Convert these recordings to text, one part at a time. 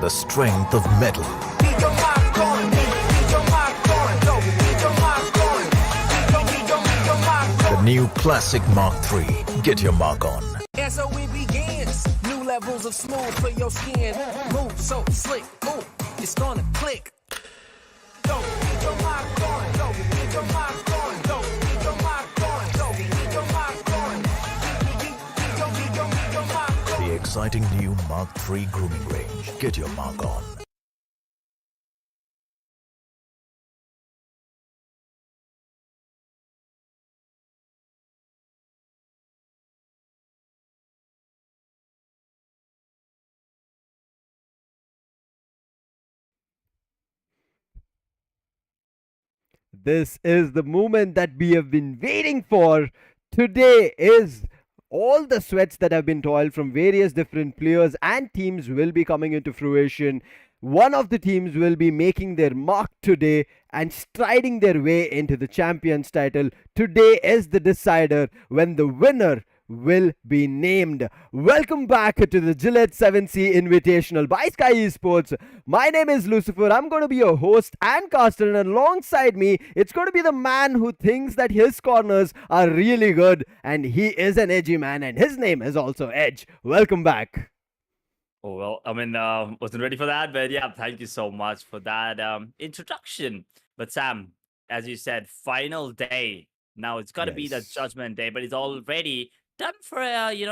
the strength of metal. The new Classic Mark III. Get your mark on. And so it begins. New levels of smooth for your skin. Move so slick. Ooh, it's gonna click. Go, get your mark on. Go, get your mark on. Go, get your mark on. Go, get your mark on. Get your mark on. The exciting new Mark III grooming range. Get your mark on. This is the moment that we have been waiting for. Today is all the sweats that have been toiled from various different players and teams will be coming into fruition. One of the teams will be making their mark today and striding their way into the champions title. Today is the decider when the winner will be named. Welcome back to the Gillette 7Sea Invitational by Skyesports. My name is Lucifer. I'm going to be your host and caster, and alongside me, it's going to be the man who thinks that his corners are really good, and he is an edgy man, and his name is also Edge. Welcome back. Oh, well, wasn't ready for that, but yeah, thank you so much for that introduction. But Sam, as you said, final day. Now it's got to be the Yes. judgment day, but it's already done for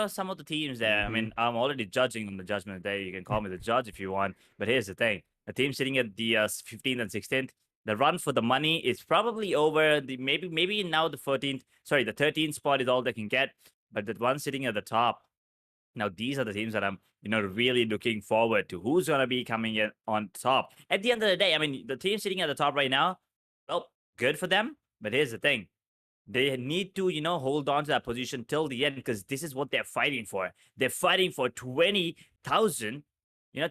some of the teams there. I mean, I'm already judging on the judgment day. You can call me the judge if you want, but here's the thing: the team sitting at the 15th and 16th. The run for the money is probably over. The maybe now the 13th spot is all they can get, but the one sitting at the top. Now, these are the teams that I'm, really looking forward to. Who's going to be coming in on top? At the end of the day, I mean, the team sitting at the top right now, well, good for them. But here's the thing. They need to, hold on to that position till the end because this is what they're fighting for. They're fighting for 20,000,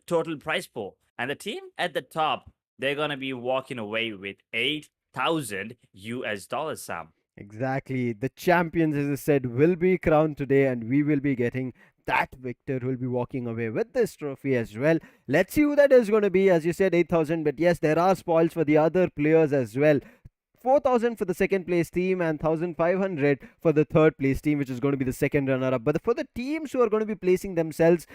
total prize pool. And the team at the top, they're going to be walking away with 8,000 US dollars, Sam. Exactly. The champions, as I said, will be crowned today, and we will be getting that victor who will be walking away with this trophy as well. Let's see who that is going to be. As you said, 8,000, but yes, there are spoils for the other players as well. 4,000 for the second place team and 1,500 for the third place team, which is going to be the second runner up. But for the teams who are going to be placing themselves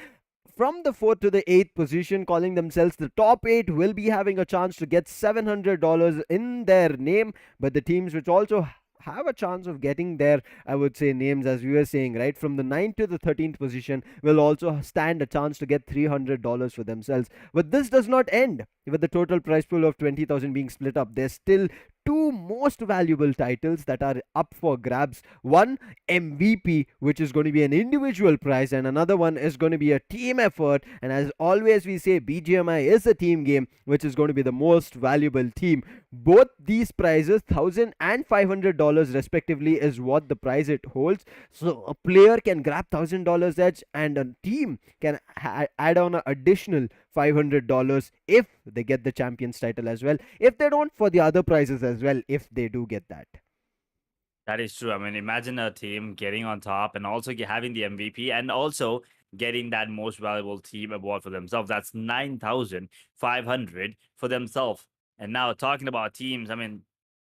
from the 4th to the 8th position, calling themselves the top 8, will be having a chance to get $700 in their name. But the teams which also have a chance of getting their, I would say, names, as we were saying, right, from the 9th to the 13th position, will also stand a chance to get $300 for themselves. But this does not end with the total prize pool of 20,000 being split up. There's still two most valuable titles that are up for grabs. One, MVP, which is going to be an individual prize, and another one is going to be a team effort. And as always we say, BGMI is a team game, which is going to be the most valuable team. Both these prizes, $1,000 and $500 respectively, is what the prize it holds. So a player can grab $1,000 edge, and a team can add on an additional $500 if they get the champions title as well. If they don't, for the other prizes as well, if they do get that. That is true. I mean, imagine a team getting on top and also having the MVP and also getting that most valuable team award for themselves. That's 9,500 for themselves. And now talking about teams, I mean,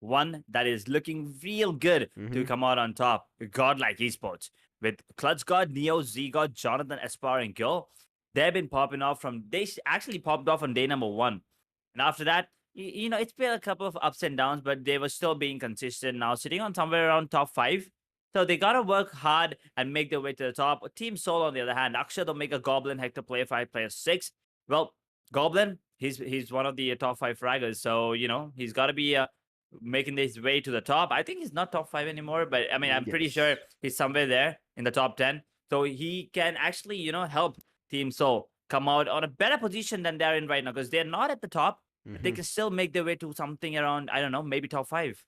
one that is looking real good to come out on top, Godlike Esports. With Clutch God, Neo, Z God, Jonathan, Erangel. They've been popping off they actually popped off on day number 1. And after that, it's been a couple of ups and downs, but they were still being consistent. Now sitting on somewhere around top 5. So they got to work hard and make their way to the top. Team Soul, on the other hand, Akshay, they'll make a Goblin, Hector, player 5, player 6. Well, Goblin, he's one of the top 5 fraggers. So, he's got to be making his way to the top. I think he's not top 5 anymore, but I mean, I'm pretty sure he's somewhere there in the top 10. So he can actually, help Team Soul come out on a better position than they're in right now because they're not at the top. But they can still make their way to something around, I don't know, maybe top 5.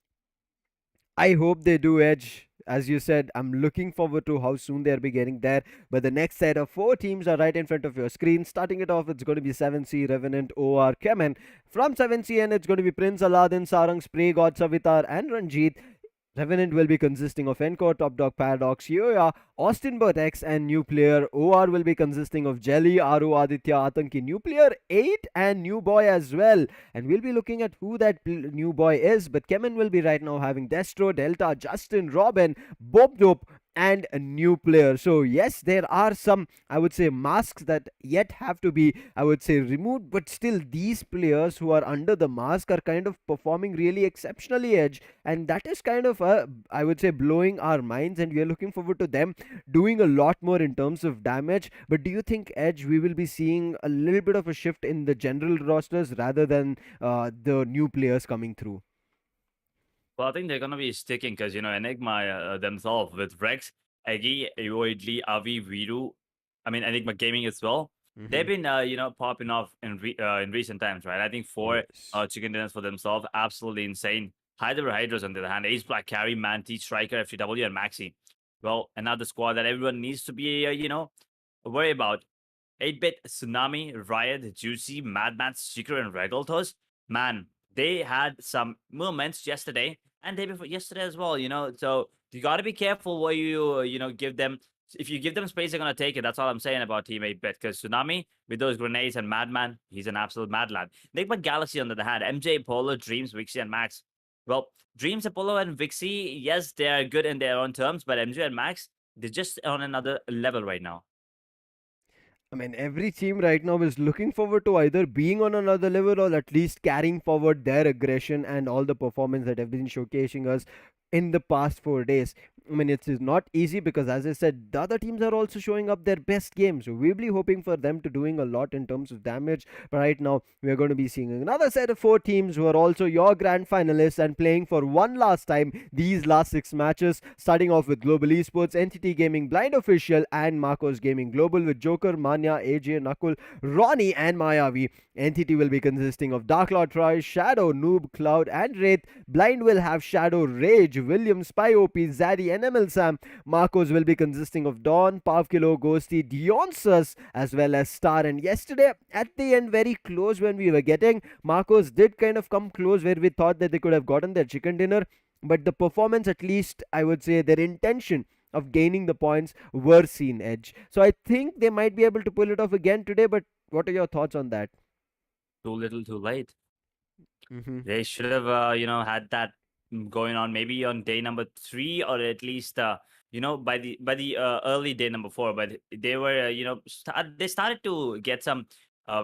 I hope they do, Edge. As you said, I'm looking forward to how soon they'll be getting there. But the next set of 4 teams are right in front of your screen. Starting it off, it's going to be 7Sea, Revenant, OR, CHEMIN. From 7Sea, and it's going to be Prince Aladdin, Sarang, Spray God, Savitar, and Ranjit. Revenant will be consisting of Encore, Top Dog, Paradox, Yoya, Austin Vertex, and new player. OR will be consisting of Jelly, Aru, Aditya, Atanki, new player 8, and new boy as well. And we'll be looking at who that new boy is. But Kemen will be right now having Destro, Delta, Justin, Robin, Bob Dope, and a new player. So yes, there are some, I would say, masks that yet have to be, I would say, removed, but still these players who are under the mask are kind of performing really exceptionally, Edge, and that is kind of I would say, blowing our minds, and we are looking forward to them doing a lot more in terms of damage. But do you think, Edge, we will be seeing a little bit of a shift in the general rosters rather than the new players coming through? Well, I think they're gonna be sticking because Enigma themselves with Rex, Eggy, Eoidli, Avi, Viru. I mean Enigma Gaming as well. They've been popping off in recent times, right? I think four Yes. chicken dinners for themselves, absolutely insane. HYDRAS on the other hand, Ace Black, Carry, Manti, Striker, FTW, and Maxi. Well, another squad that everyone needs to be worry about. 8-Bit, Tsunami, Riot, Juicy, Madman, Secret, and Regaltos. Man, they had some moments yesterday and day before yesterday as well, So you got to be careful what you give them. If you give them space, they're going to take it. That's all I'm saying about Team 8-Bit. Because Tsunami, with those grenades and Madman, he's an absolute mad lad. Enigma Galaxy, on the other hand, MJ, Polo, Dreams, Vixie, and Max. Well, Dreams, Apollo, and Vixie, yes, they are good in their own terms, but MJ and Max, they're just on another level right now. I mean, every team right now is looking forward to either being on another level or at least carrying forward their aggression and all the performance that have been showcasing us in the past 4 days. I mean, it is not easy because, as I said, the other teams are also showing up their best games. So we'll be hoping for them to doing a lot in terms of damage. But right now, we are going to be seeing another set of 4 teams who are also your grand finalists and playing for one last time these last 6 matches. Starting off with Global Esports, Entity Gaming, Blind Official, and Marcos Gaming Global with Joker, Manya, AJ, Nakul, Ronnie, and Mayavi. Entity will be consisting of Dark Lord Troy, Shadow, Noob, Cloud, and Wraith. Blind will have Shadow, Rage, William, Spy OP, Zaddy, and ML Sam. Marcos will be consisting of Dawn, Pavkilo, Ghosty, Dionysus, as well as Star. And yesterday, at the end, very close when we were getting, Marcos did kind of come close where we thought that they could have gotten their chicken dinner. But the performance, at least, I would say, their intention of gaining the points were seen, Edge. So I think they might be able to pull it off again today. But what are your thoughts on that? Too little, too late. Mm-hmm. They should have, had that going on maybe on day number 3 or at least, by the early day number 4. But they were, they started to get some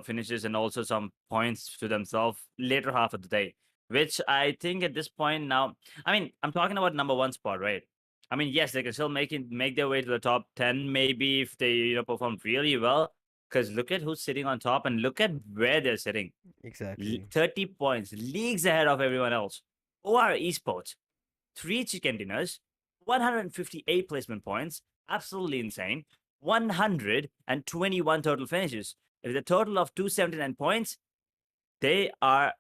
finishes and also some points to themselves later half of the day, which I think at this point now, I mean, I'm talking about number 1 spot, right? I mean, yes, they can still make their way to the top 10 maybe if they perform really well. Because look at who's sitting on top and look at where they're sitting. Exactly. 30 points, leagues ahead of everyone else. OR Esports, 3 chicken dinners, 158 placement points, absolutely insane. 121 total finishes. With a total of 279 points, they are.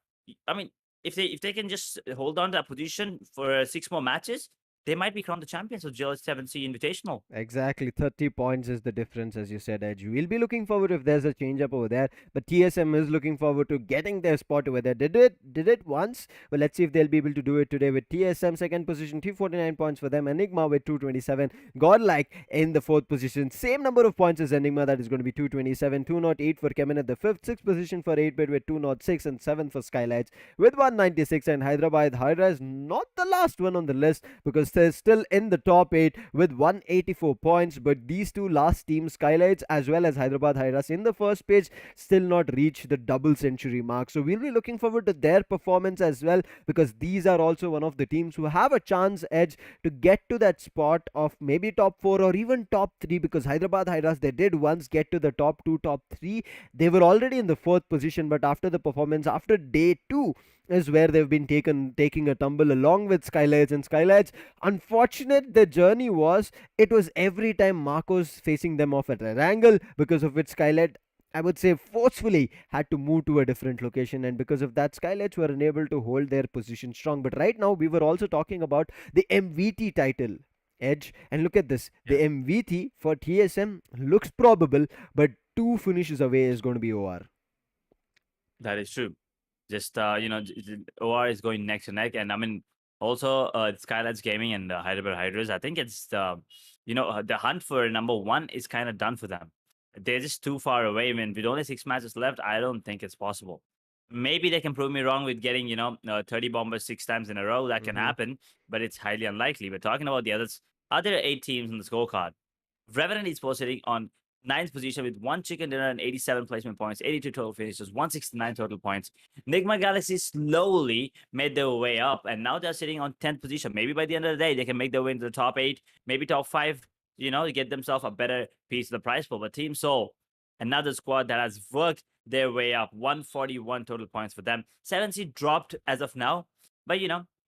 I mean, if they can just hold on to that position for 6 more matches, they might be crowned the champions of Gillette 7Sea Invitational. Exactly, 30 points is the difference, as you said, Edge. We'll be looking forward if there's a change up over there, but TSM is looking forward to getting their spot over there. Did it once? Well, let's see if they'll be able to do it today with TSM second position, 249 points for them. Enigma with 227. Godlike in the fourth position, same number of points as Enigma, that is going to be 227. 208 for CHEMIN at the fifth, sixth position for 8-Bit with 206, and seventh for SKYLIGHTZ with 196. And HYDRABAD, HYDRAS not the last one on the list because they're still in the top 8 with 184 points. But these two last teams, SKYLIGHTZ as well as HYDRABAD, HYDRAS, in the first page, still not reached the double century mark. So we'll be looking forward to their performance as well, because these are also one of the teams who have a chance, Edge, to get to that spot of maybe top 4 or even top 3, because HYDRABAD, HYDRAS, they did once get to the top 2, top 3. They were already in the fourth position, but after the performance, after day 2, is where they've been taking a tumble along with SKYLIGHTZ. And SKYLIGHTZ, unfortunate the journey was, it was every time Marcos facing them off at Erangel, because of which SKYLIGHTZ, I would say, forcefully had to move to a different location, and because of that, SKYLIGHTZ were unable to hold their position strong. But right now, we were also talking about the MVT title, Edge, and look at this. The MVT for TSM looks probable, but 2 finishes away is going to be OR. That is true. Just OR is going neck to neck, and I mean Also, SKYLIGHTZ Gaming and Hyderabad HYDRAS. I think it's the hunt for number one is kind of done for them. They're just too far away. I mean, with only 6 matches left, I don't think it's possible. Maybe they can prove me wrong with getting 30 bombers 6 times in a row. That can Mm-hmm. happen, but it's highly unlikely. We're talking about the other 8 teams on the scorecard. Revenant Esports sitting on ninth position with one chicken dinner and 87 placement points, 82 total finishes, 169 total points. NIGMA Galaxy slowly made their way up, and now they're sitting on 10th position. Maybe by the end of the day, they can make their way into the top 8, maybe top 5, to get themselves a better piece of the prize pool. But Team Soul, another squad that has worked their way up, 141 total points for them. 7C dropped as of now, but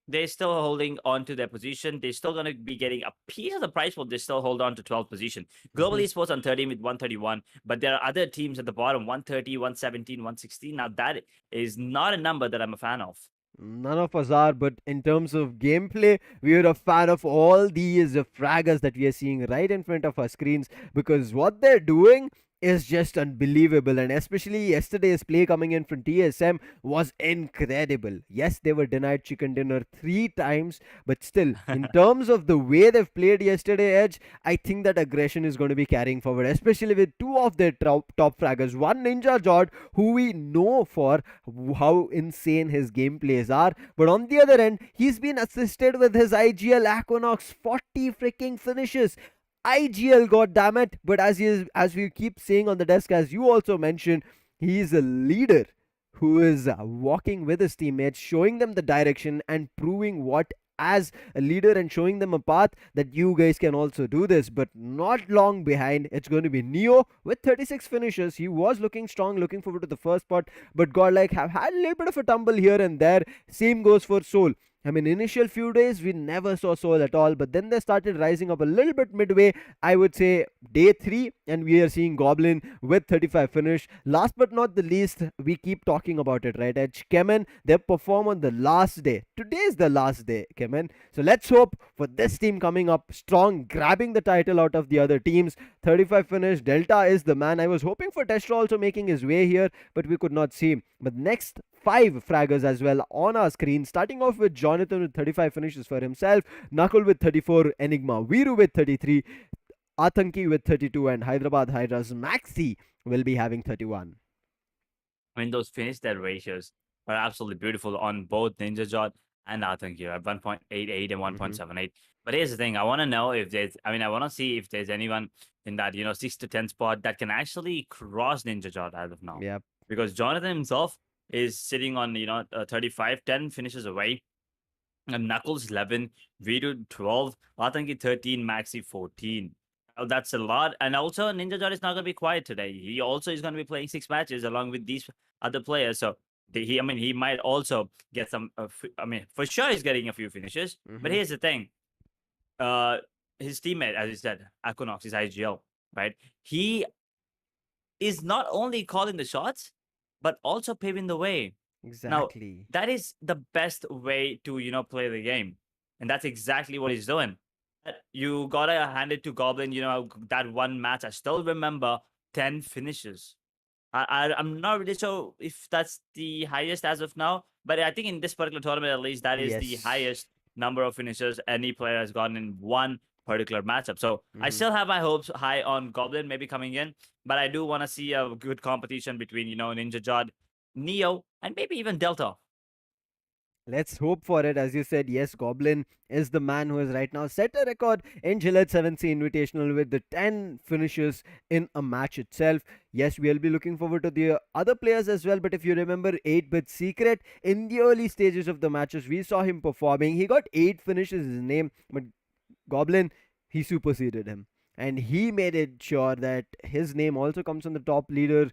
they're still holding on to their position. They're still going to be getting a piece of the prize pool. They still hold on to 12th position. Global Mm-hmm. Esports on 13 with 131, but there are other teams at the bottom, 130, 117, 116. Now, that is not a number that I'm a fan of. None of us are, but in terms of gameplay, we are a fan of all these fraggers that we are seeing right in front of our screens, because what they're doing is just unbelievable. And especially yesterday's play coming in from TSM was incredible. Yes, they were denied chicken dinner 3 times, but still, in terms of the way they've played yesterday, Edge, I think that aggression is going to be carrying forward, especially with two of their top fraggers. One, Ninja Jod, who we know for how insane his gameplays are, but on the other end, he's been assisted with his IGL Aquanox 40 freaking finishes. IGL, god damn it! But as we keep saying on the desk, as you also mentioned, he's a leader who is walking with his teammates, showing them the direction and proving what as a leader and showing them a path that you guys can also do this. But not long behind, it's going to be Neo with 36 finishes. He was looking strong, looking forward to the first spot, but Godlike have had a little bit of a tumble here and there. Same goes for Soul. I mean, initial few days we never saw Soul at all, but then they started rising up a little bit midway. I would say day 3, and we are seeing Goblin with 35 finish. Last but not the least, we keep talking about it, right? At CHEMIN, they perform on the last day. Today is the last day, CHEMIN. So let's hope for this team coming up strong, grabbing the title out of the other teams. 35 finish, Delta is the man. I was hoping for Testro also making his way here, but we could not see him. But next 5 fraggers as well on our screen, starting off with Jonathan with 35 finishes for himself, Knuckle with 34, Enigma Viru with 33, Atanki with 32, and Hyderabad Hydras Maxi will be having 31. I mean, those finish dead ratios are absolutely beautiful on both Ninja Jot and Atanki at 1.88 and 1.78. But here's the thing: I want to know if I want to see if there's anyone in that 6 to 10 spot that can actually cross Ninja Jot as of now. Yep. Because Jonathan himself is sitting on 35, 10 finishes away. And Knuckles 11, Viru 12, Atanki 13, Maxi 14. That's a lot. And also, Ninja Jot is not going to be quiet today. He also is going to be playing 6 matches along with these other players. So he might also get some. For sure, he's getting a few finishes. But here's the thing: his teammate, as you said, Aquanox is IGL, right? He is not only calling the shots, but also paving the way. Exactly. Now, that is the best way to play the game, and that's exactly what he's doing. You gotta hand it to Goblin. That one match, I still remember 10 finishes. I'm not really sure if that's the highest as of now, but I think in this particular tournament, at least, that is the Yes. highest number of finishes any player has gotten in one particular matchup. So I still have my hopes high on Goblin maybe coming in, but I do want to see a good competition between Ninja Jod, Neo, and maybe even Delta. Let's hope for it. As you said, yes, Goblin is the man who has right now set a record in Gillette 7Sea Invitational with the 10 finishes in a match itself. Yes, we'll be looking forward to the other players as well. But if you remember 8-Bit Secret, in the early stages of the matches, we saw him performing. He got 8 finishes in his name, but Goblin, he superseded him. And he made it sure that his name also comes on the top leader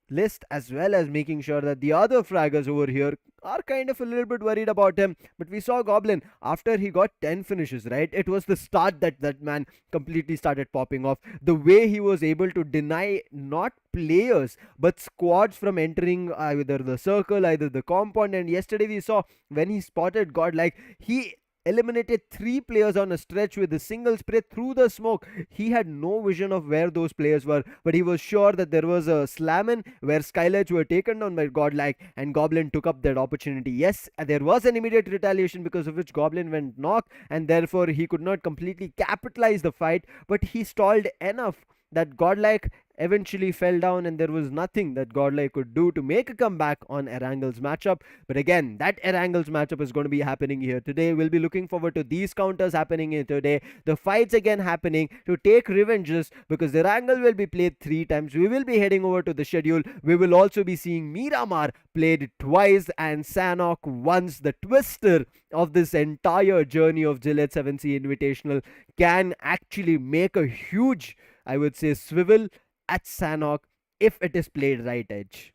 list, as well as making sure that the other fraggers over here are kind of a little bit worried about him. But we saw Goblin after he got 10 finishes, right? It was the start that man completely started popping off. The way he was able to deny not players but squads from entering either the circle, either the compound. And yesterday we saw when he spotted Godlike, he eliminated 3 players on a stretch with a single spray through the smoke. He had no vision of where those players were, but he was sure that there was a slam in where SKYLIGHTZ were taken down by Godlike, and Goblin took up that opportunity. Yes, there was an immediate retaliation because of which Goblin went knock, and therefore he could not completely capitalize the fight, but he stalled enough that Godlike eventually fell down, and there was nothing that Godlike could do to make a comeback on Erangel's matchup. But again, that Erangel's matchup is going to be happening here today. We'll be looking forward to these counters happening here today. The fights again happening to take revenges, because Erangel will be played 3 times. We will be heading over to the schedule. We will also be seeing Miramar played twice and Sanhok once. The twister of this entire journey of Gillette 7Sea Invitational can actually make a huge, I would say, swivel at Sanhok if it is played right, Edge.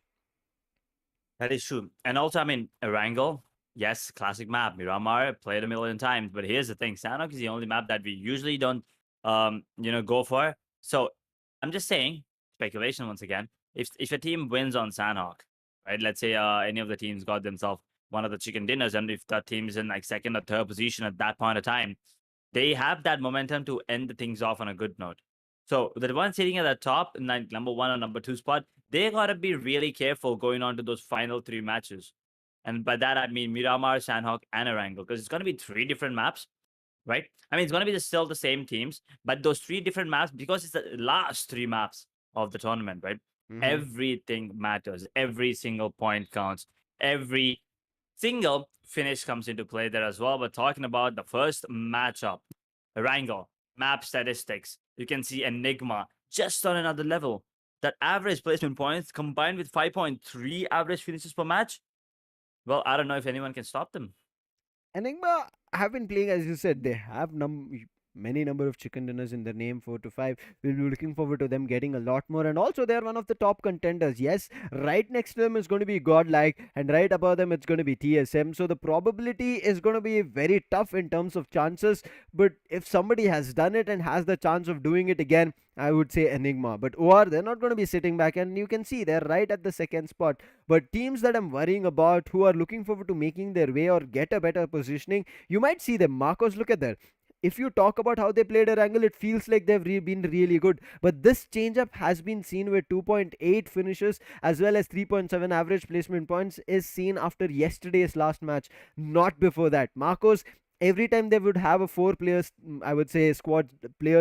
That is true. And also, I mean, Erangel, yes, classic map. Miramar played a million times. But here's the thing. Sanhok is the only map that we usually don't, go for. So I'm just saying, speculation once again, if a team wins on Sanhok, right? Let's say any of the teams got themselves one of the chicken dinners, and if that team is in like second or third position at that point of time, they have that momentum to end the things off on a good note. So the one sitting at the top, number 1 or number 2 spot, they gotta be really careful going on to those final 3 matches. And by that I mean Miramar, Sanhok, and Erangel, because it's gonna be 3 different maps, right? I mean, it's gonna be still the same teams, but those 3 different maps, because it's the last 3 maps of the tournament, right? Everything matters. Every single point counts. Every single finish comes into play there as well. But talking about the first matchup, Erangel, map statistics, you can see Enigma just on another level. That average placement points combined with 5.3 average finishes per match. Well, I don't know if anyone can stop them. Enigma have been playing, as you said, they have many number of chicken dinners in their name, 4 to 5. We'll be looking forward to them getting a lot more, and also they're one of the top contenders. Yes, right next to them is going to be Godlike, and right above them it's going to be TSM. So the probability is going to be very tough in terms of chances, but if somebody has done it and has the chance of doing it again, I would say Enigma. But OR, they're not going to be sitting back, and you can see they're right at the second spot. But teams that I'm worrying about, who are looking forward to making their way or get a better positioning, you might see them. Marcos, look at that. If you talk about how they played Erangel, it feels like they've been really good. But this changeup has been seen with 2.8 finishes as well as 3.7 average placement points is seen after yesterday's last match, not before that. Marcos, every time they would have a 4 players, I would say, squad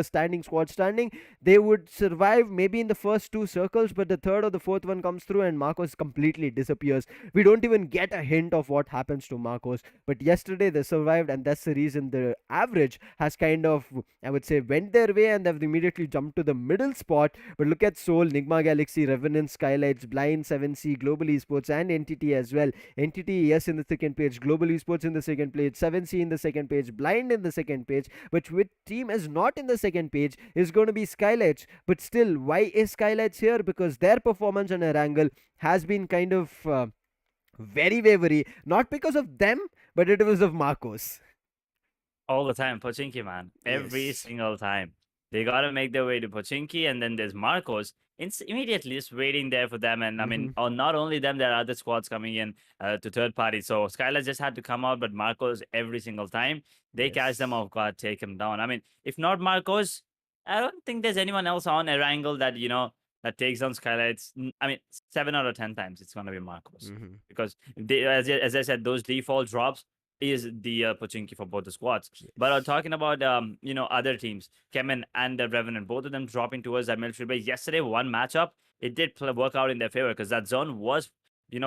standing, they would survive maybe in the first 2 circles, but the third or the fourth one comes through and Marcos completely disappears. We don't even get a hint of what happens to Marcos. But yesterday they survived, and that's the reason the average has kind of, I would say, went their way, and they've immediately jumped to the middle spot. But look at Seoul, Nigma Galaxy, Revenant, SKYLIGHTZ, Blind, 7C, Global Esports, and Entity as well. Entity, yes, in the second page, Global Esports in the second page, 7C in the second page, Blind in the second page, but which team is not in the second page is going to be SKYLIGHTZ. But still, why is SKYLIGHTZ here? Because their performance on Erangel has been kind of very wavery, not because of them, but it was of Marcos. All the time, Pochinki, man. Every Yes. single time. They gotta make their way to Pochinki, and then there's Marcos immediately just waiting there for them. And I mean, not only them, there are other squads coming in to third party. So SKYLIGHTZ just had to come out, but Marcos every single time they catch them Yes. off guard, take him down. I mean, if not Marcos, I don't think there's anyone else on Erangel that that takes down SKYLIGHTZ. I mean, 7 out of 10 times it's gonna be Marcos, because they, as I said, those default drops is the Pochinki for both the squads. But talking about other teams, CHEMIN and the Revenant, both of them dropping towards that military base. Yesterday, one matchup, it did work out in their favor because that zone was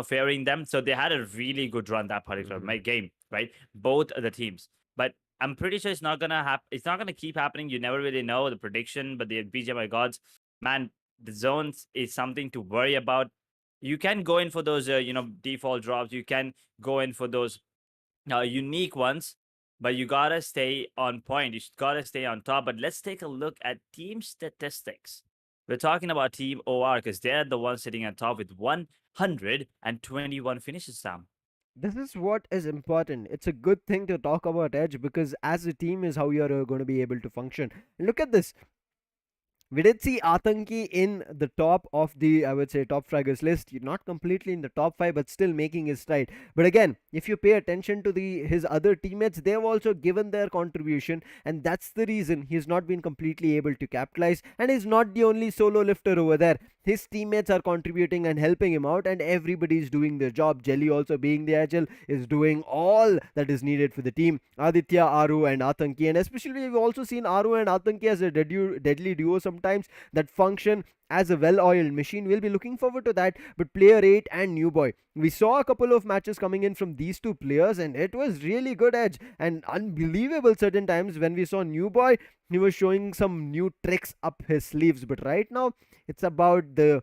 favoring them, so they had a really good run that particular game, right? Both of the teams, but I'm pretty sure it's not gonna happen. It's not gonna keep happening. You never really know the prediction, but the BGMI gods, man, the zones is something to worry about. You can go in for those default drops. You can go in for those unique ones, but you gotta stay on point. You gotta stay on top. But let's take a look at team statistics. We're talking about Team OR because they're the ones sitting on top with 121 finishes, Sam. This is what is important. It's a good thing to talk about Edge, because as a team is how you're going to be able to function. Look at this. We did see Atanki in the top of the, I would say, top fraggers list. Not completely in the top five, but still making his stride. But again, if you pay attention to the his other teammates, they've also given their contribution, and that's the reason he's not been completely able to capitalize. And he's not the only solo lifter over there. His teammates are contributing and helping him out, and everybody's doing their job. Jelly, also being the agile, is doing all that is needed for the team. Aditya, Aru, and Atanki, and especially we've also seen Aru and Atanki as a deadly duo sometimes that function as a well-oiled machine. We'll be looking forward to that. But player 8 and New Boy, we saw a couple of matches coming in from these two players, and it was really good edge and unbelievable certain times when we saw New Boy. He was showing some new tricks up his sleeves, but right now it's about the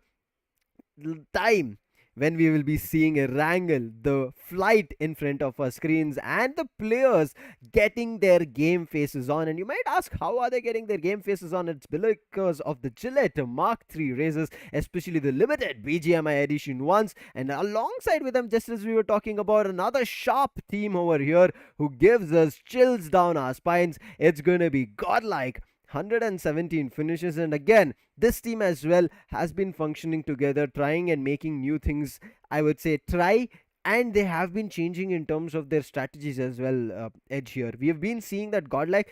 time when we will be seeing Erangel, the flight in front of our screens, and the players getting their game faces on. And you might ask, how are they getting their game faces on? It's because of the Gillette Mark III razors, especially the limited BGMI edition ones. And alongside with them, just as we were talking about, another sharp team over here who gives us chills down our spines. It's gonna be godlike. 117 finishes, and again this team as well has been functioning together, trying and making new things, I would say, try, and they have been changing in terms of their strategies as well. Edge here, we have been seeing that godlike,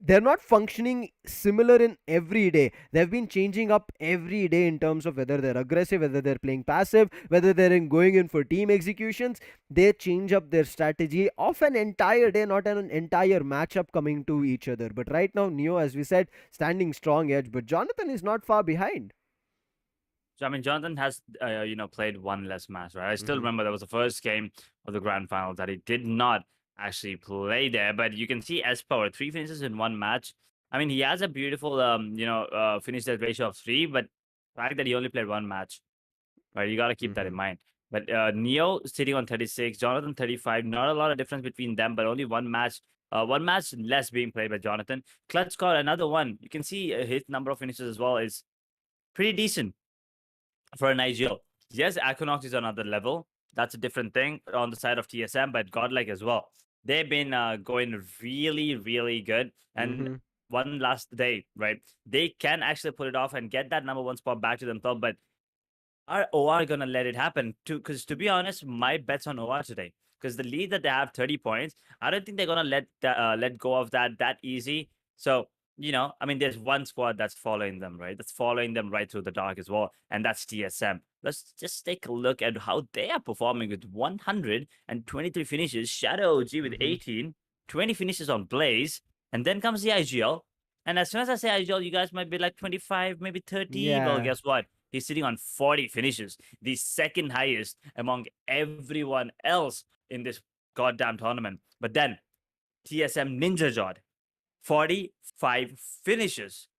they're not functioning similar in every day. They've been changing up every day in terms of whether they're aggressive, whether they're playing passive, whether they're going in for team executions. They change up their strategy of an entire day, not an entire matchup coming to each other. But right now, Neo, as we said, standing strong edge, but Jonathan is not far behind. So I mean, Jonathan has played one less match, right? I still Mhm. remember that was the first game of the grand final that he did not actually play there. But you can see Espoir 3 finishes in one match. I mean, he has a beautiful finish rate ratio of 3, but the fact that he only played one match, right? You got to keep that in Mhm. mind. But Neo sitting on 36, Jonathan 35. Not a lot of difference between them, but only one match less being played by Jonathan. Clutch got another one. You can see his number of finishes as well is pretty decent for an IGL. Yes, Equinox is on another level. That's a different thing on the side of TSM, but Godlike as well. They've been going really, really good. And Mhm. one last day, right? They can actually pull it off and get that number one spot back to themselves. But are OR gonna let it happen? Because to be honest, my bet's on OR today. Because the lead that they have 30 points, I don't think they're gonna let go of that easy. So I mean, there's one squad that's following them, right? That's following them right through the dark as well, and that's TSM. Let's just take a look at how they are performing with 123 finishes. Shadow G with Mhm. 18, 20 finishes on Blaze, and then comes the IGL. And as soon as I say IGL, you guys might be like 25, maybe 30. Well, Yeah. guess what? He's sitting on 40 finishes, the second highest among everyone else in this goddamn tournament. But then TSM Ninja Jod, 45 finishes.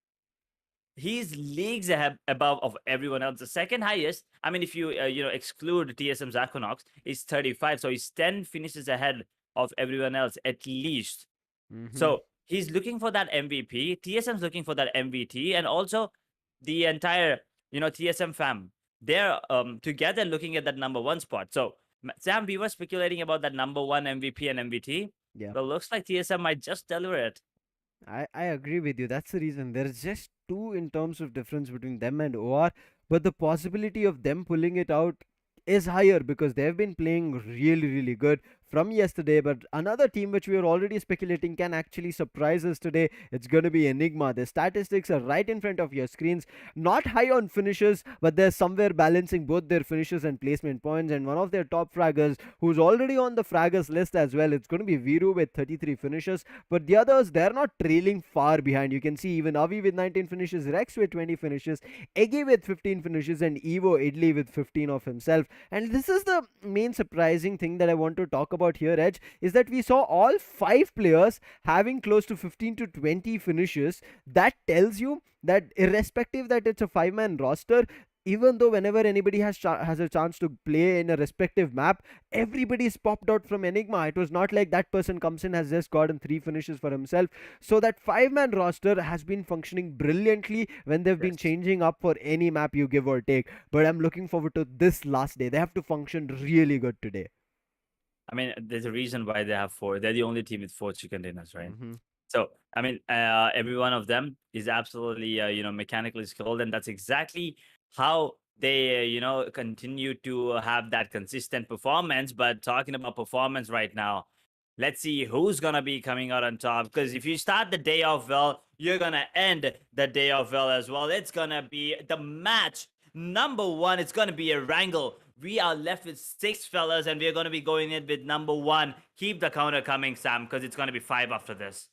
He's leagues above of everyone else. The second highest, I mean, if you exclude TSM's Equinox, is 35. So he's 10 finishes ahead of everyone else at least. Mhm. So he's looking for that MVP. TSM's looking for that MVP, and also the entire TSM fam. They're together looking at that number one spot. So Sam, we were speculating about that number one MVP and MVT. Yeah. Well, looks like TSM might just deliver it. I agree with you. That's the reason. There's just two in terms of difference between them and OR, but the possibility of them pulling it out is higher because they've been playing really, really good from yesterday. But another team which we are already speculating can actually surprise us today, it's going to be Enigma. The statistics are right in front of your screens. Not high on finishes, but they're somewhere balancing both their finishes and placement points. And one of their top fraggers, who's already on the fraggers list as well, it's going to be Viru with 33 finishes. But the others, they're not trailing far behind. You can see even Avi with 19 finishes, Rex with 20 finishes, Egi with 15 finishes, and Evo Idli with 15 of himself. And this is the main surprising thing that I want to talk about here, Edge, is that we saw all 5 players having close to 15 to 20 finishes. That tells you that irrespective that it's a 5-man roster, even though whenever anybody has a chance to play in a respective map, everybody's popped out from Enigma. It was not like that person comes in has just gotten 3 finishes for himself. So that 5-man roster has been functioning brilliantly when they've been Yes. changing up for any map you give or take. But I'm looking forward to this last day. They have to function really good today. I mean, there's a reason why they have four. They're the only team with four chicken dinners, right? Hmm. So, I mean, every one of them is absolutely, mechanically skilled, and that's exactly how they, continue to have that consistent performance. But talking about performance right now, let's see who's gonna be coming out on top. Because if you start the day off well, you're gonna end the day off well as well. It's gonna be the match number one. It's gonna be a wrangle. We are left with 6 fellas, and we're gonna be going in with number one. Keep the counter coming, Sam, because it's gonna be 5 after this.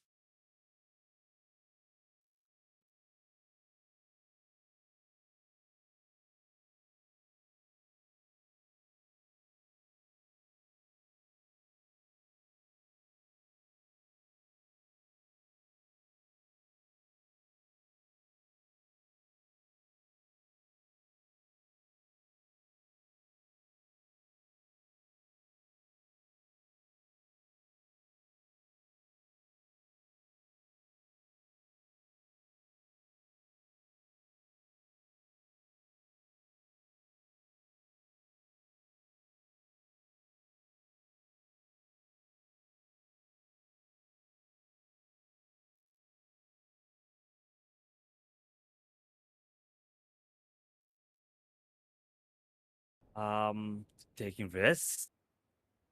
Um, Taking risks.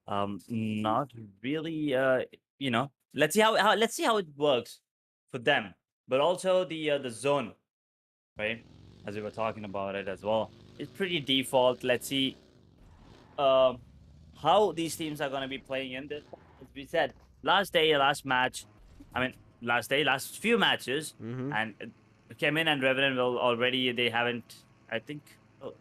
Not really. Let's see how it works for them, but also the zone, right? As we were talking about it as well, it's pretty default. Let's see um how these teams are going to be playing in this. As we said, last day, last match. I mean, last day, last few matches, Mm-hmm. and CHEMIN and REVENANT will already. They haven't. I think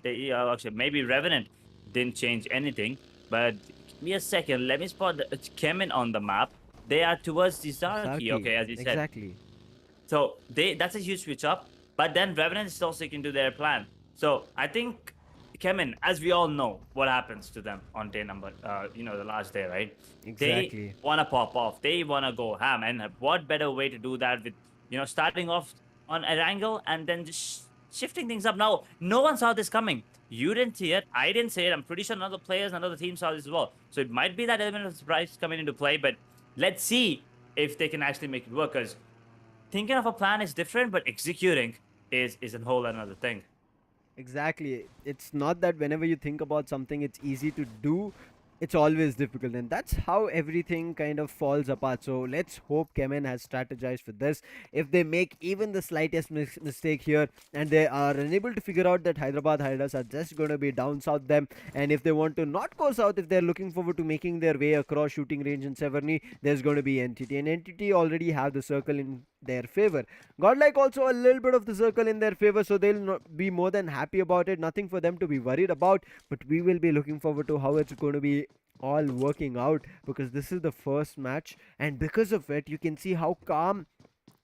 they actually maybe REVENANT didn't change anything. But give me a second. Let me spot CHEMIN on the map. They are towards the Zarki. Sarki. Okay, as you said. Exactly. So that's a huge switch up. But then Revenant is still sticking to their plan. So I think Kemin, as we all know, what happens to them on day number, the last day, right? They Exactly. wanna pop off. They wanna go ham, and what better way to do that with, starting off on Erangel and then just shifting things up. Now, no one saw this coming. You didn't see it. I didn't see it. I'm pretty sure none of the players, none of the teams saw this as well. So it might be that element of surprise coming into play, but let's see if they can actually make it work. Because thinking of a plan is different, but executing is a whole another thing. Exactly. It's not that whenever you think about something, it's easy to do. It's always difficult, and that's how everything kind of falls apart. So let's hope Kemen has strategized for this. If they make even the slightest mistake here, and they are unable to figure out that Hyderabad HYDRAS are just going to be down south them, and if they want to not go south, if they're looking forward to making their way across shooting range in Severny, there's going to be entity, and entity already have the circle in their favor. Godlike also a little bit of the circle in their favor, so they'll not be more than happy about it. Nothing for them to be worried about, but we will be looking forward to how it's going to be all working out, because this is the first match, and because of it you can see how calm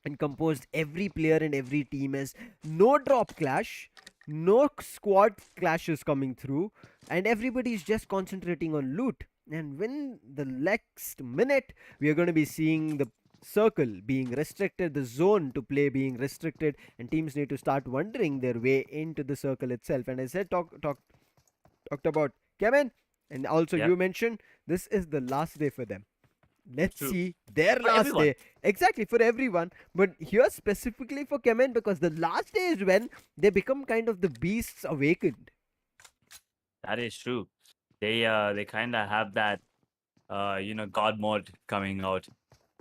and composed every player and every team is. No drop clash, no squad clashes coming through, and everybody is just concentrating on loot. And when the next minute we are going to be seeing the circle being restricted, the zone to play being restricted, and teams need to start wandering their way into the circle itself. And I said talked about Kevin, and also Yep. you mentioned this is the last day for them. Let's True. see their For last everyone. day. Exactly, for everyone. But here specifically for Kemen, because the last day is when they become kind of the beasts awakened. That is true. They kind of have that god mode coming out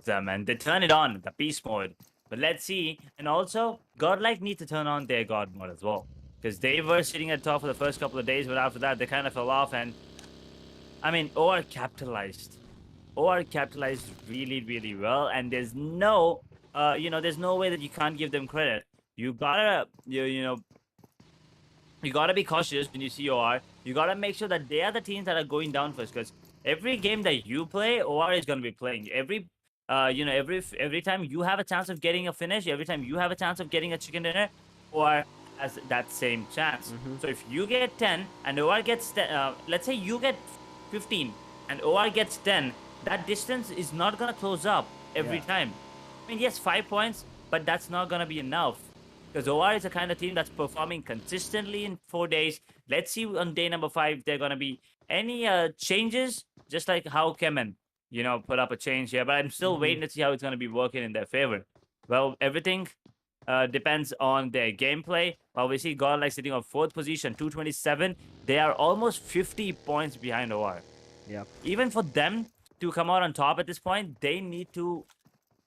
them, and they turn it on, the beast mode. But let's see. And also Godlike need to turn on their god mode as well, because they were sitting at top for the first couple of days, but after that they kind of fell off. And I mean, OR capitalized. OR capitalized really, really well, and there's no way that you can't give them credit. You gotta you gotta be cautious when you see OR. You gotta make sure that they are the teams that are going down first, because every game that you play, OR is gonna be playing. Every time you have a chance of getting a finish, every time you have a chance of getting a chicken dinner, OR has that same chance. Mm-hmm. So if you get 10 and OR gets let's say you get 15 and OR gets 10, that distance is not gonna close up every Yeah. time. I mean, yes, 5 points, but that's not gonna be enough, because OR is the kind of team that's performing consistently in 4 days. Let's see on day number 5 if there are gonna be any changes, just like how Kemen, put up a change here. But I'm still waiting to see how it's going to be working in their favor. Well, everything depends on their gameplay. Well, we see GODLIKE sitting on 4th position, 227. They are almost 50 points behind OR. Yeah. Even for them to come out on top at this point, they need to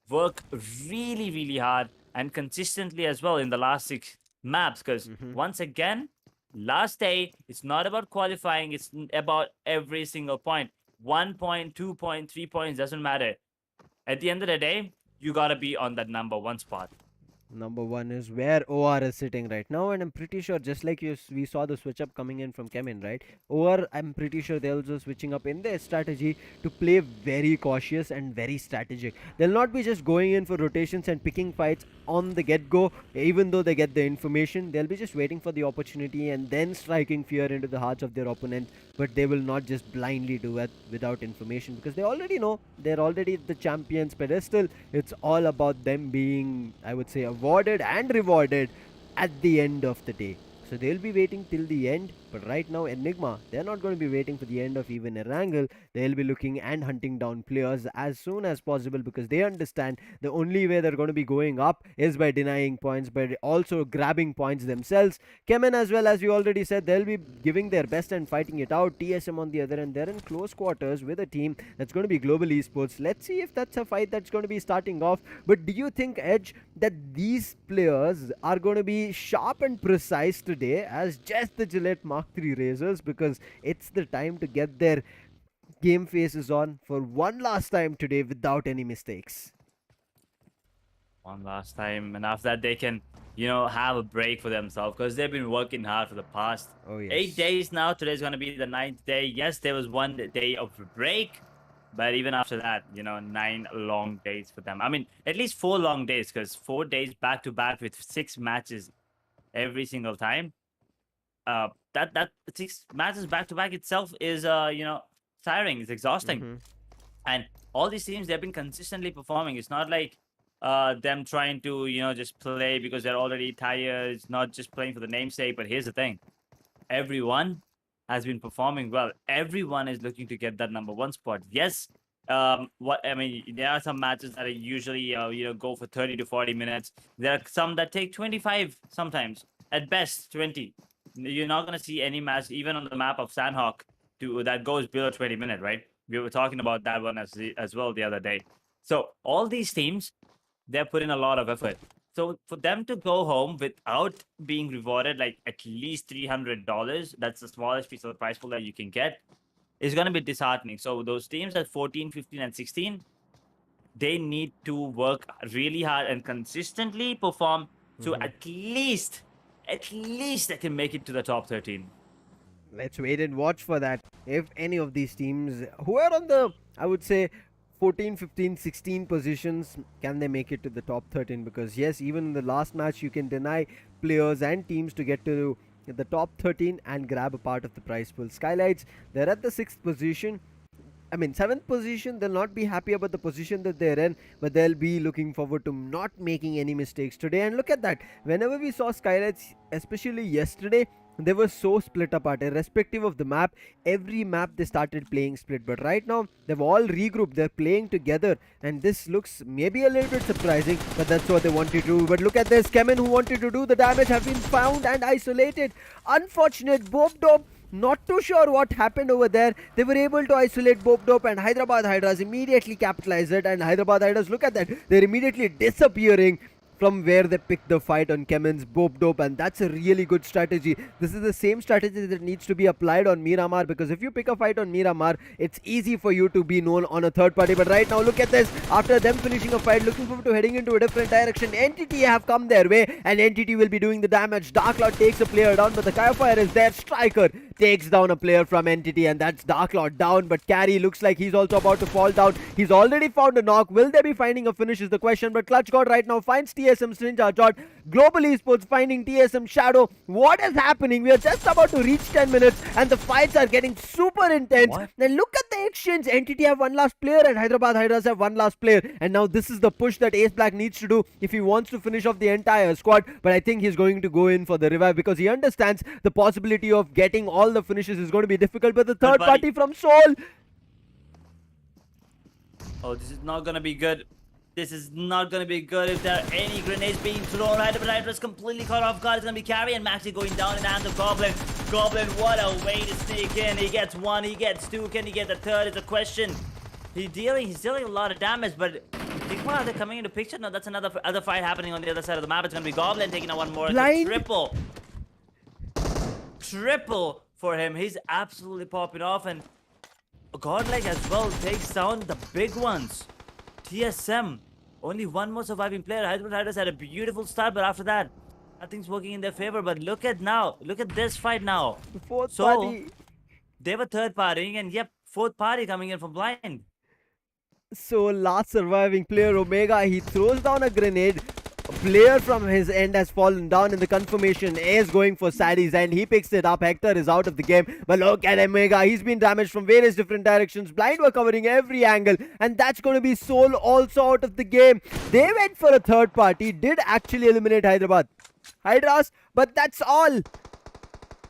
work really, really hard and consistently as well in the last 6 maps. Because once again, last day, it's not about qualifying, it's about every single point. 1 point, 2 point, 3 points, doesn't matter. At the end of the day, you gotta be on that number 1 spot. Number 1 is where OR is sitting right now, and I'm pretty sure, just like we saw the switch up coming in from CHEMIN, right? OR, I'm pretty sure they're also switching up in their strategy to play very cautious and very strategic. They'll not be just going in for rotations and picking fights on the get-go, even though they get the information. They'll be just waiting for the opportunity and then striking fear into the hearts of their opponent. But they will not just blindly do it without information, because they already know they're already the champions pedestal. It's all about them being, I would say, awarded and rewarded at the end of the day. So they'll be waiting till the end. But right now, Enigma, they're not going to be waiting for the end of even Erangel. They'll be looking and hunting down players as soon as possible, because they understand the only way they're going to be going up is by denying points, but also grabbing points themselves. CHEMIN, as well, as we already said, they'll be giving their best and fighting it out. TSM on the other end, they're in close quarters with a team that's going to be Global Esports. Let's see if that's a fight that's going to be starting off. But do you think, Edge, that these players are going to be sharp and precise today as just the Gillette Mark III razors? Because it's the time to get their game faces on for one last time today without any mistakes. One last time, and after that they can have a break for themselves, because they've been working hard for the past 8 days now. Today's going to be the 9th day. Yes, there was 1 day of break, but even after that, 9 long days for them. I mean, at least 4 long days, because 4 days back to back with 6 matches every single time. That 6 matches back to back itself is tiring. It's exhausting. And all these teams, they've been consistently performing. It's not like them trying to just play because they're already tired. It's not just playing for the namesake. But here's the thing: everyone has been performing well. Everyone is looking to get that number 1 spot. Yes. There are some matches that are usually go for 30 to 40 minutes. There are some that take 25 sometimes, at best 20. You're not going to see any match, even on the map of Sanhok, that goes below 20 minutes, right? We were talking about that one as well the other day. So all these teams, they're putting a lot of effort. So for them to go home without being rewarded like at least $300, that's the smallest piece of the prize pool that you can get, is going to be disheartening. So those teams at 14, 15, and 16, they need to work really hard and consistently perform to at least they can make it to the top 13. Let's wait and watch for that. If any of these teams who are on the, I would say, 14, 15, 16 positions, can they make it to the top 13? Because yes, even in the last match, you can deny players and teams to get to the top 13 and grab a part of the prize pool. SKYLIGHTZ, they're at the 6th position. 7th position. They'll not be happy about the position that they're in, but they'll be looking forward to not making any mistakes today. And look at that. Whenever we saw SKYLIGHTZ, especially yesterday, they were so split apart. Irrespective of the map, every map they started playing split. But right now, they've all regrouped. They're playing together. And this looks maybe a little bit surprising, but that's what they wanted to do. But look at this. CHEMIN, who wanted to do the damage, have been found and isolated. Unfortunate. Bobdope, not too sure what happened over there. They were able to isolate Bobdope, and Hyderabad HYDRAS immediately capitalized it. And Hyderabad HYDRAS, look at that. They're immediately disappearing from where they picked the fight on CHEMIN's Bobdope, and that's a really good strategy. This is the same strategy that needs to be applied on Miramar, because if you pick a fight on Miramar, it's easy for you to be known on a third party. But right now, look at this. After them finishing a fight, looking forward to heading into a different direction, Entity have come their way, and Entity will be doing the damage. Darklord takes a player down, but the Fire is there. Striker takes down a player from Entity, and that's Darklord down. But Carry looks like he's also about to fall down. He's already found a knock. Will they be finding a finish is the question. But Clutch God right now finds TSM's Ninja Jot. Global Esports finding TSM Shadow. What is happening? We are just about to reach 10 minutes, and the fights are getting super intense. Then look at the exchange. Entity have one last player, and Hyderabad HYDRAS have one last player. And now this is the push that Ace Black needs to do if he wants to finish off the entire squad. But I think he's going to go in for the revive, because he understands the possibility of getting all the finishes is going to be difficult. But the third party from Seoul, Oh, this is not gonna be good. This is not gonna be good if there are any grenades being thrown. HYDRAS completely caught off guard. It's gonna be Carry and Maxi going down in the hands of Goblin. Goblin, what a way to sneak in. He gets one, he gets two. Can he get the third? It's a question. He's dealing a lot of damage, but NIGMA, are they coming into picture? No, that's other fight happening on the other side of the map. It's gonna be Goblin taking out one more. It's a triple for him. He's absolutely popping off, and GODLIKE as well takes down the big ones. TSM, only one more surviving player. HYDRAS had a beautiful start, but after that, nothing's working in their favor. But look at this fight now. The fourth party. They were third partying, and yep, fourth party coming in from blind. So last surviving player, Omega, he throws down a grenade. A player from his end has fallen down in the confirmation. Is going for Sadie's end. He picks it up. Hector is out of the game. But look at Omega. He's been damaged from various different directions. Blind were covering every angle. And that's going to be Soul also out of the game. They went for a third party. Did actually eliminate HYDRAS. But that's all.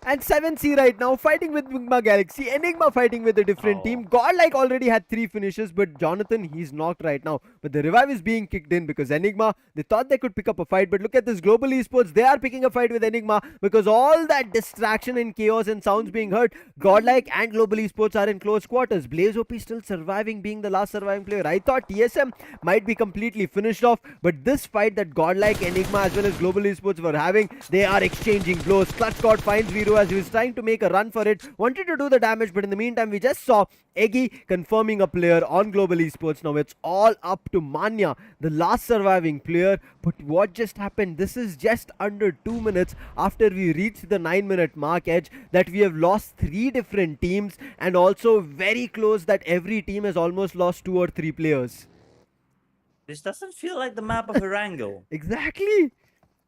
And 7C right now fighting with ENIGMA Galaxy. ENIGMA fighting with a different team. GODLIKE already had 3 finishes, but Jonathan, he's knocked right now. But the revive is being kicked in because ENIGMA, they thought they could pick up a fight. But look at this Global Esports. They are picking a fight with ENIGMA because all that distraction and chaos and sounds being heard. GODLIKE and Global Esports are in close quarters. Blaze OP still surviving, being the last surviving player. I thought TSM might be completely finished off. But this fight that GODLIKE, ENIGMA as well as Global Esports were having, they are exchanging blows. Clutch God finds Viro as he was trying to make a run for it, wanted to do the damage, but in the meantime we just saw Eggy confirming a player on Global Esports. Now it's all up to Manya, the last surviving player. But what just happened? This is just under 2 minutes after we reached the 9-minute mark edge that we have lost 3 different teams, and also very close that every team has almost lost 2 or 3 players. This doesn't feel like the map of Erangel. Exactly.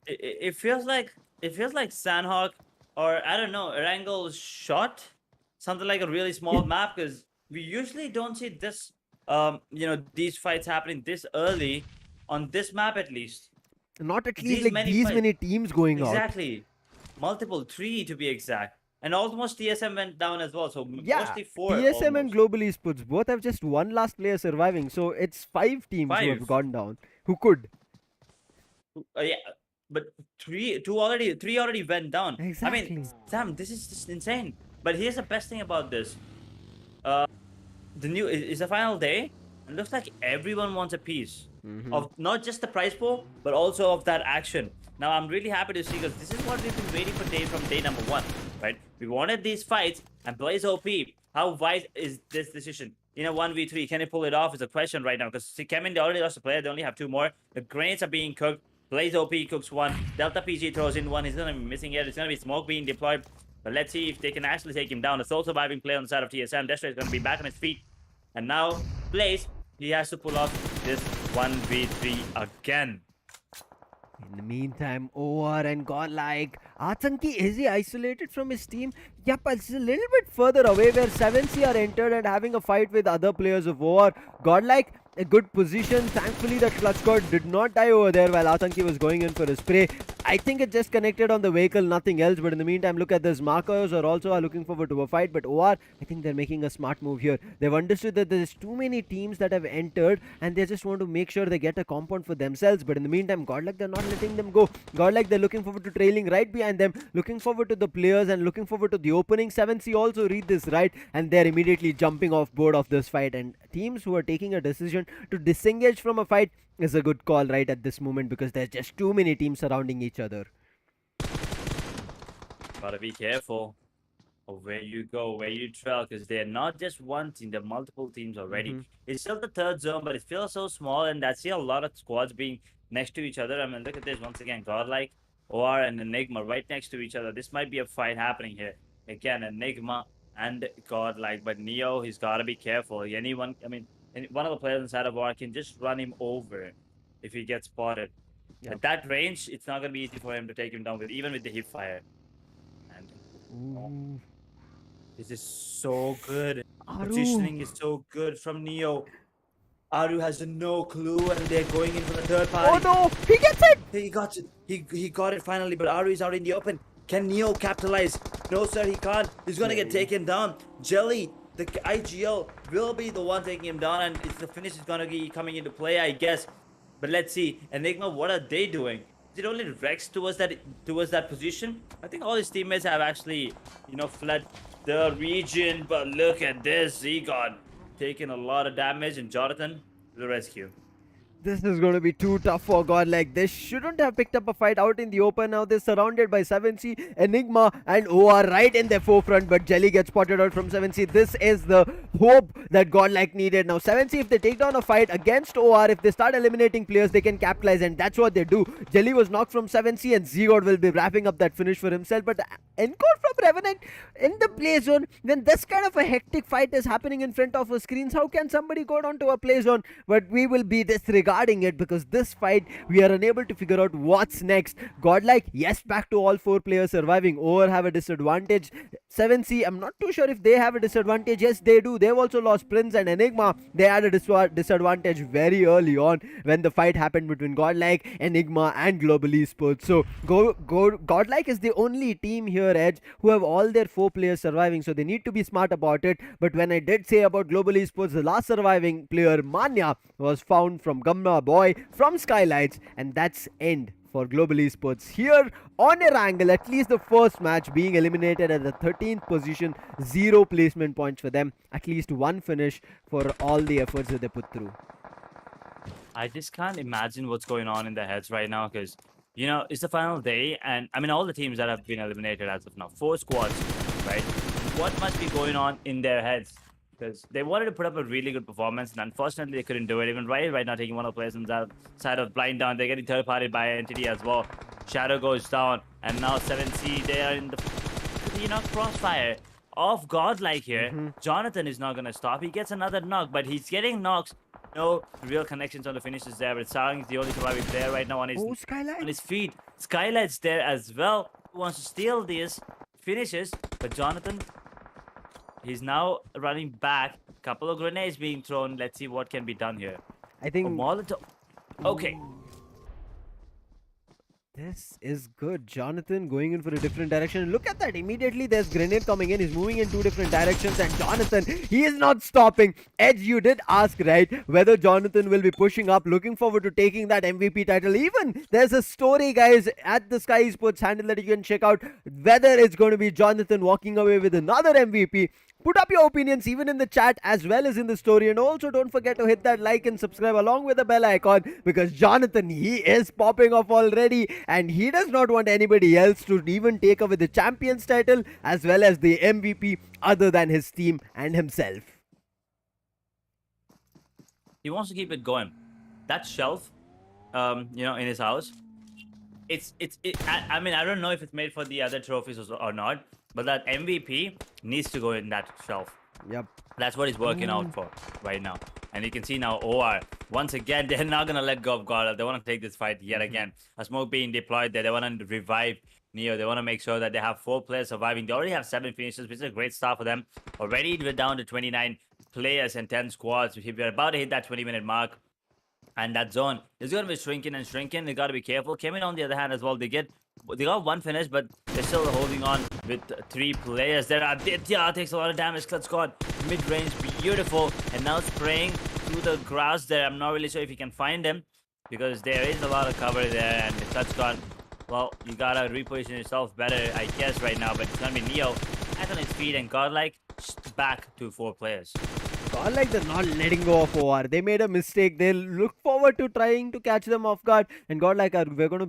It feels like Sanhok, or I don't know, Erangel shot something like a really small map, because we usually don't see this these fights happening this early on this map, at least. Not at least like these many teams going out. Exactly. Multiple, 3 to be exact. And almost TSM went down as well, so yeah, mostly 4 TSM almost. and Global Esports both have just one last player surviving, so it's 5 teams who have gone down, who could. Yeah, but 3 already went down. Exactly. I mean, Sam, this is just insane. But here's the best thing about this. The new is the final day, and looks like everyone wants a piece of not just the prize pool, but also of that action. Now I'm really happy to see, because this is what we've been waiting for from day number 1, right? We wanted these fights, and Blaze OP. How wise is this decision? In a 1v3, can he pull it off is a question right now, because CHEMIN, they already lost a player, they only have 2 more. The grenades are being cooked. Blaze OP cooks 1. Delta PG throws in 1. He's gonna be missing it. It's gonna be smoke being deployed. But let's see if they can actually take him down. The sole surviving player on the side of TSM. Destroy is gonna be back on his feet. And now, Blaze, he has to pull off this 1v3 again. In the meantime, OR and GODLIKE. Atsanki, is he isolated from his team? Yep, it's a little bit further away where 7C are entered and having a fight with other players of OR. GODLIKE, a good position. Thankfully, that clutch god did not die over there while Atsanki was going in for a spray. I think it just connected on the vehicle, nothing else. But in the meantime, look at this. Markers are also looking forward to a fight. But OR, I think they're making a smart move here. They've understood that there's too many teams that have entered, and they just want to make sure they get a compound for themselves. But in the meantime, GODLIKE, they're not letting them go. GODLIKE, they're looking forward to trailing right behind them, looking forward to the players and looking forward to the opening. 7C also read this right, and they're immediately jumping off board of this fight. And teams who are taking a decision to disengage from a fight is a good call right at this moment, because there's just too many teams surrounding each other. Gotta be careful of where you go, where you trail, because they're not just one team, they're multiple teams already. It's still the 3rd zone, but it feels so small, and I see a lot of squads being next to each other. I mean, look at this once again. GODLIKE, OR, and ENIGMA right next to each other. This might be a fight happening here. Again, ENIGMA and GODLIKE, but Neo, he's gotta be careful. Anyone, I mean, one of the players inside of OR can just run him over if he gets spotted. Yep. At that range, it's not going to be easy for him to take him down, with even with the hip fire. And this is so good. Positioning is so good from Neo. Aru has no clue, and they're going in for the 3rd party. Oh no! He gets it! He got it. He got it finally, but Aru is out in the open. Can Neo capitalize? No, sir, he can't. He's going to get taken down. Jelly, the IGL will be the one taking him down, and the finish is gonna be coming into play, I guess. But let's see, Enigma, what are they doing? Is it only Rex towards that position? I think all his teammates have actually, fled the region. But look at this, Zegon taking a lot of damage, and Jonathan to the rescue. This is going to be too tough for GODLIKE. They shouldn't have picked up a fight out in the open. Now they're surrounded by 7C, Enigma and OR right in their forefront. But Jelly gets spotted out from 7C. This is the hope that GODLIKE needed. Now 7C, if they take down a fight against OR, if they start eliminating players, they can capitalize. And that's what they do. Jelly was knocked from 7C and Zgod will be wrapping up that finish for himself. But encore from Revenant in the play zone. Then this kind of a hectic fight is happening in front of our screens. How can somebody go down to a play zone? But we will be disregarding it because this fight we are unable to figure out what's next. GODLIKE, yes, back to all 4 players surviving. OR have a disadvantage. 7C, I'm not too sure if they have a disadvantage. Yes, they do. They've also lost Prince, and Enigma, they had a disadvantage very early on when the fight happened between GODLIKE, Enigma and Global Esports. So GODLIKE is the only team here, Edge, who have all their 4 players surviving, so they need to be smart about it. But when I did say about Global Esports, the last surviving player, Manya, was found from Gamma Boy from SKYLIGHTZ, and that's end for Global Esports here on Erangel. At least the first match being eliminated at the 13th position, 0 placement points for them. At least 1 finish for all the efforts that they put through. I just can't imagine what's going on in their heads right now, because it's the final day, and I mean all the teams that have been eliminated as of now, 4 squads, right? What must be going on in their heads? Because they wanted to put up a really good performance, and unfortunately they couldn't do it. Even right now taking one of the players on that side of blind down, they're getting third party by Entity as well. Shadow goes down, and now 7C, they are in the crossfire of GODLIKE here. Jonathan is not gonna stop. He gets another knock, but he's getting knocks. No real connections on the finishes there, but Sarang is the only surviving player right now on his feet. SKYLIGHTZ there as well, who wants to steal these finishes, but Jonathan, he's now running back. Couple of grenades being thrown. Let's see what can be done here. I think Molotov. Okay. This is good. Jonathan going in for a different direction. Look at that. Immediately there's grenade coming in. He's moving in 2 different directions. And Jonathan, he is not stopping. Edge, you did ask, right, whether Jonathan will be pushing up. Looking forward to taking that MVP title. Even there's a story, guys, at the Skyesports handle that you can check out. Whether it's going to be Jonathan walking away with another MVP. Put up your opinions even in the chat as well as in the story. And also don't forget to hit that like and subscribe along with the bell icon, because Jonathan, he is popping off already. And he does not want anybody else to even take away the champions title as well as the MVP other than his team and himself. He wants to keep it going. That shelf, in his house, I mean, I don't know if it's made for the other trophies or not, but that MVP needs to go in that shelf. Yep. That's what he's working out for right now. And you can see now OR, once again, they're not going to let go of GODL. They want to take this fight yet again. A smoke being deployed there. They want to revive Neo. They want to make sure that they have 4 players surviving. They already have 7 finishes, which is a great start for them. Already we're down to 29 players and 10 squads. We're about to hit that 20-minute mark. And that zone is going to be shrinking and shrinking. They got to be careful. CHEMIN on the other hand as well. They got 1 finish, but they're still holding on with 3 players. There are Aditya takes a lot of damage. Clutch squad mid-range, beautiful, and now spraying through the grass there. I'm not really sure if you can find him because there is a lot of cover there, and the Clutch squad, well, you gotta reposition yourself better, I guess, right now. But it's gonna be Neo back on his feet, and GODLIKE back to 4 players. GODLIKE, they're not letting go of OR. They made a mistake. They look forward to trying to catch them off guard. And GODLIKE, we're going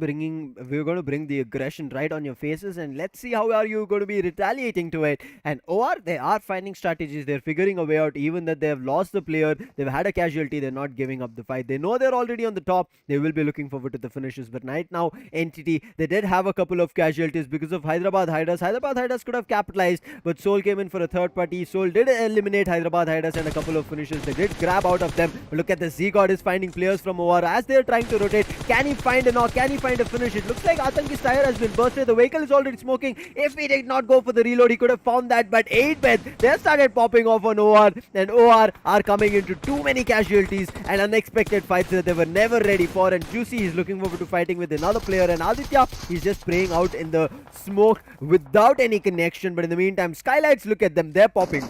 to bring the aggression right on your faces, and let's see how are you going to be retaliating to it. And OR, they are finding strategies. They're figuring a way out. Even that they have lost the player, they've had a casualty. They're not giving up the fight. They know they're already on the top. They will be looking forward to the finishes. But right now, Entity, they did have a couple of casualties because of Hyderabad HYDRAS. Hyderabad HYDRAS could have capitalized, but Soul came in for a third party. Soul did eliminate Hyderabad HYDRAS and a couple of finishes. They did grab out of them. But look at the Zgod is finding players from OR as they're trying to rotate. Can he find a knock? Can he find a finish? It looks like Atanki's tire has been bursted. The vehicle is already smoking. If he did not go for the reload, he could have found that. But 8-bed, they started popping off on OR, and OR are coming into too many casualties and unexpected fights that they were never ready for. And Juicy is looking forward to fighting with another player, and Aditya, he's just spraying out in the smoke without any connection. But in the meantime, SKYLIGHTZ, look at them, they're popping.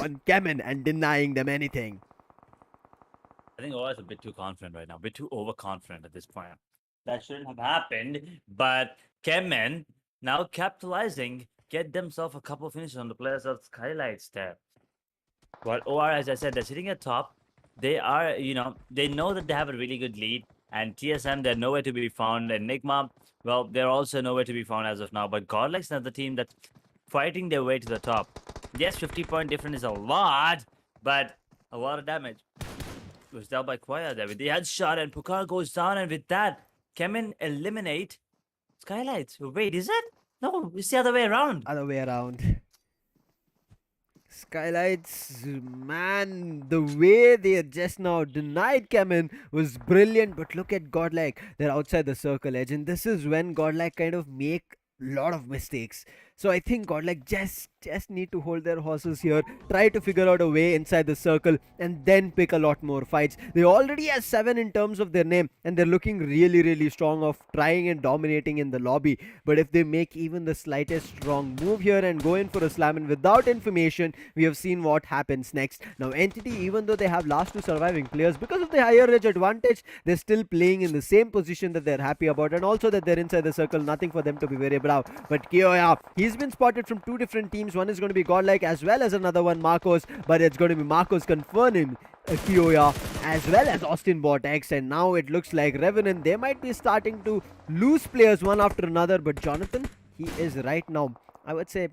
on CHEMIN and denying them anything. I think OR is a bit too confident right now, a bit too overconfident at this point. That shouldn't have happened, but CHEMIN now capitalizing, get themselves a couple of finishes on the players of SKYLIGHTZ there. But OR, as I said, they're sitting at top. They are, they know that they have a really good lead. And TSM, they're nowhere to be found. And NIGMA, well, they're also nowhere to be found as of now. But GODLIKE's another team that's fighting their way to the top. Yes, 50-point difference is a lot, but a lot of damage was dealt by Quaya there with the headshot, and Pucar goes down, and with that, CHEMIN eliminate SKYLIGHTZ. Wait, is it? No, it's the other way around. Other way around. SKYLIGHTZ, man, the way they just now denied CHEMIN was brilliant. But look at GODLIKE, they're outside the circle edge, and this is when GODLIKE kind of make a lot of mistakes. So I think GODLIKE just need to hold their horses here, try to figure out a way inside the circle, and then pick a lot more fights. They already have 7 in terms of their name, and they're looking really strong of trying and dominating in the lobby. But if they make even the slightest wrong move here and go in for a slam and without information, we have seen what happens next. Now Entity, even though they have last 2 surviving players, because of the higher edge advantage, they're still playing in the same position that they're happy about, and also that they're inside the circle, nothing for them to be very proud. But Kyoya, he's been spotted from 2 different teams. One is going to be GODLIKE as well as another one Marcos, but it's going to be Marcos confirming Kyoya as well as Austin Vortex. And now it looks like Revenant, they might be starting to lose players one after another. But Jonathan, he is right now, I would say,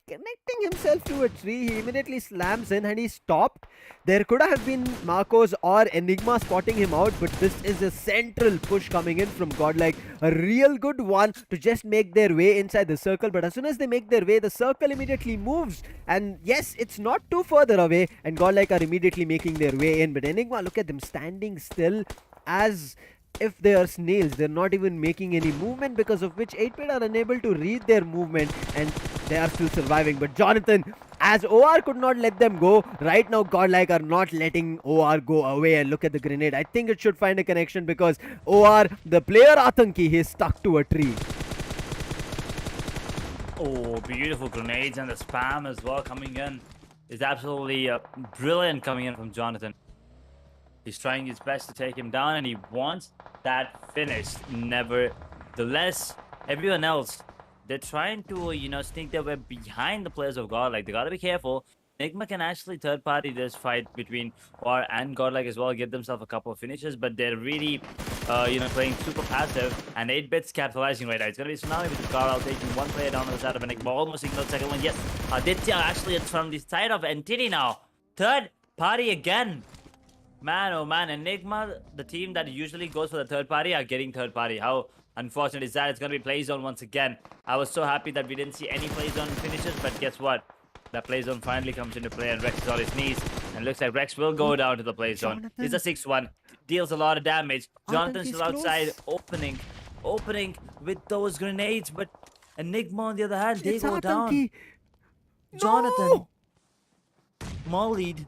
connecting himself to a tree. He immediately slams in and he stopped. There could have been Marcos or Enigma spotting him out, but this is a central push coming in from GODLIKE. A real good one to just make their way inside the circle. But as soon as they make their way, the circle immediately moves. And yes, it's not too further away, and GODLIKE are immediately making their way in. But Enigma, look at them standing still as if they are snails. They're not even making any movement, because of which 8-bit are unable to read their movement, and they are still surviving. But Jonathan, as OR could not let them go, right now GODLIKE are not letting OR go away. And look at the grenade. I think it should find a connection, because OR, the player Atanki, he's stuck to a tree. Oh, beautiful grenades, and the spam as well coming in is absolutely brilliant coming in from Jonathan. He's trying his best to take him down, and he wants that finish. Nevertheless, everyone else, they're trying to, sneak their way behind the players of GODLIKE. They gotta be careful. NIGMA can actually third-party this fight between OR and GODLIKE as well, get themselves a couple of finishes, but they're really, playing super passive, and 8-bit's capitalizing right now. It's gonna be Tsunami with the GODL taking one player down on the side of NIGMA, almost ignored second one. Yes, Aditya actually it's from the side of Entity now. Third party again. Man, oh man, Enigma, the team that usually goes for the third party, are getting third party. How unfortunate is that? It's going to be play zone once again. I was so happy that we didn't see any play zone finishes, but guess what? That play zone finally comes into play, and Rex is on his knees. And looks like Rex will go down to the play zone. It's a 6-1. Deals a lot of damage. Jonathan's still outside, opening with those grenades, but Enigma on the other hand, they go down. Jonathan, mollied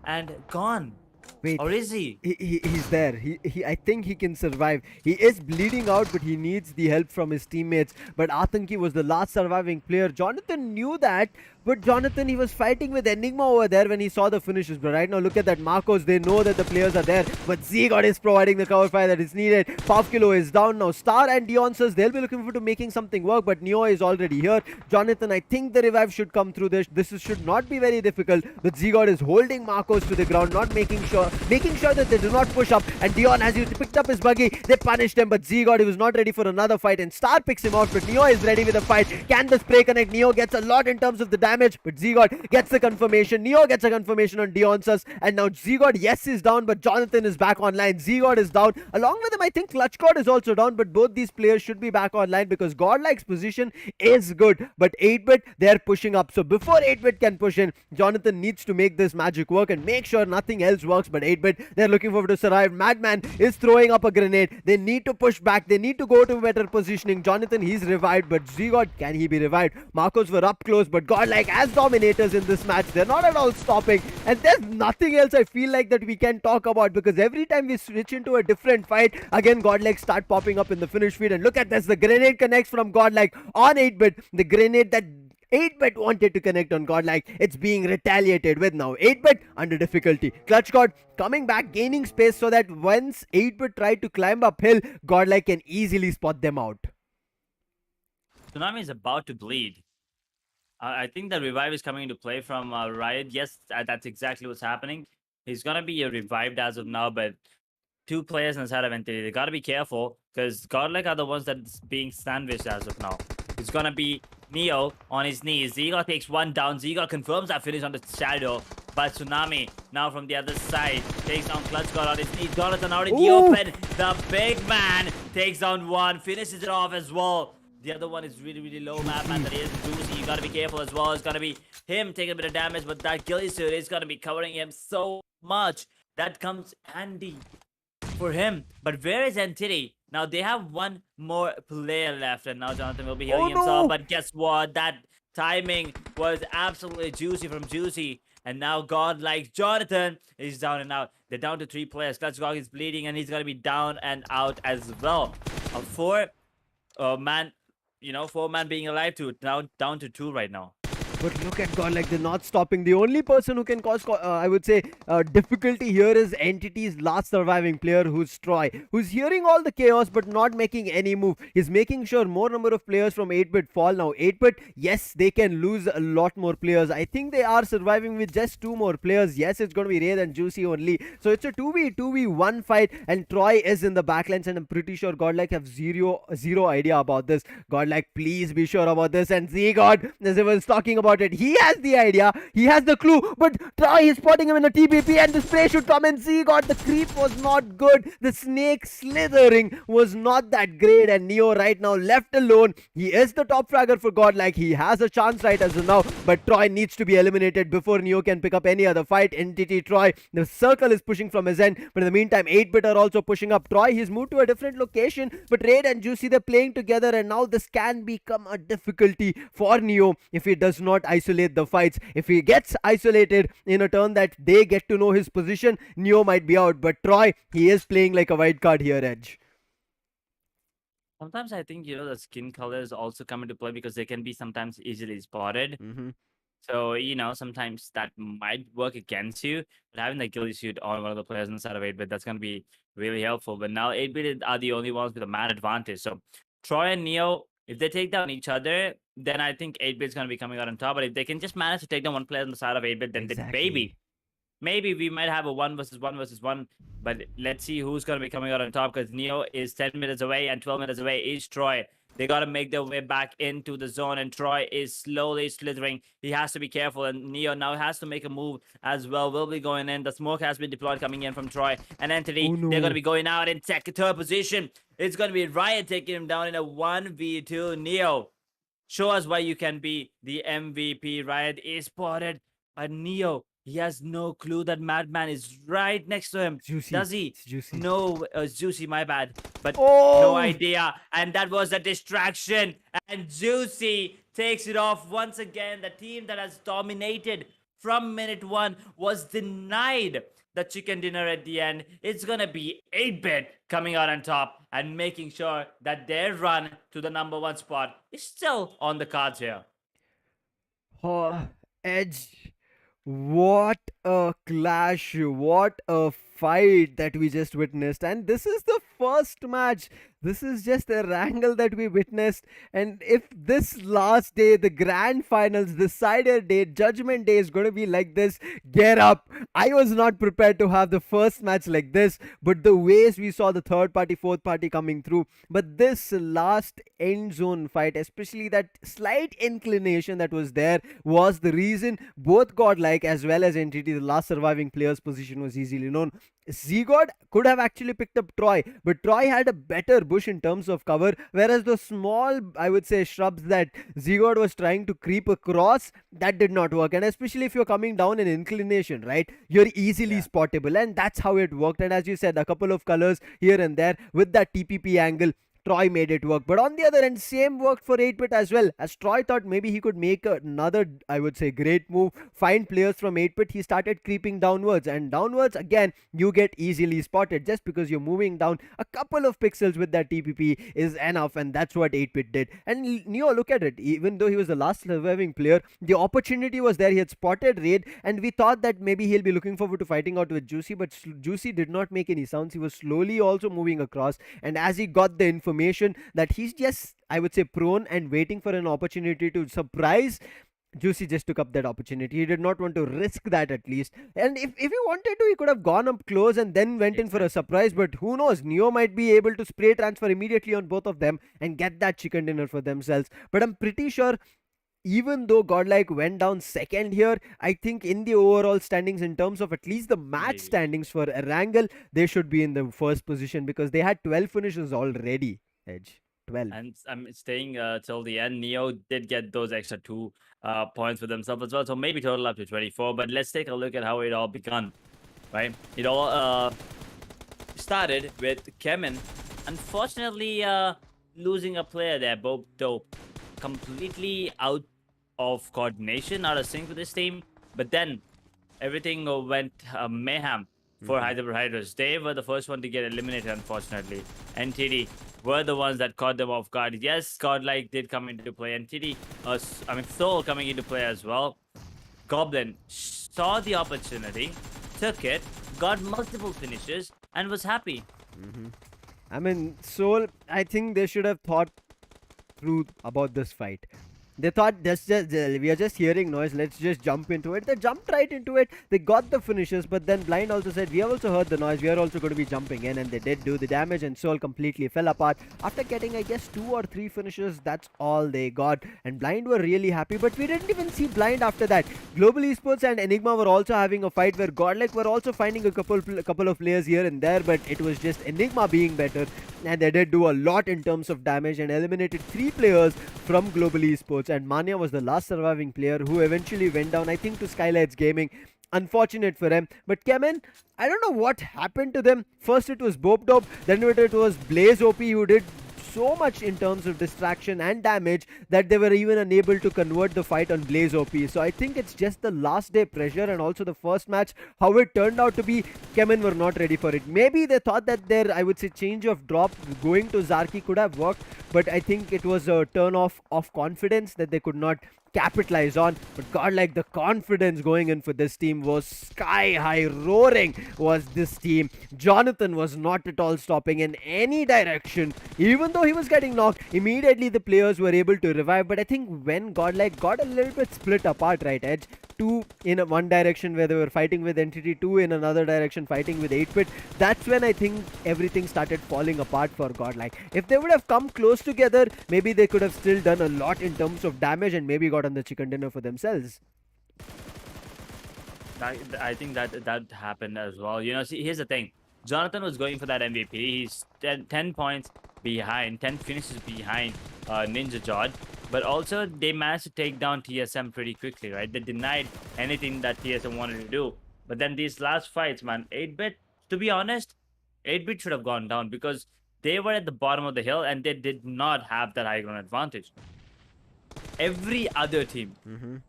and gone. Wait, or is he? He's there. I think he can survive. He is bleeding out, but he needs the help from his teammates. But Atanki was the last surviving player. Jonathan knew that, but Jonathan, he was fighting with Enigma over there when he saw the finishes. But right now, look at that Marcos. They know that the players are there, but ZGOD is providing the cover fire that is needed. Pavkilo is down now. Star and Dion says they'll be looking forward to making something work, but Neo is already here. Jonathan, I think the revive should come through this. This should not be very difficult, but ZGOD is holding Marcos to the ground, not making sure that they do not push up. And Dion, as he picked up his buggy, they punished him, but ZGOD, he was not ready for another fight, and Star picks him out, but Neo is ready with a fight. Can the spray connect? Neo gets a lot in terms of the damage, but ZGOD gets the confirmation. Neo gets a confirmation on Dionsus, and now ZGOD, yes, is down, but Jonathan is back online. ZGOD is down. Along with him, I think ClutchCod is also down, but both these players should be back online, because GODLIKE's position is good, but 8-bit, they're pushing up. So before 8-bit can push in, Jonathan needs to make this magic work and make sure nothing else works. But 8-bit, they're looking forward to survive. Madman is throwing up a grenade. They need to push back. They need to go to better positioning. Jonathan, he's revived, but ZGOD, can he be revived? Marcos were up close, but GODLIKE as dominators in this match, they're not at all stopping. And there's nothing else I feel like that we can talk about, because every time we switch into a different fight, again GODLIKE start popping up in the finish feed. And look at this, the grenade connects from GODLIKE on 8-bit. The grenade that 8-bit wanted to connect on Godlike. It's being retaliated with now. 8-bit under difficulty. Clutch God coming back, gaining space so that once 8-bit tried to climb uphill, Godlike can easily spot them out. Tsunami is about to bleed. I think the revive is coming into play from Riot. Yes, that's exactly what's happening. He's gonna be revived as of now, but two players inside of Entity. They gotta be careful because Godlike are the ones that's being sandwiched as of now. It's gonna be Neo on his knees. Ziga takes one down. Ziga confirms that finish on the Shadow. But Tsunami now from the other side takes down Clutch God on his knees. Jonathan out in the open. The big man takes down one, finishes it off as well. The other one is really, really low map, and that is Juicy. You gotta be careful as well. It's gonna be him taking a bit of damage, but that ghillie suit is gonna be covering him so much. That comes handy for him. But where is Entity? Now they have one more player left, and now Jonathan will be healing himself. But guess what? That timing was absolutely juicy from Juicy. And now Godlike Jonathan is down and out. They're down to 3 players. Clutch God is bleeding, and he's gonna be down and out as well. A 4-man, 4-man being alive to down to 2 right now. But look at Godlike, they're not stopping. The only person who can cause, I would say, difficulty here is Entity's last surviving player, who's Troy, who's hearing all the chaos but not making any move. He's making sure more number of players from 8-bit fall. Now 8-bit, yes, they can lose a lot more players. I think they are surviving with just 2 more players. Yes, it's going to be Wraith and Juicy only. So it's a 2v1 fight, and Troy is in the backlines, and I'm pretty sure Godlike have zero idea about this. Godlike, please be sure about this. And Z-God, as I was talking about it, he has the idea, he has the clue, but Troy is spotting him in a TPP, and the spray should come and see. God, the creep was not good, the snake slithering was not that great, and Neo right now left alone. He is the top fragger for Godlike. He has a chance right as of now, but Troy needs to be eliminated before Neo can pick up any other fight. Entity Troy, the circle is pushing from his end, but in the meantime 8-bit are also pushing up. Troy, he's moved to a different location, but Raid and Juicy, they're playing together, and now this can become a difficulty for Neo if he does not isolate the fights. If he gets isolated in a turn that they get to know his position, Neo might be out. But Troy, he is playing like a wild card here, Edge. Sometimes I think, the skin colors also come into play because they can be sometimes easily spotted. So, sometimes that might work against you. But having the ghillie suit on one of the players inside of 8-bit, that's going to be really helpful. But now 8-bit are the only ones with a mad advantage. So Troy and Neo, if they take down each other, then I think 8-bit's going to be coming out on top. But if they can just manage to take down one player on the side of 8-bit, then maybe we might have a 1 versus 1 versus 1. But let's see who's going to be coming out on top, because Neo is 10 minutes away and 12 minutes away is Troy. They got to make their way back into the zone, and Troy is slowly slithering. He has to be careful, and Neo now has to make a move as well. Will be going in. The smoke has been deployed coming in from Troy. And Entity, they're going to be going out in third position. It's going to be Riot taking him down in a 1v2. Neo, show us why you can be the MVP. Riot is spotted by Neo. He has no clue that Madman is right next to him. Juicy. Does he? It's Juicy. No, Juicy, my bad. But no idea. And that was a distraction. And Juicy takes it off once again. The team that has dominated from minute 1 was denied the chicken dinner at the end. It's going to be 8-bit coming out on top and making sure that their run to the number 1 spot is still on the cards here. Oh, Edge. What a clash, what a fight that we just witnessed. And this is the first match. This is just a wrangle that we witnessed. And if this last day, the grand finals, decider day, judgment day is going to be like this, get up. I was not prepared to have the first match like this, but the ways we saw the third party, fourth party coming through. But this last end zone fight, especially that slight inclination that was there, was the reason both Godlike as well as Entity, the last surviving player's position, was easily known. Z-God could have actually picked up Troy, but Troy had a better bush in terms of cover, whereas the small, I would say, shrubs that Z-God was trying to creep across, that did not work. And especially if you're coming down an inclination, right, you're easily spottable, and that's how it worked. And as you said, a couple of colors here and there with that TPP angle, Troy made it work. But on the other end, same worked for 8-bit as well. As Troy thought maybe he could make another, I would say, great move, find players from 8-bit, he started creeping downwards. And downwards, again, you get easily spotted. Just because you're moving down a couple of pixels with that TPP is enough, and that's what 8-bit did. And Neo, look at it. Even though he was the last surviving player, the opportunity was there. He had spotted Raid, and we thought that maybe he'll be looking forward to fighting out with Juicy, but Juicy did not make any sounds. He was slowly also moving across, and as he got the information that he's just, I would say, prone and waiting for an opportunity to surprise, Juicy just took up that opportunity. He did not want to risk that, at least. And if he wanted to, he could have gone up close and then went in for a surprise. But who knows? Neo might be able to spray transfer immediately on both of them and get that chicken dinner for themselves. But I'm pretty sure, even though Godlike went down second here, I think in the overall standings, in terms of at least the match standings for Erangel, they should be in the first position because they had 12 finishes already. Edge. 12. And I'm staying till the end. Neo did get those extra 2 points for themselves as well. So maybe total up to 24. But let's take a look at how it all began. Right? It all started with CHEMIN, unfortunately, losing a player there, Bob Dope. Completely out of coordination, out of sync with this team. But then everything went mayhem for HYDRAS. They were the first one to get eliminated, unfortunately. NTD were the ones that caught them off guard. Yes, Godlike did come into play. NTD, Soul coming into play as well. Goblin saw the opportunity, took it, got multiple finishes, and was happy. I mean, Soul, I think they should have thought through about this fight. They thought, we are just hearing noise, let's just jump into it. They jumped right into it. They got the finishes, but then Blind also said, we have also heard the noise, we are also going to be jumping in, and they did do the damage, and Soul completely fell apart. After getting, I guess, 2 or 3 finishes, that's all they got, and Blind were really happy, but we didn't even see Blind after that. Global Esports and Enigma were also having a fight where Godlike were also finding a couple of players here and there, but it was just Enigma being better, and they did do a lot in terms of damage and eliminated 3 players from Global Esports. And Mania was the last surviving player who eventually went down, I think, to SKYLIGHTZ Gaming. Unfortunate for them. But CHEMIN, I don't know what happened to them. First it was Bopdop, then it was Blaze OP who did so much in terms of distraction and damage that they were even unable to convert the fight on Blaze OP. So I think it's just the last day pressure and also the first match, how it turned out to be. CHEMIN were not ready for it. Maybe they thought that their, I would say, change of drop going to Zarki could have worked, but I think it was a turn off of confidence that they could not capitalize on. But Godlike, the confidence going in for this team was sky high. Roaring was this team. Jonathan was not at all stopping in any direction. Even though he was getting knocked, immediately the players were able to revive. But I think when Godlike got a little bit split apart, right, Edge, 2 in one direction where they were fighting with Entity, 2 in another direction fighting with 8-bit, that's when I think everything started falling apart for Godlike. If they would have come close together, maybe they could have still done a lot in terms of damage and maybe got on the chicken dinner for themselves. I think that happened as well. You know, see, here's the thing. Jonathan was going for that MVP. He's 10 points behind, 10 finishes behind Ninja Jod. But also, they managed to take down TSM pretty quickly, right? They denied anything that TSM wanted to do. But then these last fights, man, 8-bit, to be honest, 8-bit should have gone down because they were at the bottom of the hill and they did not have that high ground advantage. Every other team in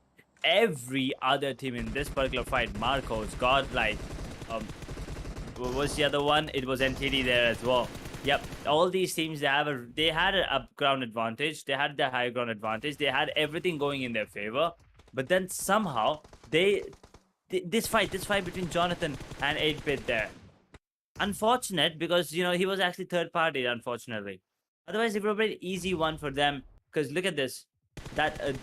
this particular fight, Marcos, Godlike, what was the other one? It was NTD there as well. Yep, all these teams, they had an up ground advantage. They had the high ground advantage. They had everything going in their favor. But then somehow, this fight between Jonathan and 8-bit there. Unfortunate because, you know, he was actually third party, unfortunately. Otherwise, it would have been an easy one for them. Because look at this. That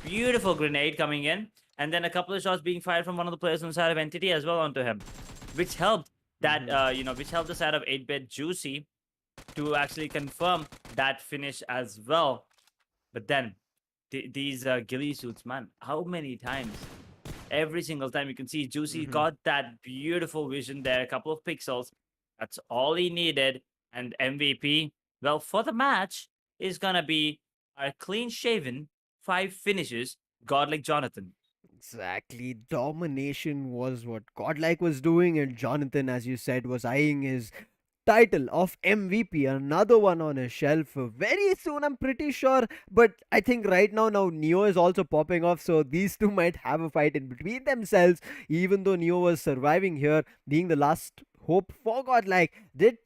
beautiful grenade coming in. And then a couple of shots being fired from one of the players on the side of Entity as well onto him. Which helped that, which helped the side of 8-bit Juicy to actually confirm that finish as well. But then, these ghillie suits, man, how many times? Every single time you can see Juicy got that beautiful vision there, a couple of pixels. That's all he needed. And MVP, well, for the match, is going to be a clean-shaven 5 finishes, Godlike Jonathan. Exactly. Domination was what Godlike was doing, and Jonathan, as you said, was eyeing his title of MVP, another one on his shelf very soon, I'm pretty sure. But I think right now Neo is also popping off, so these two might have a fight in between themselves. Even though Neo was surviving here, being the last hope for Godlike, did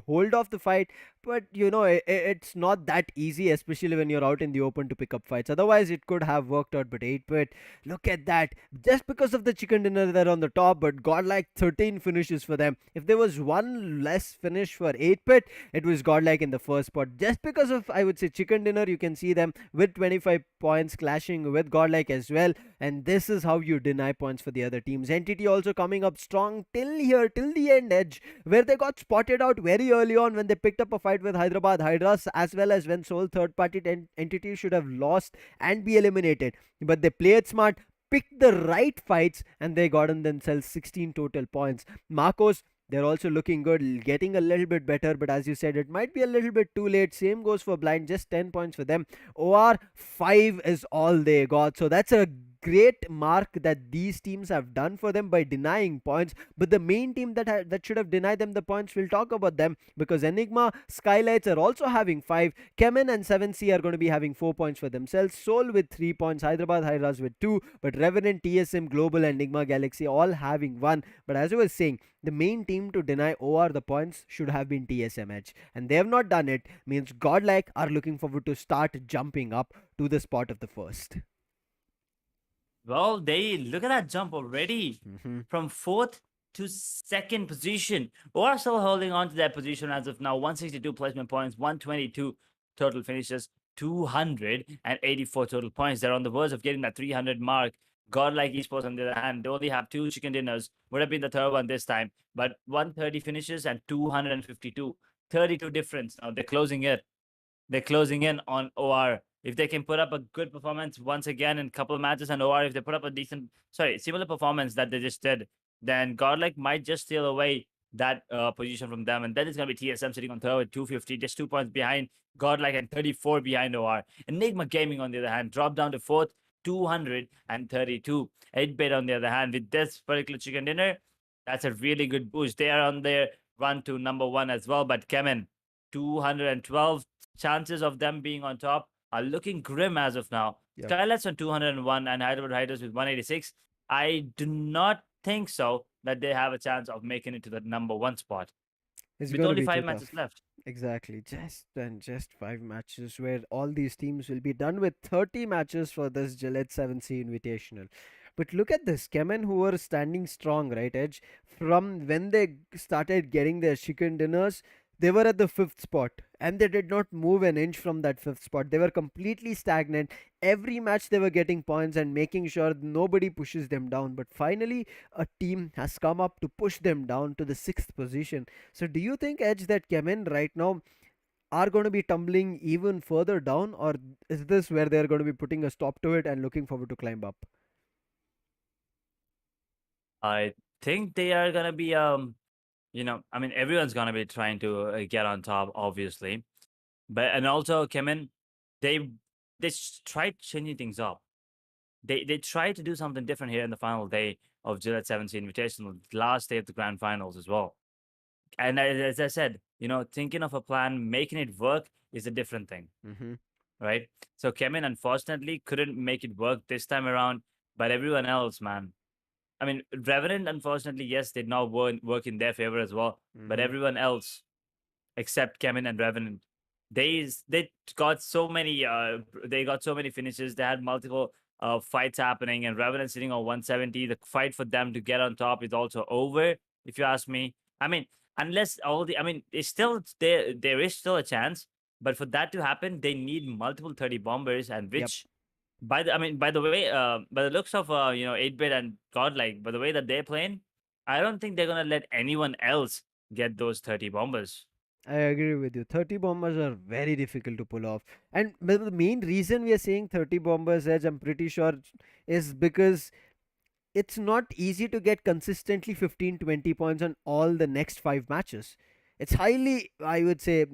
hold off the fight, but it's not that easy, especially when you're out in the open, to pick up fights. Otherwise it could have worked out. But 8-bit, look at that, just because of the chicken dinner they're on the top, but Godlike 13 finishes for them. If there was one less finish for 8-bit, it was Godlike in the first spot. Just because of, I would say, chicken dinner, you can see them with 25 points clashing with Godlike as well. And this is how you deny points for the other teams. Entity also coming up strong till here, till the end edge, where they got spotted out very early on when they picked up a fight with Hyderabad HYDRAS, as well as when sole third party entity should have lost and be eliminated. But they played smart, picked the right fights, and they gotten themselves 16 total points. Marcos, they're also looking good, getting a little bit better, but as you said, it might be a little bit too late. Same goes for Blind, just 10 points for them. OR 5 is all they got, so that's a great mark that these teams have done for them by denying points. But the main team that should have denied them the points, we'll talk about them, because Enigma, SKYLIGHTZ are also having 5. CHEMIN and 7C are going to be having 4 points for themselves. Soul with 3 points, Hyderabad HYDRAS with 2, but Revenant, TSM, Global and Enigma Galaxy all having 1. But as I was saying, the main team to deny OR the points should have been TSM Edge, and they have not done it. Means Godlike are looking forward to start jumping up to the spot of the first. Well, they look at that jump already from 4th to 2nd position. OR still holding on to that position as of now. 162 placement points, 122 total finishes, 284 total points. They're on the verge of getting that 300 mark. Godlike Esports, on the other hand, they only have 2 chicken dinners. Would have been the third one this time, but 130 finishes and 252. 32 difference. Now they're closing it. They're closing in on OR. If they can put up a good performance once again in a couple of matches, and OR, if they put up a similar performance that they just did, then Godlike might just steal away that position from them. And then it's going to be TSM sitting on third with 250, just 2 points behind Godlike and 34 behind OR. Enigma Gaming, on the other hand, dropped down to 4th, 232. 8-bit, on the other hand, with this particular chicken dinner, that's a really good boost. They are on their run to number 1 as well. But CHEMIN, 212 chances of them being on top are looking grim as of now. Yep. SKYLIGHTZ on 201 and Hyderabad HYDRAS with 186. I do not think so that they have a chance of making it to the number 1 spot. It's with gonna only be 5 too matches tough. left. Exactly, just 5 matches, where all these teams will be done with 30 matches for this Gillette 7C Invitational. But look at this, Kemen, who were standing strong, right, Edge, from when they started getting their chicken dinners. They were at the 5th spot, and they did not move an inch from that 5th spot. They were completely stagnant. Every match they were getting points and making sure nobody pushes them down. But finally, a team has come up to push them down to the 6th position. So do you think, Edge, that Kemen right now are going to be tumbling even further down, or is this where they're going to be putting a stop to it and looking forward to climb up? I think they are going to be I mean, everyone's gonna be trying to get on top, obviously, and also CHEMIN, they tried changing things up. They tried to do something different here in the final day of Gillette 7Sea Invitational, last day of the grand finals as well. And as I said, thinking of a plan, making it work is a different thing, right? So CHEMIN unfortunately couldn't make it work this time around, but everyone else, man. I mean, Revenant, unfortunately, yes, did not work in their favor as well. But everyone else, except CHEMIN and Revenant, they got so many finishes. They had multiple fights happening, and Revenant sitting on 170. The fight for them to get on top is also over, if you ask me. I mean, unless it's still there is still a chance, but for that to happen, they need multiple 30 bombers, and which. By the way, by the looks of 8-bit and Godlike, by the way that they're playing, I don't think they're gonna let anyone else get those 30 bombers. I agree with you. 30 bombers are very difficult to pull off. And the main reason we are saying 30 bombers, Edge, I'm pretty sure, is because it's not easy to get consistently 15-20 points on all the next 5 matches. It's highly, I would say,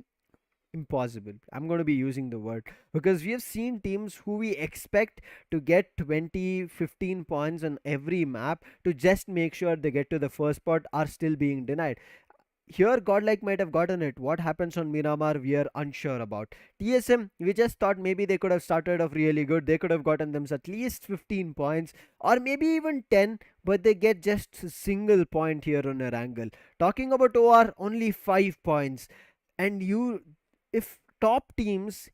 impossible. I'm going to be using the word, because we have seen teams who we expect to get 20-15 points on every map to just make sure they get to the first spot are still being denied. here Godlike might have gotten it. What happens on Miramar, we are unsure about. TSM, we just thought maybe they could have started off really good. They could have gotten them at least 15 points or maybe even 10, but they get just a single point here on Erangel. Talking about OR, only 5 points. And if top teams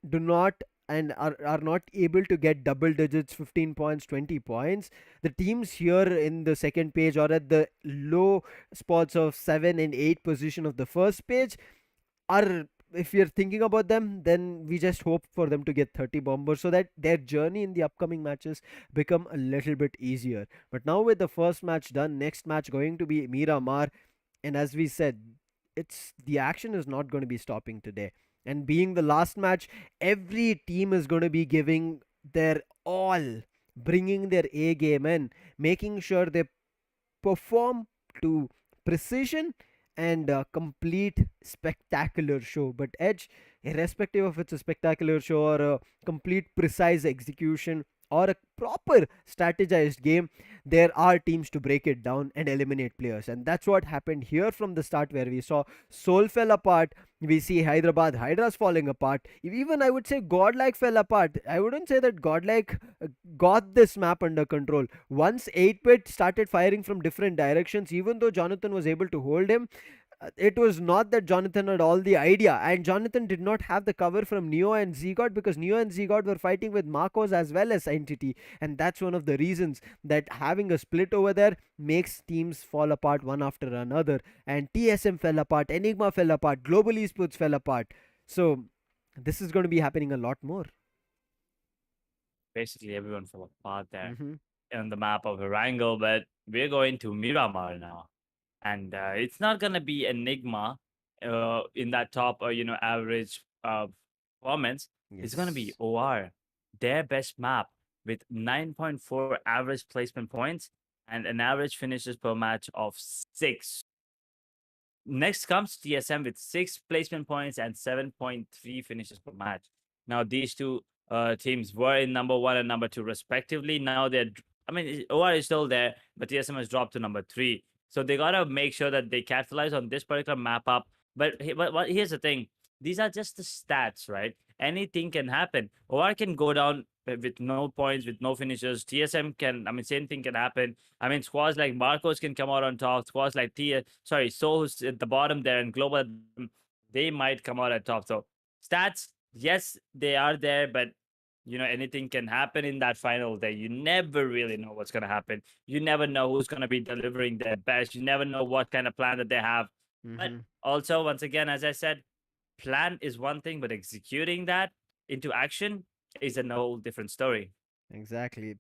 do not and are not able to get double digits, 15 points, 20 points, the teams here in the second page or at the low spots of 7 and 8 position of the first page are, if you're thinking about them, then we just hope for them to get 30 bombers so that their journey in the upcoming matches become a little bit easier. But now with the first match done, next match going to be Miramar, and as we said, it's the action is not going to be stopping today. And being the last match, every team is going to be giving their all, bringing their A game in, making sure they perform to precision and a complete spectacular show. But Edge, irrespective of it's a spectacular show or a complete precise execution or a proper strategized game, there are teams to break it down and eliminate players. And that's what happened here from the start, where we saw Seoul fell apart, we see Hyderabad, Hydras falling apart. Even I would say Godlike fell apart. I wouldn't say that Godlike got this map under control. Once 8-bit started firing from different directions, even though Jonathan was able to hold him, it was not that Jonathan had all the idea, and Jonathan did not have the cover from Neo and Zgod, because Neo and Zgod were fighting with Marcos as well as Entity, and that's one of the reasons that having a split over there makes teams fall apart one after another. And TSM fell apart, Enigma fell apart, Global Esports fell apart. So this is going to be happening a lot more. Basically, everyone fell apart there Mm-hmm. on the map of Erangel, but we're going to Miramar now. And it's not going to be Enigma in that top, average performance. It's going to be Yes. OR, their best map with 9.4 average placement points and an average finishes per match of 6. Next comes TSM with 6 placement points and 7.3 finishes per match. Now, these two teams were in number 1 and number 2, respectively. Now OR is still there, but TSM has dropped to number 3. So they got to make sure that they capitalize on this particular map up. But here's the thing, these are just the stats, right? Anything can happen. OR can go down with no points, with no finishes. TSM can, same thing can happen. Squads like Marcos can come out on top. Squads like Soul, who's at the bottom there, and Global, they might come out at top. So stats, yes, they are there, but anything can happen in that final day. You never really know what's gonna happen. You never know who's gonna be delivering their best. You never know what kind of plan that they have. But Mm-hmm. also, once again, as I said, plan is one thing, but executing that into action is a whole different story. Exactly.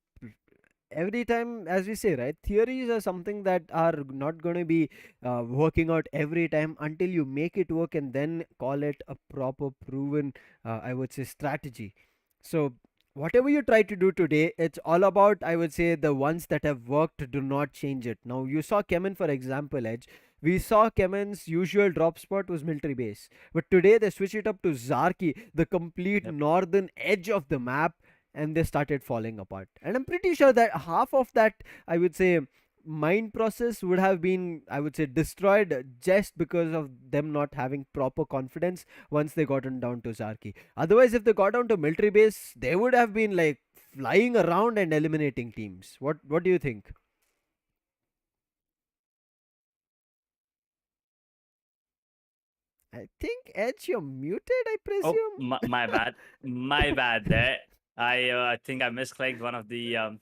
Every time, as we say, right, theories are something that are not going to be working out every time until you make it work and then call it a proper proven, I would say, strategy. So whatever you try to do today, it's all about, I would say, the ones that have worked, do not change it. Now you saw Chemin, for example, Edge. We saw Chemin's usual drop spot was military base, but today they switch it up to Zarki, the complete Yep. northern edge of the map, and they started falling apart. And I'm pretty sure that half of that, I would say, mind process would have been, I would say, destroyed just because of them not having proper confidence once they gotten down to Zarki. Otherwise, if they got down to military base, they would have been like flying around and eliminating teams. What do you think? I think Edge, you're muted, I Oh, presume. my bad. My bad there. I think I misclicked one of the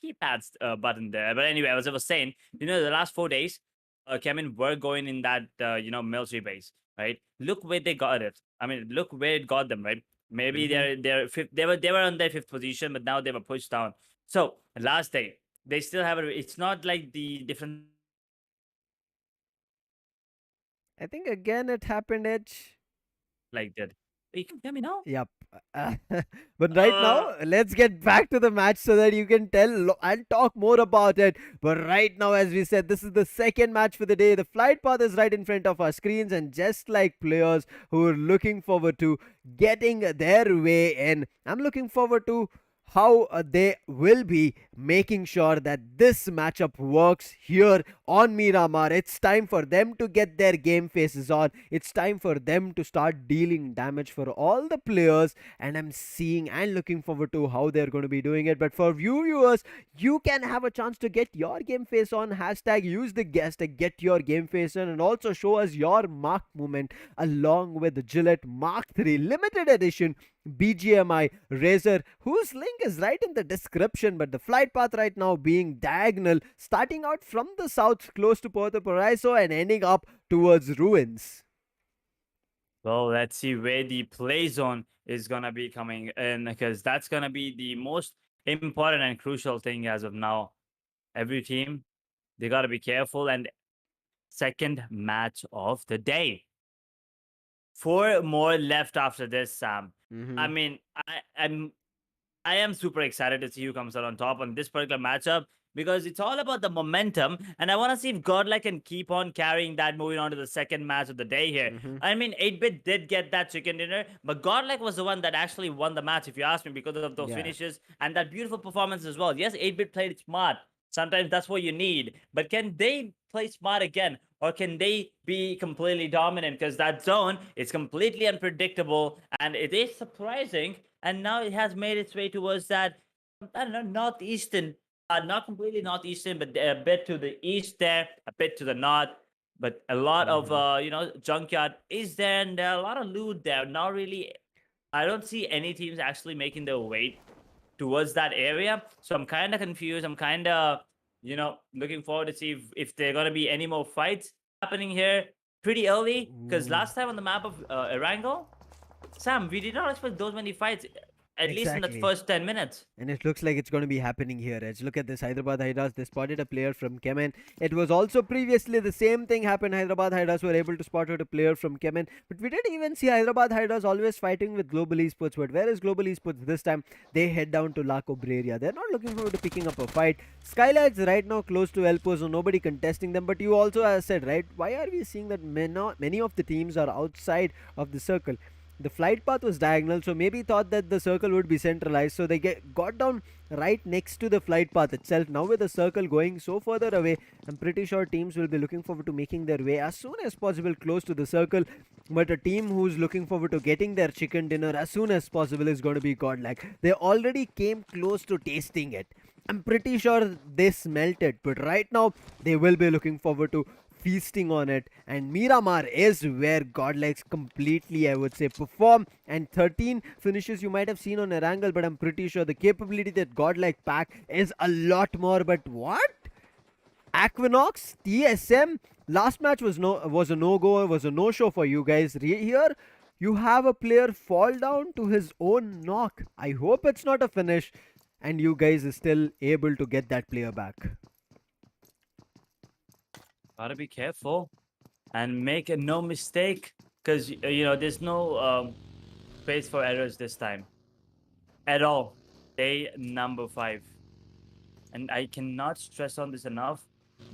keypads button there. But anyway, as I was saying, the last 4 days, Kemin were going in that military base, right? Look where they got it. Look where it got them, right? Maybe Hmm. they're fifth. They were on their 5th position, but now they were pushed down. So last day, they still have a. It's not like the different I think again it happened, Edge. like that. You can hear me now. Yep. But right now, let's get back to the match so that you can tell and talk more about it. But right now, as we said, this is the second match for the day. The flight path is right in front of our screens, and just like players who are looking forward to getting their way in, I'm looking forward to how they will be making sure that this matchup works here on Miramar. It's time for them to get their game faces on. It's time for them to start dealing damage for all the players, and I'm seeing and looking forward to how they're going to be doing it. But for viewers, you can have a chance to get your game face on. Hashtag use the hashtag get your game face on, and also show us your mark movement along with the Gillette Mark 3 limited edition BGMI Razor, whose link is right in the description. But the flight path right now being diagonal, starting out from the south close to Puerto Paraiso and ending up towards ruins. Well, let's see where the play zone is gonna be coming in, because that's gonna be the most important and crucial thing as of now. Every team, they gotta be careful. And second match of the day. 4 more left after this, Sam. I mean, I am super excited to see who comes out on top on this particular matchup, because it's all about the momentum, and I want to see if Godlike can keep on carrying that moving on to the second match of the day here. I mean, 8-bit did get that chicken dinner, but Godlike was the one that actually won the match, if you ask me, because of those Yeah. finishes and that beautiful performance as well. Yes, 8-bit played smart. Sometimes that's what you need, but can they play smart again, or can they be completely dominant? Because that zone is completely unpredictable and it is surprising, and now it has made its way towards that, I don't know, northeastern, not completely northeastern, but a bit to the east there, a bit to the north. But a lot of junkyard is there, and there are a lot of loot there. Not really, I don't see any teams actually making their way towards that area. So I'm kind of confused. I'm kind of, looking forward to see if there are going to be any more fights happening here pretty early. Because last time on the map of Erangel, Sam, we did not expect those many fights, at least in the Exactly. first 10 minutes. And it looks like it's going to be happening here. Let's look at this Hyderabad HYDRAS. They spotted a player from CHEMIN. It was also previously the same thing happened. Hyderabad HYDRAS were able to spot out a player from CHEMIN. But we didn't even see Hyderabad HYDRAS always fighting with Global Esports. But where is Global Esports this time? They head down to La Cobreria. They're not looking forward to picking up a fight. SKYLIGHTZ right now close to Elpo, so nobody contesting them. But you also said, right, why are we seeing that many of the teams are outside of the circle? The flight path was diagonal, so maybe thought that the circle would be centralized, so they got down right next to the flight path itself. Now with the circle going so further away, I'm pretty sure teams will be looking forward to making their way as soon as possible close to the circle. But a team who's looking forward to getting their chicken dinner as soon as possible is going to be Godlike. They already came close to tasting it. I'm pretty sure they smelt it, but right now they will be looking forward to feasting on it. And Miramar is where Godlikes completely, I would say, perform. And 13 finishes you might have seen on Erangel, but I'm pretty sure the capability that Godlike pack is a lot more. But what? Aquinox, TSM, last match was a no-go, was a no-show for you guys. Here, you have a player fall down to his own knock. I hope it's not a finish, and you guys are still able to get that player back. Gotta be careful and make no mistake, because there's no space for errors this time at all. Day number 5, and I cannot stress on this enough.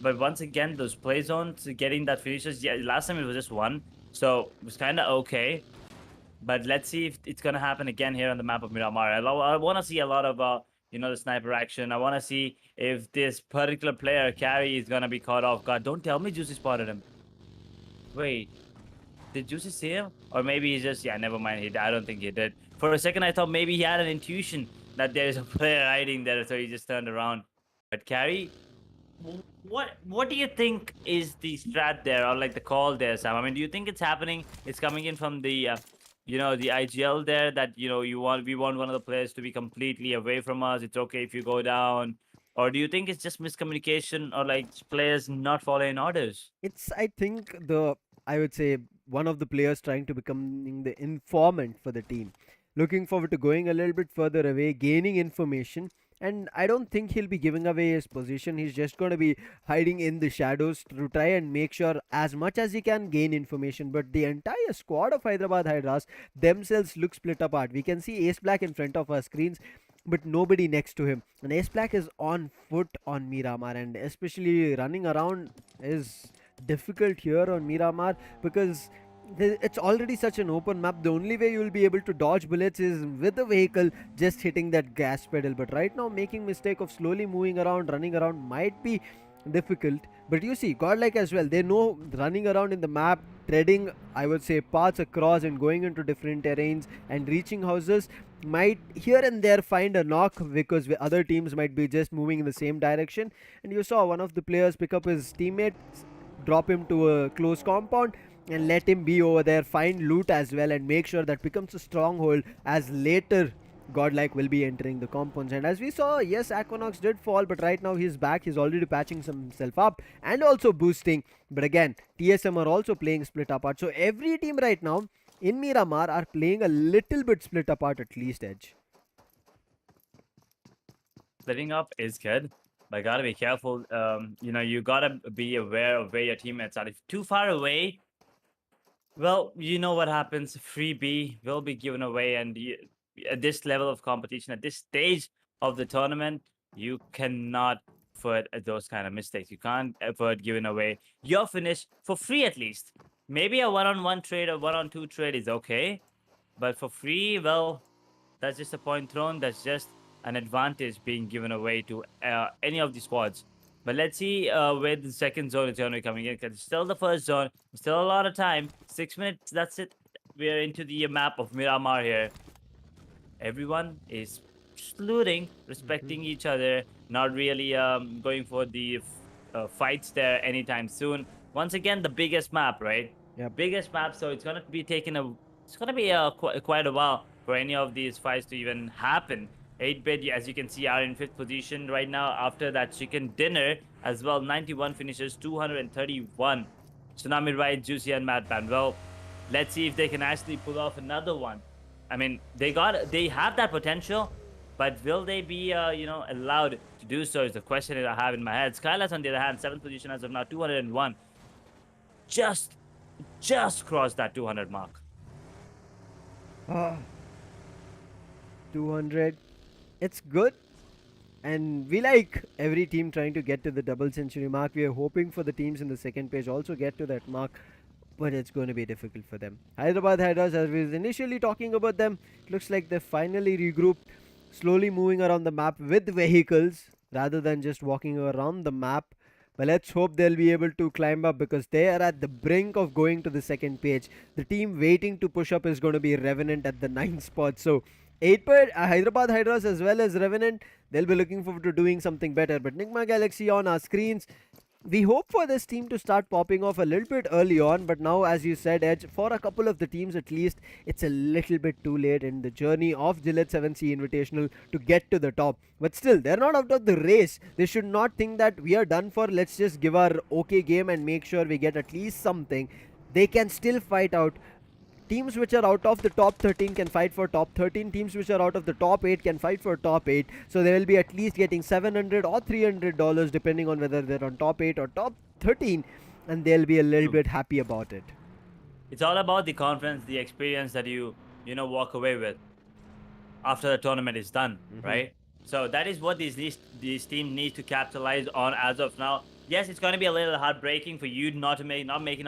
But once again, those play zones, getting that finishes. Yeah, last time it was just one, so it was kind of okay. But let's see if it's gonna happen again here on the map of Miramar. I want to see a lot of the sniper action. I want to see if this particular player carry is gonna be caught off guard. Don't tell me Juicy spotted him. Wait, did Juicy see him? Or maybe he just, yeah, never mind. I don't think he did. For a second, I thought maybe he had an intuition that there is a player hiding there, so he just turned around. But carry, what do you think is the strat there, or like the call there, Sam? I mean, do you think it's happening? It's coming in from the the IGL there, that we want one of the players to be completely away from us. It's okay if you go down. Or do you think it's just miscommunication, or like players not following orders? It's, I think, I would say, one of the players trying to becoming the informant for the team. Looking forward to going a little bit further away, gaining information. And I don't think he'll be giving away his position. He's just going to be hiding in the shadows to try and make sure as much as he can gain information. But the entire squad of Hyderabad HYDRAS themselves look split apart. We can see Ace Black in front of our screens, but nobody next to him. And Ace Black is on foot on Miramar, and especially running around is difficult here on Miramar, because it's already such an open map. The only way you will be able to dodge bullets is with the vehicle just hitting that gas pedal. But right now, making mistake of slowly moving around, running around might be difficult. But you see, Godlike as well, they know running around in the map, treading, I would say, paths across and going into different terrains and reaching houses might here and there find a knock because other teams might be just moving in the same direction. And you saw one of the players pick up his teammate, drop him to a close compound and let him be over there, find loot as well, and make sure that becomes a stronghold as later Godlike will be entering the compounds. And as we saw, yes, Aquanox did fall, but right now he's back. He's already patching himself up and also boosting. But again, TSM are also playing split apart. So every team right now in Miramar are playing a little bit split apart at least, Edge. Splitting up is good, but gotta be careful. You gotta be aware of where your teammates are. If too far away, well, you know what happens. Free B will be given away, and at this level of competition, at this stage of the tournament, you cannot afford those kind of mistakes. You can't afford giving away your finish for free at least. Maybe a one-on-one trade or one-on-two trade is okay, but for free, well, that's just a point thrown. That's just an advantage being given away to any of the squads. But let's see where the second zone is going to be coming in, because it's still the first zone. Still a lot of time. 6 minutes, that's it. We're into the map of Miramar here. Everyone is looting, respecting each other, not really going for the fights there anytime soon. Once again, the biggest map, right? Yeah. Biggest map, so it's gonna be quite a while for any of these fights to even happen. 8-bit, as you can see, are in 5th position right now after that chicken dinner as well. 91 finishes, 231. Tsunami Ride, Juicy, and Madman. Well, let's see if they can actually pull off another one. I mean, they have that potential, but will they be, allowed to do so is the question that I have in my head. SKYLIGHTZ, on the other hand, 7th position as of now, 201. Just crossed that 200 mark. 200. It's good. And we like every team trying to get to the double century mark. We are hoping for the teams in the second page also get to that mark, but it's going to be difficult for them. Hyderabad HYDRAS, as we was initially talking about them, looks like they finally regrouped, slowly moving around the map with vehicles rather than just walking around the map. But let's hope they'll be able to climb up because they are at the brink of going to the second page. The team waiting to push up is going to be Revenant at the 9th spot. So 8-bit, Hyderabad HYDRAS as well as Revenant, they'll be looking forward to doing something better. But NIGMA Galaxy on our screens, we hope for this team to start popping off a little bit early on, but now, as you said, Edge, for a couple of the teams at least, it's a little bit too late in the journey of Gillette 7Sea Invitational to get to the top. But still, they're not out of the race. They should not think that we are done for, let's just give our okay game and make sure we get at least something. They can still fight out. Teams which are out of the top 13 can fight for top 13. Teams which are out of the top 8 can fight for top 8. So they will be at least getting $700 or $300 depending on whether they're on top 8 or top 13. And they'll be a little bit happy about it. It's all about the confidence, the experience that you walk away with after the tournament is done, right? So that is what these teams need to capitalize on as of now. Yes, it's going to be a little heartbreaking for you not making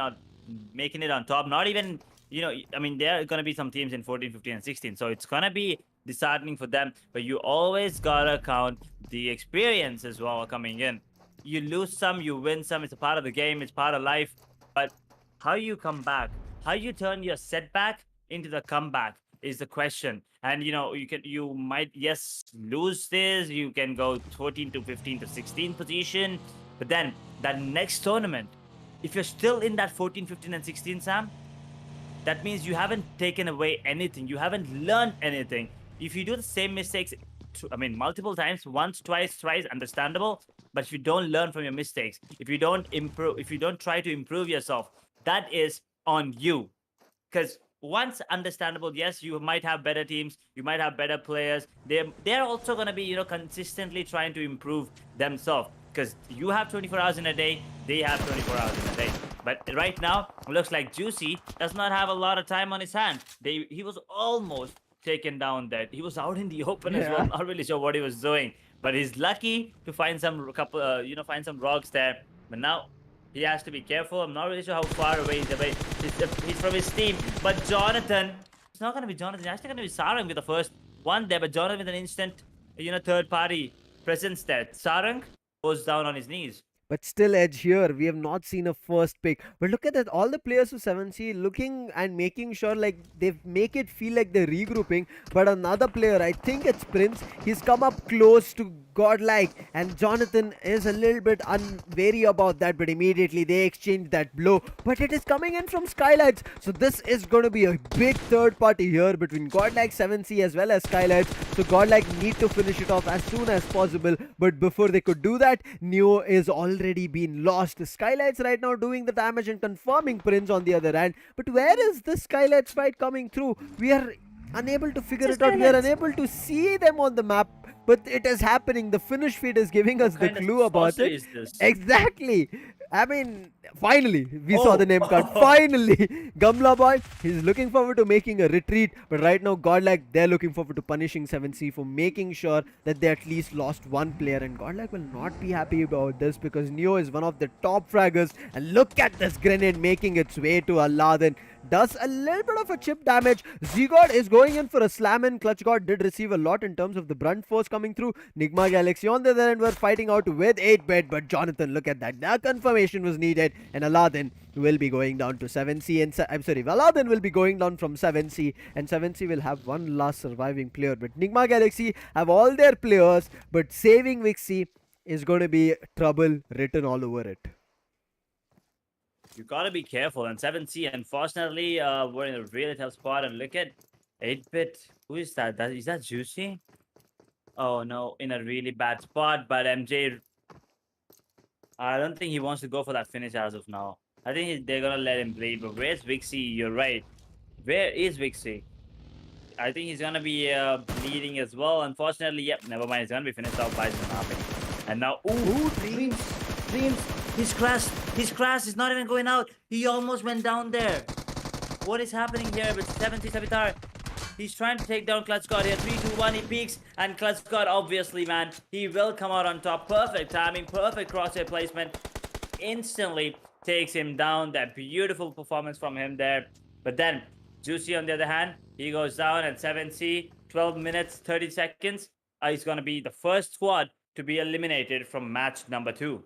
it on top, not even. I mean, there are going to be some teams in 14, 15, and 16. So it's going to be disheartening for them. But you always got to count the experience as well coming in. You lose some, you win some. It's a part of the game. It's part of life. But how you come back, how you turn your setback into the comeback is the question. And, you might, yes, lose this. You can go 14 to 15 to 16 position. But then that next tournament, if you're still in that 14, 15, and 16, Sam, that means you haven't taken away anything. You haven't learned anything. If you do the same mistakes, multiple times, once, twice, thrice, understandable. But if you don't learn from your mistakes, if you don't improve, if you don't try to improve yourself, that is on you. Because once understandable, yes, you might have better teams, you might have better players. They're also going to be, consistently trying to improve themselves. Because you have 24 hours in a day, they have 24 hours in a day. But right now, it looks like Juicy does not have a lot of time on his hand. He was almost taken down there. He was out in the open as well. Not really sure what he was doing. But he's lucky to find some find some rocks there. But now, He has to be careful. I'm not really sure how far away he's away. He's from his team. But Jonathan, it's not going to be Jonathan. It's actually going to be Sarang with the first one there. But Jonathan with an instant, third party presence there. Sarang goes down on his knees. But still, Edge here, we have not seen a first pick. But look at that, all the players of 7C looking and making sure like they make it feel like they're regrouping. But another player, I think it's Prince, he's come up close to Godlike, and Jonathan is a little bit unwary about that, but immediately they exchange that blow. But it is coming in from SKYLIGHTZ, so this is going to be a big third party here between Godlike, 7C as well as SKYLIGHTZ. So Godlike need to finish it off as soon as possible, but before they could do that, Neo is already been lost. SKYLIGHTZ right now doing the damage and confirming Prince on the other hand. But where is this SKYLIGHTZ fight coming through? We are unable to figure it out. We are unable to see them on the map, but it is happening. The finish feed is giving us the clue about it. Is this? Exactly. I mean, finally, we saw the name card. Finally, Gamla Boy, he's looking forward to making a retreat. But right now, Godlike, they're looking forward to punishing 7C for making sure that they at least lost one player. And Godlike will not be happy about this because Neo is one of the top fraggers. And look at this grenade making its way to Aladdin. Does a little bit of a chip damage. Z-God is going in for a slam in. Clutch God did receive a lot in terms of the brunt force coming through. Nigma Galaxy on the other end were fighting out with 8-bit, but Jonathan, look at that. That confirmation was needed, and Aladdin will be going down to 7C. And I'm sorry, Aladdin will be going down from 7C, and 7C will have one last surviving player. But Nigma Galaxy have all their players, but saving Vixie is going to be trouble written all over it. You gotta be careful. And 7C, unfortunately, we're in a really tough spot. And look at 8-bit. Who is that? Is that Juicy? Oh no, in a really bad spot. But MJ, I don't think he wants to go for that finish as of now. I think they're gonna let him bleed. But where's Vixie? You're right. Where is Vixie? I think he's gonna be bleeding as well. Unfortunately, yep, never mind. He's gonna be finished off by Sanhok. And now, ooh, Dreams. He's crashed. He's crashed. He's not even going out. He almost went down there. What is happening here with 7C Savitar? He's trying to take down Clutch God here. 3, 2, 1. He peeks. And Clutch God, obviously, man, he will come out on top. Perfect timing. Perfect crosshair placement. Instantly takes him down. That beautiful performance from him there. But then, Juicy, on the other hand, he goes down at 7C. 12 minutes, 30 seconds. He's going to be the first squad to be eliminated from match number 2.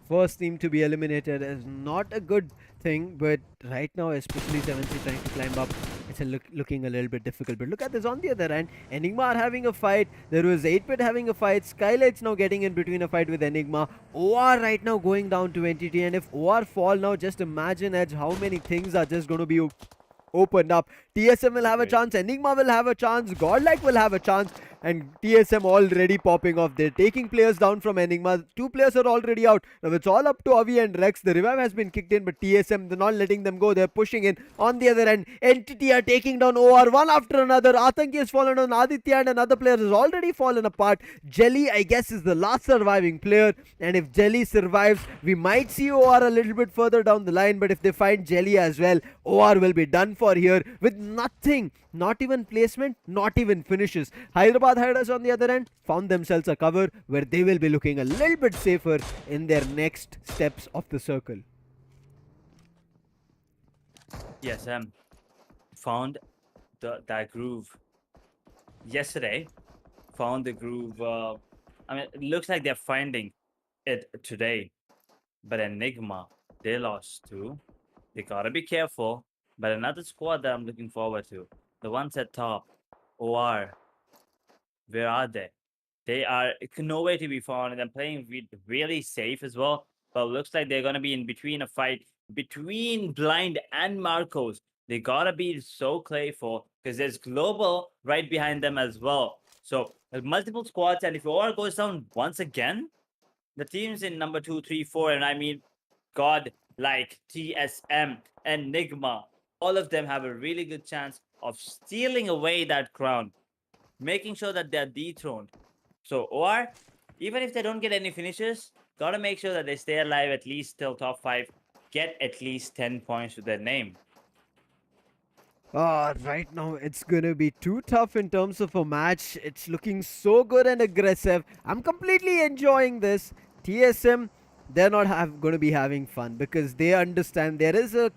First team to be eliminated is not a good thing, but right now, especially 7C trying to climb up, it's looking a little bit difficult. But look at this on the other end. Enigma are having a fight. There was 8-bit having a fight. SKYLIGHTZ now getting in between a fight with Enigma. OR right now going down to NTT. And if OR fall now, just imagine, Edge, how many things are just going to be opened up. TSM will have a chance. Enigma will have a chance. Godlike will have a chance. And TSM already popping off. They're taking players down from Enigma. 2 players are already out. Now it's all up to Avi and Rex. The revive has been kicked in, but TSM, they're not letting them go. They're pushing in. On the other end, Entity are taking down OR one after another. Atanki has fallen on Aditya, and another player has already fallen apart. Jelly, I guess, is the last surviving player. And if Jelly survives, we might see OR a little bit further down the line. But if they find Jelly as well, OR will be done for here with nothing. Not even placement, not even finishes. Hyderabad HYDRAS on the other end found themselves a cover where they will be looking a little bit safer in their next steps of the circle. Yes, found that groove yesterday. Found the groove. I mean, it looks like they're finding it today. But Enigma, they lost 2. They gotta be careful. But another squad that I'm looking forward to, the ones at top, OR, where are they? They are nowhere to be found, and they're playing really safe as well. But it looks like they're gonna be in between a fight between Blind and Marcos. They gotta be so careful because there's Global right behind them as well. So there's multiple squads, and if OR goes down once again, the teams in number 2, 3, 4, and I mean GODLIKE, TSM, and NIGMA, all of them have a really good chance of stealing away that crown, making sure that they're dethroned. So OR, even if they don't get any finishes, gotta make sure that they stay alive at least till top 5, get at least 10 points to their name. Right now it's gonna be too tough in terms of a match. It's looking so good and aggressive. I'm completely enjoying this. TSM they're not going to be having fun because they understand there is a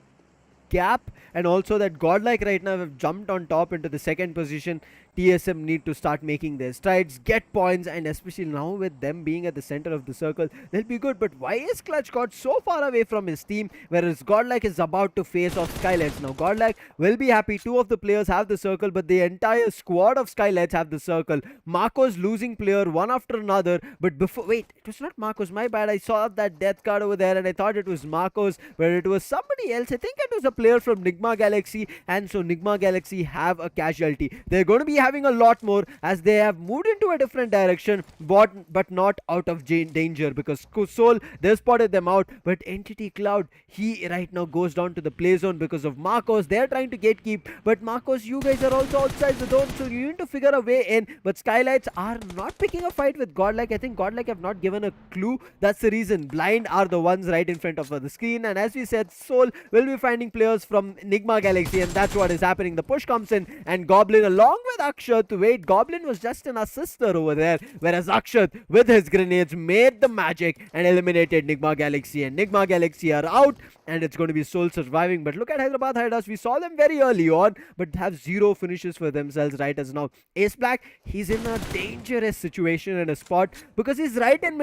gap, and also that Godlike right now have jumped on top into the second position. TSM need to start making their strides, get points, and especially now with them being at the center of the circle, they'll be good. But why is Clutch got so far away from his team, whereas Godlike is about to face off SKYLIGHTZ? Now Godlike will be happy, two of the players have the circle, but the entire squad of SKYLIGHTZ have the circle. Marco's losing player one after another, but before, wait, it was not Marco's, my bad, I saw that death card over there and I thought it was Marco's, but it was somebody else. I think it was a player from NIGMA Galaxy, and so NIGMA Galaxy have a casualty. They're going to be having a lot more as they have moved into a different direction, but not out of danger, because Soul, they spotted them out, but Entity Cloud, he right now goes down to the play zone because of Marcos. They're trying to gatekeep, but Marcos, you guys are also outside the zone, so you need to figure a way in. But SKYLIGHTZ are not picking a fight with Godlike. I think Godlike have not given a clue. That's the reason. Blind are the ones right in front of the screen, and as we said, Soul will be finding players from NIGMA Galaxy, and that's what is happening. The push comes in, and Goblin along with Akshat, wait, Goblin was just an assister over there, whereas Akshat with his grenades made the magic and eliminated NIGMA Galaxy, and NIGMA Galaxy are out, and it's going to be Soul surviving. But look at Hyderabad HYDRAS. We saw them very early on, but have zero finishes for themselves right as now. Ace Black, he's in a dangerous situation and a spot because he's right in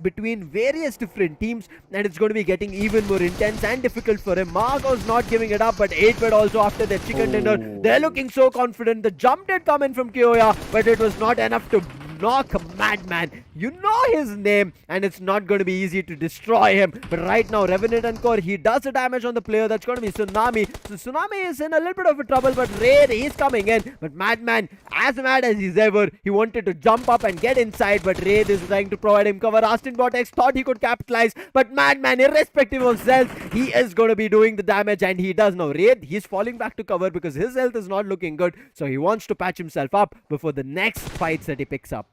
between various different teams, and it's going to be getting even more intense and difficult for him. Marco's not giving it up, but 8-bit also after their chicken dinner. They're looking so confident. The jump did come in from Kyoya, but it was not enough to knock Madman. You know his name, and it's not going to be easy to destroy him. But right now, Revenant and Core, he does the damage on the player. That's going to be Tsunami. So Tsunami is in a little bit of a trouble, but Raid, he's coming in. But Madman, as mad as he's ever, he wanted to jump up and get inside, but Raid is trying to provide him cover. Aston Vortex thought he could capitalize, but Madman, irrespective of health, he is going to be doing the damage, and he does now. Raid, he's falling back to cover because his health is not looking good, so he wants to patch himself up before the next fights that he picks up.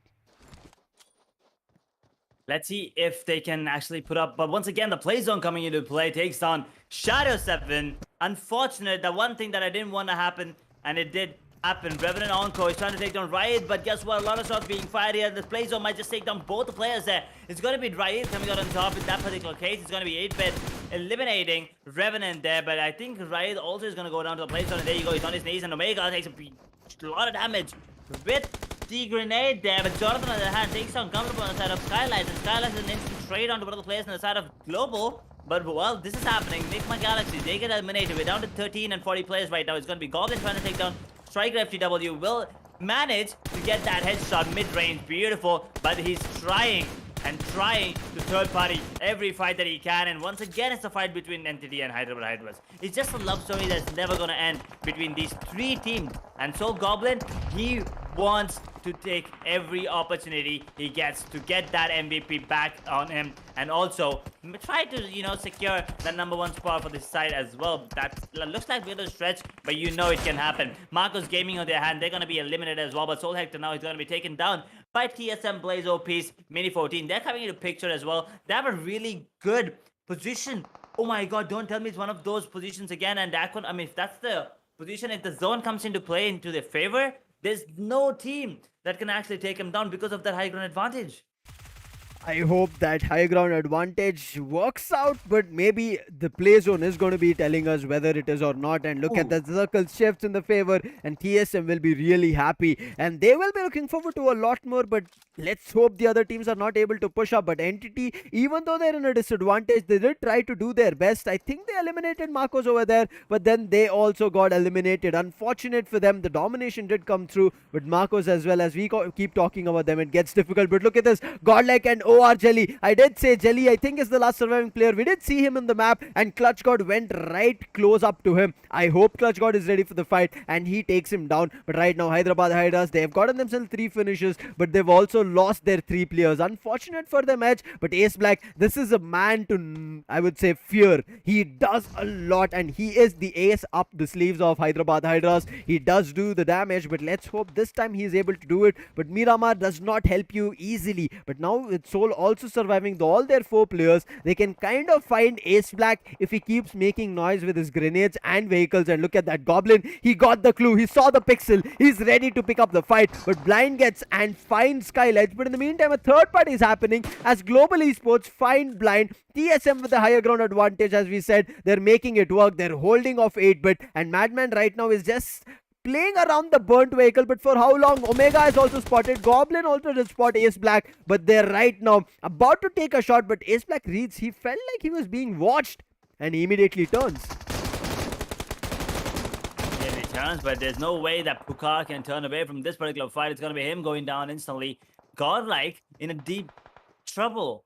Let's see if they can actually put up. But once again, the play zone coming into play takes on Shadow 7. Unfortunate, the one thing that I didn't want to happen, and it did happen. Revenant Encore is trying to take down Riot, but guess what? A lot of shots being fired here. The play zone might just take down both the players there. It's going to be Riot coming out on top in that particular case. It's going to be 8-bit eliminating Revenant there, but I think Riot also is going to go down to the play zone, and there you go. He's on his knees, and Omega takes a lot of damage with the grenade there, but Jonathan on the other hand takes down comfortable on the side of SKYLIGHTZ, and SKYLIGHTZ is an instant trade onto one of the players on the side of Global. But well, this is happening. NIGMA Galaxy, they get eliminated. We're down to 13 and 40 players right now. It's going to be Goblin trying to take down Striker. FTW will manage to get that headshot mid-range. Beautiful, but he's trying to third party every fight that he can, and once again it's a fight between Entity and Hyderabad HYDRAS. It's just a love story that's never gonna end between these three teams, and so Goblin, he wants to take every opportunity he gets to get that MVP back on him, and also try to, you know, secure the #1 spot for this side as well. That looks like we're gonna stretch, but you know it can happen. Marcos Gaming on their hand, they're gonna be eliminated as well, but Soul Hector now is gonna be taken down by TSM Blaze OP's Mini 14. They're coming into picture as well. They have a really good position. Oh my god, don't tell me it's one of those positions again. And that one, I mean, if that's the position, if the zone comes into play into their favor, there's no team that can actually take him down because of that high ground advantage. I hope that high ground advantage works out, but maybe the play zone is going to be telling us whether it is or not. And look at the circle shifts in the favor, and TSM will be really happy, and they will be looking forward to a lot more. But let's hope the other teams are not able to push up. But Entity, even though they're in a disadvantage, they did try to do their best. I think they eliminated Marcos over there, but then they also got eliminated. Unfortunate for them, the domination did come through, but Marcos, as well as we keep talking about them, it gets difficult. But look at this, Godlike and OR Jelly. I did say Jelly, I think, is the last surviving player. We did see him in the map, and Clutch God went right close up to him. I hope Clutch God is ready for the fight, and he takes him down. But right now, Hyderabad HYDRAS, they have gotten themselves 3 finishes, but they've also lost their 3 players. Unfortunate for them edge, but Ace Black, this is a man to, I would say, fear. He does a lot, and he is the ace up the sleeves of Hyderabad HYDRAS. He does do the damage, but let's hope this time he is able to do it. But Miramar does not help you easily. But now with Soul Soul also surviving all their 4 players. They can kind of find Ace Black if he keeps making noise with his grenades and vehicles. And look at that Goblin. He got the clue. He saw the pixel. He's ready to pick up the fight. But Blind gets and finds SKYLIGHTZ. But in the meantime, a third party is happening as Global Esports find Blind. TSM with the higher ground advantage, as we said. They're making it work. They're holding off 8-bit. And Madman right now is just playing around the burnt vehicle, but for how long? Omega has also spotted. Goblin also did spot Ace Black, but they're right now about to take a shot, but Ace Black reads. He felt like he was being watched and he immediately turns. Yeah, he turns, but there's no way that Puka can turn away from this particular fight. It's going to be him going down instantly. Godlike in a deep trouble.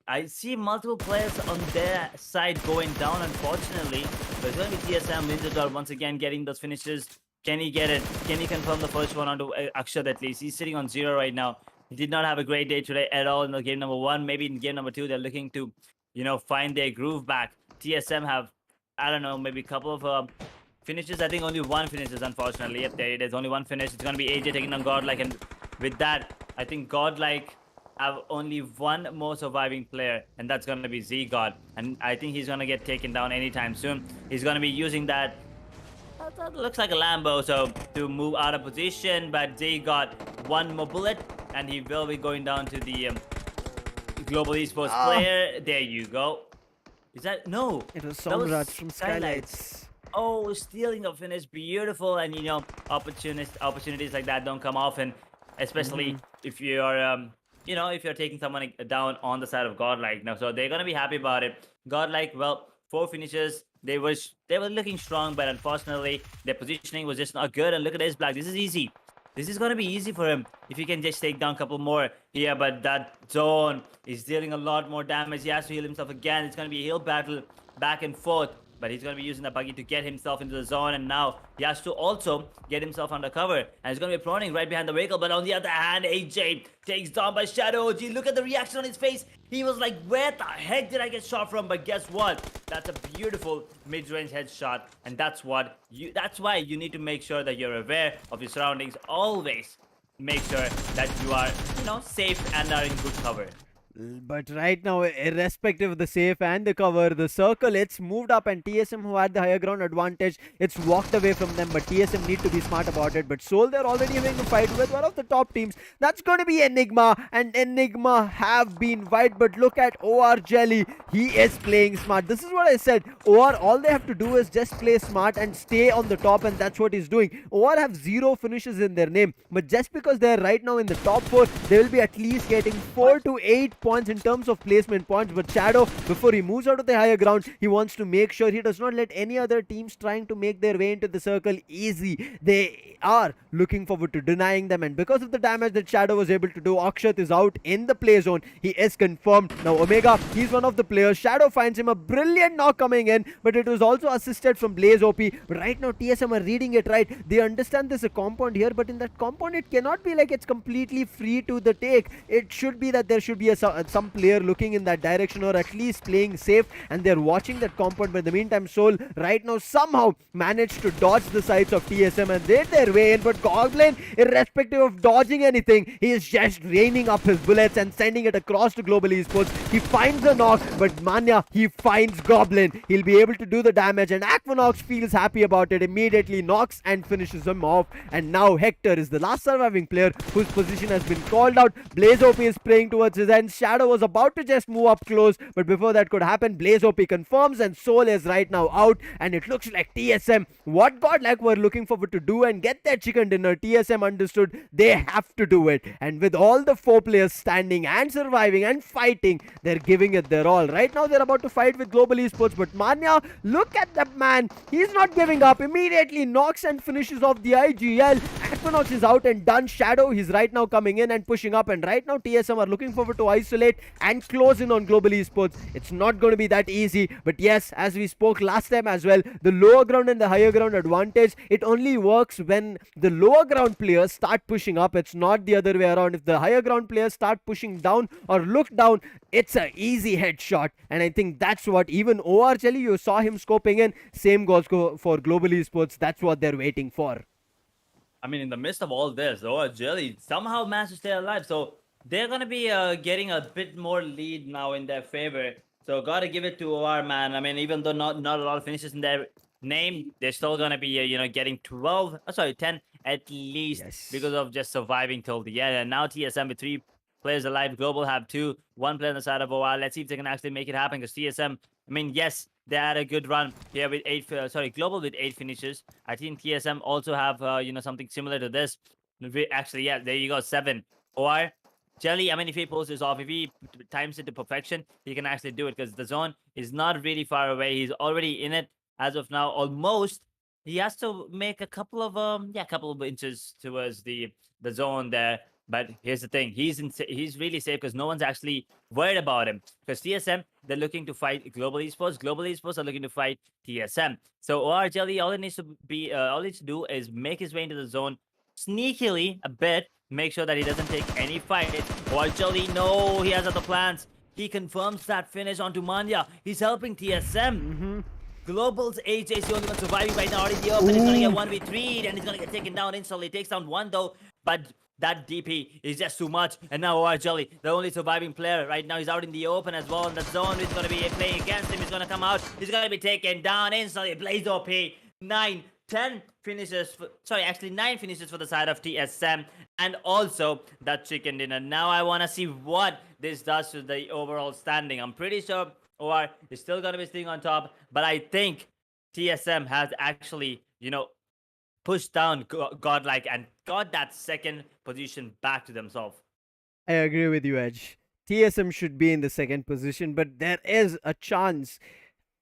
I see multiple players on their side going down, unfortunately. But it's going to be TSM, Ninja once again getting those finishes. Can he get it? Can he confirm the first one onto Akshat at least? He's sitting on 0 right now. He did not have a great day today at all in the game number 1. Maybe in game number 2, they're looking to, find their groove back. TSM have, I don't know, maybe a couple of finishes. I think only 1 finishes, unfortunately. Yep, there it is. Only 1 finish. It's going to be AJ taking on Godlike. And with that, I think Godlike have only 1 more surviving player, and that's going to be Z-God. And I think he's going to get taken down anytime soon. He's going to be using that looks like a Lambo, so to move out of position, but they got 1 more bullet, and he will be going down to the Global Esports player. There you go. Is that no? It was Somraj from SKYLIGHTZ. Oh, stealing the finish, beautiful, and opportunities like that don't come often, especially if you're if you're taking someone down on the side of Godlike. Now, so they're gonna be happy about it. Godlike, well, 4 finishes. They were looking strong, but unfortunately their positioning was just not good. And look at Ace Black. This is easy. This is gonna be easy for him if he can just take down a couple more here. But that zone is dealing a lot more damage. He has to heal himself again. It's gonna be a heal battle back and forth. But he's going to be using the buggy to get himself into the zone. And now he has to also get himself under cover. And he's going to be proning right behind the vehicle. But on the other hand, AJ takes down by Shadow. Gee, look at the reaction on his face. He was like, where the heck did I get shot from? But guess what? That's a beautiful mid-range headshot. And that's why you need to make sure that you're aware of your surroundings. Always make sure that you are, safe and are in good cover. But right now, irrespective of the safe and the cover, the circle, it's moved up, and TSM, who had the higher ground advantage, it's walked away from them. But TSM need to be smart about it. But Soul, they're already having a fight with one of the top teams. That's going to be Enigma, and Enigma have been wiped. But look at OR Jelly. He is playing smart. This is what I said. OR, all they have to do is just play smart and stay on the top, and that's what he's doing. OR have 0 finishes in their name. But just because they're right now in the top 4, they will be at least getting 4 to 8 points in terms of placement points. But Shadow, before he moves out of the higher ground, he wants to make sure he does not let any other teams trying to make their way into the circle easy. They are looking forward to denying them, and because of the damage that Shadow was able to do, Akshat is out in the play zone. He is confirmed. Now Omega, he's one of the players. Shadow finds him a brilliant knock coming in, but it was also assisted from Blaze OP. But right now TSM are reading it right. They understand there's a compound here, but in that compound it cannot be like it's completely free to the take. It should be that there should be some player looking in that direction, or at least playing safe, and they're watching that compound. But in the meantime, Soul right now somehow managed to dodge the sights of TSM and they their way in. But Goblin, irrespective of dodging anything, he is just raining up his bullets and sending it across to Global Esports. He finds a knock, but Manya, he finds Goblin. He'll be able to do the damage, and Aquanox feels happy about it, immediately knocks and finishes him off. And now Hector is the last surviving player whose position has been called out. Blaze OP is praying towards his end. Shadow was about to just move up close, but before that could happen, Blaze OP confirms, and Soul is right now out. And it looks like TSM, what Godlike were looking forward to do and get their chicken dinner, TSM understood they have to do it. And with all the 4 players standing and surviving and fighting, they're giving it their all. Right now they're about to fight with Global Esports, but Manya, look at that man. He's not giving up. Immediately knocks and finishes off the IGL. Aquanox is out and done. Shadow, he's right now coming in and pushing up, and right now TSM are looking forward to isolate and close in on Global Esports. It's not going to be that easy, but yes, as we spoke last time as well, the lower ground and the higher ground advantage, it only works when the lower ground players start pushing up. It's not the other way around. If the higher ground players start pushing down or look down, it's an easy headshot. And I think that's what even OR Jelly, you saw him scoping in. Same goes for Global Esports. That's what they're waiting for. I mean, in the midst of all this, though, Jelly somehow managed to stay alive. So they're gonna be getting a bit more lead now in their favor. So gotta give it to OR, man. I mean, even though not a lot of finishes in their name, they're still gonna be getting 12, sorry, 10 at least because Yes. of just surviving till the end. And now TSM with 3 players alive, Global have 2, 1 player on the side of OR. Let's see if they can actually make it happen because TSM, I mean, yes, they had a good run here with 8. Sorry, Global with 8 finishes. I think TSM also have something similar to this. Actually, yeah, there you go, 7. OR Jelly, I mean, if he pulls this off, if he times it to perfection, he can actually do it because the zone is not really far away. He's already in it as of now, almost. He has to make a couple of couple of inches towards the zone there. But here's the thing: he's really safe because no one's actually worried about him. Because TSM, they're looking to fight Global Esports. Global Esports are looking to fight TSM. So OR Jelly, all it needs to be, all he needs to do is make his way into the zone sneakily a bit, make sure that he doesn't take any fight. Actually, no, he has other plans. He confirms that finish onto Manya. He's helping TSM. Global's AJ is the only one surviving right now. Already in the open, he's gonna get 1v3 and he's gonna get taken down instantly. Takes down 1 though, but that DP is just too much. And now OR Jelly, the only surviving player right now, he's out in the open as well. In the zone is gonna be playing against him. He's gonna come out. He's gonna be taken down instantly. Blaze OP 9. 10 finishes, actually 9 finishes for the side of TSM, and also that chicken dinner. Now I want to see what this does to the overall standing. I'm pretty sure OR is still going to be sitting on top, but I think TSM has actually, pushed down Godlike and got that second position back to themselves. I agree with you, Edge. TSM should be in the second position, but there is a chance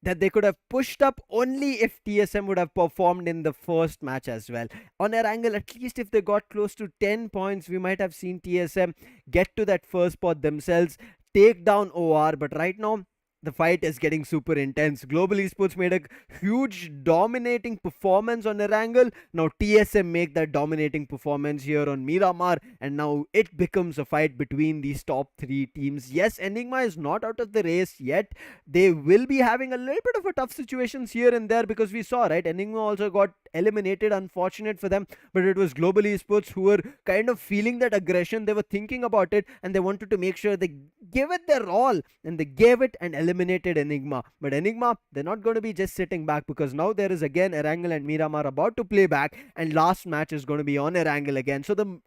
that they could have pushed up only if TSM would have performed in the first match as well. On Erangel, at least if they got close to 10 points, we might have seen TSM get to that first spot themselves, take down OR, but right now, the fight is getting super intense. Global Esports made a huge dominating performance on Erangel. Now TSM make that dominating performance here on Miramar, and now it becomes a fight between these top 3 teams. Yes, Enigma is not out of the race yet. They will be having a little bit of a tough situations here and there because we saw, right, Enigma also got eliminated, unfortunate for them, but it was Global Esports who were kind of feeling that aggression. They were thinking about it and they wanted to make sure they give it their all, and they gave it and eliminated Enigma. But Enigma, they're not going to be just sitting back because now there is again Erangel and Miramar about to play back, and last match is going to be on Erangel again. So the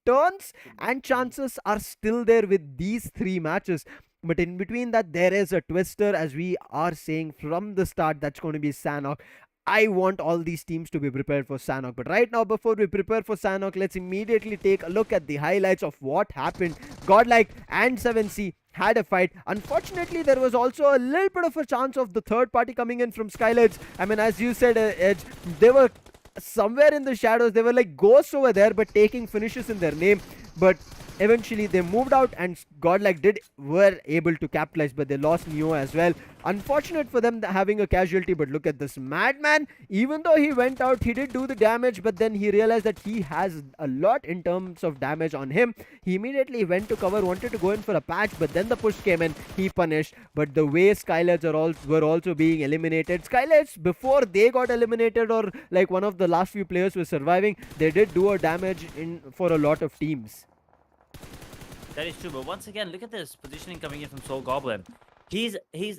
turns and chances are still there with these 3 matches. But in between that, there is a twister, as we are saying from the start, that's going to be Sanhok. I want all these teams to be prepared for Sanhok. But right now, before we prepare for Sanhok, let's immediately take a look at the highlights of what happened. Godlike and 7C had a fight. Unfortunately, there was also a little bit of a chance of the third party coming in from SKYLIGHTZ. I mean, as you said, Edge, they were somewhere in the shadows. They were like ghosts over there, but taking finishes in their name. But eventually they moved out, and Godlike were able to capitalize, but they lost Neo as well. Unfortunate for them having a casualty, but look at this madman. Even though he went out, he did do the damage, but then he realized that he has a lot in terms of damage on him. He immediately went to cover, wanted to go in for a patch, but then the push came in, he punished. But the way SKYLIGHTZ were also being eliminated, SKYLIGHTZ, before they got eliminated, or like one of the last few players were surviving, they did do a damage in for a lot of teams. That is true, but once again, look at this positioning coming in from Soul Goblin. He's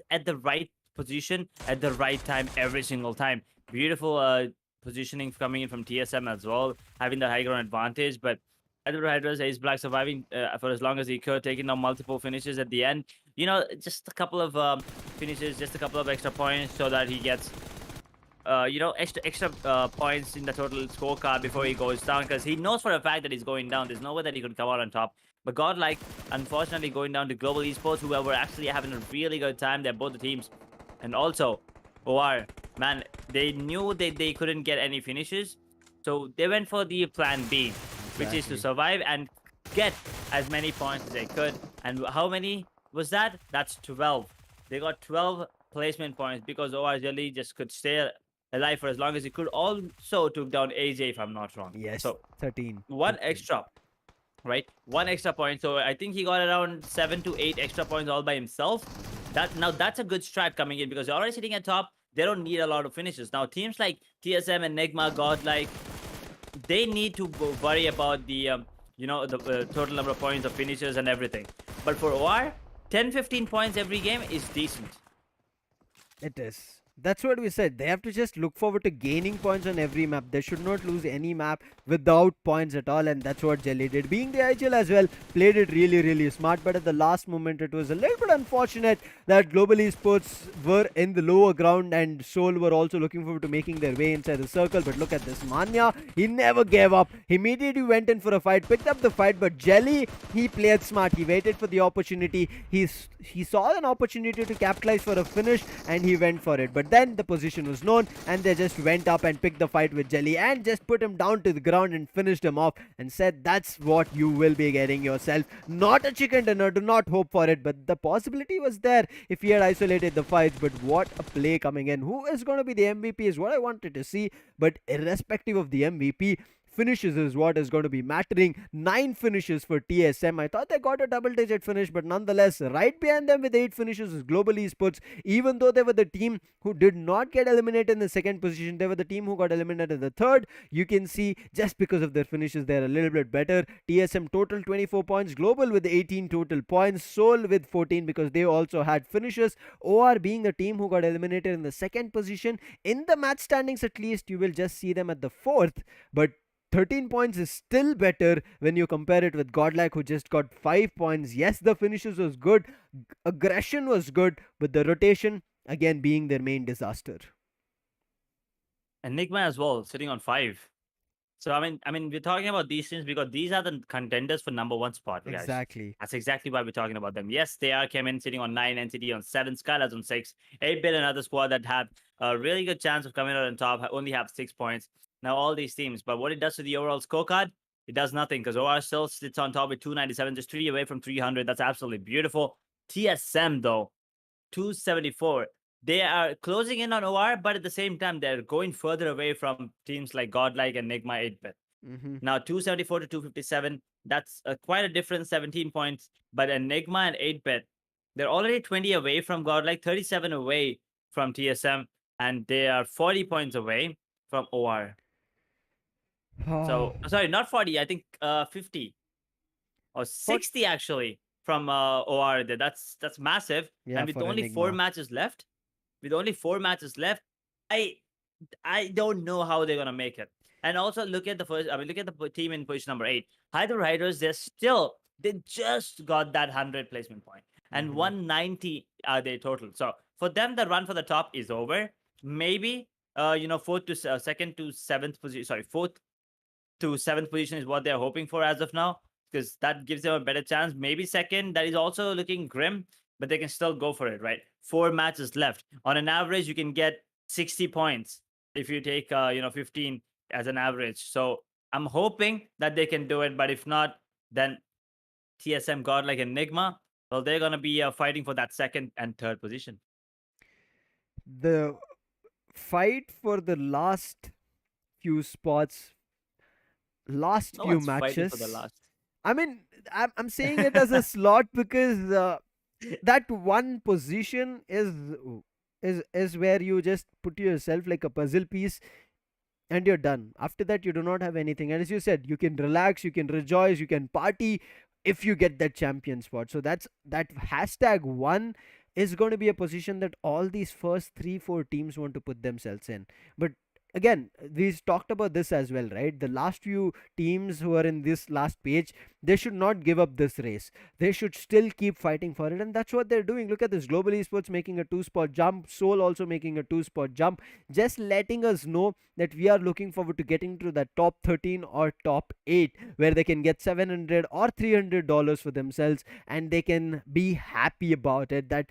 at the right position at the right time every single time. Beautiful positioning coming in from TSM as well, having the high ground advantage. But HYDRAS, Ace Black surviving for as long as he could, taking down multiple finishes at the end. Just a couple of finishes, just a couple of extra points so that he gets extra points in the total scorecard before he goes down, because he knows for a fact that he's going down. There's no way that he could come out on top. But Godlike, unfortunately, going down to Global Esports, who were actually having a really good time. They're both the teams. And also, OR, man, they knew that they couldn't get any finishes. So they went for the plan B, which is to survive and get as many points as they could. And how many was that? That's 12. They got 12 placement points because OR Jelly just could stay alive for as long as he could. Also took down AJ, if I'm not wrong. Yes, so 13. One extra. Right, 1 extra point. So I think he got around 7 to 8 extra points all by himself. That's a good strat coming in because they're already sitting at top. They don't need a lot of finishes. Now teams like TSM and NIGMA, Godlike, they need to worry about the the total number of points, the finishes, and everything. But for OR, 10-15 points every game is decent. It is. That's what we said. They have to just look forward to gaining points on every map. They should not lose any map without points at all, and that's what Jelly did. Being the IGL as well, played it really, really smart, but at the last moment, it was a little bit unfortunate that Global Esports were in the lower ground and Seoul were also looking forward to making their way inside the circle. But look at this. Manya, he never gave up. He immediately went in for a fight, picked up the fight, but Jelly, he played smart. He waited for the opportunity. He saw an opportunity to capitalize for a finish, and he went for it. But then the position was known, and they just went up and picked the fight with Jelly and just put him down to the ground and finished him off and said, that's what you will be getting yourself. Not a chicken dinner, do not hope for it, but the possibility was there if he had isolated the fights. But what a play coming in. Who is going to be the MVP is what I wanted to see, but irrespective of the MVP, finishes is what is going to be mattering. 9 finishes for TSM. I thought they got a double-digit finish, but nonetheless, right behind them with 8 finishes is Global Esports. Even though they were the team who did not get eliminated in the second position, they were the team who got eliminated in the third. You can see just because of their finishes, they're a little bit better. TSM total 24 points, Global with 18 total points, Seoul with 14 because they also had finishes. OR being the team who got eliminated in the second position. In the match standings, at least, you will just see them at the 4th, but 13 points is still better when you compare it with GODLIKE, who just got 5 points. Yes, the finishes was good, aggression was good, but the rotation again being their main disaster. And NIGMA as well, sitting on 5. So I mean, we're talking about these teams because these are the contenders for number 1 spot, guys. Exactly. That's exactly why we're talking about them. Yes, they are CHEMIN sitting on 9, NCT on 7, SKYLIGHTZ on 6, 8-bit another squad that have a really good chance of coming out on top, only have 6 points. Now all these teams, but what it does to the overall scorecard, it does nothing because OR still sits on top with 297, just 3 away from 300. That's absolutely beautiful. TSM though, 274. They are closing in on OR, but at the same time, they're going further away from teams like GODLIKE and NIGMA 8-bit. Now 274 to 257, that's quite a difference, 17 points. But NIGMA and 8-bit, they're already 20 away from GODLIKE, 37 away from TSM, and they are 40 points away from OR. So sorry, not 40. I think 50 or 60 actually from OR. That's massive. Yeah, and with for only Enigma. 4 matches left, I don't know how they're gonna make it. And also look at the first. I mean, look at the team in position number 8. HYDRAS. They just got that 100 placement point, and 190 are their total. So for them, the run for the top is over. Maybe fourth to second to seventh position. Sorry, 4th to 7th position is what they're hoping for as of now, because that gives them a better chance. Maybe second, that is also looking grim, but they can still go for it, right? 4 matches left. On an average, you can get 60 points if you take 15 as an average. So I'm hoping that they can do it, but if not, then TSM, GODLIKE, and NIGMA, well, they're gonna be fighting for that 2nd and 3rd position. The fight for the last few spots, last No few one's fighting matches. for the last. I mean, I'm saying it as a slot because that one position is where you just put yourself like a puzzle piece and you're done. After that, you do not have anything. And as you said, you can relax, you can rejoice, you can party if you get that champion spot. So that #1 is going to be a position that all these first 3-4 teams want to put themselves in. But again, we've talked about this as well, right? The last few teams who are in this last page, they should not give up this race. They should still keep fighting for it, and that's what they're doing. Look at this. Global Esports making a 2-spot jump, Seoul also making a 2-spot jump, just letting us know that we are looking forward to getting to that top 13 or top 8 where they can get $700 or $300 for themselves, and they can be happy about it, that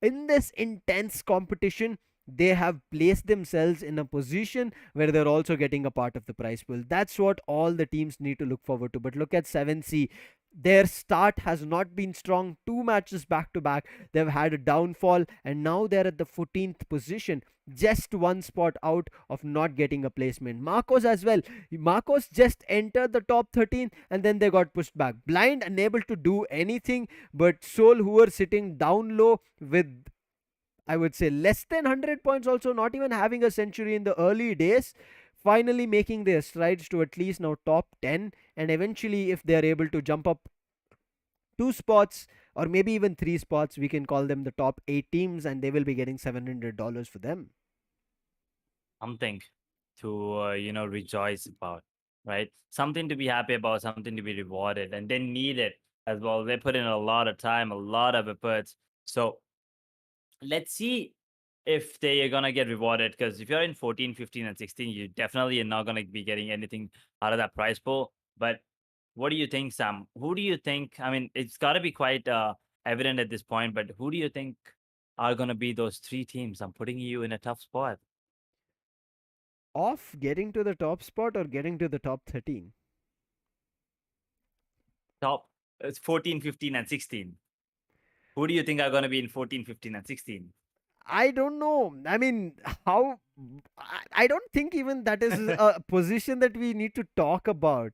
in this intense competition they have placed themselves in a position where they're also getting a part of the prize pool. That's what all the teams need to look forward to. But look at 7C. Their start has not been strong. 2 matches back to back, they've had a downfall, and now they're at the 14th position, just 1 spot out of not getting a placement. Marcos as well. Marcos just entered the top 13 and then they got pushed back. Blind, unable to do anything, but Seoul, who were sitting down low with, I would say, less than 100 points, also not even having a century in the early days, finally making their strides to at least now top 10, and eventually if they are able to jump up 2 spots or maybe even 3 spots, we can call them the top 8 teams, and they will be getting $700 for them. Something to rejoice about, right? Something to be happy about, something to be rewarded, and they need it as well. They put in a lot of time, a lot of efforts. So let's see if they are gonna get rewarded. Because if you're in 14, 15, and 16, you definitely are not gonna be getting anything out of that prize pool. But what do you think, Sam? Who do you think? I mean, it's got to be quite evident at this point. But who do you think are gonna be those 3 teams? I'm putting you in a tough spot. Of getting to the top spot or getting to the top 13? Top it's 14, 15, and 16. Who do you think are going to be in 14, 15, and 16? I don't know. I mean, how? I don't think even that is a position that we need to talk about.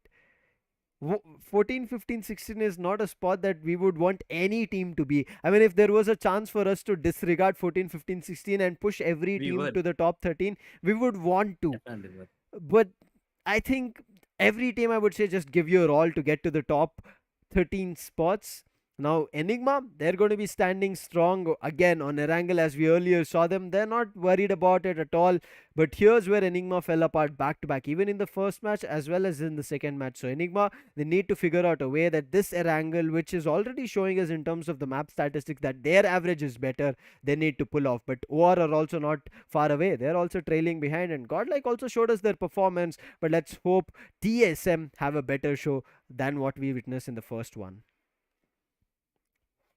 14, 15, 16 is not a spot that we would want any team to be. I mean, if there was a chance for us to disregard 14, 15, 16 and push every We team would to the top 13, we would want to. definitely would. But I think every team, I would say, just give your all to get to the top 13 spots. Now, Enigma, they're going to be standing strong again on Erangel as we earlier saw them. They're not worried about it at all. But here's where Enigma fell apart back to back, even in the first match as well as in the second match. So, Enigma, they need to figure out a way that this Erangel, which is already showing us in terms of the map statistics that their average is better, they need to pull off. But OR are also not far away. They're also trailing behind. And Godlike also showed us their performance. But let's hope TSM have a better show than what we witnessed in the first one.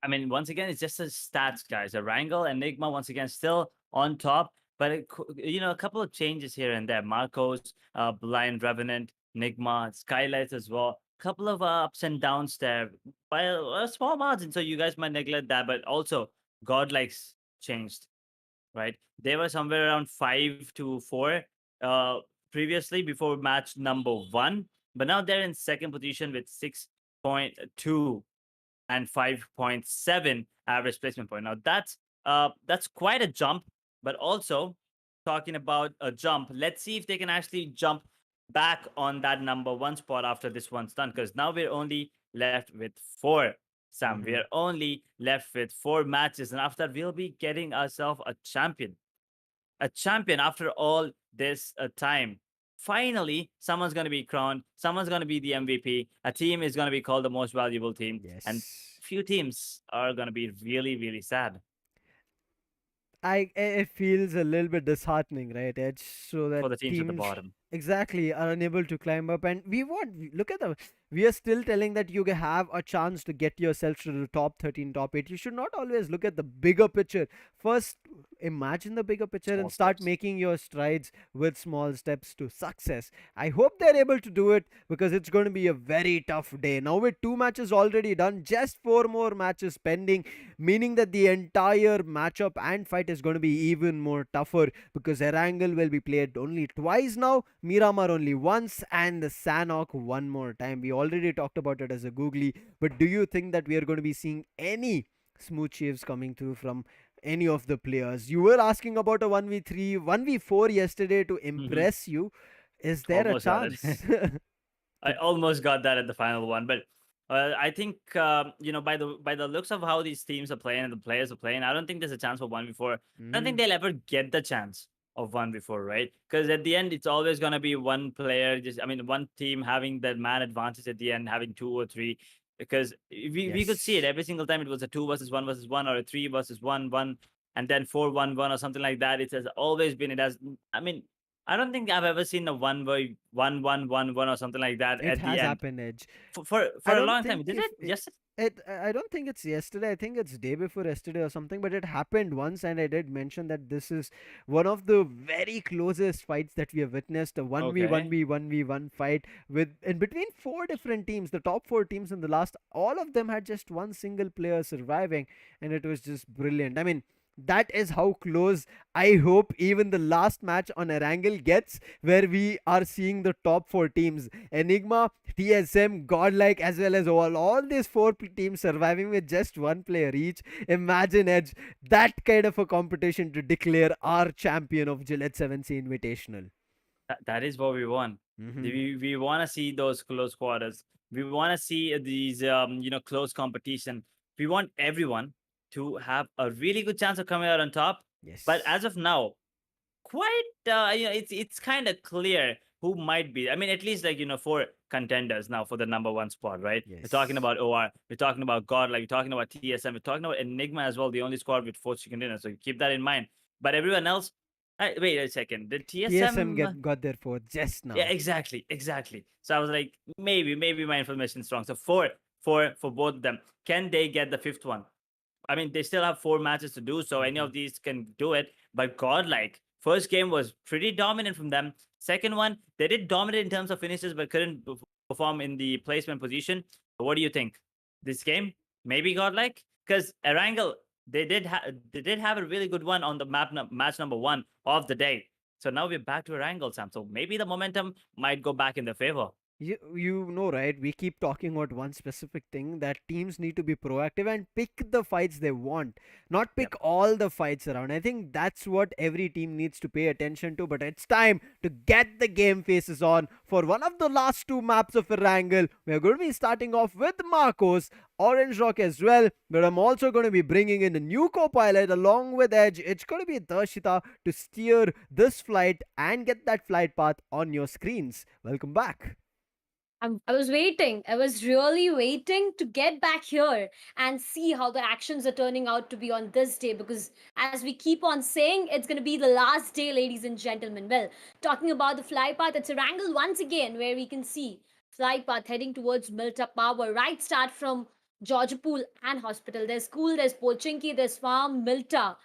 I mean, once again, it's just a stats, guys. Erangel and Enigma, once again, still on top. But, a couple of changes here and there. Marcos, Blind Revenant, Nigma, SKYLIGHTZ as well. Couple of ups and downs there by a small margin. So you guys might neglect that. But also, Godlikes changed, right? They were somewhere around 5 to 4 uh, previously before match number 1. But now they're in second position with 6.2 and 5.7 average placement point. Now that's quite a jump, but also talking about a jump, let's see if they can actually jump back on that number 1 spot after this one's done. Because now we're only left with 4. Sam, Mhm. we're only left with 4 matches, and after that, we'll be getting ourselves a champion. A champion after all this time. Finally, someone's going to be crowned. Someone's going to be the MVP. A team is going to be called the most valuable team. And Yes. few teams are going to be really, really sad It feels a little bit disheartening, right? It's so that for the teams at the teams bottom. exactly are unable to climb up, and look at the we are still telling that you have a chance to get yourself to the top 13, top 8. You should not always look at the bigger picture. First, imagine the bigger picture and Small start steps. making your strides with small steps to success. I hope they're able to do it because it's going to be a very tough day. Now, with 2 matches already done, just 4 more matches pending, meaning that the entire matchup and fight is going to be even more tougher because Erangel will be played only twice now, Miramar only once, and the Sanhok one more time. We already talked about it as a googly, but do you think that we are going to be seeing any smooth shaves coming through from any of the players? You were asking about a 1v3, 1v4 yesterday to impress you. Is there a Almost got it. chance? I almost got that at the final one, but I think by the looks of how these teams are playing and the players are playing, I don't think there's a chance for 1v4. I don't think Mm, they'll ever get the chance of 1v4, right? Because at the end, it's always gonna be one player, one team having that man advantage at the end, having 2 or 3. Because we could see it yes. every single time. It was a 2 versus 1 or a 3 versus 1, and then 4-1-1 or something like that. It has always been. It has. I don't think I've ever seen a 1-1-1-1-1 or something like that It at the has end happened, Edge. for I a don't long time. think Did if it? Yes. I don't think it's yesterday. I think it's day before yesterday or something. But it happened once, and I did mention that this is one of the very closest fights that we have witnessed. A 1v Okay. 1v1 fight with in between 4 different teams. The top 4 teams in the last, all of them had just one single player surviving, and it was just brilliant. I mean, that is how close I hope even the last match on Erangel gets, where we are seeing the top 4 teams: Enigma, TSM, Godlike, as well as all these teams surviving with just one player each. Imagine, Edge, that kind of a competition to declare our champion of Gillette 7Sea Invitational. That is what we want. Hmm. We want to see those close quarters. We want to see these close competition. We want everyone to have a really good chance of coming out on top. But Yes. as of now, quite it's kind of clear who might be. I mean, at least like four contenders now for the number one spot, right? We're talking Yes. about OR, we're talking about God, like we're talking about TSM, we're talking about Enigma as well, the only squad with four contenders. So keep that in mind. But everyone else, wait a second, the TSM TSM. got their fourth just Yeah, now. exactly. So I was like, maybe my information is wrong. So four for both of them. Can they get the fifth one? I mean, they still have four matches to do, so any Hmm. of these can do it. But godlike, first game was pretty dominant from them. Second one, they did dominate in terms of finishes, but couldn't perform in the placement position. What do you think? This game, maybe godlike, because Erangel, they did have a really good one on the match number one of the day. So now we're back to Erangel, Sam. So maybe the momentum might go back in their favor. You know, right? We keep talking about one specific thing that teams need to be proactive and pick the fights they want, not pick Yep. all the fights around. I think that's what every team needs to pay attention to. But it's time to get the game faces on for one of the last two maps of Erangel. We're going to be starting off with Marcos, Orange Rock as well. But I'm also going to be bringing in a new co pilot along with Edge. It's going to be Darshita to steer this flight and get that flight path on your screens. Welcome back. I was waiting. I was really waiting to get back here and see how the actions are turning out to be on this day because, as we keep on saying, it's going to be the last day, ladies and gentlemen. Well, talking about the fly path, it's a angle once again where we can see fly path heading towards Milta Power. Right start from Georgiapool and Hospital. There's school, there's Pochinki, there's farm, Milta.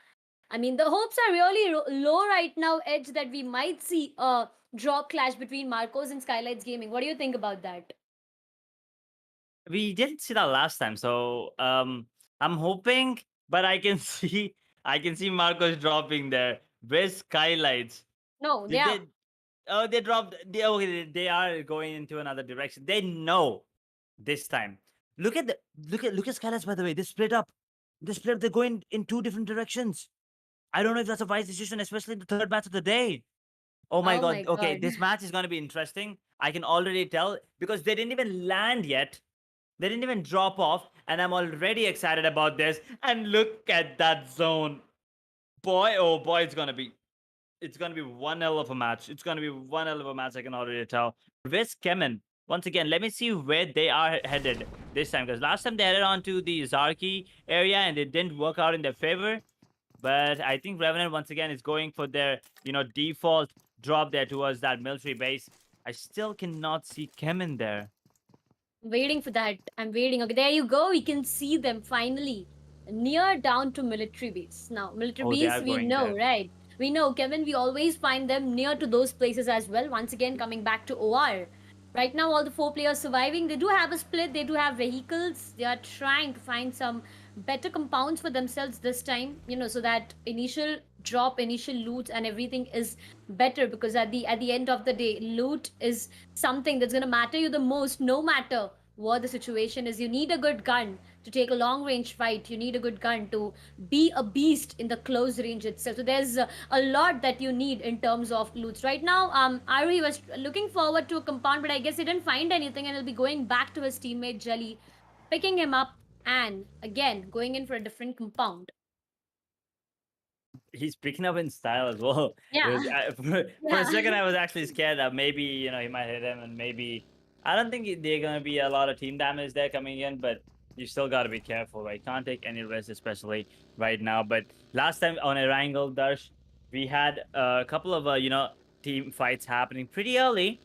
I mean, the hopes are really low right now, Edge, that we might see a draw clash between Marcos and SKYLIGHTZ Gaming. What do you think about that? We didn't see that last time, so I'm hoping, but I can see Marcos dropping there. Where's Skylights? No, they Did are. they? Oh, they dropped. Okay, they are going into another direction. They know this time. Look at the look at Skylights. By the way, they split up. They split up. They're going in two different directions. I don't know if that's a wise decision, especially in the third match of the day. Oh my Oh my god. Okay, god. this match is going to be interesting. I can already tell because they didn't even land yet. They didn't even drop off, and I'm already excited about this. And look at that zone. Boy, oh boy, it's gonna be one hell of a match. It's gonna be one hell of a match, I can already tell. With CHEMIN, once again, let me see where they are headed this time. Because last time they headed on to the Zarki area and it didn't work out in their favor. But I think Revenant once again is going for their, default drop there towards that military base. I still cannot see CHEMIN there. Waiting for that. I'm waiting. Okay, there you go. We can see them finally near down to military base. Now, military Oh, they base, are we going know, there. right? We know, Kevin, we always find them near to those places as well. Once again, coming back to OR. Right now, all the four players surviving. They do have a split, they do have vehicles. They are trying to find some better compounds for themselves this time, so that initial drop, initial loot, and everything is better because at the end of the day, loot is something that's gonna matter you the most, no matter what the situation is. You need a good gun to take a long range fight. You need a good gun to be a beast in the close range itself. So there's a lot that you need in terms of loots. Right now, Ari was looking forward to a compound, but I guess he didn't find anything, and he'll be going back to his teammate Jelly, picking him up, and again going in for a different compound. He's picking up in style as well. It Yeah, was for a yeah. second I was actually scared that maybe he might hit him and maybe I don't think they're gonna be a lot of team damage there coming in, but you still gotta be careful, right? Can't take any risks, especially right now. But last time on Erangel Darsh, we had a couple of team fights happening pretty early.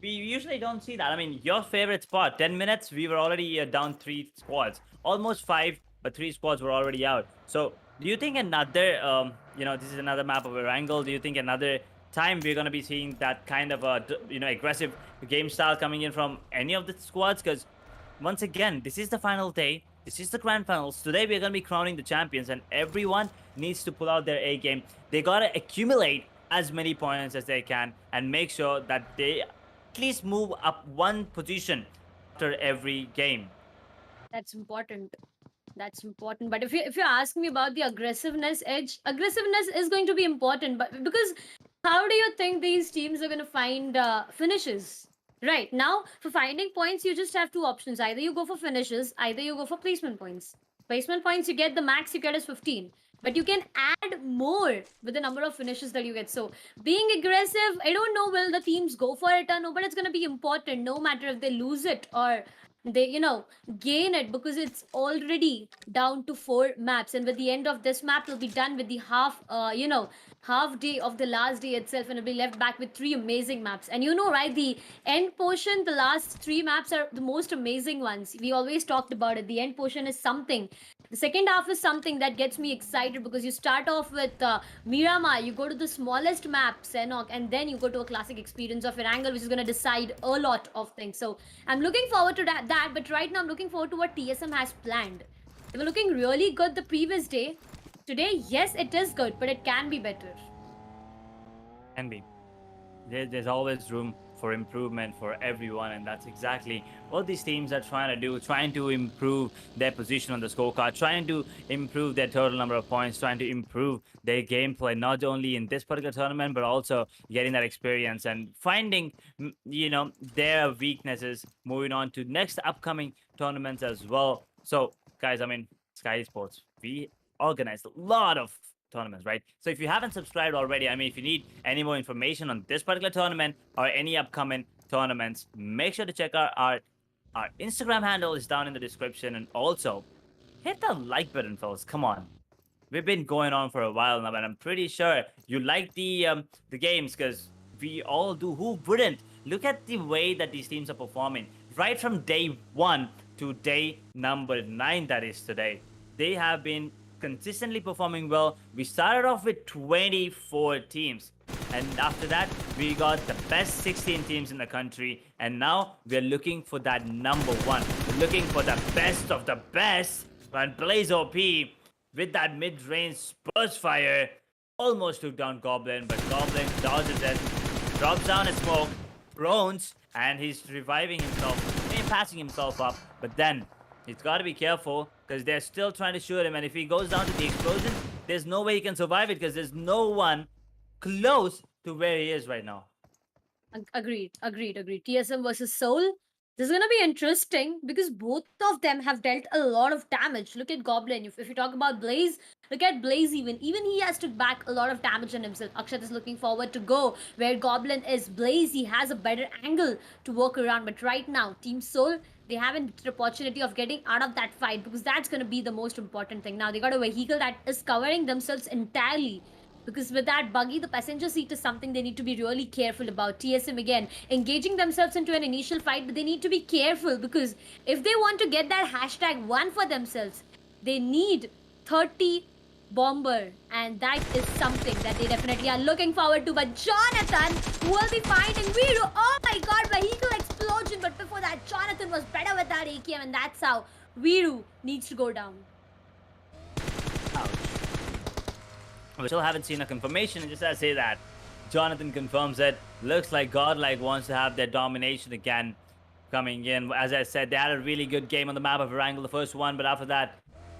We usually don't see that. I mean, your favorite spot, 10 minutes, we were already down three squads. Almost five, but three squads were already out. So, do you think another, this is another map of Erangel. Do you think another time we're going to be seeing that kind of, aggressive game style coming in from any of the squads? Because, once again, this is the final day. This is the grand finals. Today, we're going to be crowning the champions, and everyone needs to pull out their A game. They got to accumulate as many points as they can and make sure that they at least move up one position after every game. That's important. That's important. But if you ask me about the aggressiveness, Edge, aggressiveness is going to be important, but because How do you think these teams are going to find finishes? Right now, for finding points, you just have two options. Either you go for finishes, either you go for placement points. Placement points, you get the max you get is 15. But you can add more with the number of finishes that you get. So, being aggressive, I don't know will the teams go for it or no, but it's going to be important no matter if they lose it or they, gain it, because it's already down to 4 maps. And with the end of this map, we'll be done with the half day of the last day itself, and it'll be left back with 3 amazing maps. And right, the end portion, the last 3 maps are the most amazing ones. We always talked about it. The end portion is something. The second half is something that gets me excited, because you start off with Miramar, you go to the smallest map, Sanhok, and then you go to a classic experience of Erangel, which is going to decide a lot of things. So I'm looking forward to that. But right now, I'm looking forward to what TSM has planned. They were looking really good the previous day. Today, yes, it is good, but it can be better. Can be. There's always room for improvement for everyone, and that's exactly what these teams are trying to do, trying to improve their position on the scorecard, trying to improve their total number of points, trying to improve their gameplay, not only in this particular tournament, but also getting that experience and finding, their weaknesses, moving on to next upcoming tournaments as well. So, guys, Skyesports, we organized a lot of tournaments, right? So if you haven't subscribed already, if you need any more information on this particular tournament or any upcoming tournaments, make sure to check out our Instagram handle is down in the description, and also hit the like button, fellas. Come on. We've been going on for a while now, and I'm pretty sure you like the games, because we all do. Who wouldn't? Look at the way that these teams are performing. Right from day 1 to day number 9, that is today. They have been consistently performing well. We started off with 24 teams, and after that we got the best 16 teams in the country, and now we're looking for that number 1. We're looking for the best of the best, and Blaze OP with that mid-range burst fire almost took down Goblin, but Goblin dodges it, drops down a smoke, groans, and he's reviving himself, passing himself up, but then he's got to be careful, because they're still trying to shoot him, and if he goes down to the explosion, there's no way he can survive it, because there's no one close to where he is right now. Agreed. TSM versus Soul. This is going to be interesting, because both of them have dealt a lot of damage. Look at Goblin. If you talk about Blaze, look at Blaze even. Even he has took back a lot of damage on himself. Akshat is looking forward to go where Goblin is. Blaze, he has a better angle to work around. But right now, Team Soul, they haven't the opportunity of getting out of that fight, because that's going to be the most important thing. Now, they got a vehicle that is covering themselves entirely, because with that buggy, the passenger seat is something they need to be really careful about. TSM again engaging themselves into an initial fight, but they need to be careful, because if they want to get that #1 for themselves, they need 30 bomber, and that is something that they definitely are looking forward to. But Jonathan will be finding Viru. Oh my god, vehicle explosion, but before that, Jonathan was better with that AKM, and that's how Viru needs to go down. Ouch. We still haven't seen a confirmation, and just as I say that, Jonathan confirms it. Looks like GODLIKE wants to have their domination again coming in. As I said, they had a really good game on the map of Erangel, the first one, but after that,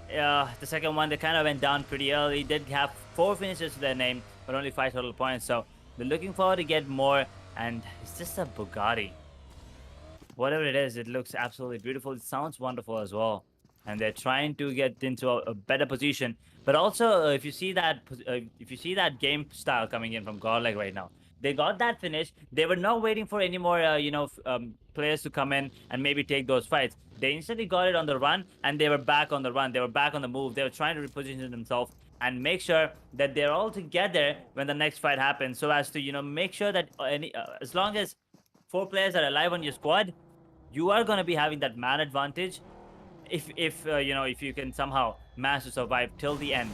the second one, they kind of went down pretty early. Did have 4 finishes to their name, but only 5 total points. So they're looking forward to get more. And it's just a Bugatti. Whatever it is, it looks absolutely beautiful. It sounds wonderful as well. And they're trying to get into a better position. But also, if you see that game style coming in from GODLIKE right now, they got that finish. They were not waiting for any more, players to come in and maybe take those fights. They instantly got it on the run, and they were back on the run. They were back on the move. They were trying to reposition themselves and make sure that they're all together when the next fight happens, so as to, make sure that as long as 4 players are alive on your squad, you are going to be having that man advantage if you can somehow manage to survive till the end.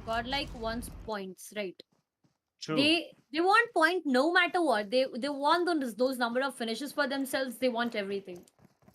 GODLIKE wants points, right? True. They want point no matter what. They want those number of finishes for themselves. They want everything.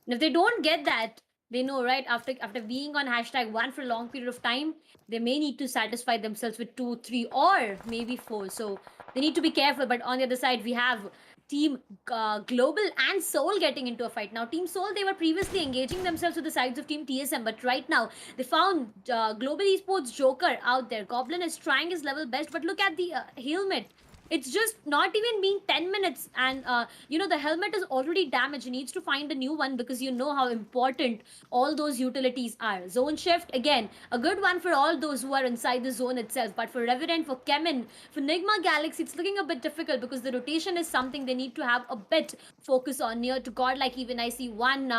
And if they don't get that, they know, right, after being on #1 for a long period of time, they may need to satisfy themselves with 2, 3, or maybe 4. So they need to be careful. But on the other side, we have Team Global and Soul getting into a fight. Now, Team Soul, they were previously engaging themselves with the sides of Team TSM, but right now, they found Global Esports Joker out there. Goblin is trying his level best, but look at the helmet It's just not even being 10 minutes, and the helmet is already damaged. He needs to find a new one because you know how important all those utilities are. Zone shift, again, a good one for all those who are inside the zone itself. But for Revenant, for CHEMIN, for Nigma Galaxy, it's looking a bit difficult because the rotation is something they need to have a bit focus on. Near to Godlike, even I see one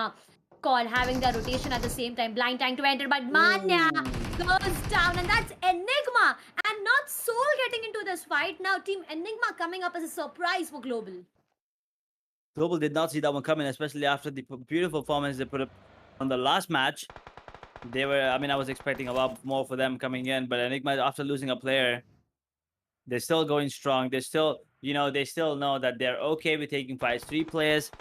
call having the rotation at the same time. Blind trying to enter, but Manya goes down, and that's Enigma. And not Soul getting into this fight. Now, Team Enigma coming up as a surprise for Global. Global did not see that one coming, especially after the beautiful performance they put up on the last match. They were, I mean, I was expecting a lot more for them coming in, but Enigma, after losing a player, they're still going strong. They're still, they still know that they're okay with taking fights. 3 players,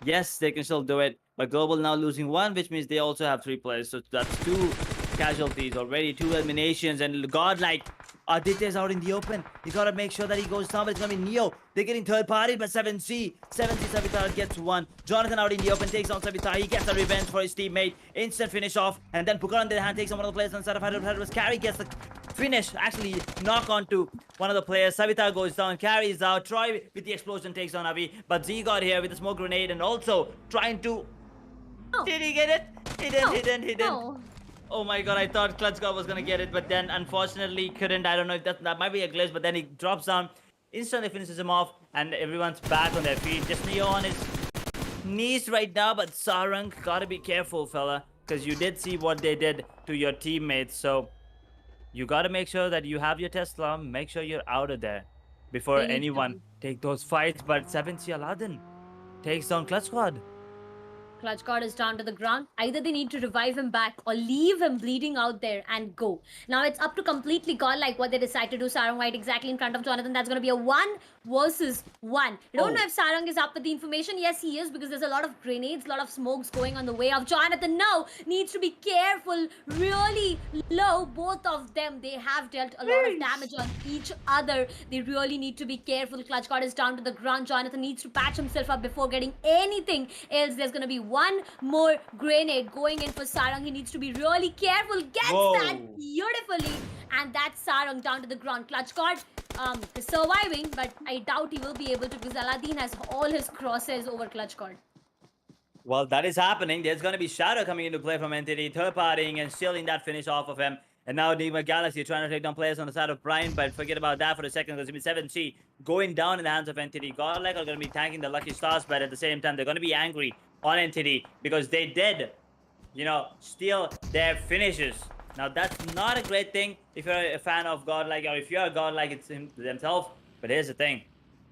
yes, they can still do it. But Global now losing 1, which means they also have 3 players. So that's 2 casualties already, 2 eliminations. And Godlike, Aditya's out in the open. You gotta make sure that he goes down. But it's gonna be Neo. They're getting third party, but 7C Savitar gets 1. Jonathan out in the open takes on Savitar. He gets a revenge for his teammate. Instant finish off. And then Puka on the other hand takes on one of the players on the side of HYDRAS. Carry gets the finish, actually knock onto one of the players. Savitar goes down, carries out. Troy with the explosion takes on Avi. But Z got here with a smoke grenade and also trying to... Oh. Did he get it? He didn't. No. Oh my god, I thought KlutzGod was gonna get it, but then unfortunately couldn't. I don't know if that might be a glitch, but then he drops down, instantly finishes him off, and everyone's back on their feet. Just Neo on his knees right now, but Sarang, gotta be careful, fella, because you did see what they did to your teammates, so you gotta make sure that you have your Tesla, make sure you're out of there before anyone take those fights. But 7C Aladdin takes down KlutzGod. KlutzGod is down to the ground. Either they need to revive him back or leave him bleeding out there and go. Now it's up to completely Godlike what they decide to do. Sarang White exactly in front of Jonathan. That's going to be a 1 versus 1. I don't know if Sarang is up with the information. Yes, he is, because there's a lot of grenades, a lot of smokes going on the way of Jonathan. Now needs to be careful. Really low, both of them. They have dealt a lot of damage on each other. They really need to be careful. KlutzGod is down to the ground. Jonathan needs to patch himself up before getting anything else. There's going to be 1 more grenade going in for Sarang. He needs to be really careful. Gets that beautifully. And that's Sarang down to the ground. KlutzGod is surviving, but I doubt he will be able to, because Aladdin has all his crosses over KlutzGod. Well, that is happening. There's going to be Shadow coming into play from Entity, third partying and stealing that finish off of him. And now Nigma Galaxy trying to take down players on the side of Brian, but forget about that for a second, because it's 7C going down in the hands of Entity. Godlike are going to be tanking the Lucky Stars, but at the same time, they're going to be angry on Entity because they did, steal their finishes. Now, that's not a great thing if you're a fan of Godlike, or if you're a Godlike, it's themselves. But here's the thing.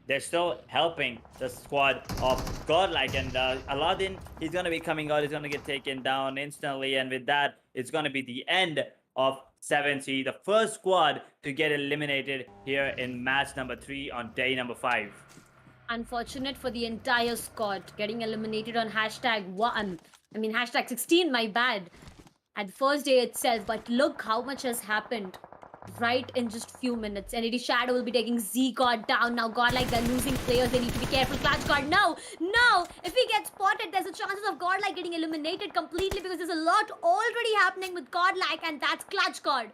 They're still helping the squad of Godlike, and Aladdin, he's going to be coming out. He's going to get taken down instantly, and with that, it's going to be the end of 7C, the first squad to get eliminated here in match number 3 on day number 5. Unfortunate for the entire squad, getting eliminated on hashtag 16, my bad, at the first day itself. But look how much has happened right in just few minutes. Entity Shadow will be taking Z-God down. Now Godlike, they're losing players. They need to be careful. KlutzGod, no! If he gets spotted, there's a chance of Godlike getting eliminated completely, because there's a lot already happening with Godlike, and that's KlutzGod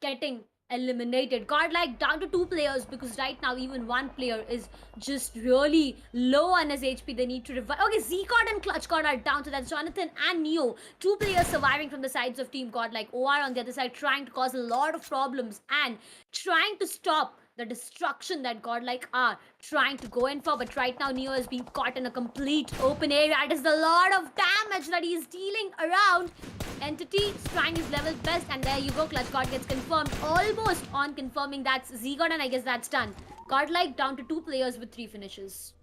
getting eliminated. Godlike down to 2 players, because right now even 1 player is just really low on his HP. They need to revive. Okay, Z-God and KlutzGod are down, so that's Jonathan and Neo. 2 players surviving from the sides of Team Godlike. OR on the other side trying to cause a lot of problems and trying to stop the destruction that Godlike are trying to go in for. But right now Neo is being caught in a complete open area. It is a lot of damage that he is dealing around. Entity is trying his level best, and there you go. KlutzGod gets confirmed almost on confirming. That's Z-God, and I guess that's done. Godlike down to 2 players with 3 finishes.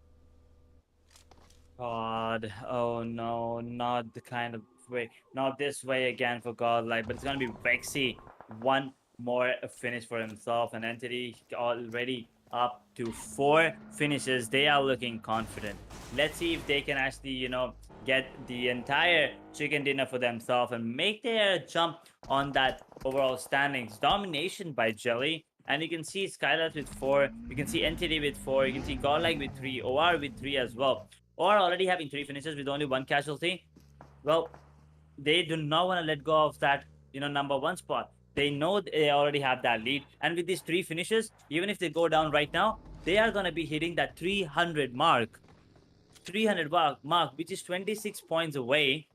God, oh no, not the kind of way, not this way again for Godlike, but it's gonna be Vexy. 1 more finish for himself, and Entity already up to 4 finishes. They are looking confident. Let's see if they can actually, get the entire chicken dinner for themselves and make their jump on that overall standings. Domination by Jelly, and you can see SKYLIGHTZ with 4, you can see Entity with 4, you can see Godlike with 3, OR with 3 as well. OR already having 3 finishes with only 1 casualty. Well, they do not want to let go of that, number 1 spot. They know they already have that lead, and with these 3 finishes, even if they go down right now, they are going to be hitting that 300 mark. 300 mark, which is 26 points away.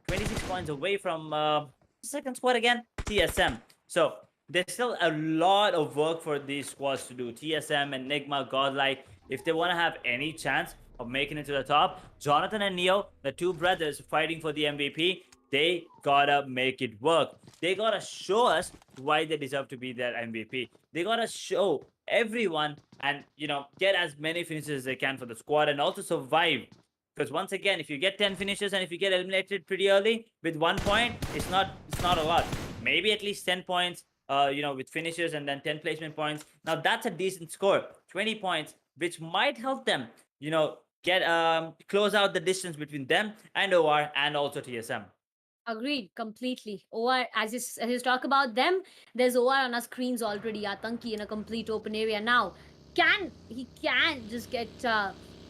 26 points away from second squad again, TSM. So there's still a lot of work for these squads to do. TSM, ENIGMA, GODLIKE. If they want to have any chance of making it to the top, Jonathan and Neo, the two brothers fighting for the MVP, they gotta make it work. They gotta show us why they deserve to be that MVP. They gotta show everyone and get as many finishes as they can for the squad and also survive. Because once again, if you get 10 finishes and if you get eliminated pretty early with 1 point, it's not a lot. Maybe at least 10 points, with finishes and then 10 placement points. Now that's a decent score. 20 points, which might help them, get close out the distance between them and OR and also TSM. Agreed, completely. OR, as you talk about them, there's OR on our screens already. Atanki in a complete open area now. He can just get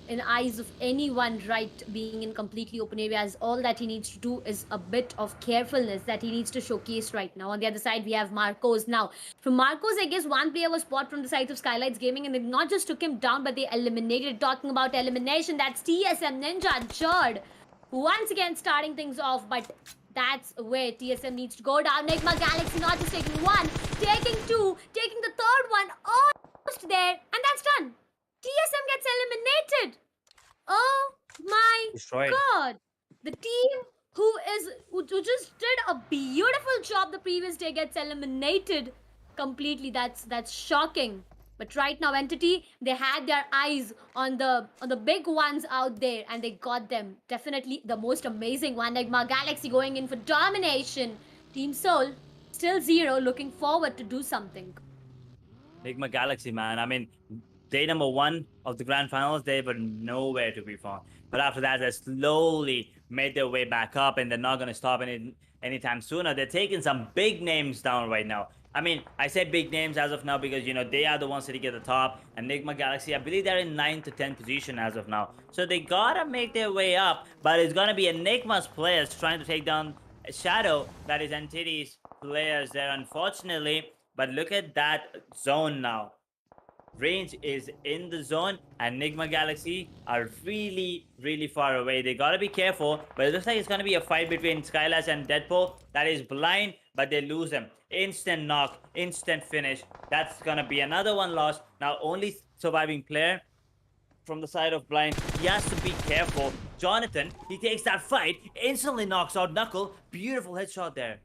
in eyes of anyone right being in completely open areas. All that he needs to do is a bit of carefulness that he needs to showcase right now. On the other side, we have Marcos now. From Marcos, I guess one player was spot from the side of SKYLIGHTZ Gaming, and they not just took him down, but they eliminated. Talking about elimination, that's TSM Ninja Jerd once again starting things off, but that's where TSM needs to go down. NIGMA Galaxy not just taking one, taking two, taking the third one, almost there, and that's done. TSM gets eliminated. Oh my Destroyed. god. The team who just did a beautiful job the previous day gets eliminated completely. That's shocking. But right now, Entity, they had their eyes on the big ones out there, and they got them. Definitely the most amazing one. Enigma Galaxy going in for domination. Team Soul still 0, looking forward to do something. Enigma Galaxy, man. I mean, day number 1 of the grand finals, they were nowhere to be found. But after that, they slowly made their way back up, and they're not going to stop anytime sooner. They're taking some big names down right now. I mean, I said big names as of now because, they are the ones sitting at the top. Enigma Galaxy, I believe they're in 9th to 10th position as of now. So they gotta make their way up. But it's gonna be Enigma's players trying to take down Shadow. That is Entity's players there, unfortunately. But look at that zone now. Range is in the zone, and Enigma Galaxy are really, really far away. They gotta be careful, but it looks like it's gonna be a fight between SKYLIGHTZ and Deadpool. That is blind, but they lose them. Instant knock, instant finish. That's gonna be another one lost. Now, only surviving player from the side of blind. He has to be careful. Jonathan, he takes that fight, instantly knocks out Knuckle. Beautiful headshot there.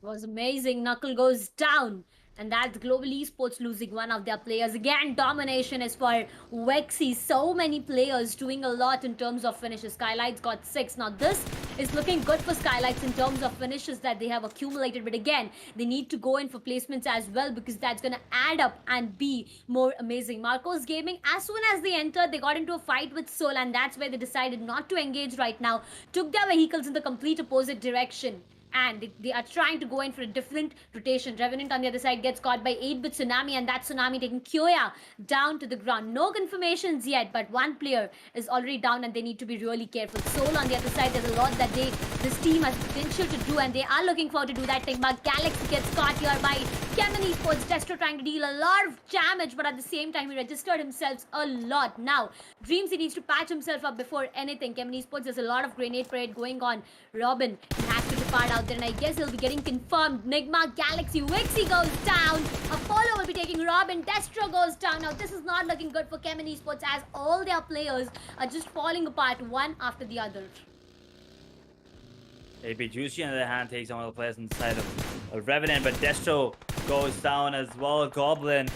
Was amazing. Knuckle goes down. And that's Global Esports losing one of their players. Again, domination is for Wexy. So many players doing a lot in terms of finishes. SKYLIGHTZ got 6. Now this is looking good for SKYLIGHTZ in terms of finishes that they have accumulated. But again, they need to go in for placements as well, because that's going to add up and be more amazing. Marcos Gaming, as soon as they entered, they got into a fight with Soul, and that's where they decided not to engage right now. Took their vehicles in the complete opposite direction. And they are trying to go in for a different rotation. Revenant on the other side gets caught by 8-bit Tsunami, and that Tsunami taking Kyoya down to the ground. No confirmations yet, but one player is already down, and they need to be really careful. Soul on the other side, there's a lot that this team has potential to do, and they are looking forward to do that thing. But Galaxy gets caught here by CHEMIN Esports. Destro trying to deal a lot of damage, but at the same time, he registered himself a lot. Now, Dreams, he needs to patch himself up before anything. CHEMIN Esports, there's a lot of grenade parade going on. Robin, he has to depart out there, and I guess he'll be getting confirmed. Enigma Galaxy, Wixie goes down. Apollo will be taking Robin. Destro goes down. Now this is not looking good for CHEMIN Esports, as all their players are just falling apart one after the other. AP Juicy on the other hand takes some of the players inside of Revenant, but Destro goes down as well. Goblin,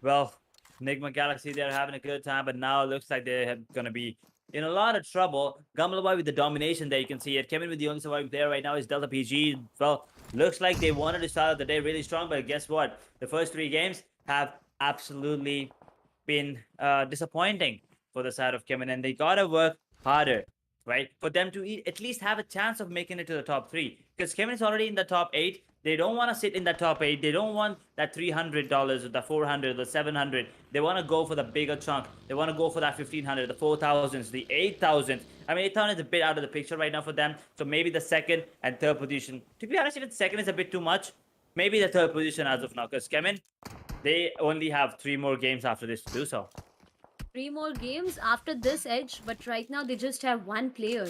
well, Enigma Galaxy, they're having a good time, but now it looks like they're gonna be in a lot of trouble. Gumlaboy with the domination there, you can see it. CHEMIN with the only surviving player right now is Delta PG. Well, looks like they wanted to start the day really strong, but guess what? The first 3 games have absolutely been disappointing for the side of CHEMIN, and they gotta work harder, right? For them to at least have a chance of making it to the top 3. Because CHEMIN is already in the top 8. They don't want to sit in the top 8. They don't want that $300 or the $400, the $700. They want to go for the bigger chunk. They want to go for that $1,500, the $4,000s, the $8,000s. I mean, 8,000 is a bit out of the picture right now for them. So maybe the 2nd and 3rd position. To be honest, even 2nd is a bit too much. Maybe the 3rd position as of now. Because CHEMIN, They only have 3 more games after this to do so. 3 more games after this edge, but right now they just have one player,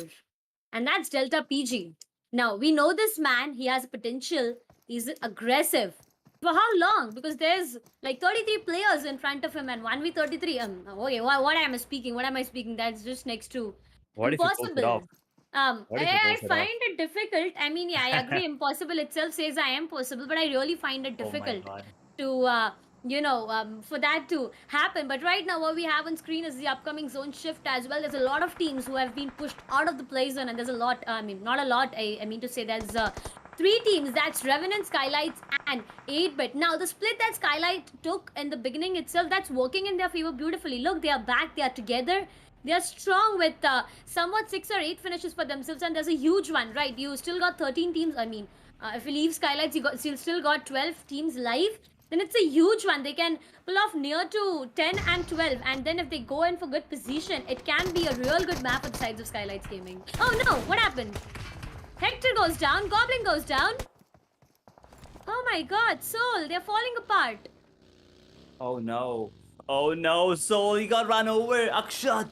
and that's Delta PG. Now we know this man, he has potential, he's aggressive. For how long? Because there's like 33 players in front of him and 1v33. Okay, what am I speaking? What am I speaking? That's just next to What if he pulls it off? impossible. What if he I pulls it off? find it difficult. I mean, yeah, I agree. Impossible itself says I am possible, but I really find it Oh my difficult god. to for that to happen. But right now what we have on screen is the upcoming zone shift as well. There's a lot of teams who have been pushed out of the play zone, and there's a lot, I mean, not a lot, I mean to say there's 3 teams, that's Revenant, SKYLIGHTZ and 8-bit. Now the split that SKYLIGHT took in the beginning itself, that's working in their favor beautifully. Look, they are back, they are together. They are strong with somewhat 6 or 8 finishes for themselves, and there's a huge one, right? You still got 13 teams. I mean, if you leave SKYLIGHTZ, you still got 12 teams live. Then it's a huge one. They can pull off near to 10 and 12. And then if they go in for good position, it can be a real good map for the sides of SKYLIGHTZ Gaming. Oh no, what happened? Hector goes down, Goblin goes down. Oh my god, Soul, they're falling apart. Oh no. Oh no, Soul, he got run over. Akshat.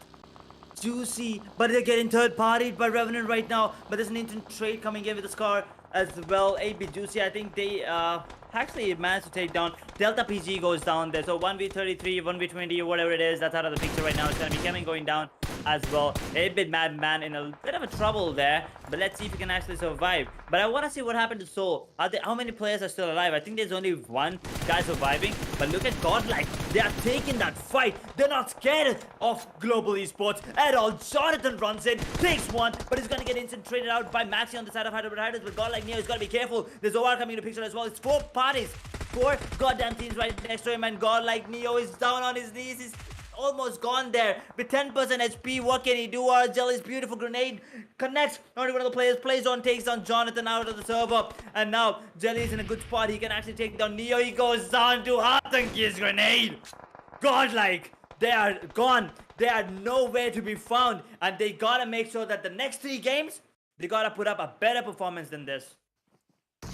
Juicy. But they're getting third-partied by Revenant right now. But there's an instant trade coming in with the Scar as well. 8-bit Juicy, I think they actually managed to take down. Delta PG goes down there. So 1v33, 1v20 or whatever it is. That's out of the picture right now. It's going to be CHEMIN going down as well. 8-bit Madman in a bit of a trouble there. But let's see if he can actually survive. But I want to see what happened to Soul. How many players are still alive? I think there's only one guy surviving. But look at GODLIKE. They are taking that fight. They're not scared of global esports at all. Jonathan runs in, takes one, but he's going to get instant traded out by Maxi on the side of HYDRAS. But GODLIKE Neo, he's got to be careful. There's OR coming into picture as well. It's 4 parties. 4 goddamn teams right next to him, and GODLIKE Neo is down on his knees. He's almost gone there with 10% HP. What can he do? Erangel, beautiful grenade connects. Not one of the players plays on, takes down Jonathan out of the server, and now Jelly is in a good spot. He can actually take down Neo. He goes down to Hatanki's grenade. GODLIKE, they are gone. They are nowhere to be found, and they gotta make sure that the next 3 games they gotta put up a better performance than this.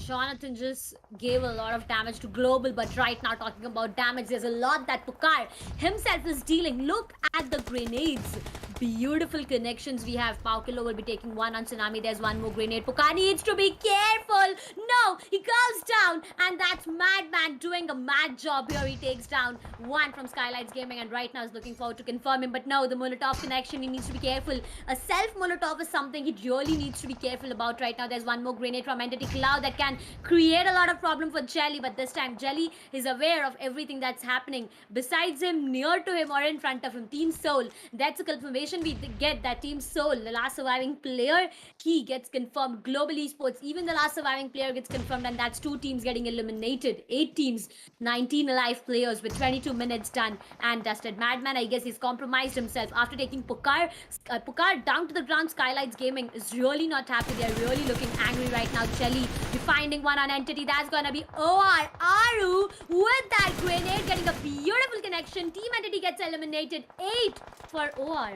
Jonathan just gave a lot of damage to Global, but right now talking about damage, there's a lot that Pucar himself is dealing. Look at the grenades. Beautiful connections we have. Paukilo will be taking one on Tsunami. There's one more grenade. Pucar needs to be careful. No, he goes down, and that's Madman doing a mad job here. He takes down one from SKYLIGHTZ Gaming, and right now is looking forward to confirm him. But no, the Molotov connection, he needs to be careful. A self Molotov is something he really needs to be careful about right now. There's one more grenade from Entity Cloud that can create a lot of problem for Jelly, but this time Jelly is aware of everything that's happening beside him, near to him, or in front of him. Team Soul, that's a confirmation we get that Team Soul, the last surviving player, he gets confirmed. Global Esports, even the last surviving player gets confirmed, and that's 2 teams getting eliminated. 8 teams, 19 alive players with 22 minutes done and dusted. Madman, I guess he's compromised himself after taking Pucar. Pucar down to the ground. SKYLIGHTZ Gaming is really not happy. They're really looking angry right now. Jelly finding one on Entity. That's gonna be OR. Aru with that grenade getting a beautiful connection. Team Entity gets eliminated. 8 for OR.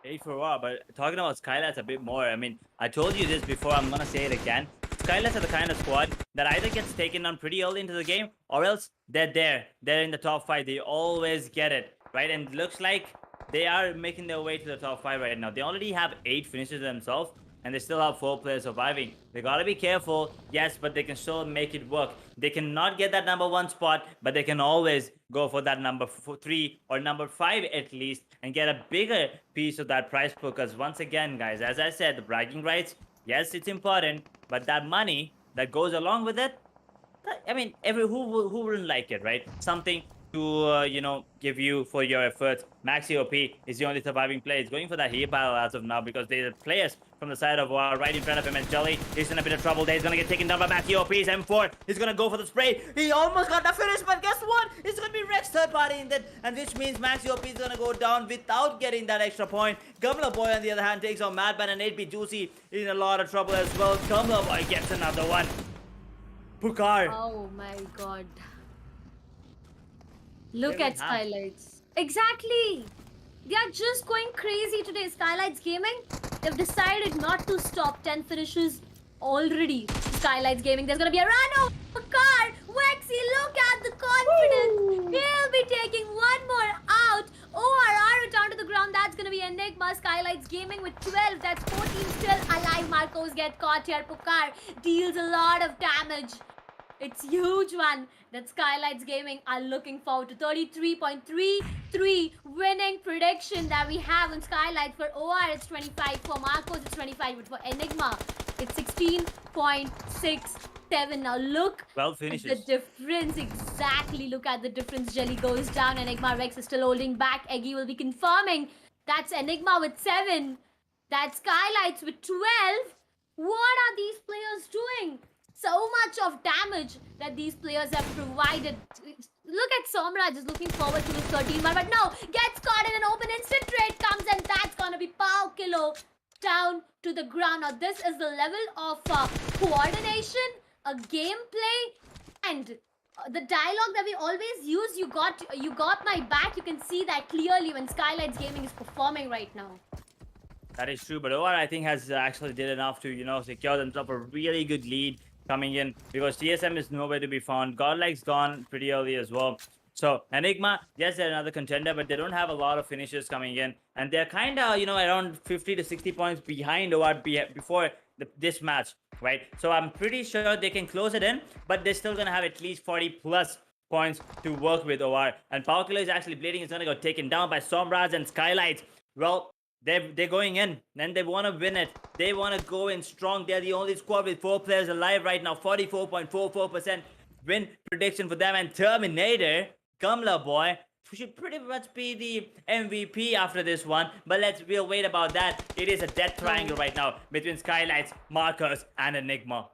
8 for OR, but talking about SKYLIGHTZ a bit more, I mean, I told you this before, I'm gonna say it again. SKYLIGHTZ are the kind of squad that either gets taken down pretty early into the game, or else they're there. They're in the top 5. They always get it, right? And it looks like they are making their way to the top 5 right now. They already have 8 finishes themselves, and they still have 4 players surviving. They gotta be careful, yes, but they can still make it work. They cannot get that number 1 spot, but they can always go for that number 3 or number 5 at least, and get a bigger piece of that prize pool. Because once again, guys, as I said, the bragging rights, yes, it's important, but that money that goes along with it, I mean, who wouldn't like it, right? Something to give you for your efforts. Maxi OP is the only surviving player. He's going for that heal battle as of now, because there's players from the side of right in front of him, and Jelly is in a bit of trouble there. He's gonna get taken down by Maxi OP's M4. He's gonna go for the spray. He almost got the finish, but guess what? It's gonna be Rex third party in that, and which means Maxi OP is gonna go down without getting that extra point. Gumla Boy on the other hand takes on Madman, and 8-bit Juicy is in a lot of trouble as well. Gumla Boy gets another one. Pucar. Oh my god. Look at SKYLIGHTZ. Exactly. They are just going crazy today. SKYLIGHTZ Gaming, they've decided not to stop. 10 finishes already. SKYLIGHTZ Gaming, there's gonna be a run. Oh Pakar, Wexy, look at the confidence. He'll be taking one more out. ORR return to the ground. That's going to be Enigma. SKYLIGHTZ Gaming with 12. That's 14 still alive. Marcos get caught here. Pakar deals a lot of damage. It's huge one that SKYLIGHTZ Gaming are looking forward to. 33.33 winning prediction that we have on SKYLIGHTZ. For OR it's 25, for Marcos it's 25, but for Enigma it's 16.67. Now look Well at the finishes. difference. Exactly, look at the difference. Jelly goes down. Enigma Rex is still holding back. Eggy will be confirming. That's Enigma with 7. That's SKYLIGHTZ with 12. What are these players doing? So much of damage that these players have provided. Look at Somraj is looking forward to his 13-1, but no, gets caught in an open instant trade comes, and that's gonna be Pau Kilo down to the ground. Now this is the level of coordination, a gameplay, and the dialogue that we always use. You got my back. You can see that clearly when SKYLIGHTZ Gaming is performing right now. That is true, but OR I think has actually did enough to secure themselves a really good lead coming in, because TSM is nowhere to be found. GODLIKE's gone pretty early as well. So Enigma, yes, they're another contender, but they don't have a lot of finishes coming in, and they're kind of around 50 to 60 points behind OR before this match, right? So I'm pretty sure they can close it in, but they're still gonna have at least 40 plus points to work with OR. And Pau Kilo is actually bleeding. It's gonna go taken down by Somraj and SKYLIGHTZ. Well, they're going in, and they want to win it. They want to go in strong. They're the only squad with 4 players alive right now. 44.44% win prediction for them. And Terminator, Gamla Boy, should pretty much be the MVP after this one. But we'll wait about that. It is a death triangle right now between SKYLIGHTZ, Marcos, and Enigma.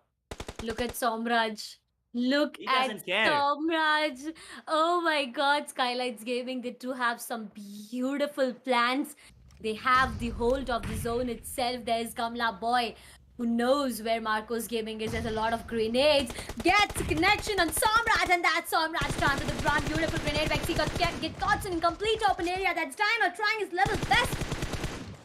Look at Somraj. Look He at doesn't care. Somraj. Oh my god, SKYLIGHTZ Gaming, they do have some beautiful plans. They have the hold of the zone itself. There's Gamla Boy, who knows where Marcos Gaming is. There's a lot of grenades. Gets a connection on Somraj, and that's Somraj down to the ground. Beautiful grenade. Vexy get caught in complete open area. That's Dino trying his level best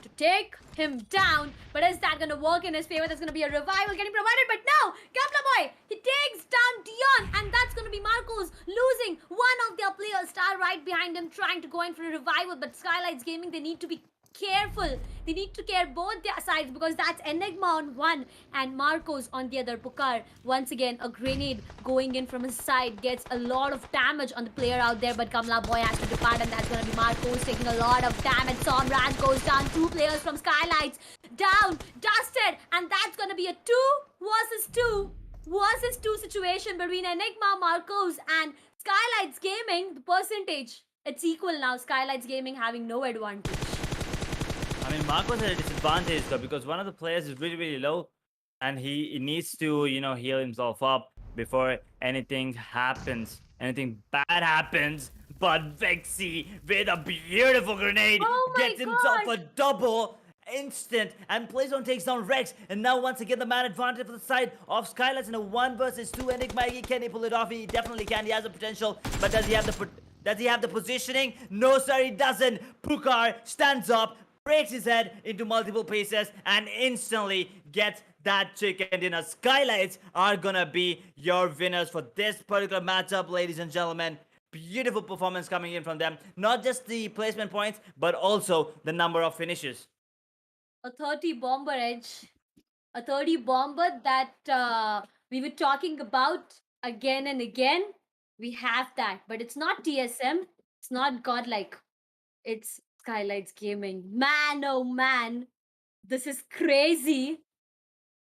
to take him down. But is that going to work in his favor? There's going to be a revival getting provided. But no, Gamla Boy, he takes down Dion. And that's going to be Marcos losing one of their players. Star right behind him trying to go in for a revival. But SKYLIGHTZ Gaming, they need to be careful. They need to care both their sides, because that's Enigma on one and Marcos on the other. Pakar, once again, a grenade going in from his side gets a lot of damage on the player out there, but Gamla Boy has to depart, and that's going to be Marcos taking a lot of damage. Somraj goes down. 2 players from SKYLIGHTZ down, dusted, and that's going to be a 2 versus 2 situation between Enigma, Marcos, and SKYLIGHTZ Gaming. The percentage, it's equal now. SKYLIGHTZ Gaming having no advantage. I mean, Marcos at a disadvantage though, because one of the players is really, really low, and he needs to, heal himself up before anything happens. Anything bad happens. But Vexy with a beautiful grenade Oh my gets himself God. a double instant, and Playzone takes down Rex. And now once again the man advantage for the side of SKYLIGHTZ in a 1 versus 2. Enigma, can he pull it off? He definitely can. He has the potential, but does he have the positioning? No sir, he doesn't. Pukar stands up, breaks his head into multiple pieces, and instantly gets that chicken dinner. SKYLIGHTZ are gonna be your winners for this particular matchup, ladies and gentlemen. Beautiful performance coming in from them. Not just the placement points, but also the number of finishes. A 30 bomber edge. A 30 bomber that we were talking about again and again. We have that, but it's not TSM. It's not godlike. It's SKYLIGHTZ Gaming. Man, oh man. This is crazy.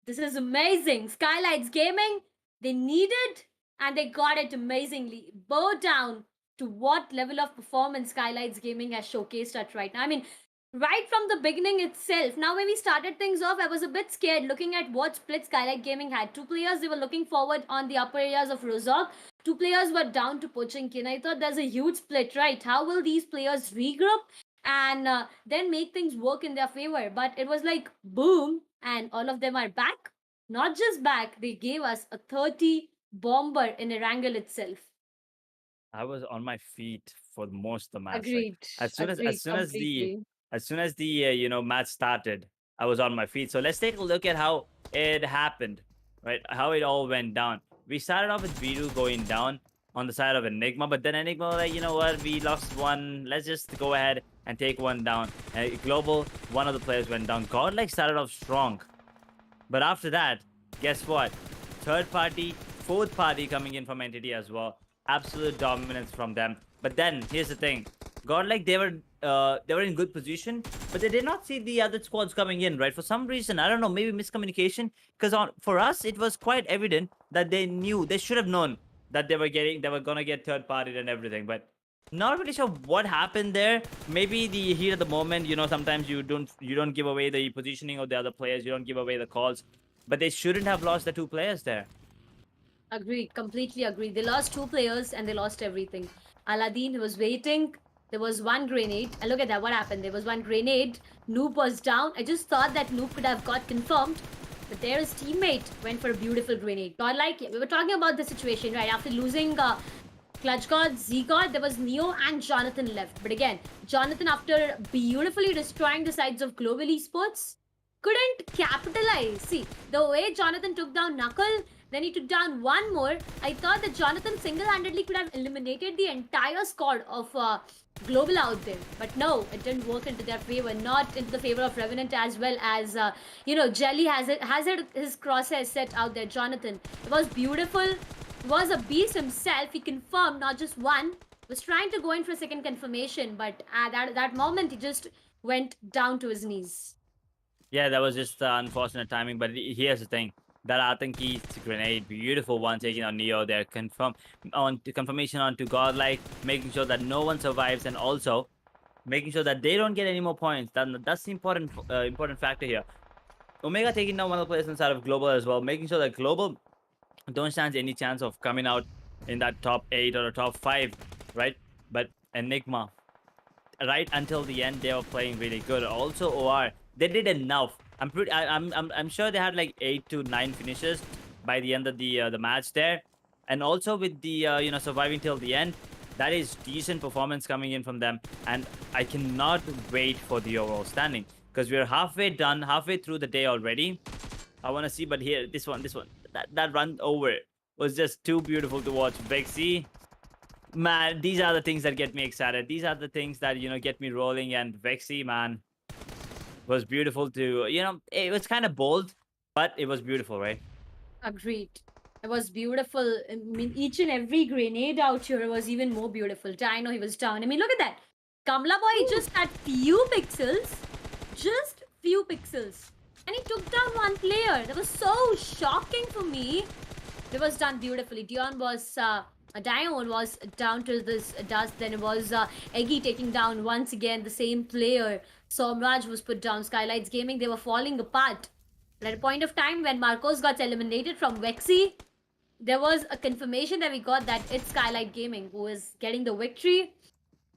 This is amazing. SKYLIGHTZ Gaming, they needed and they got it amazingly. Bow down to what level of performance SKYLIGHTZ Gaming has showcased at right now. I mean, right from the beginning itself. Now, when we started things off, I was a bit scared looking at what split SKYLIGHTZ Gaming had. 2 players, they were looking forward on the upper areas of Rozok. 2 players were down to Pochinki. And I thought there's a huge split, right? How will these players regroup and then make things work in their favor? But it was like, boom, and all of them are back. Not just back, they gave us a 30 bomber in Erangel itself. I was on my feet for most of the match. Like, Agreed. as soon as Completely. the match started, I was on my feet. So let's take a look at how it happened, right? How it all went down. we started off with Viru going down on the side of Enigma, but then Enigma was like, you know what, we lost one. Let's just go ahead and take one down. Global, one of the players went down. Godlike started off strong. But after that, guess what? Third party, fourth party coming in from Entity as well. Absolute dominance from them. But then here's the thing: Godlike they were in good position, but they did not see the other squads coming in. Right? For some reason, I don't know, maybe miscommunication. Because for us, it was quite evident that they should have known that they were gonna get third party and everything. But not really sure what happened there. Maybe the heat of the moment, sometimes you don't give away the positioning of the other players, you don't give away the calls. But they shouldn't have lost the two players there. Agreed, completely agreed. They lost two players and they lost everything. Aladdin was waiting. There was one grenade. And look at that, what happened? There was one grenade. Noob was down. I just thought that Noob could have got confirmed. But there his teammate went for a beautiful grenade. Not like we were talking about the situation, right? After losing Clutch God, Z God, there was Neo and Jonathan left. But again, Jonathan, after beautifully destroying the sides of Global Esports, couldn't capitalize. See, the way Jonathan took down Knuckle, then he took down one more. I thought that Jonathan single-handedly could have eliminated the entire squad of Global out there. But no, it didn't work into their favor, not into the favor of Revenant as well as, Jelly has his crosshairs set out there. Jonathan, it was beautiful. It was a beast himself. He confirmed not just one, was trying to go in for a second confirmation, but at that moment, he just went down to his knees. Yeah, that was just unfortunate timing. But here's the thing: that Atanki grenade, beautiful one, taking on Neo there, confirmation onto Godlike, making sure that no one survives, and also making sure that they don't get any more points. That's the important factor here. Omega taking down one of the players inside of Global as well, making sure that Global don't stand any chance of coming out in that top 8 or top 5, right? But Enigma, right until the end, they were playing really good. Also, OR, they did enough. I'm sure they had like 8 to 9 finishes by the end of the match there, and also with the surviving till the end. That is decent performance coming in from them, and I cannot wait for the overall standing because we're halfway done, halfway through the day already. I want to see, but here, this one, that run over was just too beautiful to watch. Vexy, man, these are the things that get me excited. These are the things that get me rolling. And Vexy, man, was beautiful to it was kind of bold, but it was beautiful, right? Agreed. It was beautiful. I mean, each and every grenade out here was even more beautiful. Dino, he was down. I mean, look at that. Kamla boy just had few pixels. Just few pixels. And he took down one player. That was so shocking for me. It was done beautifully. Dion was... Dion was down to this dust. Then it was Eggy taking down once again the same player. Somraj was put down. SKYLIGHTZ Gaming, they were falling apart. But at a point of time when Marcos got eliminated from Vexy, there was a confirmation that we got that it's SKYLIGHTZ Gaming who is getting the victory.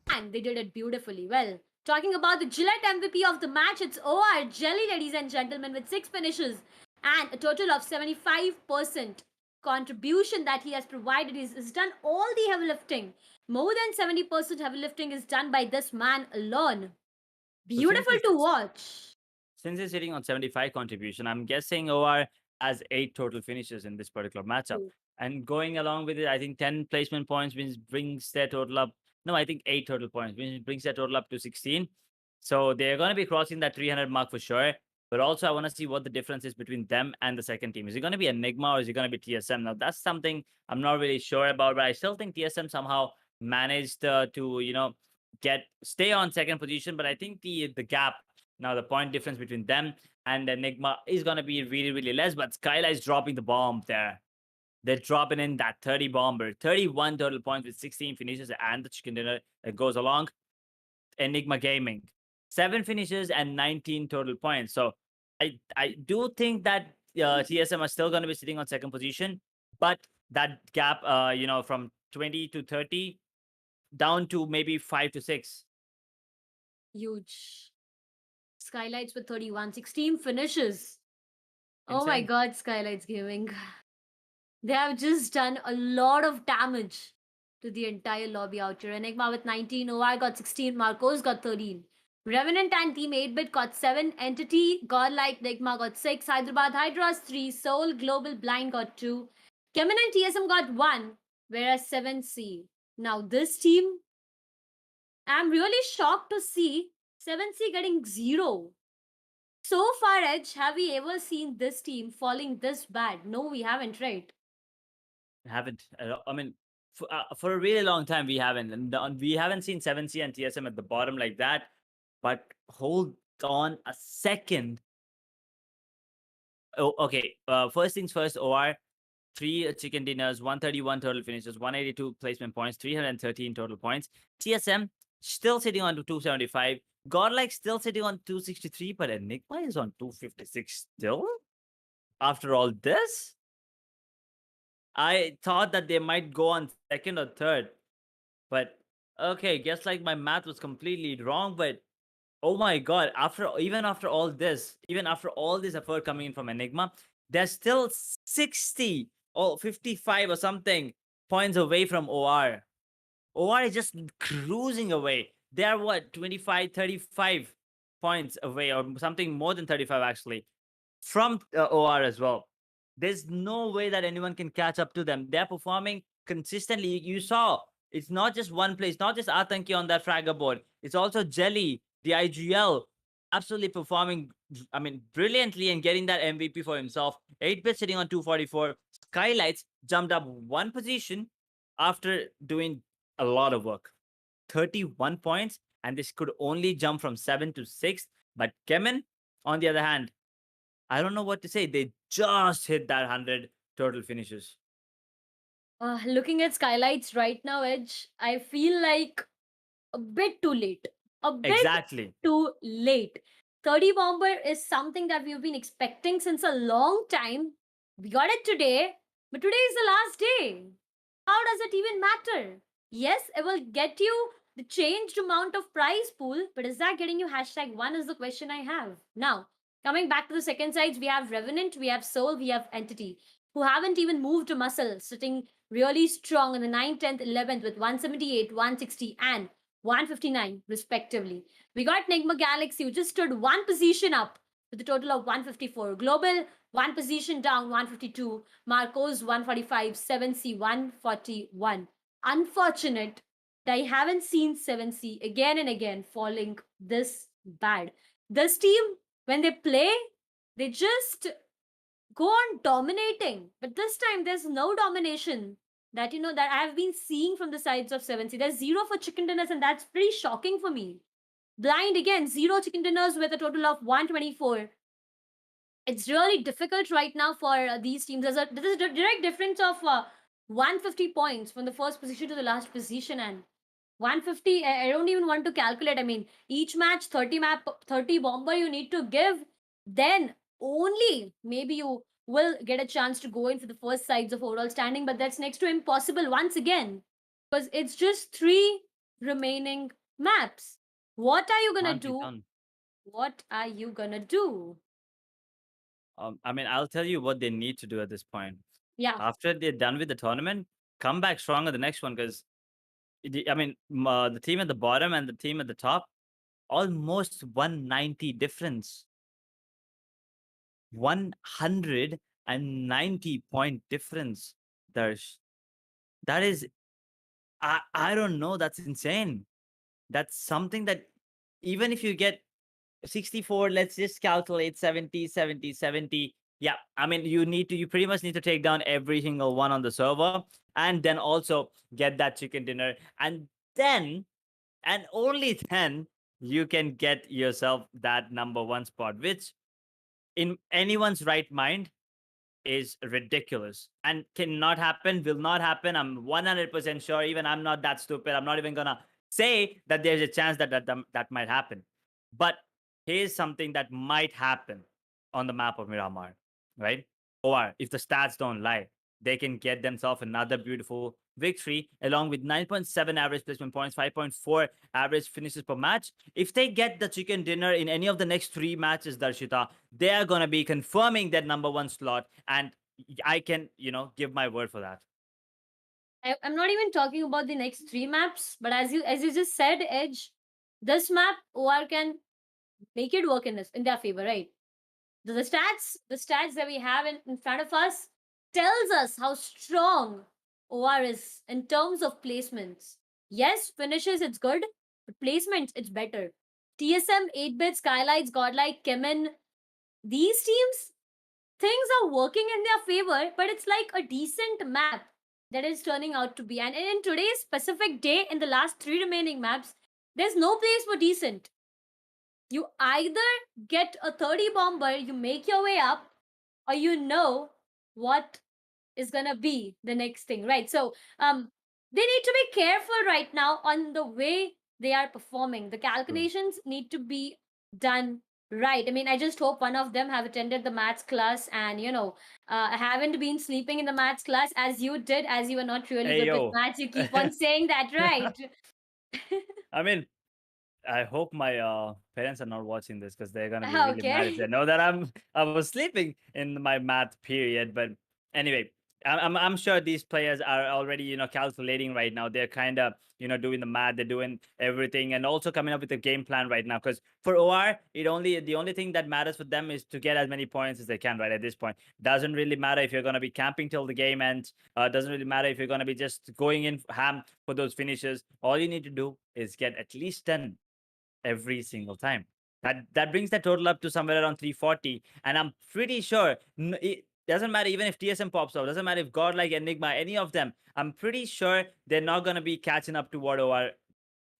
And they did it beautifully. Well, talking about the Gillette MVP of the match, it's OR Jelly, ladies and gentlemen, with 6 finishes and a total of 75% contribution that he has provided. He's done all the heavy lifting. More than 70% heavy lifting is done by this man alone. Beautiful to watch. Since he's sitting on 75 contribution, I'm guessing OR has 8 total finishes in this particular matchup. And going along with it, I think 10 placement points brings their total up. No, I think 8 total points, which brings their total up to 16. So they're going to be crossing that 300 mark for sure. But also, I want to see what the difference is between them and the second team. Is it going to be Enigma or is it going to be TSM? Now, that's something I'm not really sure about, but I still think TSM somehow managed to, stay on second position. But I think the gap, now the point difference between them and Enigma is going to be really, really less. But SKYLIGHTZ dropping the bomb there. They're dropping in that 30 bomber, 31 total points with 16 finishes and the chicken dinner that goes along. Enigma Gaming, 7 finishes and 19 total points. So I do think that TSM are still going to be sitting on second position, but that gap, from 20 to 30 down to maybe 5 to 6. Huge. SKYLIGHTZ with 31, 16 finishes. Oh my Insane. god, SKYLIGHTZ Gaming. They have just done a lot of damage to the entire lobby out here. Enigma with 19, OR got 16, Marcos got 13. Revenant and Team 8-Bit got 7, Entity, Godlike, Enigma got 6, Hyderabad, HYDRAS 3, Soul, Global, Blind got 2, CHEMIN and TSM got 1, whereas 7C. Now this team, I'm really shocked to see 7C getting 0. So far, Edge, have we ever seen this team falling this bad? No, we haven't, right? Haven't. I mean, for a really long time we haven't, and we haven't seen 7C and TSM at the bottom like that. But hold on a second. Oh, okay. First things first. OR 3 chicken dinners, 131 total finishes, 182 placement points, 313 total points. TSM still sitting on 275. Godlike still sitting on 263, but Enigma is on 256 still. After all this, I thought that they might go on second or third, but okay, guess like my math was completely wrong. But oh my god, even after all this, even after all this effort coming in from Enigma, they're still 60 or 55 or something points away from OR. OR is just cruising away. They're what, 25, 35 points away, or something more than 35 actually, from OR as well. There's no way that anyone can catch up to them. They're performing consistently. You saw it's not just one place, not just Atanki on that fragger board. It's also Jelly, the IGL, absolutely performing, I mean, brilliantly and getting that MVP for himself. 8-bit sitting on 244. SKYLIGHTZ jumped up one position after doing a lot of work. 31 points, and this could only jump from 7 to 6. But CHEMIN, on the other hand, I don't know what to say. They just hit that 100 total finishes. Looking at SKYLIGHTZ right now, Edge, I feel like a bit too late. A bit Exactly. too late. 30 Bomber is something that we've been expecting since a long time. We got it today, but today is the last day. How does it even matter? Yes, it will get you the changed amount of prize pool, but is that getting you #1 is the question I have. Now, coming back to the second sides, we have Revenant, we have Soul, we have Entity, who haven't even moved a muscle, sitting really strong in the 9th, 10th, 11th with 178, 160, and 159 respectively. We got Nigma Galaxy, who just stood one position up with a total of 154. Global, one position down, 152. Marcos, 145. 7C, 141. Unfortunate that I haven't seen 7C again and again falling this bad. This team, when they play, they just go on dominating. But this time, there's no domination that that I've been seeing from the sides of 7C. There's 0 for chicken dinners, and that's pretty shocking for me. Blind again, 0 chicken dinners with a total of 124. It's really difficult right now for these teams. There's a direct difference of 150 points from the first position to the last position, and 150. I don't even want to calculate. I mean, each match 30 bomber you need to give. Then only maybe you will get a chance to go in for the first sides of overall standing, but that's next to impossible once again because it's just 3 remaining maps. What are you gonna Can't be do? done. What are you gonna do? I mean, I'll tell you what they need to do at this point. Yeah. After they're done with the tournament, come back stronger the next one, because I mean, the team at the bottom and the team at the top, almost 190 difference. 190 point difference, Darsh. That is, I don't know, that's insane. That's something that even if you get 64, let's just calculate 70, 70, 70. Yeah, I mean, you pretty much need to take down every single one on the server, and then also get that chicken dinner. And then, and only then, you can get yourself that #1 spot, which in anyone's right mind is ridiculous and cannot happen, will not happen. I'm 100% sure. Even I'm not that stupid. I'm not even gonna say that there's a chance that might happen. But here's something that might happen on the map of Miramar, right? Or if the stats don't lie, they can get themselves another beautiful victory along with 9.7 average placement points, 5.4 average finishes per match. If they get the chicken dinner in any of the next 3 matches, Darshita, they are going to be confirming that #1 slot. And I can, give my word for that. I'm not even talking about the next 3 maps, but as you just said, Edge, this map OR can make it work in their favor, right? The stats that we have in front of us, tells us how strong OR is in terms of placements. Yes, finishes it's good, but placements it's better. TSM, 8-bit, SKYLIGHTZ, GODLIKE, CHEMIN, these teams, things are working in their favor, but it's like a decent map that is turning out to be. And in today's specific day, in the last 3 remaining maps, there's no place for decent. You either get a 30 bomber, you make your way up, or you know what is gonna be the next thing, right? So they need to be careful right now on the way they are performing. The calculations need to be done right. I mean, I just hope one of them have attended the maths class and haven't been sleeping in the maths class as you did, as you were not really Hey good with yo. maths. You keep on saying that, right? I mean, I hope my parents are not watching this because they're gonna be really mad if Okay. they know that I was sleeping in my math period. But anyway, I'm sure these players are already calculating right now. They're kind of doing the math. They're doing everything and also coming up with a game plan right now. Because for OR, the only thing that matters for them is to get as many points as they can. Right at this point, doesn't really matter if you're gonna be camping till the game ends. Doesn't really matter if you're gonna be just going in ham for those finishes. All you need to do is get at least 10 every single time. That brings the total up to somewhere around 340, and I'm pretty sure it doesn't matter even if TSM pops out, doesn't matter if Godlike, Enigma, any of them. I'm pretty sure they're not gonna be catching up to what OR,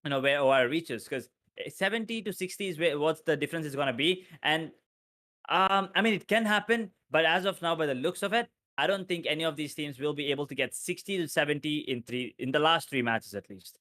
where OR reaches, because 70 to 60 is what's the difference is gonna be, and I mean it can happen, but as of now, by the looks of it, I don't think any of these teams will be able to get 60 to 70 in the last 3 matches at least.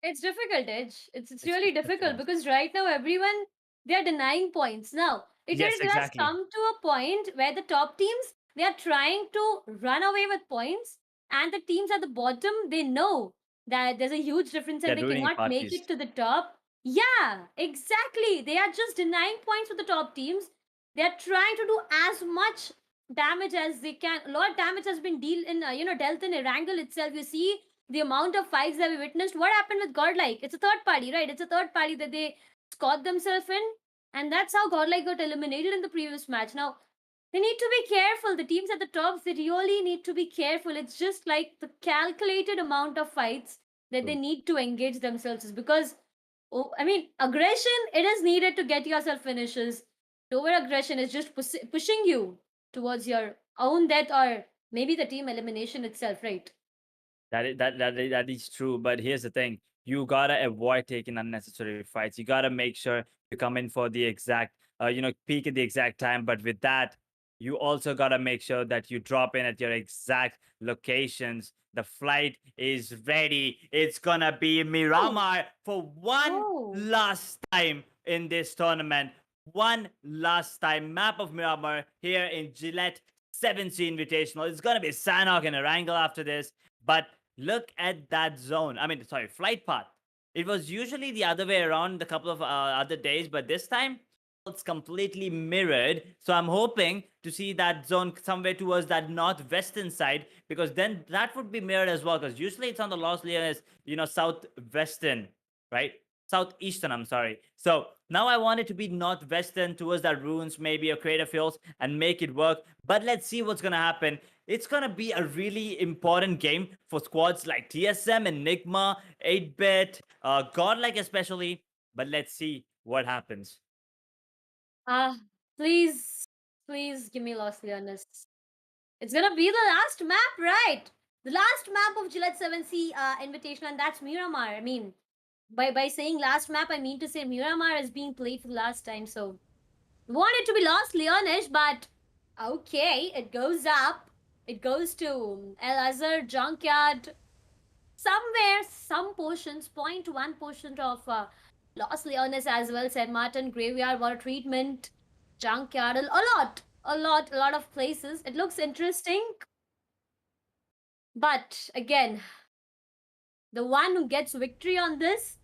It's difficult, Edge. It's It's really just too difficult much. because right now everyone they're denying points. Now Yes, it has exactly. come to a point where the top teams they are trying to run away with points, and the teams at the bottom they know that there's a huge difference and They're they ruining cannot make parties. it to the top. Yeah, exactly. They are just denying points for the top teams. They are trying to do as much damage as they can. A lot of damage has been dealt in Erangel itself. You see the amount of fights that we witnessed. What happened with Godlike? It's a third party, right? It's a third party that they scored themselves in, and that's how Godlike got eliminated in the previous match. Now they need to be careful. The teams at the tops they really need to be careful. It's just like the calculated amount of fights that they True. need to engage themselves is because I mean aggression it is needed to get yourself finishes. Over aggression is just pushing you towards your own death or maybe the team elimination itself, right? That is true. But here's the thing: you gotta avoid taking unnecessary fights. You gotta make sure you come in for the exact, peak at the exact time. But with that, you also gotta make sure that you drop in at your exact locations. The flight is ready. It's gonna be Oh, Miramar for one oh. last time in this tournament. One last time, map of Miramar here in Gillette 7Sea Invitational. It's gonna be Sanhok and Erangel after this. But look at that zone. I mean, sorry, flight path. It was usually the other way around a couple of other days, but this time it's completely mirrored. So I'm hoping to see that zone somewhere towards that northwestern side, because then that would be mirrored as well. Because usually it's on the Los Leones, southwestern, right? Southeastern, I'm sorry. So now I want it to be northwestern towards that ruins, maybe a crater fields, and make it work. But let's see what's gonna happen. It's gonna be a really important game for squads like TSM, Enigma, 8-bit, Godlike especially. But let's see what happens. Ah, please, please give me Los Leones. It's gonna be the last map, right? The last map of Gillette 7C Invitational, and that's Miramar. I mean, by saying last map, I mean to say Miramar is being played for the last time. So, we want it to be Los Leones, but okay, it goes up. It goes to El Azhar Junkyard. Somewhere, some portions, 0.1% of Los Leones as well. Said Martin Graveyard, Water Treatment, Junkyard, a lot of places. It looks interesting. But again, the one who gets victory on this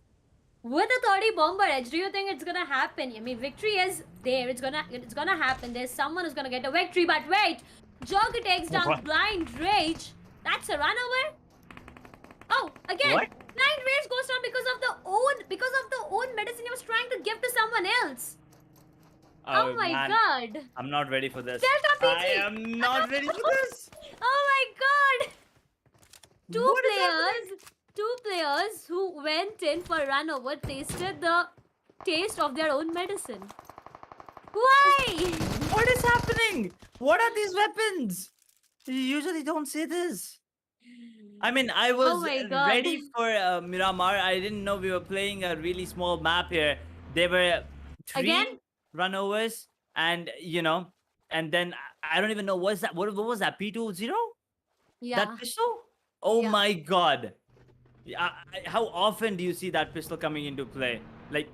with a 30 bomber edge, do you think it's gonna happen? I mean, victory is there. It's gonna happen. There's someone who's gonna get a victory. But wait, Joker takes down What? Blind Rage. That's a runaway. Oh, again, What? Blind Rage goes down because of the own medicine he was trying to give to someone else. Oh Oh my man, god. I'm not ready for this. Delta I P3. am not ready for this. Oh my god! Two What is happening? players, two players who went in for run over tasted the taste of their own medicine. Why? What is happening? What are these weapons? You usually don't say this. I mean, I Oh was my god. ready for Miramar. I didn't know we were playing a really small map here. There were Again? three runovers, and and then I don't even know what's that. What was that? P20? That Yeah. pistol? Oh Yeah. my god! How often do you see that pistol coming into play? Like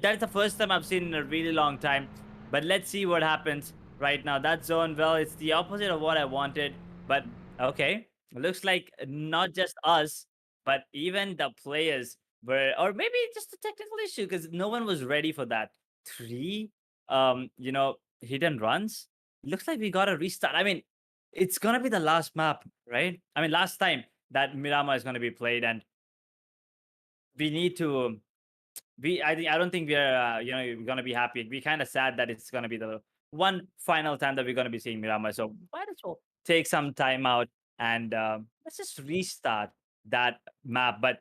that's the first time I've seen in a really long time. But let's see what happens right now. That zone, well, it's the opposite of what I wanted. But okay, looks like not just us, but even the players were, or maybe just a technical issue because no one was ready for that. Three, hit and runs. Looks like we got to restart. I mean, it's gonna be the last map, right? I mean, last time that Miramar is gonna be played, and we need to I don't think we're gonna be happy. We're kind of sad that it's gonna be the one final time that we're gonna be seeing Miramar. So might as well take some time out and let's just restart that map. But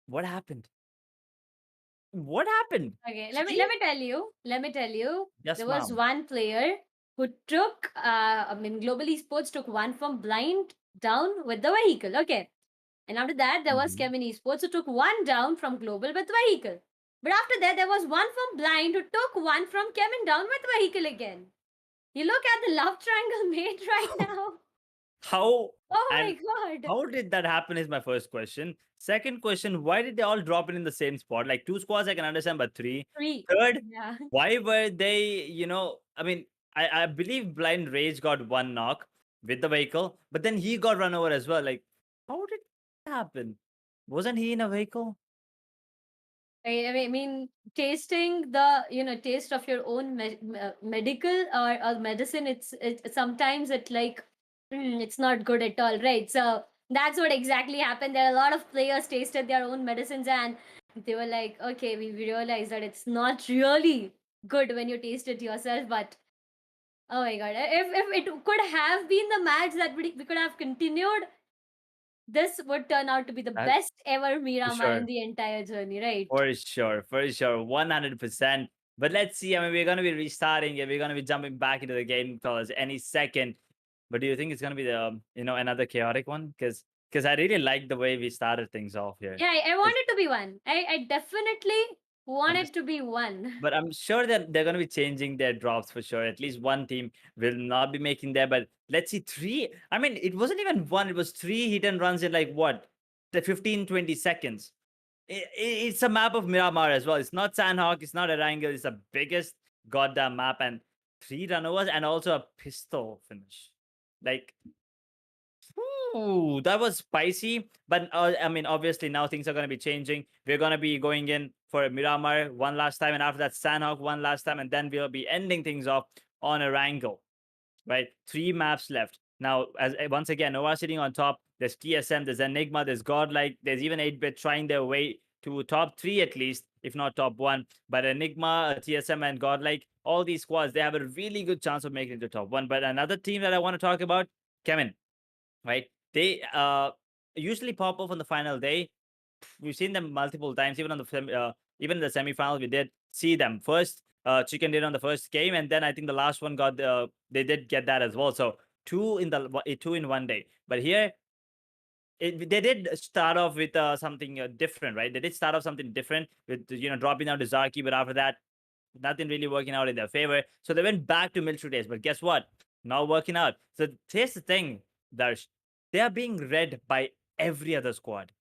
what happened? What happened? Okay, See? let me tell you. Yes, There was ma'am. one player who took Global Esports took one from blind down with the vehicle. Okay. And after that, there was Mhm. CHEMIN Esports who took one down from Global with vehicle. But after that, there was one from blind who took one from CHEMIN down with vehicle again. You look at the love triangle made right now. How Oh my and god. how did that happen is my first question. Second question, why did they all drop in the same spot? Like two squads I can understand, but three. Three. Third, Yeah. why were they, I mean, I believe Blind Rage got one knock with the vehicle, but then he got run over as well. Like, how did that happen? Wasn't he in a vehicle? I mean, tasting the taste of your own medical or medicine. It's sometimes it like it's not good at all, right? So that's what exactly happened. There are a lot of players tasted their own medicines and they were like, okay, we realized that it's not really good when you taste it yourself. But oh my god, if it could have been the match that we could have continued, this would turn out to be the That best ever for Miramar in sure. the entire journey, right? For sure, 100%. But let's see. I mean, we're gonna be restarting it. We're gonna be jumping back into the game, fellas, any second. But do you think it's gonna be the another chaotic one? Because I really like the way we started things off here. Yeah, I want 'Cause it to be one. I definitely want I'm it just to be one. But I'm sure that they're gonna be changing their drops for sure. At least one team will not be making there. But let's see, three. I mean, it wasn't even one, it was three hit and runs in like what? The 15-20 seconds. It's a map of Miramar as well. It's not Sanhok, it's not Erangel, it's the biggest goddamn map, and three runovers and also a pistol finish. Like, ooh, that was spicy. But I mean, obviously now things are going to be changing. We're going to be going in for Miramar one last time, and after that, Sanhok one last time, and then we'll be ending things off on Erangel. Right, three maps left now. As once again, Nova sitting on top. There's TSM, there's Enigma, there's Godlike, there's even 8-bit trying their way to top three at least, if not top one. But Enigma, TSM, and Godlike, all these squads, they have a really good chance of making it to top one. But another team that I want to talk about, CHEMIN, right? They usually pop off on the final day. We've seen them multiple times, even on the even in the semifinals. We did see them first. Chicken did on the first game, and then I think the last one got they did get that as well. So two in one day. But here they did start off with something different, right? They did start off something different with dropping out to Zarki, but after that, nothing really working out in their favor. So they went back to military days. But guess what? Not working out. So here's the thing, Darsh. They are being read by every other squad,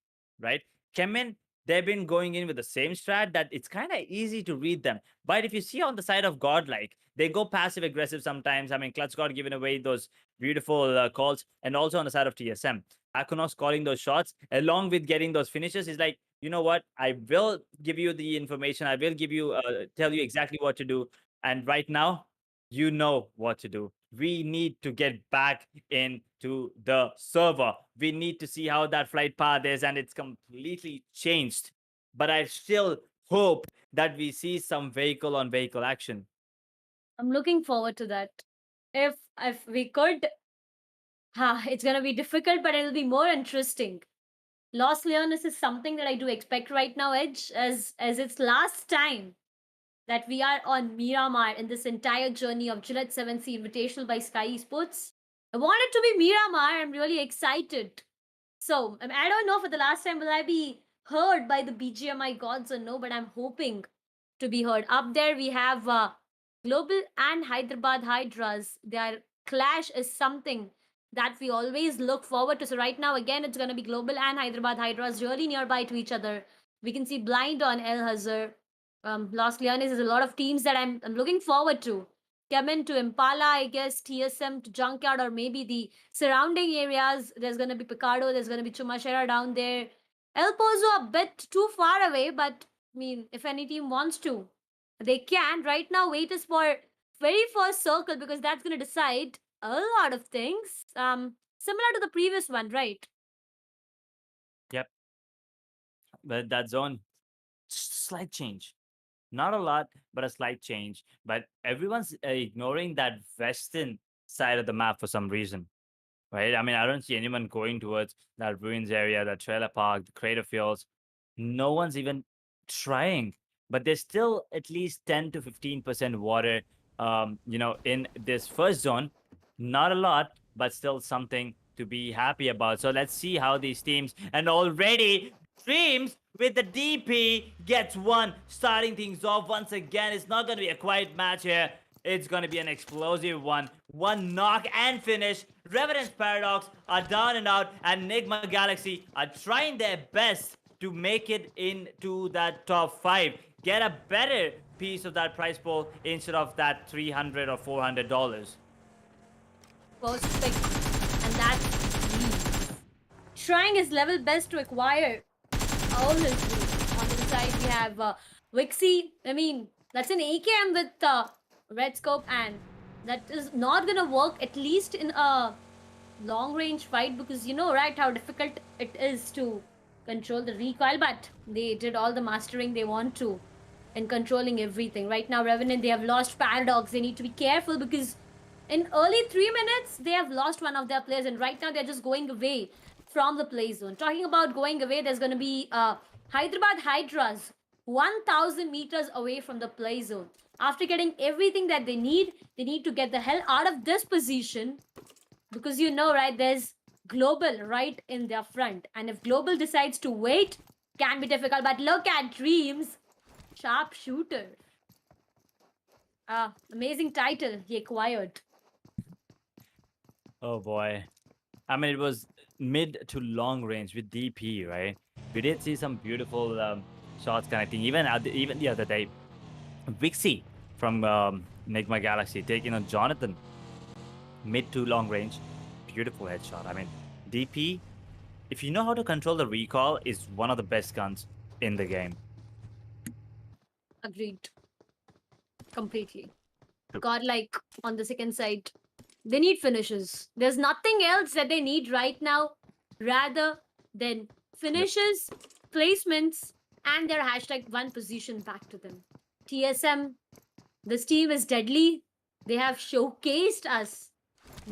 right? Kemen, they've been going in with the same strat that it's kind of easy to read them. But if you see on the side of Godlike, they go passive aggressive sometimes. I mean, Klutz got given away those beautiful calls, and also on the side of TSM. Akunos calling those shots along with getting those finishes is like, you know what? I will give you the information. I will give you, tell you exactly what to do. And right now, you know what to do. We need to get back into the server. We need to see how that flight path is, and it's completely changed. But I still hope that we see some vehicle on vehicle action. I'm looking forward to that. If we could It's gonna be difficult, but it'll be more interesting. Los Leones is something that I do expect right now, Edge, as it's last time that we are on Miramar in this entire journey of Gillette 7Sea Invitational by Skyesports. I want it to be Miramar. I'm really excited. So I don't know for the last time will I be heard by the BGMI gods or no, but I'm hoping to be heard. Up there we have Global and Hyderabad Hydras. Their clash is something that we always look forward to. So right now again it's gonna be Global and Hyderabad Hydras really nearby to each other. We can see Blind on El Hazar. Los Leones is a lot of teams that I'm looking forward to. CHEMIN to Impala, I guess, TSM to Junkyard, or maybe the surrounding areas. There's going to be Picardo, there's going to be Chumashera down there. El Pozo a bit too far away, but I mean, if any team wants to, they can. Right now, wait is for very first circle because that's going to decide a lot of things. Similar to the previous one, right? Yep. But that zone, just a slight change. Not a lot, but a slight change. But everyone's ignoring that western side of the map for some reason, right? I mean, I don't see anyone going towards that ruins area, that trailer park, the crater fields. No one's even trying, but there's still at least 10 to 15% water, in this first zone. Not a lot, but still something to be happy about. So let's see how these teams, and already Dreams with the DP gets one, starting things off once again. It's not going to be a quiet match here. It's going to be an explosive one. One knock and finish. Revenant's Paradox are down and out, and NIGMA Galaxy are trying their best to make it into that top 5. Get a better piece of that prize pool instead of that $300 or $400. First pick, and that's trying his level best to acquire all his loot. On the side, we have Wixie. I mean, that's an AKM with Red Scope, and that is not gonna work, at least in a long range fight, because you know, right, how difficult it is to control the recoil, but they did all the mastering they want to in controlling everything. Right now, Revenant, they have lost Paradox. They need to be careful because in early 3 minutes, they have lost one of their players, and right now they're just going away from the play zone. Talking about going away, there's going to be Hyderabad Hydras 1,000 meters away from the play zone. After getting everything that they need to get the hell out of this position because you know, right, there's Global right in their front. And if Global decides to wait, can be difficult. But look at Dreams, sharpshooter. Amazing title he acquired. Oh boy. I mean, it was mid to long range with DP, right? We did see some beautiful shots connecting. Even the other day, Vixie from Enigma Galaxy taking on Jonathan. Mid to long range. Beautiful headshot. I mean, DP, if you know how to control the recoil, is one of the best guns in the game. Agreed. Completely. True. Godlike on the second side. They need finishes. There's nothing else that they need right now rather than finishes, placements, and their #1 position back to them. TSM, this team is deadly. They have showcased us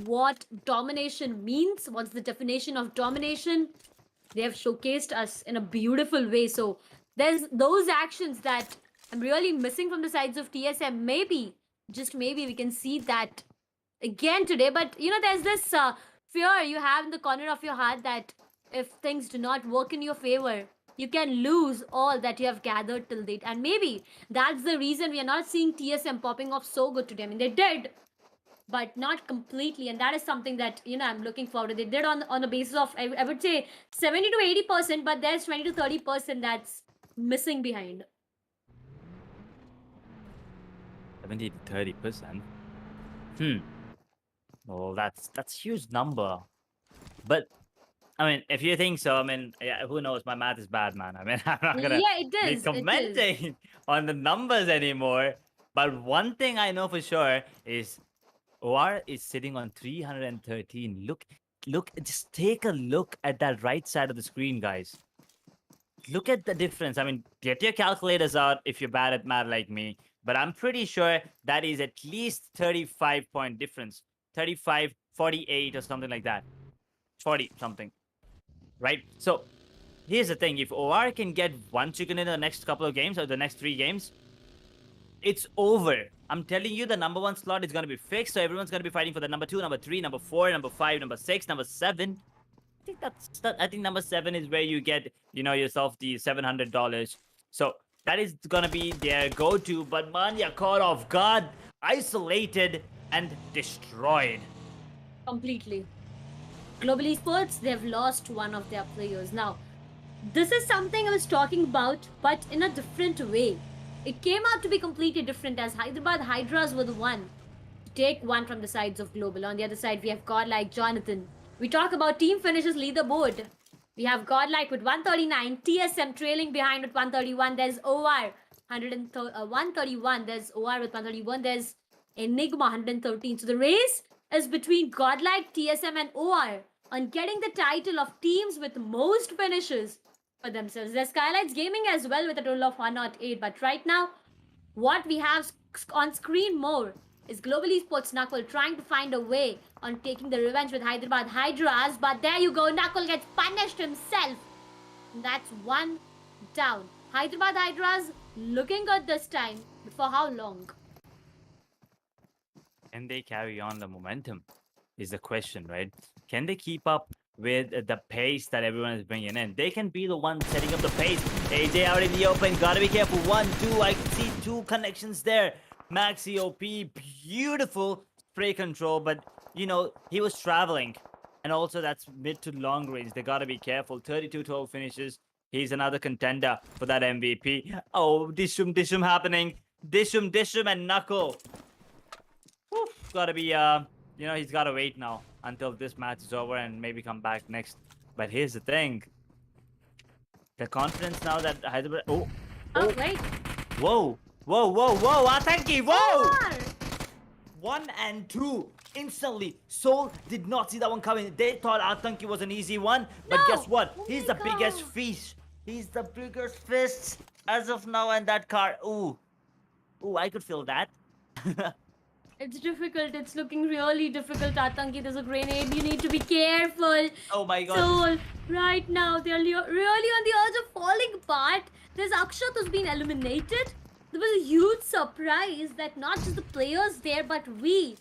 what domination means. What's the definition of domination? They have showcased us in a beautiful way. So there's those actions that I'm really missing from the sides of TSM. Maybe, just maybe, we can see that again today. But you know, there's this fear you have in the corner of your heart that if things do not work in your favor, you can lose all that you have gathered till date. And maybe that's the reason we are not seeing TSM popping off so good today. I mean, they did, but not completely. And that is something that, you know, I'm looking forward to. They did on the basis of, I would say, 70 to 80%, but there's 20 to 30% that's missing behind. 70 to 30%. Well, that's huge number. But I mean, if you think so, I mean, yeah, who knows? My math is bad, man. I mean, I'm not gonna be commenting on the numbers anymore. But one thing I know for sure is OR is sitting on 313. Look, just take a look at that right side of the screen, guys. Look at the difference. I mean, get your calculators out if you're bad at math like me. But I'm pretty sure that is at least 35-point difference 35, 48 or something like that. 40 something, right? So here's the thing. If OR can get one chicken in the next couple of games or the next 3 games, it's over. I'm telling you, the number 1 slot is going to be fixed. So everyone's going to be fighting for the number 2, number 3, number 4, number 5, number 6, number 7. I think number 7 is where you get, yourself the $700. So that is gonna be their go-to. But Manya caught off guard, isolated, and destroyed. Completely. Global Esports, they've lost one of their players. Now, this is something I was talking about, but in a different way. It came out to be completely different as Hyderabad HYDRAS were the one to take one from the sides of Global. On the other side, we have GODLIKE, Jonathan. We talk about team finishes leaderboard. We have GODLIKE with 139, TSM trailing behind with 131. There's OR 131. There's OR with 131. There's ENIGMA 113. So the race is between GODLIKE, TSM, and OR on getting the title of teams with most finishes for themselves. There's SKYLIGHTZ Gaming as well with a total of 108. But right now, what we have on screen more is Global Esports Knuckle trying to find a way on taking the revenge with Hyderabad HYDRAS. But there you go, Knuckle gets punished himself. And that's one down. Hyderabad HYDRAS looking good this time. But for how long? Can they carry on the momentum? Is the question, right? Can they keep up with the pace that everyone is bringing in? They can be the one setting up the pace. AJ out in the open. Gotta be careful. 1, 2. I can see 2 connections there. Maxi OP. Beautiful spray control. But, he was traveling. And also, that's mid to long range. They gotta be careful. 32 total finishes. He's another contender for that MVP. Oh, Dishum happening. Dishum, and Knuckle. Whew, gotta be, he's gotta wait now until this match is over and maybe come back next. But here's the thing. The confidence now that Hyderabad... Oh, Wait. Whoa. Atanki, whoa! OR! 1 and 2. Instantly. Soul did not see that one coming. They thought Atanki was an easy one. But No! guess what? Oh He's my the biggest God. fish. He's the biggest fish as of now. And that car... Ooh, I could feel that. It's difficult. It's looking really difficult, Atanki. There's a grenade. You need to be careful. Oh my God. So, right now, they're really on the edge of falling apart. There's Akshat who's been eliminated. There was a huge surprise that not just the players there, but we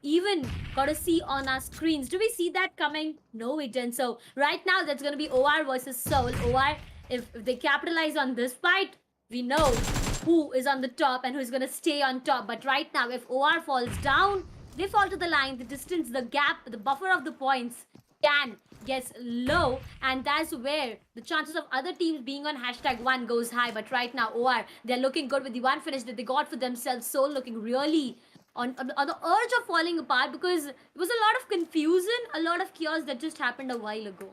even got to see on our screens. Do we see that coming? No, we didn't. So, right now, that's going to be OR versus Soul. OR, if they capitalize on this fight, we know who is on the top and who's going to stay on top. But right now, if OR falls down, they fall to the line. The distance, the gap, the buffer of the points can gets low, and that's where the chances of other teams being on #1 goes high. But right now, OR, they're looking good with the one finish that they got for themselves. Soul looking really on the urge of falling apart because it was a lot of confusion, a lot of chaos that just happened a while ago.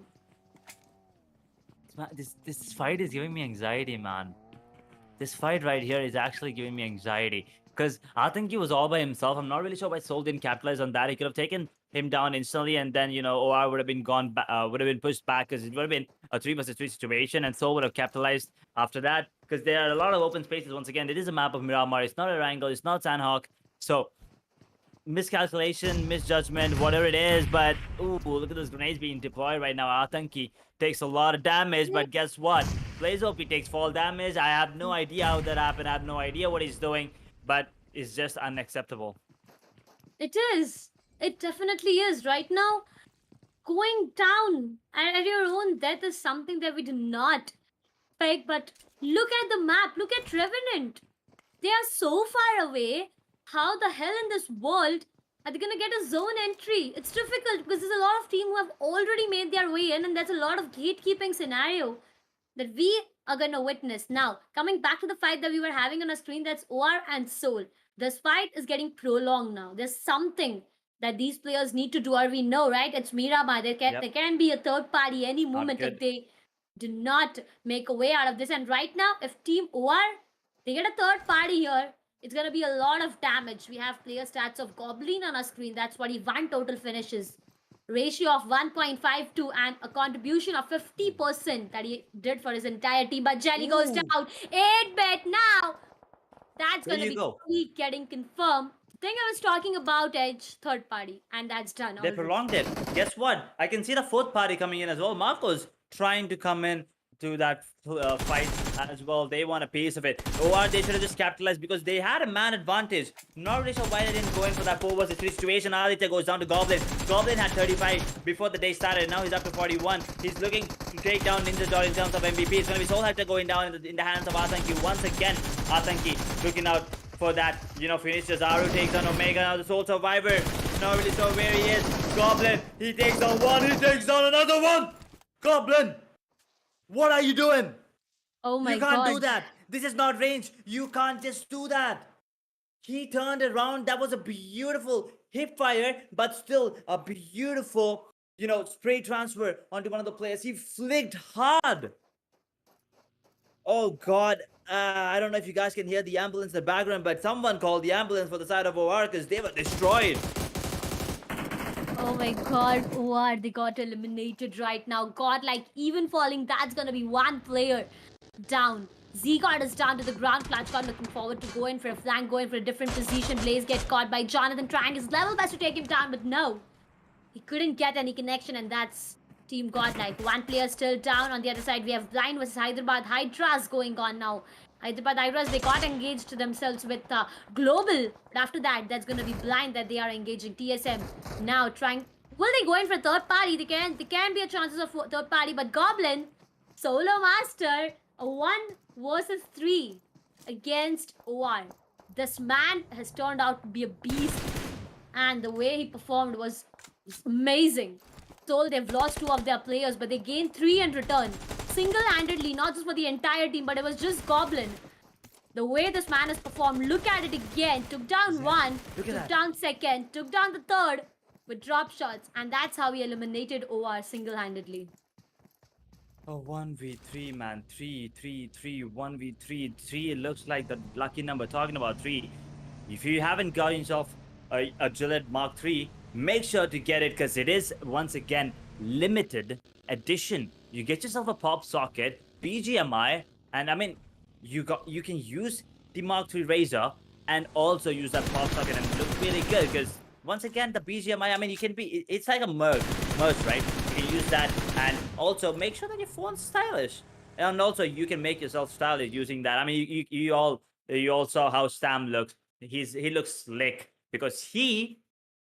This fight is giving me anxiety, man. This fight right here is actually giving me anxiety because I think he was all by himself. I'm not really sure why Soul didn't capitalize on that. He could have taken him down instantly, and then OR would have been would have been pushed back because it would have been a 3 versus 3 situation, and Soul would have capitalized after that because there are a lot of open spaces. Once again, it is a map of Miramar. It's not Erangel. It's not Sanhok. So miscalculation, misjudgment, whatever it is. But ooh, look at those grenades being deployed right now. Atanki takes a lot of damage, but guess what? BlazeOP takes fall damage. I have no idea how that happened. I have no idea what he's doing, but it's just unacceptable. It is. It definitely is. Right now, going down at your own death is something that we do not expect. But look at the map. Look at Revenant. They are so far away. How the hell in this world are they going to get a zone entry? It's difficult because there's a lot of teams who have already made their way in, and there's a lot of gatekeeping scenario that we are going to witness. Now, coming back to the fight that we were having on our screen, that's OR and Soul. This fight is getting prolonged now. There's something that these players need to do, or we know, right? It's Miramar. There can be a third party any moment if they do not make a way out of this. And right now, if Team OR, they get a third party here, it's going to be a lot of damage. We have player stats of Goblin on our screen. That's 41 total finishes. Ratio of 1.52 and a contribution of 50% that he did for his entire team. But Jelly goes down. 8-bet now. That's going to be getting confirmed. thing I was talking about, Edge, third party, and that's done They already. prolonged it. Guess what? I can see the fourth party coming in as well. Marco's trying to come in to that fight as well. They want a piece of it. Or they should have just capitalized because they had a man advantage. Not really sure why they didn't go in for that 4 versus 3 situation. Aditya goes down to Goblin. Goblin had 35 before the day started. Now he's up to 41. He's looking to take down Ninja Dot in terms of MVP. It's going to be Soul Hector going down in the hands of Atanki once again. Atanki looking out for that, finish. Zaru takes on Omega. Now the Soul Survivor. Not really sure where he is. Goblin, he takes down one. He takes down another one. Goblin, what are you doing? Oh my You can't god. do that. This is not range. You can't just do that. He turned around. That was a beautiful hip fire, but still a beautiful, spray transfer onto one of the players. He flicked hard. Oh god. I don't know if you guys can hear the ambulance in the background, but someone called the ambulance for the side of OR because they were destroyed. Oh my god, OR, they got eliminated right now. Godlike even falling, that's gonna be one player down. Z-God is down to the ground. Clutchgod looking forward to go in for a flank, go in for a different position. Blaze gets caught by Jonathan, trying his level best to take him down, but no. He couldn't get any connection, and that's Team Godlike. One player still down. On the other side, we have Blind versus Hyderabad. HYDRAS going on now. Hyderabad HYDRAS, they got engaged themselves with Global. But after that, that's going to be Blind that they are engaging. TSM now trying... Will they go in for a third party? They can be a chances of third party. But Goblin, Solo Master, a 1 versus 3 against OR. This man has turned out to be a beast. And the way he performed was amazing. Soul, they've lost 2 of their players, but they gained 3 in return. Single-handedly, not just for the entire team, but it was just Goblin. The way this man has performed, look at it again. Took down 1, took down 2nd, took down the 3rd with drop shots. And that's how he eliminated OR single-handedly. Oh, 1v3, man. 3, 1v3, 3. It looks like the lucky number. Talking about 3. If you haven't got yourself a Gillette Mark 3, make sure to get it because it is, once again, limited edition. You get yourself a pop socket, BGMI, and I mean, you can use the Mark III Razor and also use that pop socket and it looks really good because once again, the BGMI, I mean, it's like a merge, right? You can use that and also make sure that your phone's stylish. And also, you can make yourself stylish using that. I mean, you all saw how Stam looks. He looks slick because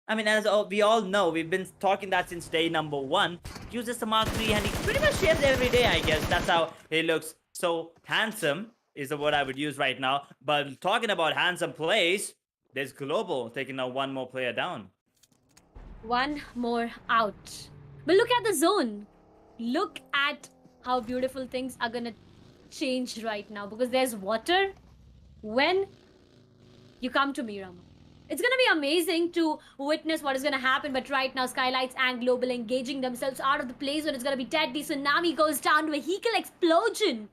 I mean, as we all know, we've been talking that since day number 1. Uses the Mark III and he pretty much shaves every day, I guess. That's how he looks. So handsome is the word I would use right now. But talking about handsome plays, there's Global taking now 1 more player down. 1 more out. But look at the zone. Look at how beautiful things are gonna change right now because there's water when you come to Miramar. It's going to be amazing to witness what is going to happen. But right now, SKYLIGHTZ and Global engaging themselves out of the play zone. It's going to be deadly. Tsunami goes down. Vehicle explosion.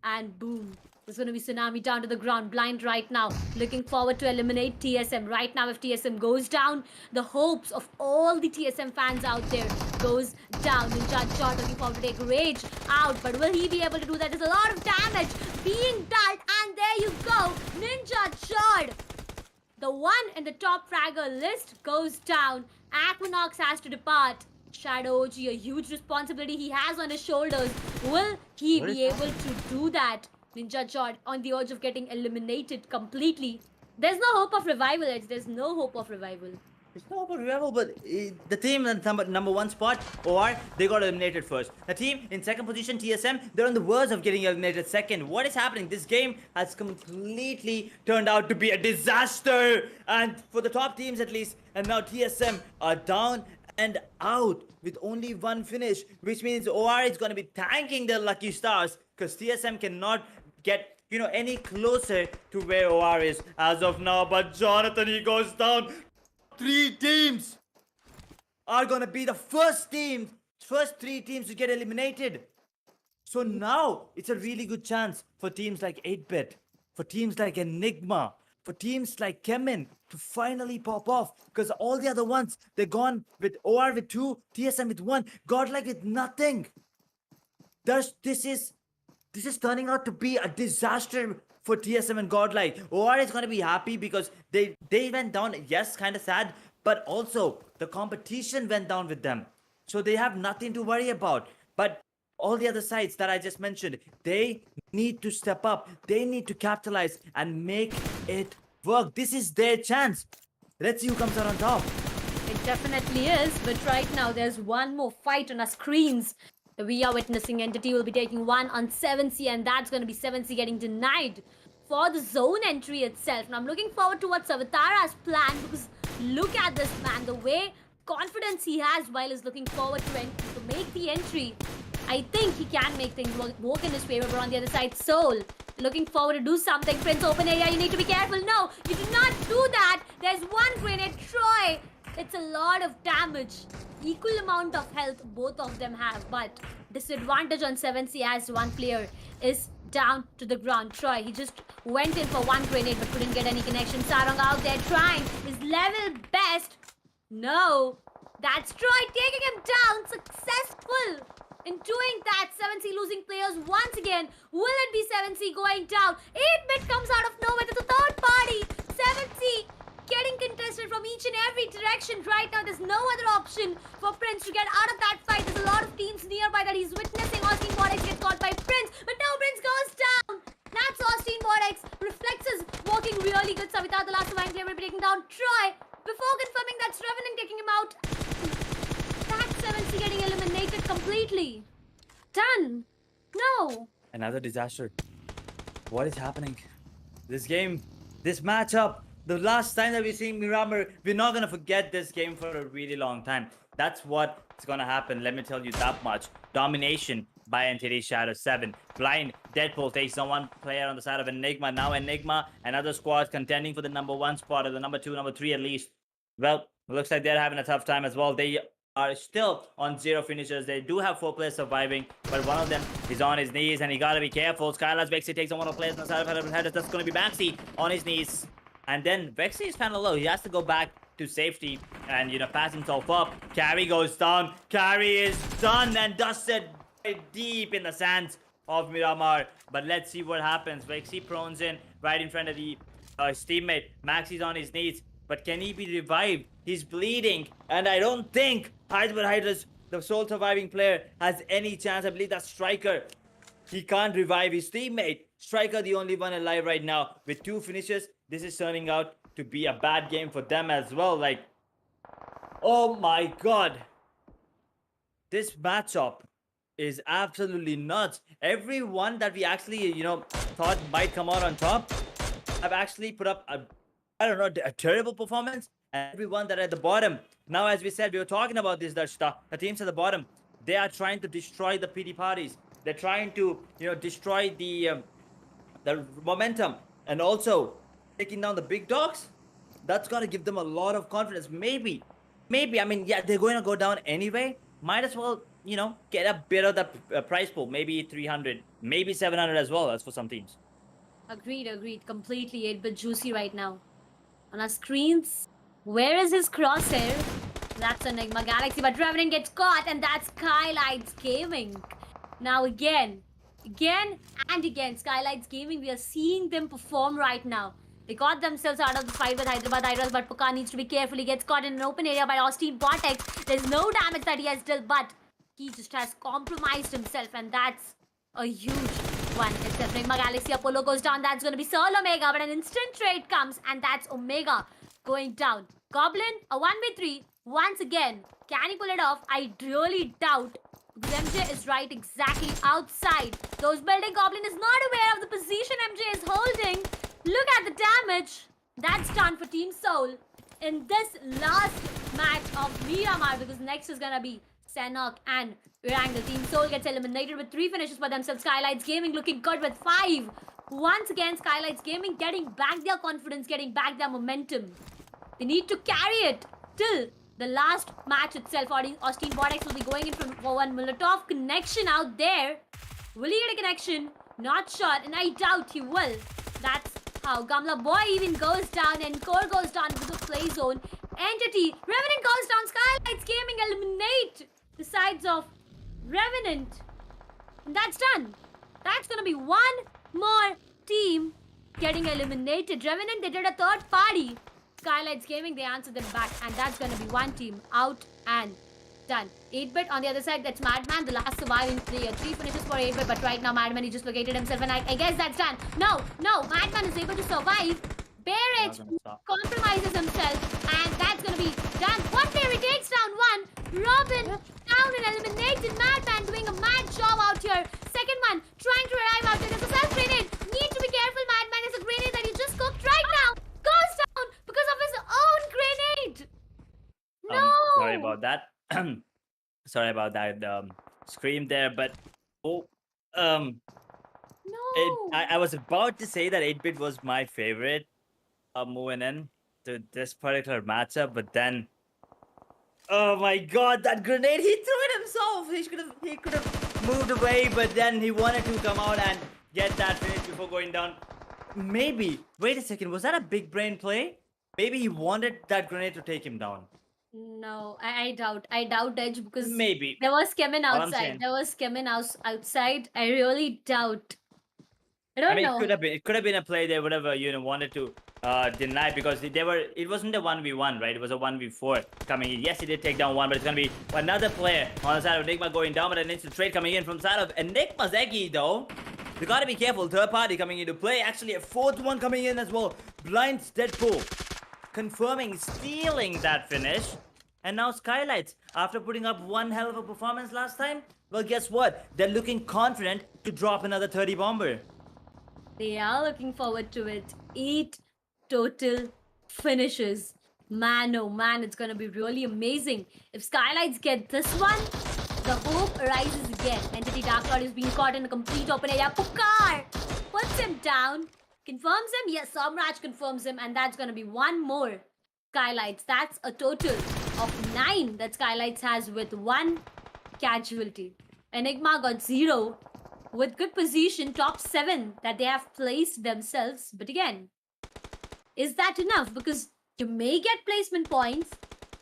And boom. There's going to be Tsunami down to the ground. Blind right now. Looking forward to eliminate TSM. Right now, if TSM goes down, the hopes of all the TSM fans out there goes down. Ninja Jot looking forward to take Rage out. But will he be able to do that? There's a lot of damage being dealt. And there you go. Ninja Jot. The one in the top fragger list goes down. Aquinox has to depart. Shadow OG, a huge responsibility he has on his shoulders. Will he be able to do that? Ninja Jot on the edge of getting eliminated completely. There's no hope of revival, Edge. There's no hope of revival. It's not about revival, but the team in number 1 spot, OR, they got eliminated first. The team in 2nd position, TSM, they're on the verge of getting eliminated 2nd. What is happening? This game has completely turned out to be a disaster. And for the top teams at least, and now TSM are down and out with only 1 finish, which means OR is going to be thanking their lucky stars because TSM cannot get any closer to where OR is as of now. But Jonathan, he goes down. 3 teams are gonna be the first 3 teams to get eliminated. So now it's a really good chance for teams like 8-Bit, for teams like Enigma, for teams like CHEMIN to finally pop off. Because all the other ones, they're gone with OR with 2, TSM with 1, Godlike with nothing. This is turning out to be a disaster for TSM and Godlike. OR is going to be happy because they went down. Yes, kind of sad, but also the competition went down with them. So they have nothing to worry about. But all the other sides that I just mentioned, they need to step up. They need to capitalize and make it work. This is their chance. Let's see who comes out on top. It definitely is, but right now there's one more fight on our screens. We are witnessing Entity will be taking one on 7C, and that's going to be 7C getting denied for the zone entry itself. Now I'm looking forward to what Savitara's plan, because look at this man, the way confidence he has while he's looking forward to make the entry. I think he can make things work in his favor, but on the other side, Soul looking forward to do something. Prince, open area, you need to be careful. No, you do not do that. There's one grenade. Troy, it's a lot of damage. Equal amount of health both of them have, but disadvantage on 7C as one player is down to the ground. Troy, he just went in for one grenade but couldn't get any connection. Sarang out there trying his level best. No, that's Troy taking him down. Successful in doing that. 7C losing players once again. Will it be 7C going down? 8-bit comes out of nowhere to the third party. 7C getting contested from each and every direction. Right now, there's no other option for Prince to get out of that fight. There's a lot of teams nearby that he's witnessing. Austin Vortex gets caught by Prince, but now Prince goes down. That's Austin Vortex. Reflexes working really good. Savita, the last surviving player, will be taking down Troy. Before confirming that's Revenant taking him out. That's 7C getting eliminated completely. Done. No. Another disaster. What is happening? This game, this matchup, the last time that we're seeing Miramar, we're not going to forget this game for a really long time. That's what's going to happen. Let me tell you that much. Domination by NTD Shadow 7. Blind Deadpool takes on one player on the side of Enigma. Now Enigma, another squad contending for the #1 spot, or the #2, #3 at least. Well, looks like they're having a tough time as well. They are still on 0 finishers. They do have 4 players surviving, but one of them is on his knees, and you gotta be careful. SKYLIGHTZ Vexy takes on one of the players on the side of HYDRAS. That's gonna be Maxi on his knees. And then Vexy is kind of low. He has to go back to safety and, pass himself up. Carry goes down. Carry is done and dusted deep in the sands of Miramar. But let's see what happens. Vexy prones in right in front of his teammate. Maxi's on his knees. But can he be revived? He's bleeding. And I don't think HYDRAS, the sole surviving player, has any chance. I believe that's Striker. He can't revive his teammate. Striker, the only one alive right now. With 2 finishes, this is turning out to be a bad game for them as well. Like, oh my god. This matchup is absolutely nuts. Everyone that we actually, thought might come out on top have actually put up a terrible performance. And everyone that are at the bottom. Now, as we said, we were talking about this, Darshita. The teams at the bottom, they are trying to destroy the PD parties. They're trying to, destroy the momentum. And also, taking down the big dogs, that's got to give them a lot of confidence. Maybe, I mean, yeah, they're going to go down anyway. Might as well, get a bit of the prize pool. Maybe 300, maybe 700 as well, as for some teams. Agreed. Completely 8-bit juicy right now. On our screens, where is his crosshair? That's Enigma Galaxy, but Revenant gets caught, and that's SKYLIGHTZ Gaming. Now again, SKYLIGHTZ Gaming, we are seeing them perform right now. They got themselves out of the fight with HYDRAS, but Puka needs to be careful. He gets caught in an open area by Austin Vortex. There's no damage that he has dealt, but he just has compromised himself, and that's a huge one. Except Enigma Galaxy, Apollo goes down. That's going to be Soul Omega, but an instant trade comes, and that's Omega going down. Goblin, a 1v3. Once again, can he pull it off? I really doubt. Because MJ is right exactly outside. Those building Goblin is not aware of the position MJ is holding. Look at the damage. That's done for Team Soul in this last match of Miramar, because next is gonna be Sanhok and Erangel. Team Soul gets eliminated with 3 finishes for themselves. SKYLIGHTZ Gaming looking good with 5. Once again, SKYLIGHTZ Gaming getting back their confidence, getting back their momentum. They need to carry it till the last match itself. Austin Vortex will be going in for one Molotov connection out there. Will he get a connection? Not sure, and I doubt he will. That's how Gamla Boy even goes down, and Core goes down to the play zone. Entity, Revenant goes down. SKYLIGHTZ Gaming eliminate the sides of Revenant. And that's done. That's gonna be one more team getting eliminated. Revenant, they did a third party. SKYLIGHTZ Gaming, they answered them back. And that's going to be one team out and done. 8-bit on the other side, that's Madman, the last surviving player. 3 finishes for 8-bit, but right now Madman, he just located himself, and I guess that's done. No, Madman is able to survive. Barrage compromises himself, and that's going to be done. One player, he takes down one. Robin down and eliminated. Madman doing a mad job out here. Second one, trying to arrive out there. There's a self-grenade. Need to be careful, Madman. It's a grenade that he just cooked right now. Goes down because of his own grenade. No! Sorry about that. Sorry about that scream there, but No. I was about to say that 8-bit was my favorite moving in to this particular matchup, but then oh my god, that grenade, he threw it himself. He could have moved away, but then he wanted to come out and get that finish before going down. Maybe, wait a second, was that a big brain play? Maybe he wanted that grenade to take him down. No, I doubt Edge, because Maybe. there was CHEMIN All I'm outside. saying. There was CHEMIN outside. I really doubt. I don't know. It could have been a play they would have wanted to deny, because it wasn't a 1v1, right? It was a 1v4 coming in. Yes, he did take down one, but it's gonna be another player on the side of ENIGMA going down, but an instant trade coming in from side of ENIGMA's Eggy though. You gotta be careful. Third party coming into play. Actually, a fourth one coming in as well. BGMI's Deadpool confirming, stealing that finish. And now SKYLIGHTZ, after putting up one hell of a performance last time, well, guess what? They're looking confident to drop another 30 bomber. They are looking forward to it. 8 total finishes. Man, oh man, it's gonna be really amazing. If SKYLIGHTZ get this one, the hope arises again. Entity Dark Lord is being caught in a complete open area. Pukar puts him down. Confirms him? Yes, Somraj confirms him. And that's gonna be one more SKYLIGHTZ. That's a total of 9 that SKYLIGHTZ has with 1 casualty. ENIGMA got 0 with good position, top 7 that they have placed themselves. But again, is that enough? Because you may get placement points,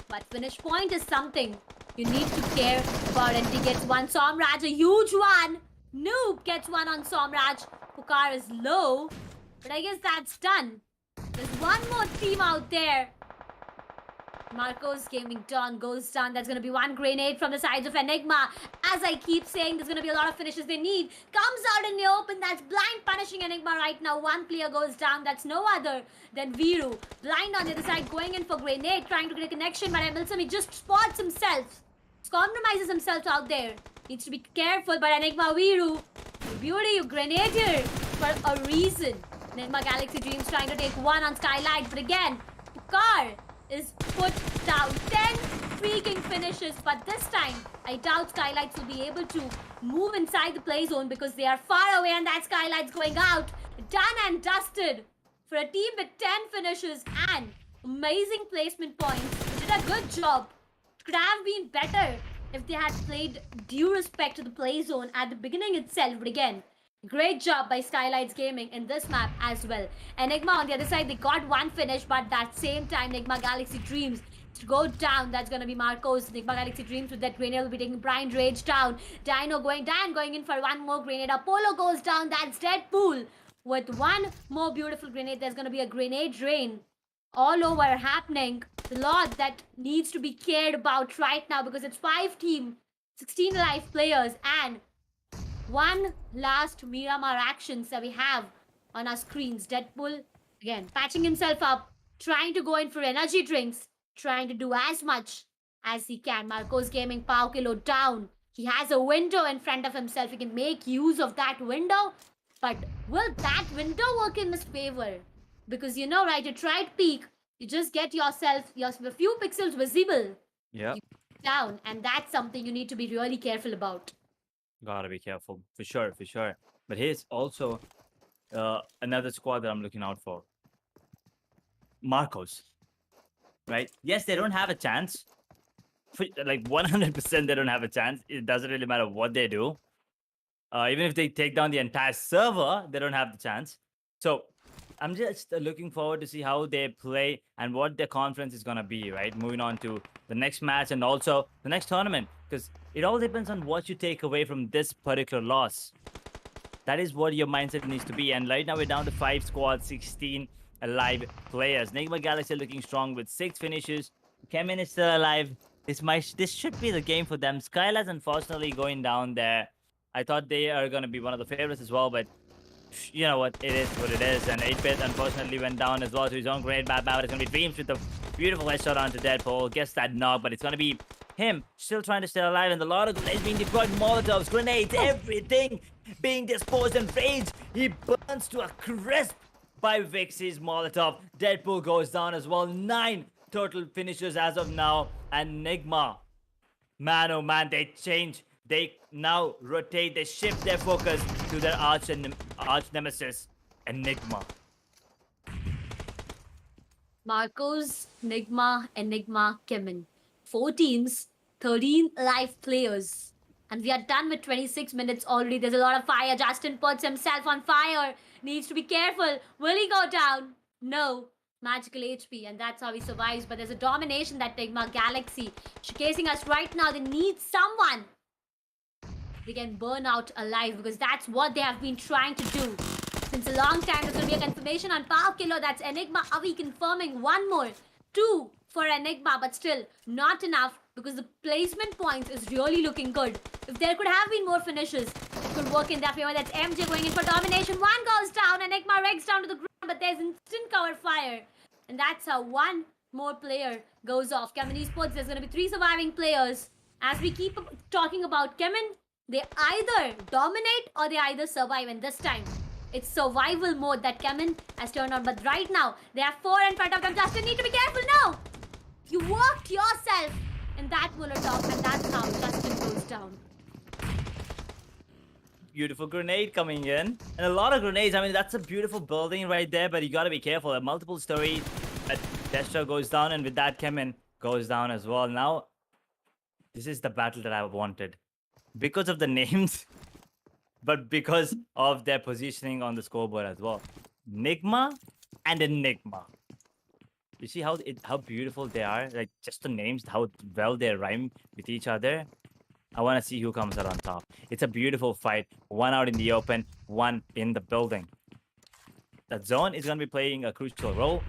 but finish point is something you need to care about. And he gets one. Somraj, a huge one. Noob gets one on Somraj. Pukar is low, but I guess that's done. There's one more team out there. Marco's Gaming Dawn goes down. That's going to be one grenade from the sides of ENIGMA. As I keep saying, there's going to be a lot of finishes they need. Comes out in the open. That's Blind punishing ENIGMA right now. One player goes down. That's no other than Viru. Blind on the other side going in for grenade. Trying to get a connection. But Emilsum, he just spots himself. Compromises himself out there. Needs to be careful. But ENIGMA Viru, beauty, you grenade here for a reason. ENIGMA Galaxy Dreams trying to take one on SKYLIGHTZ. But again, Pukar is put down. 10 freaking finishes, but this time I doubt SKYLIGHTZ will be able to move inside the play zone because they are far away, and that SKYLIGHTZ going out. Done and dusted for a team with 10 finishes and amazing placement points. They did a good job. Could have been better if they had played due respect to the play zone at the beginning itself, but again, great job by SKYLIGHTZ Gaming in this map as well. ENIGMA on the other side, they got one finish, but that same time, ENIGMA Galaxy Dreams to go down. That's going to be Marco's. ENIGMA Galaxy Dreams with that grenade will be taking Blind Rage down. Dan going in for one more grenade. Apollo goes down. That's Deadpool with one more beautiful grenade. There's going to be a grenade rain all over happening. A lot that needs to be cared about right now because it's 5 team, 16 live players, and one last Miramar actions that we have on our screens. Deadpool, again, patching himself up, trying to go in for energy drinks, trying to do as much as he can. Marco's Gaming, Pau Kilo down. He has a window in front of himself. He can make use of that window. But will that window work in his favor? Because you know, right, you try to peek, you just get yourself a few pixels visible. Yeah. Down, and that's something you need to be really careful about. Gotta be careful, for sure, for sure. But here's also another squad that I'm looking out for. Marcos, right? Yes, they don't have a chance. Like 100% they don't have a chance. It doesn't really matter what they do. Even if they take down the entire server, they don't have the chance. So I'm just looking forward to see how they play and what their conference is going to be, right? Moving on to the next match and also the next tournament. Because it all depends on what you take away from this particular loss. That is what your mindset needs to be. And right now we're down to 5 squads, 16 alive players. Nigma Galaxy looking strong with 6 finishes. CHEMIN is still alive. This should be the game for them. SKYLIGHTZ unfortunately going down there. I thought they are going to be one of the favorites as well, but you know what? It is what it is. And 8-bit unfortunately went down as well to his own grenade. Bad, but it's going to be Dreams with the beautiful headshot onto Deadpool. Gets that knock, but it's going to be him still trying to stay alive. And a lot of grenades being deployed, Molotovs, grenades, everything being disposed and Rage. He burns to a crisp by Vixie's Molotov. Deadpool goes down as well. 9 total finishes as of now. And NIGMA, man oh man, they change. They now rotate, they shift their focus to their arch nemesis, Enigma. Marcos, Nigma, Enigma, CHEMIN. 4 teams, 13 live players. And we are done with 26 minutes already. There's a lot of fire. Justin puts himself on fire. Needs to be careful. Will he go down? No. Magical HP, and that's how he survives. But there's a domination that Nigma Galaxy showcasing us right now. They need someone they can burn out alive, because that's what they have been trying to do since a long time. There's going to be a confirmation on Power Killer. That's Enigma. Are we confirming one more? 2 for Enigma, but still not enough, because the placement points is really looking good. If there could have been more finishes, it could work in their favor. That's MJ going in for domination. 1 goes down. Enigma regs down to the ground, but there's instant cover fire. And that's how 1 more player goes off. CHEMIN Esports, there's going to be 3 surviving players. As we keep talking about CHEMIN, they either dominate or they either survive. And this time, it's survival mode that CHEMIN has turned on. But right now, they have 4 in front of them. Justin, need to be careful now. You worked yourself in that Molotov, and that's how Justin goes down. Beautiful grenade coming in. And a lot of grenades. I mean, that's a beautiful building right there, but you gotta be careful. There are multiple stories. Destro goes down, and with that, CHEMIN goes down as well. Now, this is the battle that I wanted. Because of the names, but because of their positioning on the scoreboard as well. Nigma and Enigma. You see how beautiful they are? Like, just the names, how well they rhyme with each other. I want to see who comes out on top. It's a beautiful fight. 1 out in the open, 1 in the building. That zone is going to be playing a crucial role.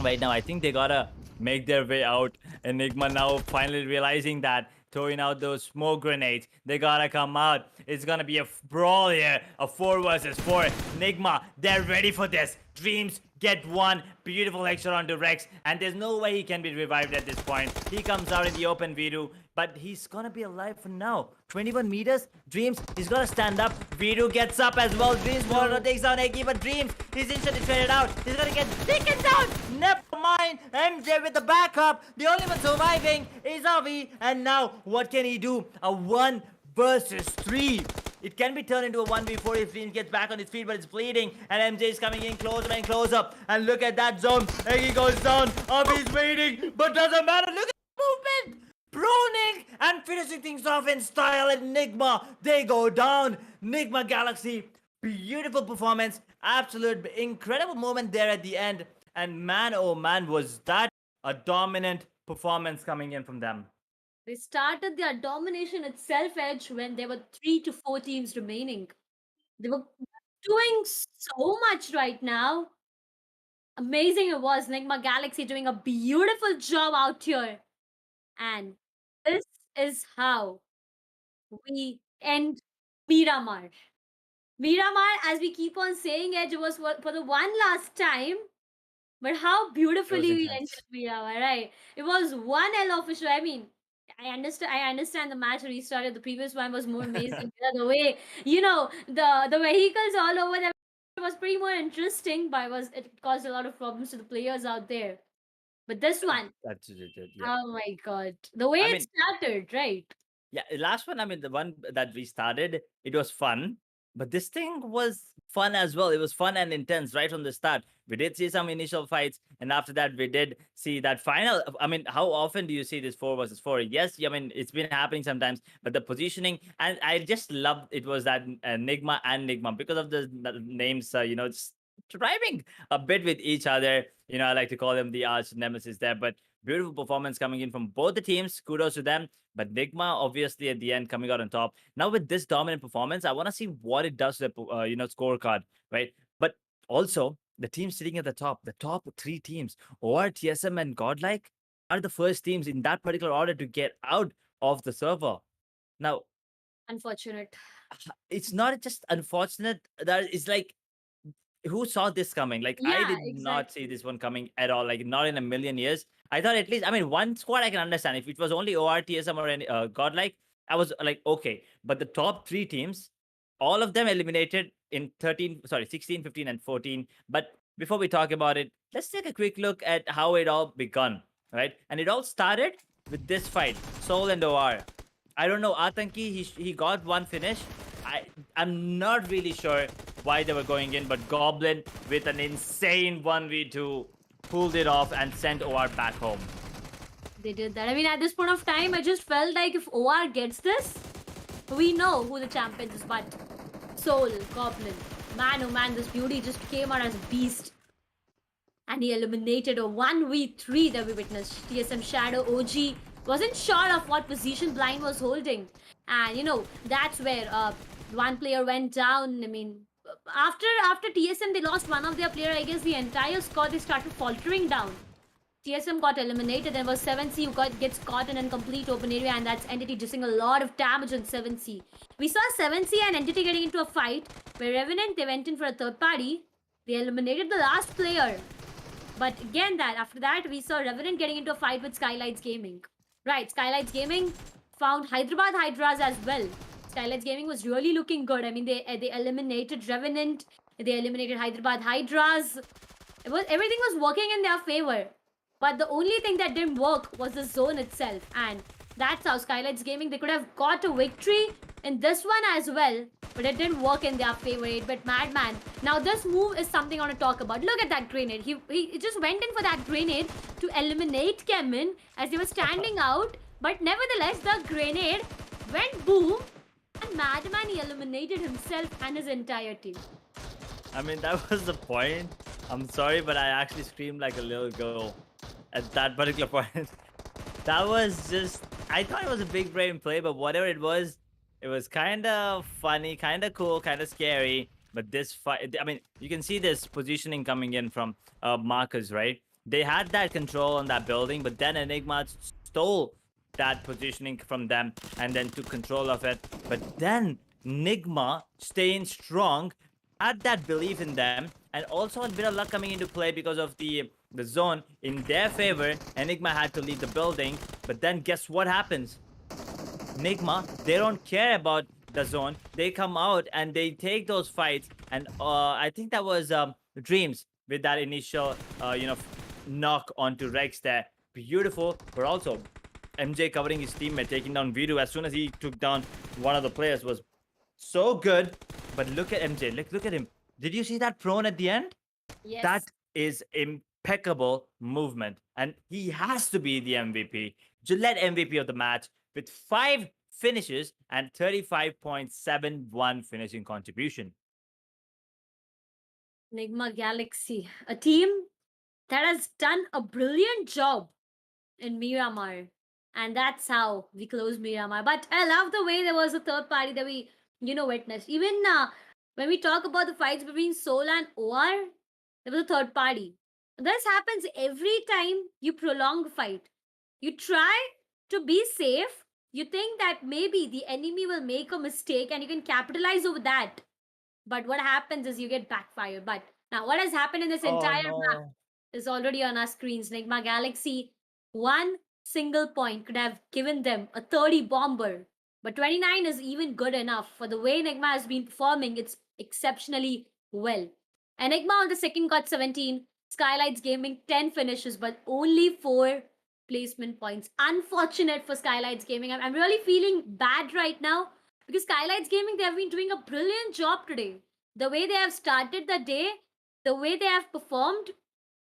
Right now, I think they gotta make their way out. Enigma now finally realizing that, throwing out those smoke grenades. They gotta come out. It's gonna be a brawl here. A 4 versus 4. Enigma, they're ready for this. Dreams get 1. Beautiful headshot onto Rex. And there's no way he can be revived at this point. He comes out in the open, Viru. But he's gonna be alive for now. 21 meters. Dreams, he's gonna stand up. Viru gets up as well. Dreams, Mortar takes down Eki, but Dreams, he's instantly traded out. He's gonna get taken down. Never mind. MJ with the backup. The only one surviving is Avi. And now, what can he do? A 1 versus 3. It can be turned into a 1v4 if Dreams gets back on his feet, but it's bleeding. And MJ is coming in closer and closer. And look at that zone. Eki goes down. Avi's waiting, but doesn't matter. Look at the movement. Pruning and finishing things off in style. Enigma, they go down. Nigma Galaxy, beautiful performance. Absolute incredible moment there at the end. And man, oh man, was that a dominant performance coming in from them. They started their domination itself, Edge, when there were 3 to 4 teams remaining. They were doing so much right now. Amazing it was. Nigma Galaxy doing a beautiful job out here. And this is how we end Miramar. Miramar, as we keep on saying, Edge, was for the one last time. But how beautifully we ended intense. Miramar, right? It was one L official. I mean, I understand the match restarted. The previous one was more amazing. The way, the vehicles all over them was pretty more interesting, but it caused a lot of problems to the players out there. But this one, That's it, yeah. oh my god. The way I it mean, started, right? yeah, the last one, I mean, the one that we started, it was fun. But this thing was fun as well. It was fun and intense right from the start. We did see some initial fights, and after that, we did see that final. I mean, how often do you see this 4 versus 4? Yes, I mean, it's been happening sometimes, but the positioning, and I just loved it was that Nigma and Nigma because of the names, rhyming a bit with each other. I like to call them the arch nemesis there. But beautiful performance coming in from both the teams. Kudos to them. But Nigma, obviously, at the end, coming out on top. Now, with this dominant performance, I want to see what it does to the scorecard, right? But also, the teams sitting at the top three teams, or TSM and Godlike, are the first teams in that particular order to get out of the server. Now, Unfortunate. it's not just unfortunate that it's like who saw this coming? Like I Yeah, did not see exactly. this one coming at all. Like not in a million years. I thought at least, I mean, one squad I can understand. If it was only ORTSM or any Godlike, I was like okay. But the top three teams, all of them eliminated in 13, sorry, 16, 15, and 14. But before we talk about it, let's take a quick look at how it all begun, right? And it all started with this fight, Soul and OR. I don't know, Atanki, he got one finish. I'm not really sure why they were going in, but Goblin with an insane 1v2 pulled it off and sent OR back home. They did that. I mean, at this point of time, I just felt like if OR gets this, we know who the champions is. But Soul, Goblin, man, oh man, this beauty just came out as a beast. And he eliminated a 1v3 that we witnessed. TSM Shadow OG wasn't sure of what position Blind was holding. And, that's where one player went down. I mean, after TSM, they lost one of their player. I guess the entire squad, they started faltering down. TSM got eliminated. There was 7C who gets caught in a complete open area, and that's Entity dissing a lot of damage on 7C. We saw 7C and Entity getting into a fight where Revenant, they went in for a third party. They eliminated the last player. But again, after that, we saw Revenant getting into a fight with SKYLIGHTZ Gaming. Right, SKYLIGHTZ Gaming found HYDRABAD HYDRAS as well. SKYLIGHTZ Gaming was really looking good. I mean, they eliminated Revenant. They eliminated HYDRABAD HYDRAS. Everything was working in their favor. But the only thing that didn't work was the zone itself. And that's how SKYLIGHTZ Gaming, they could have got a victory in this one as well. But it didn't work in their favor. 8-bit Madman. Now this move is something I want to talk about. Look at that grenade. He just went in for that grenade to eliminate CHEMIN as they were standing out. But nevertheless, the grenade went boom. And Madman, he eliminated himself and his entire team. I mean, that was the point. I'm sorry, but I actually screamed like a little girl at that particular point. That was just, I thought it was a big brain play, but whatever it was kind of funny, kind of cool, kind of scary. But this fight, I mean, you can see this positioning coming in from Marcus, right? They had that control on that building, but then Enigma stole that positioning from them and then took control of it. But then NIGMA, staying strong, had that belief in them, and also a bit of luck coming into play because of the zone in their favor. Enigma had to leave the building, but then guess what happens? Nigma, they don't care about the zone. They come out and they take those fights, and I think that was Dreams with that initial knock onto Rex there. Beautiful, but also MJ covering his teammate, taking down Viru as soon as he took down one of the players was so good. But look at MJ, look at him. Did you see that prone at the end? Yes. That is impeccable movement, and he has to be the MVP. Gillette MVP of the match with 5 finishes and 35.71 finishing contribution. Enigma Galaxy, a team that has done a brilliant job in Miramar. And that's how we close Miramar. But I love the way there was a third party that we, witnessed. Even when we talk about the fights between Soul and OR, there was a third party. This happens every time you prolong a fight. You try to be safe. You think that maybe the enemy will make a mistake and you can capitalize over that. But what happens is you get backfired. But now, what has happened in this Oh entire map no. is already on our screens. Enigma Galaxy, one single point could have given them a 30 bomber. But 29 is even good enough. For the way Enigma has been performing, it's exceptionally well. Enigma on the second got 17. SKYLIGHTZ Gaming 10 finishes, but only 4 placement points. Unfortunate for SKYLIGHTZ Gaming. I'm really feeling bad right now because SKYLIGHTZ Gaming, they have been doing a brilliant job today. The way they have started the day, the way they have performed,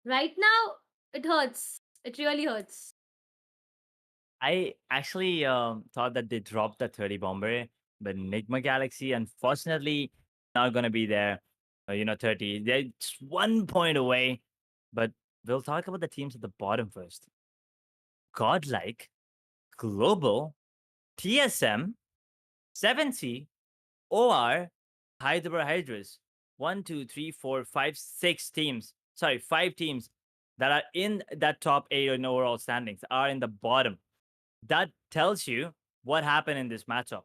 right now, it hurts. It really hurts. I actually thought that they dropped the 30 bomber, but Enigma Galaxy, unfortunately, not gonna be there. 30. They're just 1 point away. But we'll talk about the teams at the bottom first. Godlike, Global, TSM, 7C, OR, Hyderabad HYDRAS. 1, 2, 3, 4, 5, 6 teams. Sorry, 5 teams that are in that top 8 in overall standings are in the bottom. That tells you what happened in this matchup.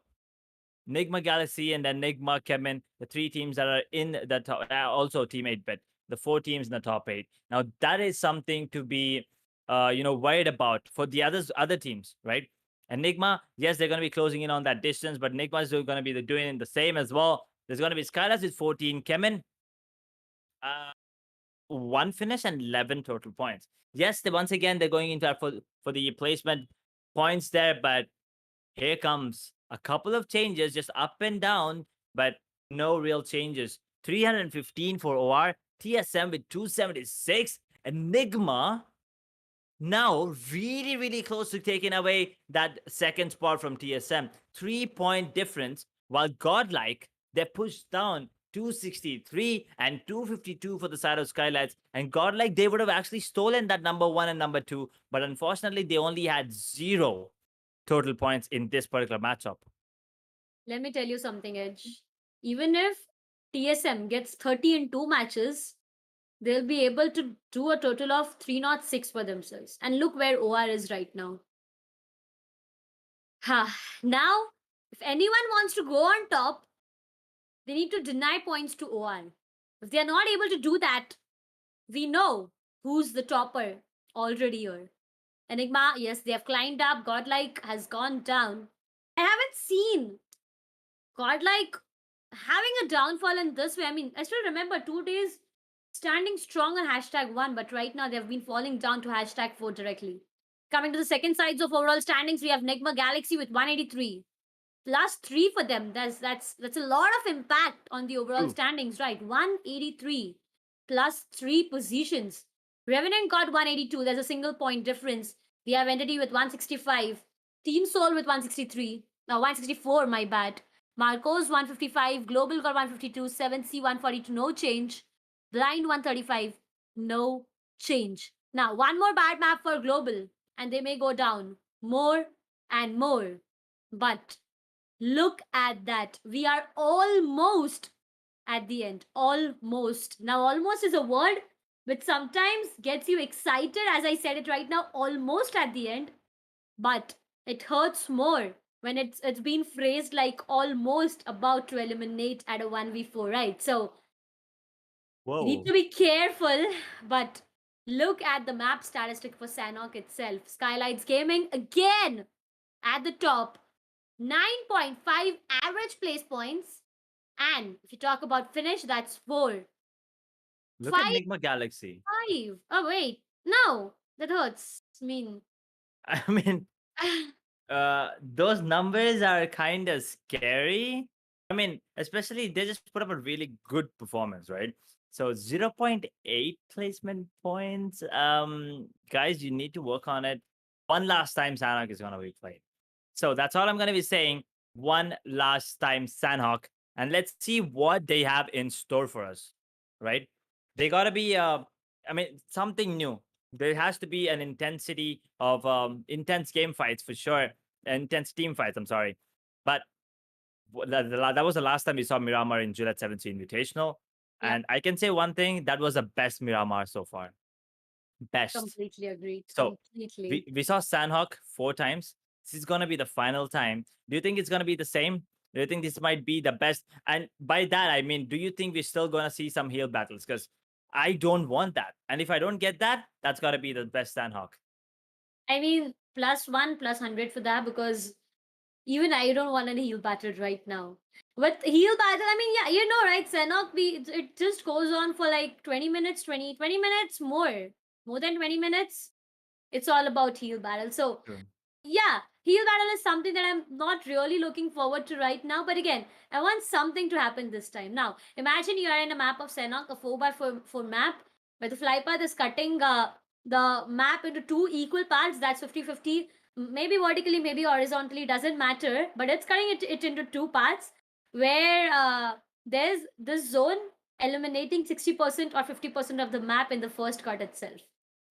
NIGMA Galaxy and then NIGMA, CHEMIN, the 3 teams that are in the top, also Team 8 bit, the 4 teams in the top 8. Now, that is something to be, worried about for the other teams, right? And NIGMA, yes, they're going to be closing in on that distance, but NIGMA is going to be doing the same as well. There's going to be SKYLIGHTZ with 14, CHEMIN, 1 finish and 11 total points. Yes, once again, they're going into that for the placement points there, but here comes a couple of changes, just up and down, but no real changes. 315 for OR, TSM with 276, Enigma now really, really close to taking away that second spot from TSM. 3-point difference, while Godlike, they're pushed down 263 and 252 for the side of SKYLIGHTZ. And Godlike, they would have actually stolen that number 1 and number 2, but unfortunately, they only had 0 total points in this particular matchup. Let me tell you something, Edge. Even if TSM gets 30 in 2 matches, they'll be able to do a total of 306 for themselves. And look where OR is right now. Now, if anyone wants to go on top, they need to deny points to OR. If they are not able to do that, we know who's the topper already here. Enigma, yes, they have climbed up. Godlike has gone down. I haven't seen Godlike having a downfall in this way. I mean, I still remember 2 days standing strong on #1, but right now they've been falling down to #4 directly. Coming to the second sides of overall standings, we have NIGMA Galaxy with 183. +3 for them. That's a lot of impact on the overall True. standings, right? 183 +3 positions. Revenant got 182. There's a single point difference. We have Entity with 165. Team Soul with 163. 164, my bad. Marcos 155. Global got 152. 7C 142. No change. Blind 135. No change. Now, one more bad map for Global, and they may go down more and more. But look at that. We are almost at the end. Almost. Now, almost is a word which sometimes gets you excited, as I said it right now, almost at the end. But it hurts more when it's been phrased like almost about to eliminate at a 1v4, right? So you need to be careful, but look at the map statistic for Sanhok itself. SKYLIGHTZ Gaming again at the top. 9.5 average place points. And if you talk about finish, that's 4. Look 5, at NIGMA Galaxy. 5. Oh, wait. No, that hurts. I mean, I mean, those numbers are kind of scary. I mean, especially they just put up a really good performance, right? So 0.8 placement points. Guys, you need to work on it. One last time Sanhok is gonna be played. So that's all I'm gonna be saying. One last time Sanhok, and let's see what they have in store for us, right? They gotta be something new. There has to be an intensity of intense game fights for sure. Intense team fights, I'm sorry. But that was the last time we saw Miramar in Gillette 7Sea Invitational. Yeah. And I can say one thing, that was the best Miramar so far. Best. Completely agreed. So, Completely. We saw Sanhok 4 times. This is going to be the final time. Do you think it's going to be the same? Do you think this might be the best? And by that, I mean, do you think we're still going to see some heal battles? Because I don't want that. And if I don't get that, that's got to be the best Sanhok. I mean, +1, +100 for that, because even I don't want any heal battle right now. But heal battle, I mean, yeah, you know, right? Sanhok, it just goes on for like 20 minutes, 20 minutes more than 20 minutes. It's all about heal battle. So, True. yeah, heal battle is something that I'm not really looking forward to right now. But again, I want something to happen this time. Now, imagine you are in a map of Sanhok, a 4x4 map, where the fly path is cutting the map into 2 equal parts. That's 50-50. Maybe vertically, maybe horizontally, doesn't matter. But it's cutting it into 2 parts, where there's this zone eliminating 60% or 50% of the map in the first cut itself.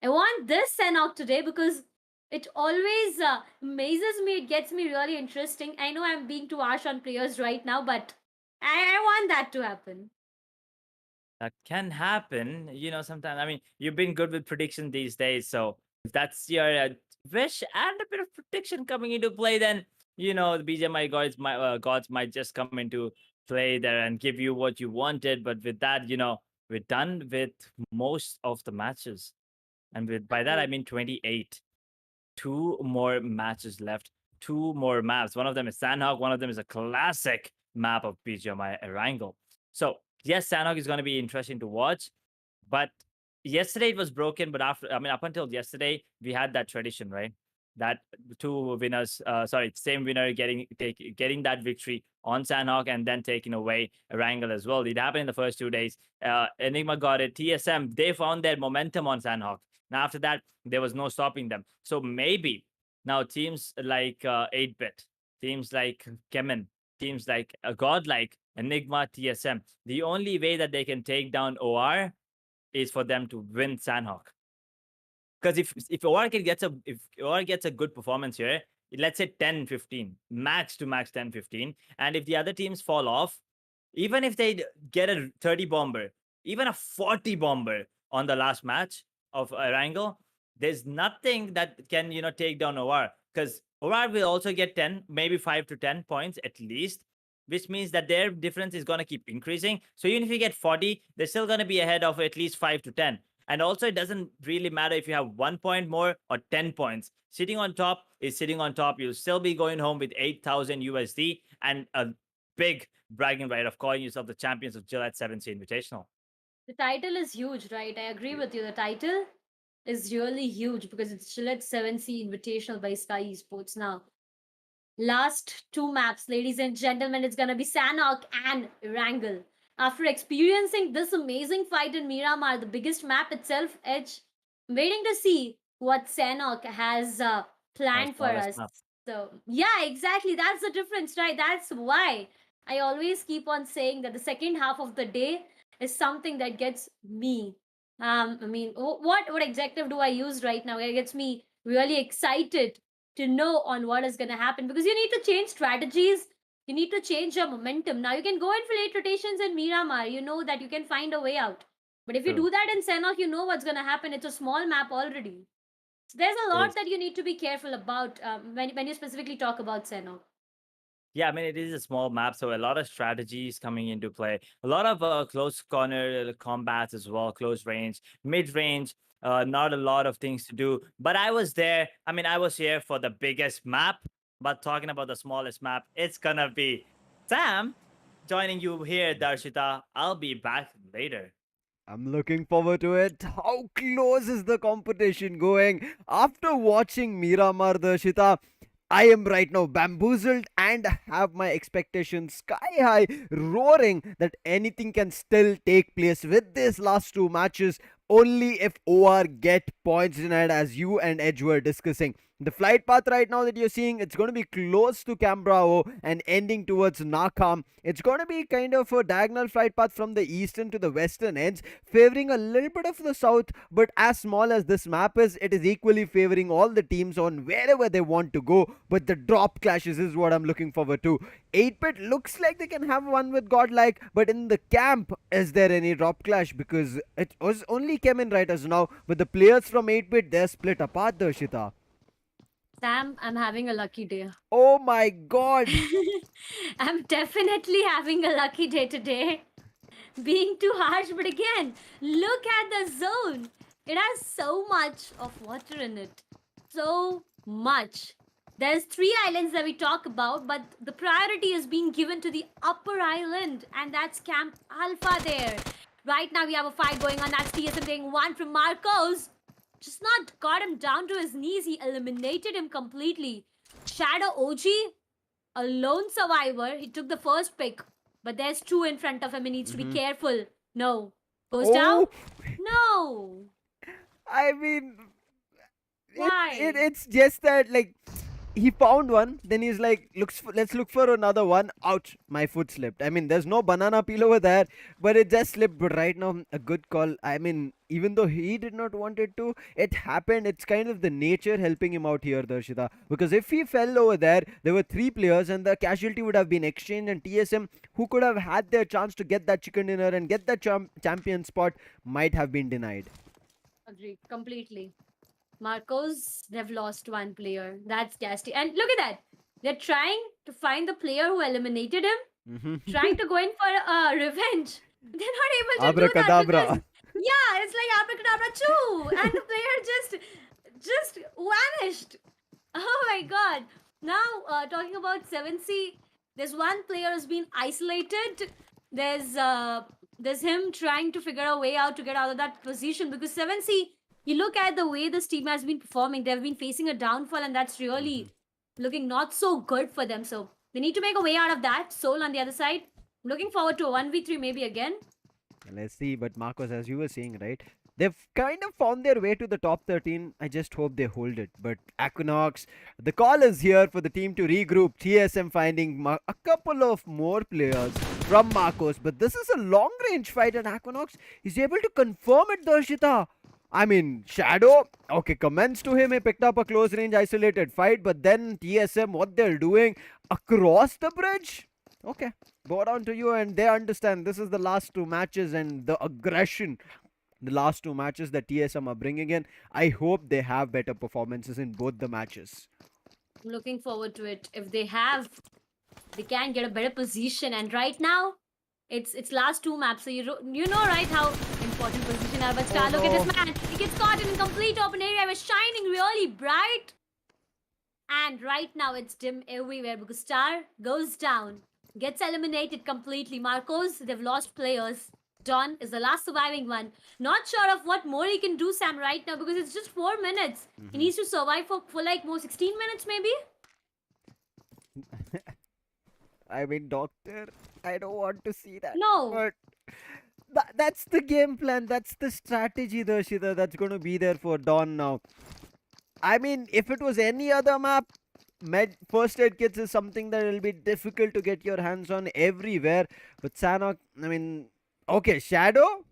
I want this Sanhok today because it always amazes me. It gets me really interesting. I know I'm being too harsh on players right now, but I want that to happen. That can happen, sometimes. I mean, you've been good with prediction these days, so if that's your wish and a bit of prediction coming into play, then the BGMI gods might just come into play there and give you what you wanted. But with that, we're done with most of the matches, and by that I Agreed. mean 28. Two more matches left, two more maps. One of them is Sanhok, one of them is a classic map of BGMI Erangel. So, yes, Sanhok is going to be interesting to watch, but yesterday it was broken. But up until yesterday, we had that tradition, right? That two winners, same winner getting that victory on Sanhok and then taking away Erangel as well. It happened in the first 2 days. Enigma got it. TSM, they found their momentum on Sanhok. Now, after that, there was no stopping them. So maybe now teams like 8-bit, teams like CHEMIN, teams like GODLIKE, ENIGMA, TSM, the only way that they can take down OR is for them to win Sanhok. Because if OR gets a good performance here, let's say 10-15, max to max 10-15, and if the other teams fall off, even if they get a 30 bomber, even a 40 bomber on the last match of Erangel, there's nothing that can take down OR, because OR will also get 10, maybe 5 to 10 points at least, which means that their difference is going to keep increasing. So even if you get 40, they're still going to be ahead of at least 5 to 10. And also, it doesn't really matter if you have 1 point more or 10 points. Sitting on top is sitting on top. You'll still be going home with 8,000 USD and a big bragging right of calling yourself the champions of Gillette 7Sea Invitational. The title is huge, right? I agree with you. The title is really huge because it's Gillette 7C Invitational by Skyesports. Now, last two maps, ladies and gentlemen, it's gonna be Sanhok and Erangel. After experiencing this amazing fight in Miramar, the biggest map itself, Edge, I'm waiting to see what Sanhok has planned for Smallest us. map. So, yeah, exactly. That's the difference, right? That's why I always keep on saying that the second half of the day is something that gets me. I mean, what adjective do I use right now? It gets me really excited to know on what is going to happen because you need to change strategies. You need to change your momentum. Now you can go in for late rotations in Miramar. You know that you can find a way out. But if you True. do that in Sanhok, you know what's going to happen. It's a small map already. So there's a It lot is. that you need to be careful about when you specifically talk about Sanhok. Yeah, I mean, it is a small map, so a lot of strategies coming into play. A lot of close corner combats as well, close range, mid range. Not a lot of things to do. But I was there. I mean, I was here for the biggest map. But talking about the smallest map, it's gonna be Sam joining you here, Darshita. I'll be back later. I'm looking forward to it. How close is the competition going? After watching Miramar Darshita, I am right now bamboozled and have my expectations sky high, roaring that anything can still take place with these last two matches only if OR get points denied, as you and Edge were discussing. The flight path right now that you're seeing, it's going to be close to Cambrao and ending towards Nakam. It's going to be kind of a diagonal flight path from the eastern to the western ends, favoring a little bit of the south, but as small as this map is, it is equally favoring all the teams on wherever they want to go. But the drop clashes is what I'm looking forward to. 8-bit looks like they can have one with Godlike, but in the camp, is there any drop clash? Because it was only Kemin right as now, but the players from 8-bit, they're split apart, Darshita. Sam, I'm having a lucky day. Oh my god! I'm definitely having a lucky day today. Being too harsh, but again, look at the zone. It has so much of water in it. So much. There's three islands that we talk about, but the priority is being given to the upper island, and that's Camp Alpha there. Right now, we have a fight going on. That's TSM getting one from Marcos. Just not got him down to his knees. He eliminated him completely. Shadow OG, a lone survivor. He took the first pick, but there's two in front of him. He needs to be careful. No. Goes down? Oh, No. I mean, Why? it's just that, like, he found one, then he's like, let's look for another one. Ouch, my foot slipped. I mean, there's no banana peel over there, but it just slipped. But right now, a good call. I mean, even though he did not want it to, it happened. It's kind of the nature helping him out here, Darshita. Because if he fell over there were three players, and the casualty would have been exchanged, and TSM, who could have had their chance to get that chicken dinner and get that champion spot, might have been denied. Agreed completely. Marcos, they've lost one player. That's ghastly. And look at that. They're trying to find the player who eliminated him, trying to go in for revenge. They're not able to do that Abracadabra. because, yeah, it's like abracadabra too, and the player just vanished. Oh my god. Now, talking about 7C, there's one player who's been isolated. There's him trying to figure a way out to get out of that position because 7C, you look at the way this team has been performing, they've been facing a downfall, and that's really looking not so good for them. So they need to make a way out of that. Soul on the other side. Looking forward to a 1v3 maybe again. Let's see, but Marcos, as you were saying, right? They've kind of found their way to the top 13. I just hope they hold it. But Equinox, the call is here for the team to regroup. TSM finding a couple of more players from Marcos. But this is a long range fight, and Equinox is able to confirm it, Darshita. I mean, Shadow, okay, comments to him. He picked up a close range isolated fight. But then TSM, what they're doing across the bridge. Okay, go down to you, and they understand this is the last two matches, and the aggression, the last two matches that TSM are bringing in. I hope they have better performances in both the matches. I'm looking forward to it. If they can get a better position. And right now, it's last two maps, so you know right how important position are. But Star, look at this man. He gets caught in complete open area. He was shining really bright, and right now it's dim everywhere because Star goes down. Gets eliminated completely. Marcos, they've lost players. Don is the last surviving one. Not sure of what more he can do, Sam, right now because it's just 4 minutes. He needs to survive for like more 16 minutes maybe. I mean, Doctor, I don't want to see that. No. But that's the game plan. That's the strategy, Darshita, that's going to be there for Dawn now. I mean, if it was any other map, first aid kits is something that will be difficult to get your hands on everywhere. But Sanhok, I mean, okay, Shadow,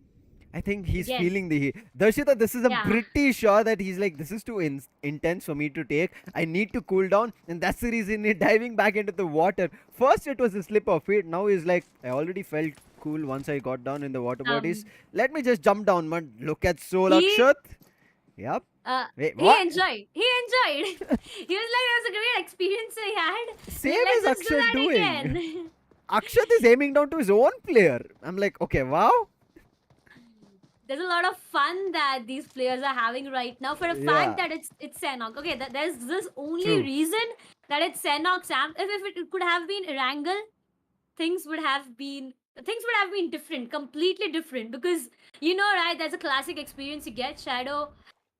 I think he's Yes. feeling the heat. Darshita, this is I'm Yeah. pretty sure that he's like, this is too intense for me to take. I need to cool down, and that's the reason he's diving back into the water. First, it was a slip of feet. Now he's like, I already felt cool once I got down in the water bodies. Let me just jump down, man. Look at Soul He- Akshat. Yep. Wait, He what? enjoyed. He was like, it was a great experience he had. Same Let's as just do Akshat that doing. again. Akshat is aiming down to his own player. I'm like, okay, wow. There's a lot of fun that these players are having right now for a Yeah. fact that it's Sanhok. Okay, there's this only True. reason that it's Sanhok, Sam. If it could have been Erangel, things would have been different, completely different. Because you know, right? There's a classic experience you get, Shadow.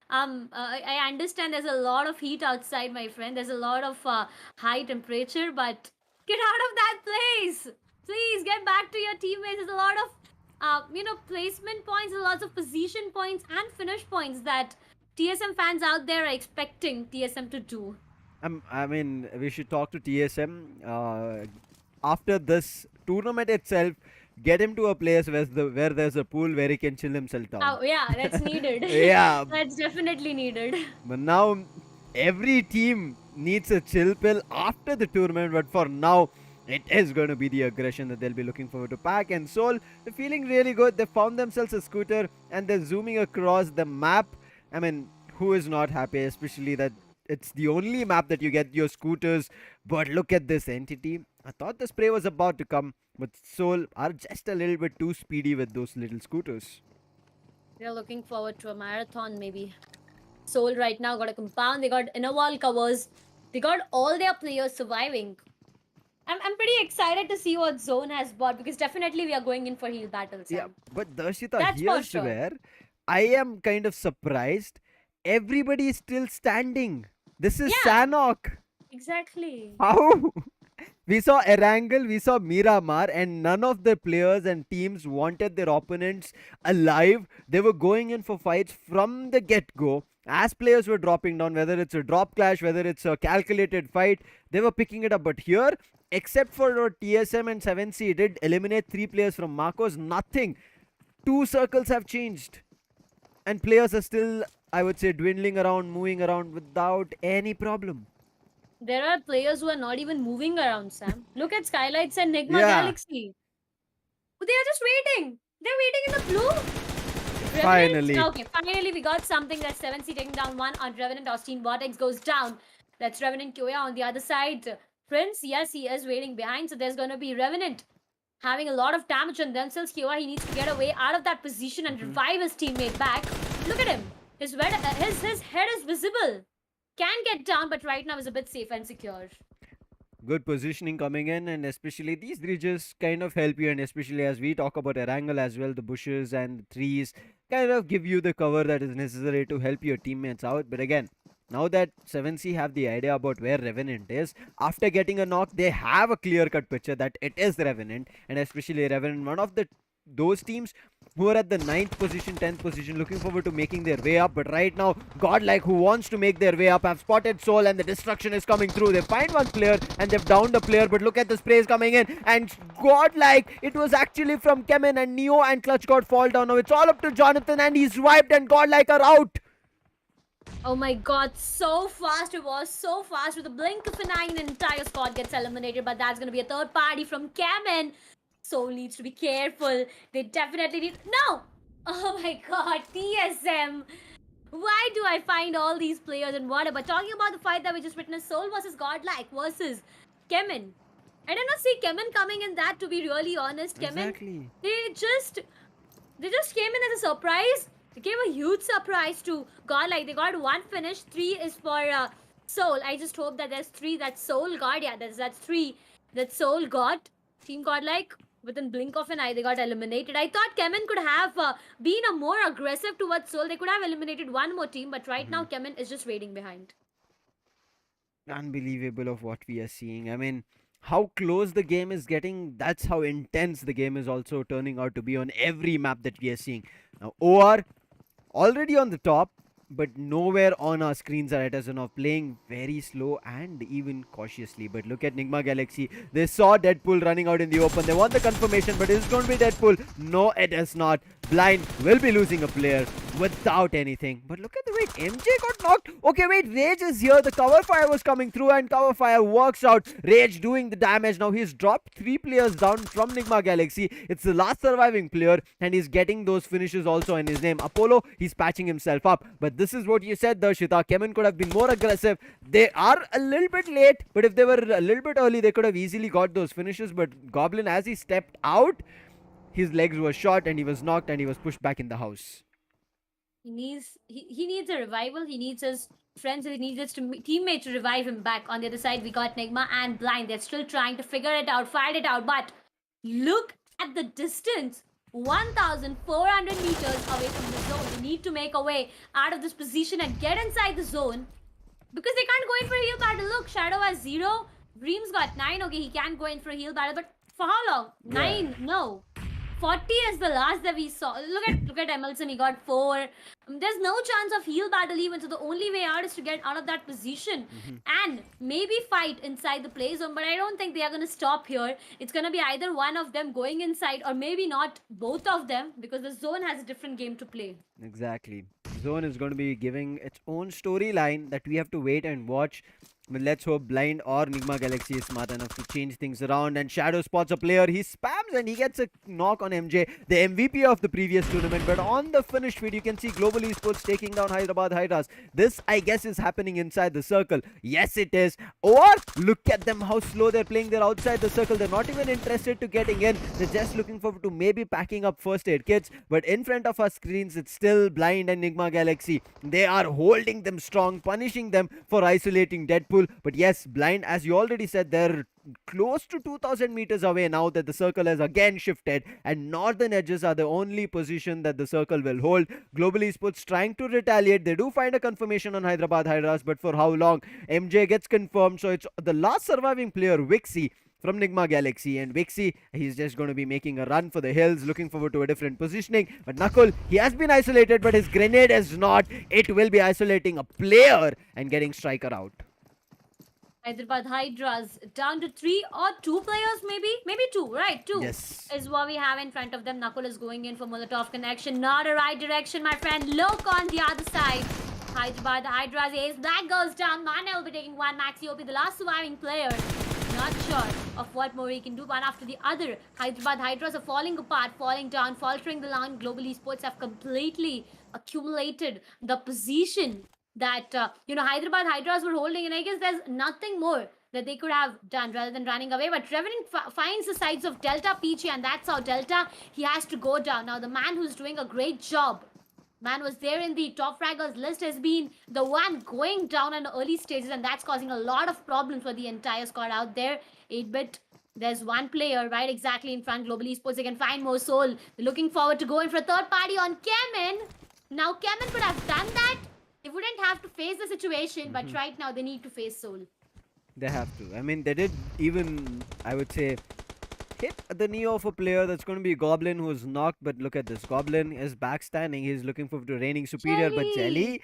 I understand there's a lot of heat outside, my friend. There's a lot of high temperature, but get out of that place. Please get back to your teammates. There's a lot of placement points, there's lots of position points and finish points that TSM fans out there are expecting TSM to do. I mean, we should talk to TSM after this tournament itself. Get him to a place where there's a pool where he can chill himself down. Oh yeah, that's needed. Yeah. That's definitely needed. But now every team needs a chill pill after the tournament. But for now, it is going to be the aggression that they'll be looking forward to. Pack and Soul, they're feeling really good. They found themselves a scooter and they're zooming across the map. I mean, who is not happy, especially that it's the only map that you get your scooters. But look at this entity. I thought the spray was about to come, but Soul are just a little bit too speedy with those little scooters. We're looking forward to a marathon maybe. Soul right now got a compound, they got inner wall covers, they got all their players surviving. I'm pretty excited to see what Zone has bought because definitely we are going in for heal battles. Yeah, but Darshita, That's for here's sure. where I am kind of surprised. Everybody is still standing. This is Yeah. Sanhok. Exactly. How? We saw Erangel, we saw Miramar, and none of the players and teams wanted their opponents alive. They were going in for fights from the get go. As players were dropping down, whether it's a drop clash, whether it's a calculated fight, they were picking it up. But here, except for TSM and 7C, did eliminate 3 players from Marcos, nothing. 2 circles have changed. And players are still, I would say, dwindling around, moving around without any problem. There are players who are not even moving around, Sam. Look at SKYLIGHTZ and NIGMA Yeah. Galaxy. They are just waiting. They're waiting in the blue. Finally. Okay, finally we got something. That's 7C taking down one on Revenant. Austin Vortex goes down. That's Revenant Kyoya on the other side. Prince, yes, he is waiting behind. So there's going to be Revenant having a lot of damage on themselves. Kyoya, he needs to get away out of that position and revive his teammate back. Look at him. His head is visible. Can get down, but right now is a bit safe and secure. Good positioning coming in, and especially these bridges kind of help you, and especially as we talk about Erangel as well, the bushes and the trees kind of give you the cover that is necessary to help your teammates out. But again, now that 7C have the idea about where Revenant is, after getting a knock, they have a clear-cut picture that it is Revenant, and especially Revenant, one of those teams who are at the 9th position, 10th position, looking forward to making their way up. But right now, GODLIKE, who wants to make their way up, have spotted Soul, and the destruction is coming through. They find one player and they've downed a player, but look at the sprays coming in, and GODLIKE, it was actually from CHEMIN, and Neo and Clutch got fall down. Now it's all up to Jonathan, and he's wiped, and GODLIKE are out. Oh my god, so fast it was, so fast. With a blink of an eye, an entire squad gets eliminated, but that's going to be a third party from CHEMIN. Soul needs to be careful. They definitely need... No! Oh my god, TSM. Why do I find all these players and whatever? Talking about the fight that we just witnessed, Soul versus GODLIKE versus CHEMIN. I did not see CHEMIN coming in that, to be really honest. CHEMIN, Exactly. they just came in as a surprise. They gave a huge surprise to GODLIKE. They got one finish. 3 is for Soul. I just hope that there's 3 that Soul got. Yeah, that's 3 that Soul got. Team GODLIKE, within blink of an eye, they got eliminated. I thought CHEMIN could have been a more aggressive towards Soul. They could have eliminated one more team, but right now CHEMIN is just waiting behind. Unbelievable of what we are seeing. I mean, how close the game is getting, that's how intense the game is also turning out to be on every map that we are seeing. Now, OR already on the top, but nowhere on our screens are at us and playing very slow and even cautiously. But look at NIGMA Galaxy. They saw Deadpool running out in the open. They want the confirmation, but is it going to be Deadpool? No, it is not. Blind will be losing a player without anything. But look at the way MJ got knocked. Okay, wait, Rage is here. The cover fire was coming through, and cover fire works out. Rage doing the damage. Now he's dropped 3 players down from NIGMA Galaxy. It's the last surviving player, and he's getting those finishes also in his name. Apollo, he's patching himself up. But this is what you said, Darshita. CHEMIN could have been more aggressive. They are a little bit late, but if they were a little bit early, they could have easily got those finishes. But Goblin, as he stepped out, his legs were shot and he was knocked and he was pushed back in the house. He needs a revival. He needs his friends. He needs his teammate to revive him back. On the other side, we got NIGMA and Blind. They're still trying to figure it out, fight it out. But look at the distance. 1,400 meters away from the zone. They need to make a way out of this position and get inside the zone, because they can't go in for a heal battle. Look, Shadow has 0. Dream's got 9. Okay, he can't go in for a heal battle, but for how long? 9? No. 40 is the last that we saw. Look at Emerson, he got 4. There's no chance of heal battle even, so the only way out is to get out of that position and maybe fight inside the play zone. But I don't think they are going to stop here. It's going to be either one of them going inside, or maybe not both of them, because the zone has a different game to play. Exactly. Zone is going to be giving its own storyline that we have to wait and watch. But let's hope Blind or NIGMA Galaxy is smart enough to change things around. And Shadow spots a player. He spams and he gets a knock on MJ, the MVP of the previous tournament. But on the finished feed, you can see Global Esports taking down Hyderabad HYDRAS. This, I guess, is happening inside the circle. Yes, it is. Or look at them, how slow they're playing. They're outside the circle. They're not even interested to getting in. They're just looking forward to maybe packing up first aid kits. But in front of our screens, it's still Blind and NIGMA Galaxy. They are holding them strong, punishing them for isolating Deadpool. pool. But yes, Blind, as you already said, they're close to 2000 meters away now that the circle has again shifted, and northern edges are the only position that the circle will hold. Global Esports trying to retaliate. They do find a confirmation on Hyderabad HYDRAS, but for how long? MJ gets confirmed, so it's the last surviving player, Wixie, from Nigma Galaxy. And Wixie, he's just going to be making a run for the hills, looking forward to a different positioning. But Nakul, he has been isolated, but his grenade is not. It will be isolating a player and getting striker out. Hyderabad Hydras down to 3 or 2 players, maybe 2, right? 2 Yes. is what we have in front of them. Nakul is going in for Molotov connection, not a right direction, my friend. Look on the other side. Hyderabad Hydras ace, that goes down. Mana will be taking one. Maxi OP, the last surviving player. Not sure of what more he can do, one after the other. Hyderabad Hydras are falling apart, falling down, faltering the line. Global Esports have completely accumulated the position that Hyderabad Hydras were holding, and I guess there's nothing more that they could have done rather than running away. But Revenant finds the sides of Delta Peachy, and that's how Delta, he has to go down. Now the man who's doing a great job, man was there in the top fraggers list, has been the one going down in the early stages, and that's causing a lot of problems for the entire squad out there. 8-bit, there's one player right exactly in front. Global Esports, they can find more soul. They're looking forward to going for a third party on CHEMIN. Now CHEMIN could have done that. They wouldn't have to face the situation, but right now they need to face soul. They have to. I mean, they did even, I would say, hit the knee of a player. That's going to be Goblin, who's knocked. But look at this. Goblin is backstanding. He's looking for the reigning superior. But Jelly,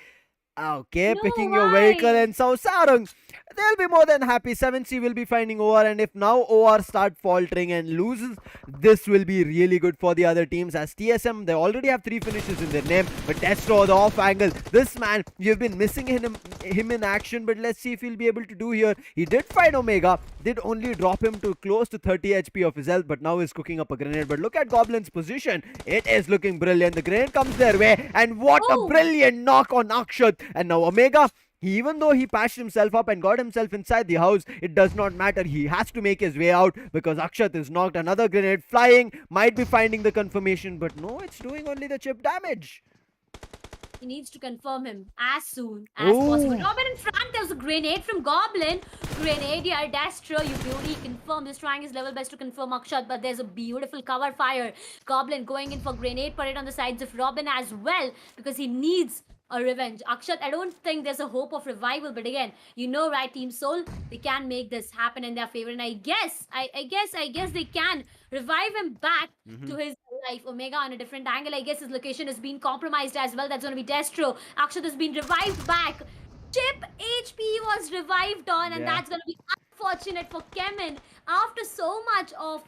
okay, No, picking your why? vehicle. And so Sarang, they'll be more than happy. 7C will be finding OR. And if now OR start faltering and loses, this will be really good for the other teams. As TSM, they already have 3 finishes in their name. But Destro, the off angle. This man, you've been missing him in action. But let's see if he'll be able to do here. He did find Omega. Did only drop him to close to 30 HP of his health. But now he's cooking up a grenade. But look at Goblin's position. It is looking brilliant. The grenade comes their way. And what a brilliant knock on Akshat. And now Omega, even though he patched himself up and got himself inside the house, it does not matter. He has to make his way out because Akshat is knocked. Another grenade flying. Might be finding the confirmation. But no, it's doing only the chip damage. He needs to confirm him as soon as possible. Robin in front, there's a grenade from Goblin. Grenadier, Destro, you beauty, confirm. He's trying his level best to confirm Akshat, but there's a beautiful cover fire. Goblin going in for grenade parade on the sides of Robin as well because he needs a revenge. Akshat, I don't think there's a hope of revival, but again, right, Team Soul, they can make this happen in their favor, and I guess they can revive him back to his life. Omega on a different angle. I guess his location has been compromised as well. That's going to be Destro. Akshat has been revived back. Chip HP was revived on, and that's going to be unfortunate for CHEMIN. After so much of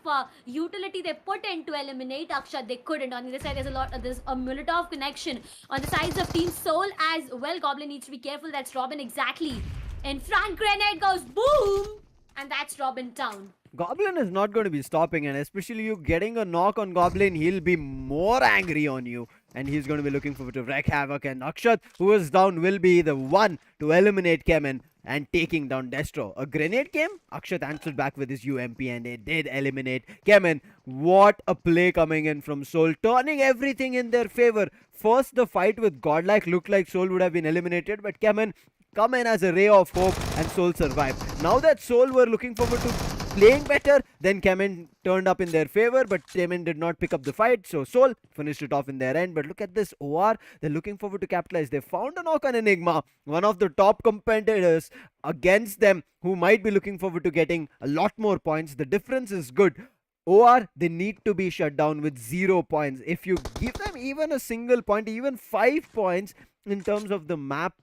utility they put in to eliminate Akshat, they couldn't. On the other side, there's a Molotov connection on the sides of Team Soul as well. Goblin needs to be careful. That's Robin exactly in front. Grenade goes boom, and that's Robin down. Goblin is not going to be stopping, and especially you getting a knock on Goblin, he'll be more angry on you. And he's going to be looking forward to wreak havoc. And Akshat, who is down, will be the one to eliminate CHEMIN and taking down Destro. A grenade came. Akshat answered back with his UMP, and it did eliminate CHEMIN. What a play coming in from Soul, turning everything in their favor. First, the fight with Godlike looked like Soul would have been eliminated, but CHEMIN come in as a ray of hope, and Soul survived. Now that Soul were looking forward to playing better, then CHEMIN turned up in their favor, but CHEMIN did not pick up the fight, so Soul finished it off in their end. But look at this OR, they're looking forward to capitalize. They found a knock on Enigma, one of the top competitors against them, who might be looking forward to getting a lot more points. The difference is good. OR, they need to be shut down with 0 points. If you give them even a single point, even 5 points in terms of the map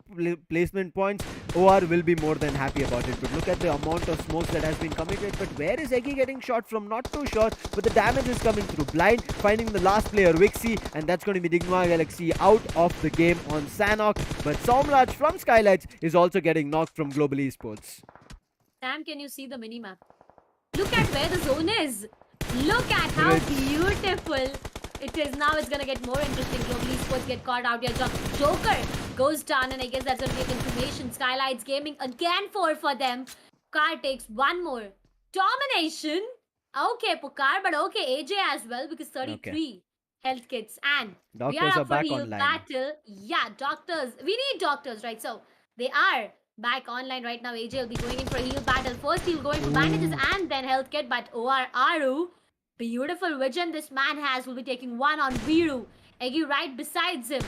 placement points, OR will be more than happy about it. But look at the amount of smokes that has been committed. But where is Eggy getting shot from? Not too sure, but the damage is coming through. Blind finding the last player, Wixie, and that's going to be Nigma Galaxy out of the game on Sanhok. But Somraj from SKYLIGHTZ is also getting knocked from Global Esports. Sam, can you see the mini-map? Look at where the zone is. Look at how beautiful it is. Now it's going to get more interesting. Global Esports get caught out here. Joker goes down, and I guess that's going to be a confirmation. SKYLIGHTZ Gaming again 4 for them. Car takes one more. Domination. Okay, Pukar, but okay, AJ as well because 33 health kits. And Doctors we are are up for back heal online. battle. Yeah, doctors. We need doctors, right? So they are back online right now. AJ will be going in for a heal battle. First, he'll go in for bandages and then health kit. But OR Aru, beautiful vision this man has, will be taking one on Viru. Eggy right besides him.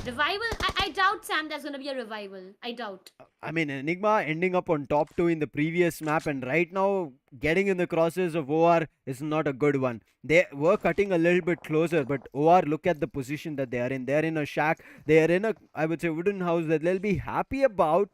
Revival? I doubt, Sam, there's going to be a revival. I doubt. I mean, Enigma ending up on top 2 in the previous map, and right now getting in the crosses of OR is not a good one. They were cutting a little bit closer, but OR, look at the position that they are in. They're in a shack. They are in a, I would say, wooden house that they'll be happy about,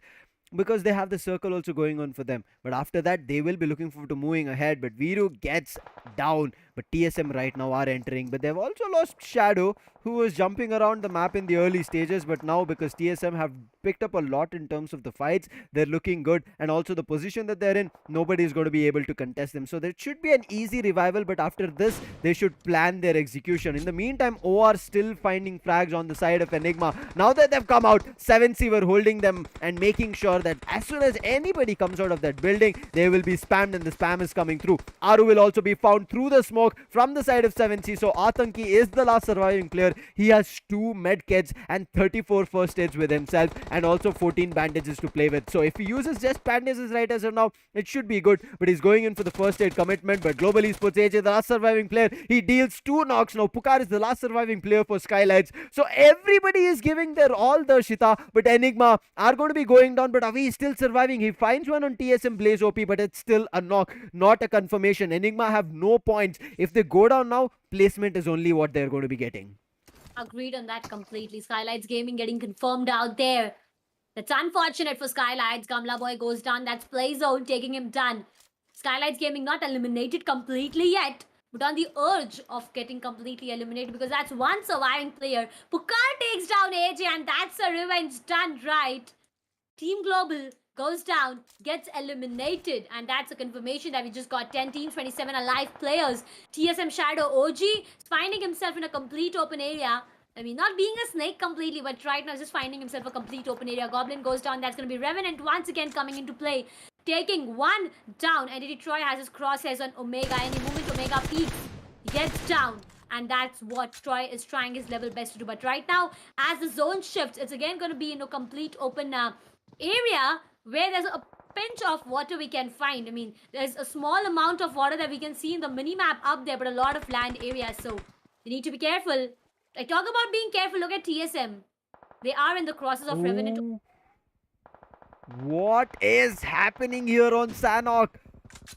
because they have the circle also going on for them. But after that, they will be looking forward to moving ahead. But Viru gets down. But TSM right now are entering. But they've also lost Shadow, who was jumping around the map in the early stages. But now, because TSM have picked up a lot in terms of the fights, they're looking good. And also the position that they're in, nobody is going to be able to contest them. So there should be an easy revival. But after this, they should plan their execution. In the meantime, OR still finding frags on the side of Enigma. Now that they've come out, 7C were holding them and making sure that as soon as anybody comes out of that building, they will be spammed, and the spam is coming through. Aru will also be found through the smoke from the side of 7C. So Atanki is the last surviving player. He has 2 med kits and 34 first aids with himself, and also 14 bandages to play with. So if he uses just bandages right as of now, it should be good. But he's going in for the first aid commitment. But Global Esports AJ, the last surviving player, he deals 2 knocks. Now Pukar is the last surviving player for SKYLIGHTZ. So everybody is giving their all, the Shita. But Enigma are going to be going down. But Avi is still surviving. He finds one on TSM Blaze OP, but it's still a knock, not a confirmation. Enigma have no points. If they go down now, placement is only what they're going to be getting. Agreed on that completely. SKYLIGHTZ Gaming getting confirmed out there. That's unfortunate for SKYLIGHTZ. Gamla Boy goes down. That's play zone taking him down. SKYLIGHTZ Gaming not eliminated completely yet, but on the urge of getting completely eliminated, because that's one surviving player. Pukar takes down AJ, and that's a revenge done right. Team Global goes down, gets eliminated, and that's a confirmation that we just got 10 teams, 27 alive players. TSM Shadow OG is finding himself in a complete open area. I mean, not being a snake completely, but right now just finding himself a complete open area. Goblin goes down. That's going to be Revenant once again coming into play. Taking one down. Entity Troy has his crosshairs on Omega. Any moment Omega peaks, he gets down. And that's what Troy is trying his level best to do. But right now, as the zone shifts, it's again going to be in a complete open area where there's a pinch of water we can find. I mean, there's a small amount of water that we can see in the mini-map up there, but a lot of land area. So you need to be careful. I talk about being careful. Look at TSM. They are in the crosses of Revenant. What is happening here on Sanhok?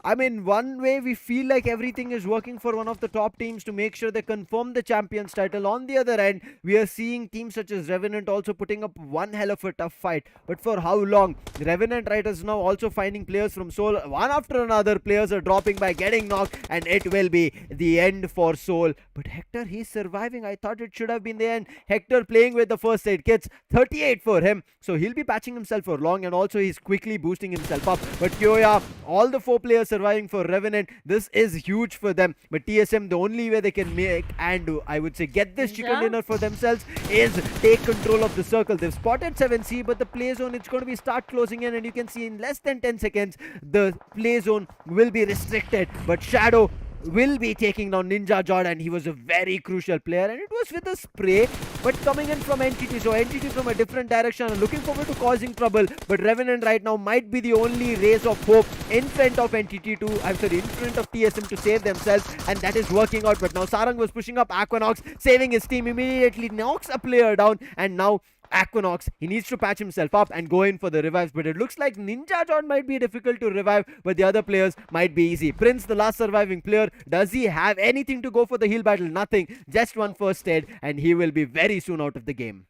I mean, one way we feel like everything is working for one of the top teams to make sure they confirm the champions title. On the other end, we are seeing teams such as Revenant also putting up one hell of a tough fight. But for how long? Revenant right is now also finding players from Soul. One after another, players are dropping by, getting knocked, and it will be the end for Soul. But Hector, he's surviving. I thought it should have been the end. Hector playing with the first aid kits, 38 for him. So he'll be patching himself for long, and also he's quickly boosting himself up. But Kyoya, all the 4 players surviving for Revenant. This is huge for them. But TSM, the only way they can make and I would say get this chicken dinner for themselves is take control of the circle. They've spotted 7C, but the play zone, it's going to be start closing in, and you can see in less than 10 seconds the play zone will be restricted. But Shadow will be taking down Ninja Jordan. He was a very crucial player, and it was with a spray, but coming in from NTT. So NTT from a different direction and looking forward to causing trouble. But Revenant right now might be the only rays of hope in front of NTT in front of TSM to save themselves, and that is working out. But now Sarang was pushing up Aquanox, saving his team, immediately knocks a player down, and now Aquanox, he needs to patch himself up and go in for the revives. But it looks like Ninja John might be difficult to revive, but the other players might be easy. Prince, the last surviving player, does he have anything to go for the heal battle? Nothing, just one first aid, and he will be very soon out of the game.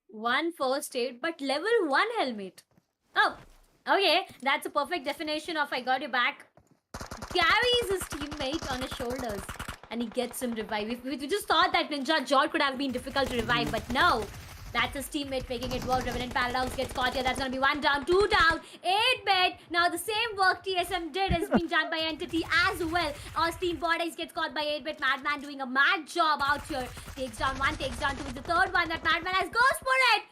One first aid, but level 1 helmet. Oh, okay, that's a perfect definition of I got your back. Carries his teammate on his shoulders, and he gets him revived. We just thought that Ninja John could have been difficult to revive, but no. That's his teammate making it work. Revenant Paradox gets caught here. That's going to be 1 down, 2 down, 8-bit. Now the same work TSM did has been done by Entity as well. Austin Bodies gets caught by 8-bit. Madman doing a mad job out here. Takes down 1, takes down 2. The third one that Madman has goes for it.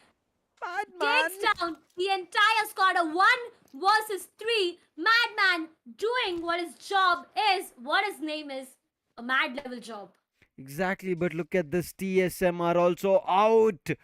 Madman Takes down the entire squad. A 1 versus 3. Madman doing what his job is, what his name is. A mad level job. Exactly, but look at this. TSM are also out.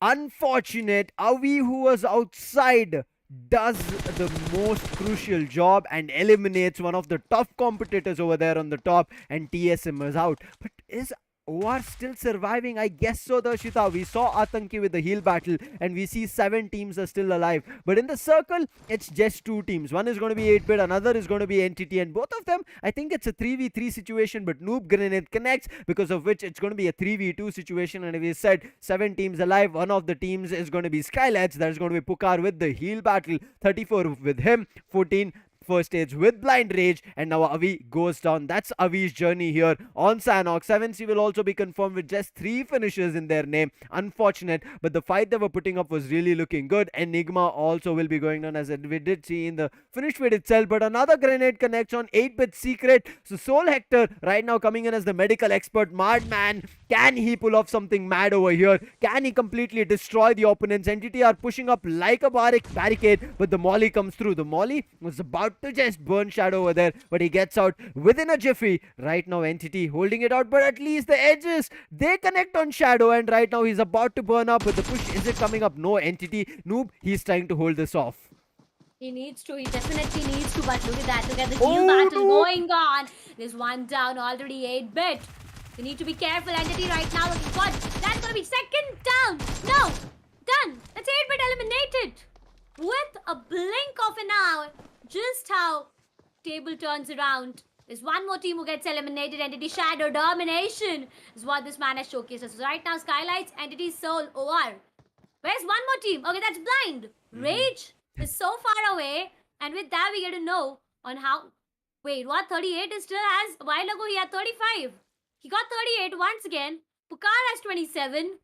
Unfortunate, Avi, who was outside, does the most crucial job and eliminates one of the tough competitors over there on the top, and TSM is out. But is OR still surviving? I guess so, Darshita. We saw Atanki with the heal battle, and we see 7 teams are still alive. But in the circle, it's just 2 teams. One is going to be 8-bit, another is going to be Entity, and both of them, I think it's a 3v3 situation, but Noob Grenade connects, because of which it's going to be a 3v2 situation. And we said 7 teams alive. One of the teams is going to be SKYLIGHTZ. That is going to be Pukar with the heal battle, 34 with him, 14 first stage with blind rage, and now Avi goes down. That's Avi's journey here on Sanhok. 7C will also be confirmed with just 3 finishes in their name. Unfortunate, but the fight they were putting up was really looking good. Enigma also will be going down, as we did see in the finish feed itself. But another grenade connects on 8-bit secret. So Soul Hector right now coming in as the medical expert. Madman, can he pull off something mad over here? Can he completely destroy the opponents? Entity are pushing up like a barricade, but the molly comes through. The molly was about to just burn Shadow over there, but he gets out within a jiffy. Right now Entity holding it out, but at least the edges, they connect on Shadow, and right now he's about to burn up. But the push, is it coming up? No. Entity, Noob, he's trying to hold this off. He needs to. He definitely needs to. But look at that. Look at the heal battle going on. There's one down already. 8-bit. They need to be careful. Entity right now looking good. That's gonna be second down. No, done. That's 8-bit eliminated with a blink of an eye. Just how table turns around. There's one more team who gets eliminated. Entity Shadow domination is what this man has showcased. So right now, SKYLIGHTZ, Entity Soul, OR. Where's one more team? Okay, that's blind. Rage is so far away, and with that we get to know on how. Wait, what? 38 is still has. A while ago he had 35. He got 38 once again. Pukar has 27.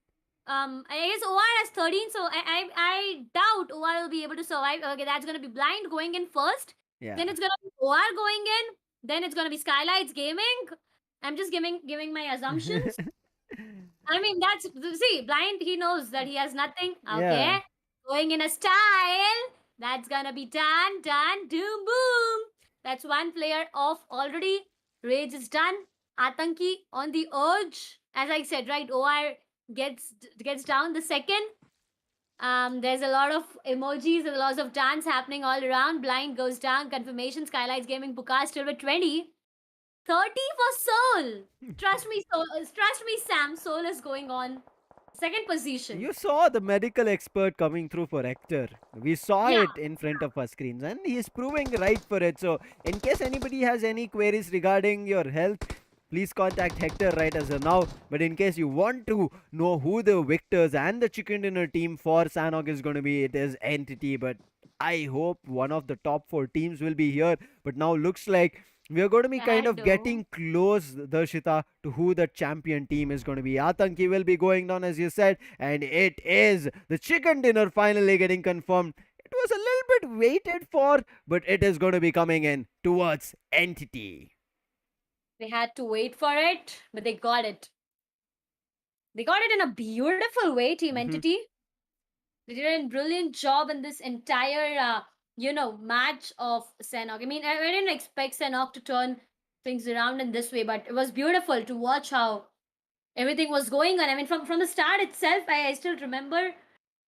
I guess OR has 13, so I doubt OR will be able to survive. Okay, that's gonna be blind going in first. Yeah. Then it's gonna be OR going in. Then it's gonna be SKYLIGHTZ Gaming. I'm just giving my assumptions. I mean, that's, see, blind, he knows that he has nothing. Okay. Yeah. Going in a style. That's gonna be done, doom, boom. That's one player off already. Rage is done. Atanki on the urge. As I said, right, OR gets down the second. There's a lot of emojis and lots of dance happening all around. Blind goes down. Confirmation. SKYLIGHTZ Gaming. Pukar still with 20. 30 for Soul. Trust me, Soul. Trust me, Sam. Soul is going on second position. You saw the medical expert coming through for Hector. We saw Yeah. it in front of our screens, and he's proving right for it. So, in case anybody has any queries regarding your health, please contact Hector right as of now. But in case you want to know who the victors and the chicken dinner team for Sanhok is going to be, it is Entity. But I hope one of the top 4 teams will be here. But now looks like we are going to be kind of Shadow. getting close, Darshita, to who the champion team is going to be. Atanki will be going down, as you said, and it is the chicken dinner finally getting confirmed. It was a little bit waited for, but it is going to be coming in towards Entity. They had to wait for it, but they got it. They got it in a beautiful way, Team Entity. They did a brilliant job in this entire, match of Sanhok. I mean, I didn't expect Sanhok to turn things around in this way, but it was beautiful to watch how everything was going on. I mean, from the start itself, I still remember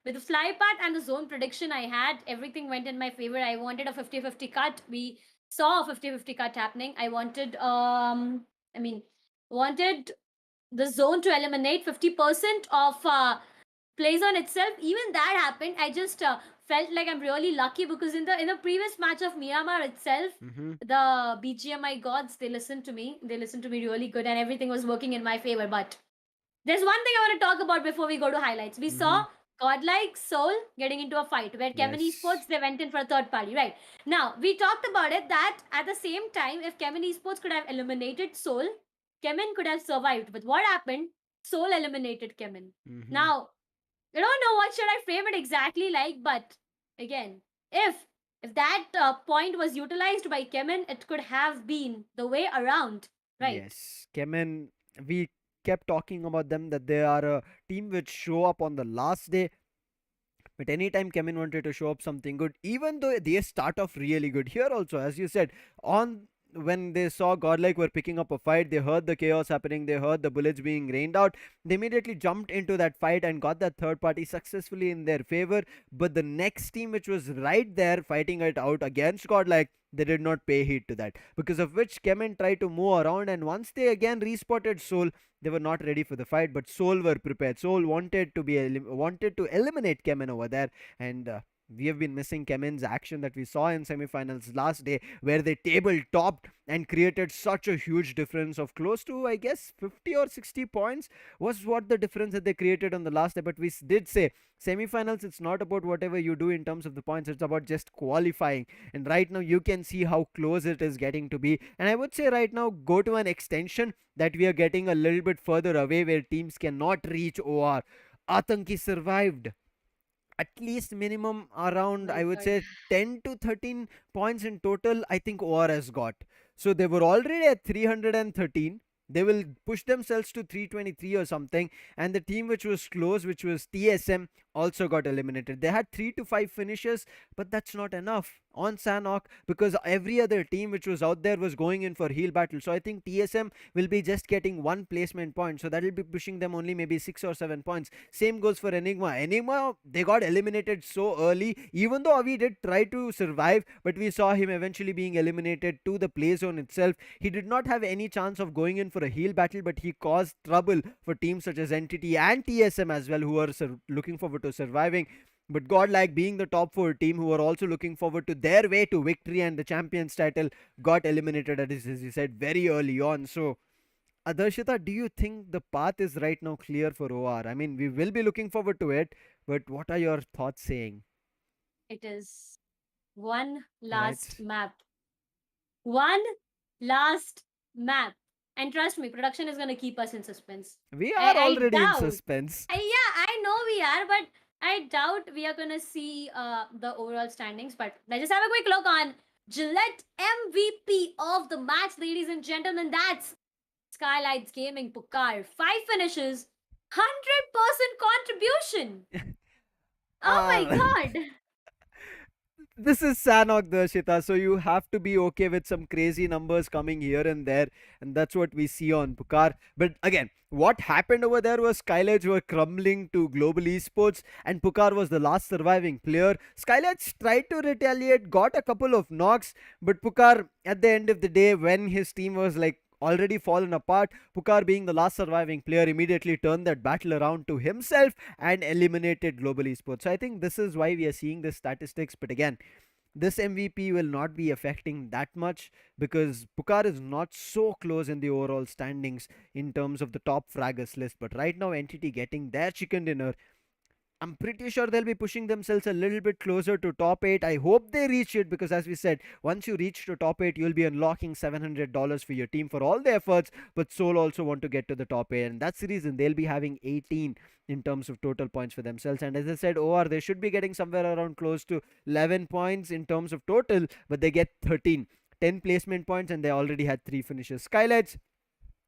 with the fly part and the zone prediction I had, everything went in my favor. I wanted a 50-50 cut. We saw a 50-50 cut happening. I wanted wanted the zone to eliminate 50% of play zone itself. Even that happened. I just felt like I'm really lucky because in the previous match of Miramar itself, the BGMI gods, they listened to me. They listened to me really good, and everything was working in my favor. But there's one thing I want to talk about before we go to highlights. We saw GODLIKE, Soul getting into a fight where CHEMIN Yes. ESPORTS, they went in for a third party, right? Now, we talked about it that at the same time, if CHEMIN ESPORTS could have eliminated Soul, CHEMIN could have survived. But what happened? Soul eliminated CHEMIN. Now, I don't know what should I frame it exactly like, but again, if that point was utilized by CHEMIN, it could have been the way around, right? Yes, CHEMIN, we kept talking about them that they are a team which show up on the last day. But anytime CHEMIN wanted to show up something good, even though they start off really good here also, as you said, on when they saw Godlike were picking up a fight, they heard the chaos happening, they heard the bullets being rained out. They immediately jumped into that fight and got that third party successfully in their favor. But the next team, which was right there fighting it out against Godlike, they did not pay heed to that. Because of which Kemen tried to move around, and once they again respotted Soul, they were not ready for the fight. But Soul were prepared. Soul wanted to eliminate Kemen over there, and we have been missing Kemen's action that we saw in semifinals last day, where they table topped and created such a huge difference of close to, I guess, 50 or 60 points was what the difference that they created on the last day. But we did say semifinals, it's not about whatever you do in terms of the points, it's about just qualifying. And right now you can see how close it is getting to be. And I would say right now, go to an extension that we are getting a little bit further away, where teams cannot reach OR. Atanki survived at least minimum around, My I would God. say, 10 to 13 points in total. I think OR has got, so they were already at 313. They will push themselves to 323 or something. And the team which was close, which was TSM, also got eliminated. They had 3 to 5 finishes, but that's not enough on Sanhok, because every other team which was out there was going in for heel battle. So I think TSM will be just getting one placement point, so that will be pushing them only maybe 6 or 7 points. Same goes for Enigma. They got eliminated so early, even though Avi did try to survive, but we saw him eventually being eliminated to the play zone itself. He did not have any chance of going in for a heel battle, but he caused trouble for teams such as NTT and TSM as well, who are looking forward to surviving. But Godlike, being the top 4 team who are also looking forward to their way to victory and the champions title, got eliminated, as you said, very early on. So, Adarshita, do you think the path is right now clear for OR? I mean, we will be looking forward to it, but what are your thoughts saying? It is one last Right? map. One last map. And trust me, production is going to keep us in suspense. We I, are I already in doubt. suspense. Yeah, I know we are, but I doubt we are going to see the overall standings. But let's just have a quick look on Gillette MVP of the match, ladies and gentlemen. That's SKYLIGHTZ Gaming Pukar. 5 finishes, 100% contribution. Oh my Uh, god. this is Sanhok, Darshita, so you have to be okay with some crazy numbers coming here and there, and that's what we see on Pukar. But again, what happened over there was SKYLIGHTZ were crumbling to global esports, and Pukar was the last surviving player. SKYLIGHTZ tried to retaliate, got a couple of knocks, but Pukar, at the end of the day, when his team was like already fallen apart, Pukar, being the last surviving player, immediately turned that battle around to himself and eliminated global esports. So I think this is why we are seeing the statistics. But again, this MVP will not be affecting that much, because Pukar is not so close in the overall standings in terms of the top fraggers list. But right now, Entity getting their chicken dinner, I'm pretty sure they'll be pushing themselves a little bit closer to top 8. I hope they reach it, because as we said, once you reach to top 8, you'll be unlocking $700 for your team for all the efforts. But Soul also want to get to the top 8, and that's the reason they'll be having 18 in terms of total points for themselves. And as I said, OR, they should be getting somewhere around close to 11 points in terms of total, but they get 13. 10 placement points, and they already had 3 finishes. SKYLIGHTZ,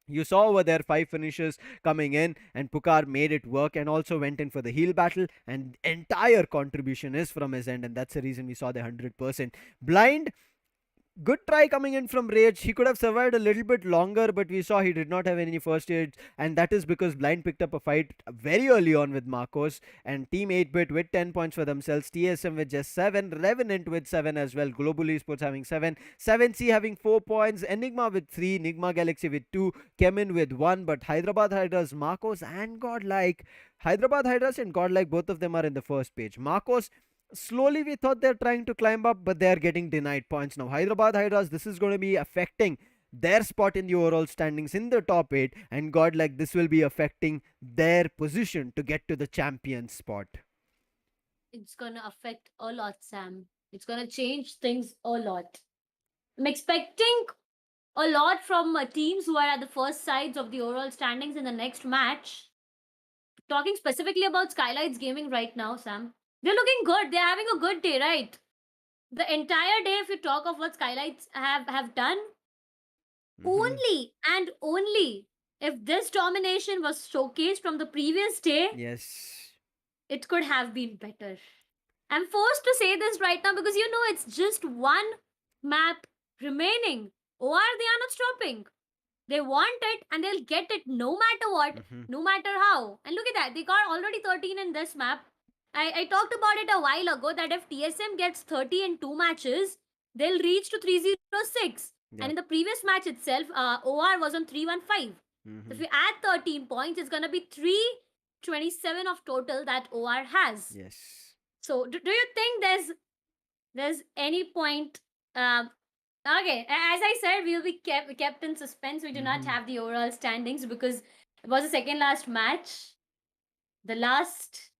you saw over there 5 finishes coming in, and Pukar made it work and also went in for the heel battle, and entire contribution is from his end, and that's the reason we saw the 100%. Blind, good try coming in from Rage. He could have survived a little bit longer, but we saw he did not have any first aid, and that is because Blind picked up a fight very early on with Marcos. And Team 8-bit with 10 points for themselves, TSM with just 7, Revenant with 7 as well, Global Esports having 7, 7C having 4 points, Enigma with 3, Nigma Galaxy with 2, Chemin with 1. But Hyderabad Hydras, Marcos and Godlike, Hyderabad Hydras and Godlike, both of them are in the first page. Marcos, slowly we thought they're trying to climb up, but they're getting denied points now. Hyderabad Hydras, this is going to be affecting their spot in the overall standings in the top 8, and Godlike, this will be affecting their position to get to the champion spot. It's going to affect a lot, Sam. It's going to change things a lot. I'm expecting a lot from teams who are at the first sides of the overall standings in the next match. Talking specifically about SKYLIGHTZ Gaming right now, Sam, they're looking good. They're having a good day, right? The entire day, if you talk of what SKYLIGHTZ have done, only and only if this domination was showcased from the previous day, Yes. it could have been better. I'm forced to say this right now because it's just one map remaining. OR, they are not stopping. They want it and they'll get it no matter what, Mhm. no matter how. And look at that, they got already 13 in this map. I talked about it a while ago that if TSM gets 30 in 2 matches, they'll reach to 306. And in Yep. the previous match itself, OR was on 315. So if Mhm. you add 13 points, it's gonna be 327 of total that OR has. Yes. So do you think there's any point? Um, okay, as I said, we'll be kept in suspense. We do not Mhm. have the overall standings because it was the second last match. The last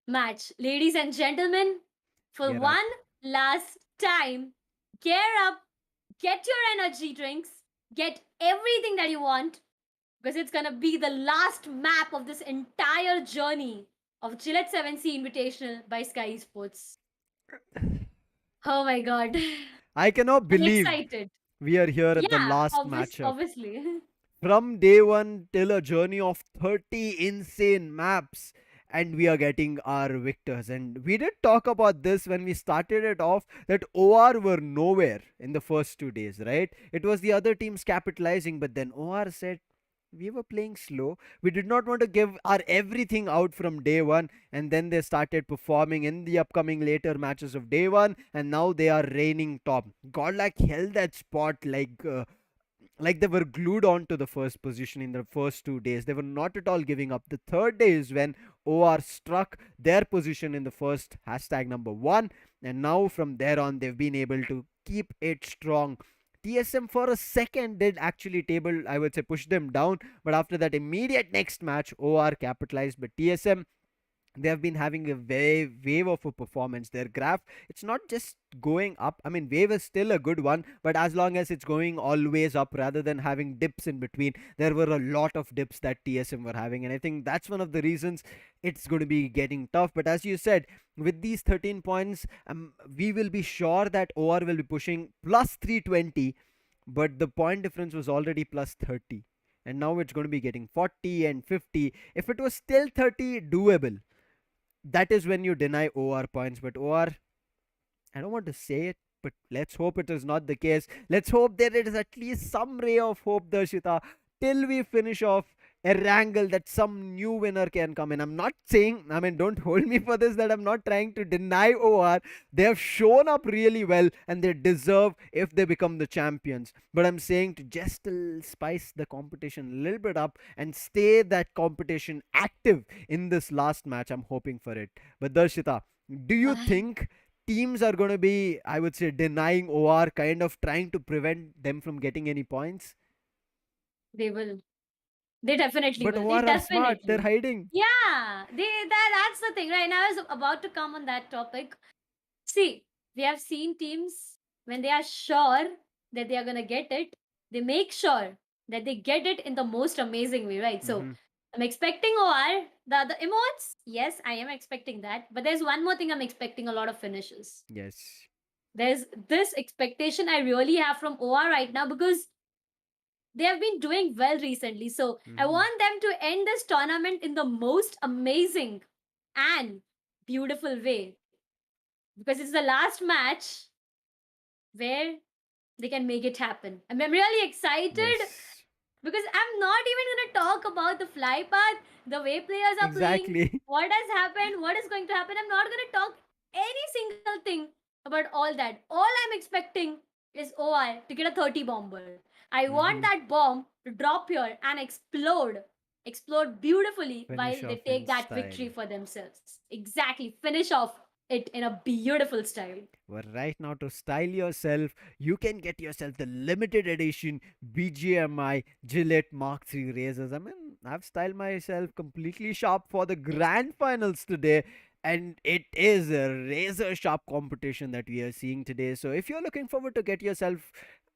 match, ladies and gentlemen, for Get up. one last time, gear up, get your energy drinks, get everything that you want because it's gonna be the last map of this entire journey of Gillette 7Sea Invitational by Skyesports. Oh my god. I cannot I'm believe excited. we are here at the Yeah, last matchup. obviously. From day one till a journey of 30 insane maps, and we are getting our victors. And we did talk about this when we started it off that OR were nowhere in the first 2 days, right? It was the other teams capitalizing, but then OR said, we were playing slow. We did not want to give our everything out from day one, and then they started performing in the upcoming later matches of day one, and now they are reigning top. Godlike held that spot like they were glued on to the first position in the first 2 days. They were not at all giving up. The third day is when OR struck their position in the first hashtag number one, and now from there on, they've been able to keep it strong. TSM for a second did actually table, I would say, push them down, but after that immediate next match, OR capitalized. But TSM, they have been having a wave of a performance. Their graph, it's not just going up. I mean, wave is still a good one, but as long as it's going always up rather than having dips in between. There were a lot of dips that TSM were having, and I think that's one of the reasons it's going to be getting tough. But as you said, with these 13 points, we will be sure that OR will be pushing plus 320, but the point difference was already plus 30, and now it's going to be getting 40 and 50. If it was still 30 doable, that is when you deny OR points. But OR, I don't want to say it, but let's hope it is not the case. Let's hope there is at least some ray of hope, Darshita, till we finish off Erangel, that some new winner can come in. I'm not saying, I mean, don't hold me for this, that I'm not trying to deny OR. They have shown up really well and they deserve if they become the champions. But I'm saying to just spice the competition a little bit up and stay that competition active in this last match. I'm hoping for it. But Darshita, do you think teams are going to be, I would say, denying OR, kind of trying to prevent them from getting any points? They will. They definitely But will. They OR are smart, they're definitely. hiding. Yeah, that's the thing, right? Now I was about to come on that topic. See, we have seen teams when they are sure that they are gonna get it, they make sure that they get it in the most amazing way, right? So Hmm. I'm expecting OR, the emotes. Yes, I am expecting that. But there's one more thing I'm expecting a lot of finishes. Yes. There's this expectation I really have from OR right now because they have been doing well recently. So I Hmm. want them to end this tournament in the most amazing and beautiful way because it's the last match where they can make it happen. I'm really excited Yes. because I'm not even going to talk about the fly path, the way players are playing, Exactly. what has happened, what is going to happen. I'm not going to talk any single thing about all that. All I'm expecting is OR to get a 30 bomber. I want Hmm. that bomb to drop here and explode beautifully while Finish they off take in that victory style. for themselves. Exactly. Finish off it in a beautiful style. But right now, to style yourself, you can get yourself the limited edition BGMI Gillette Mark III razors. I mean, I've styled myself completely sharp for the grand finals today. And it is a razor sharp competition that we are seeing today. So if you're looking forward to get yourself,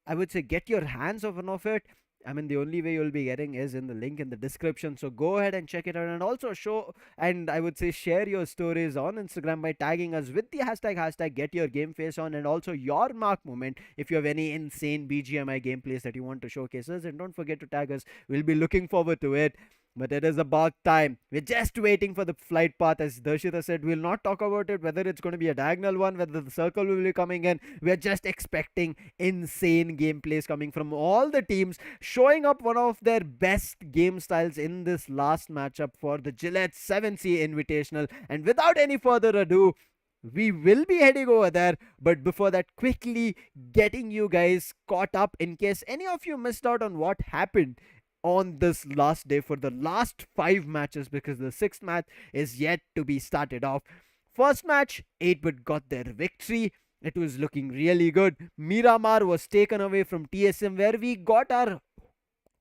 I would say, get your hands on one of it. I mean, the only way you'll be getting is in the link in the description. So go ahead and check it out, and also show, and I would say share your stories on Instagram by tagging us with the hashtag get your game face on, and also your mark moment if you have any insane BGMI gameplays that you want to showcase us. And don't forget to tag us. We'll be looking forward to it. But it is about time. We're just waiting for the flight path. As Darshita said, we'll not talk about it, whether it's going to be a diagonal one, whether the circle will be coming in. We're just expecting insane gameplays coming from all the teams, showing up one of their best game styles in this last matchup for the Gillette 7Sea Invitational. And without any further ado, we will be heading over there, but before that, quickly getting you guys caught up in case any of you missed out on what happened on this last day for the last 5 matches, because the 6th match is yet to be started off. First match, 8-bit got their victory. It was looking really good. Miramar was taken away from TSM, where we got our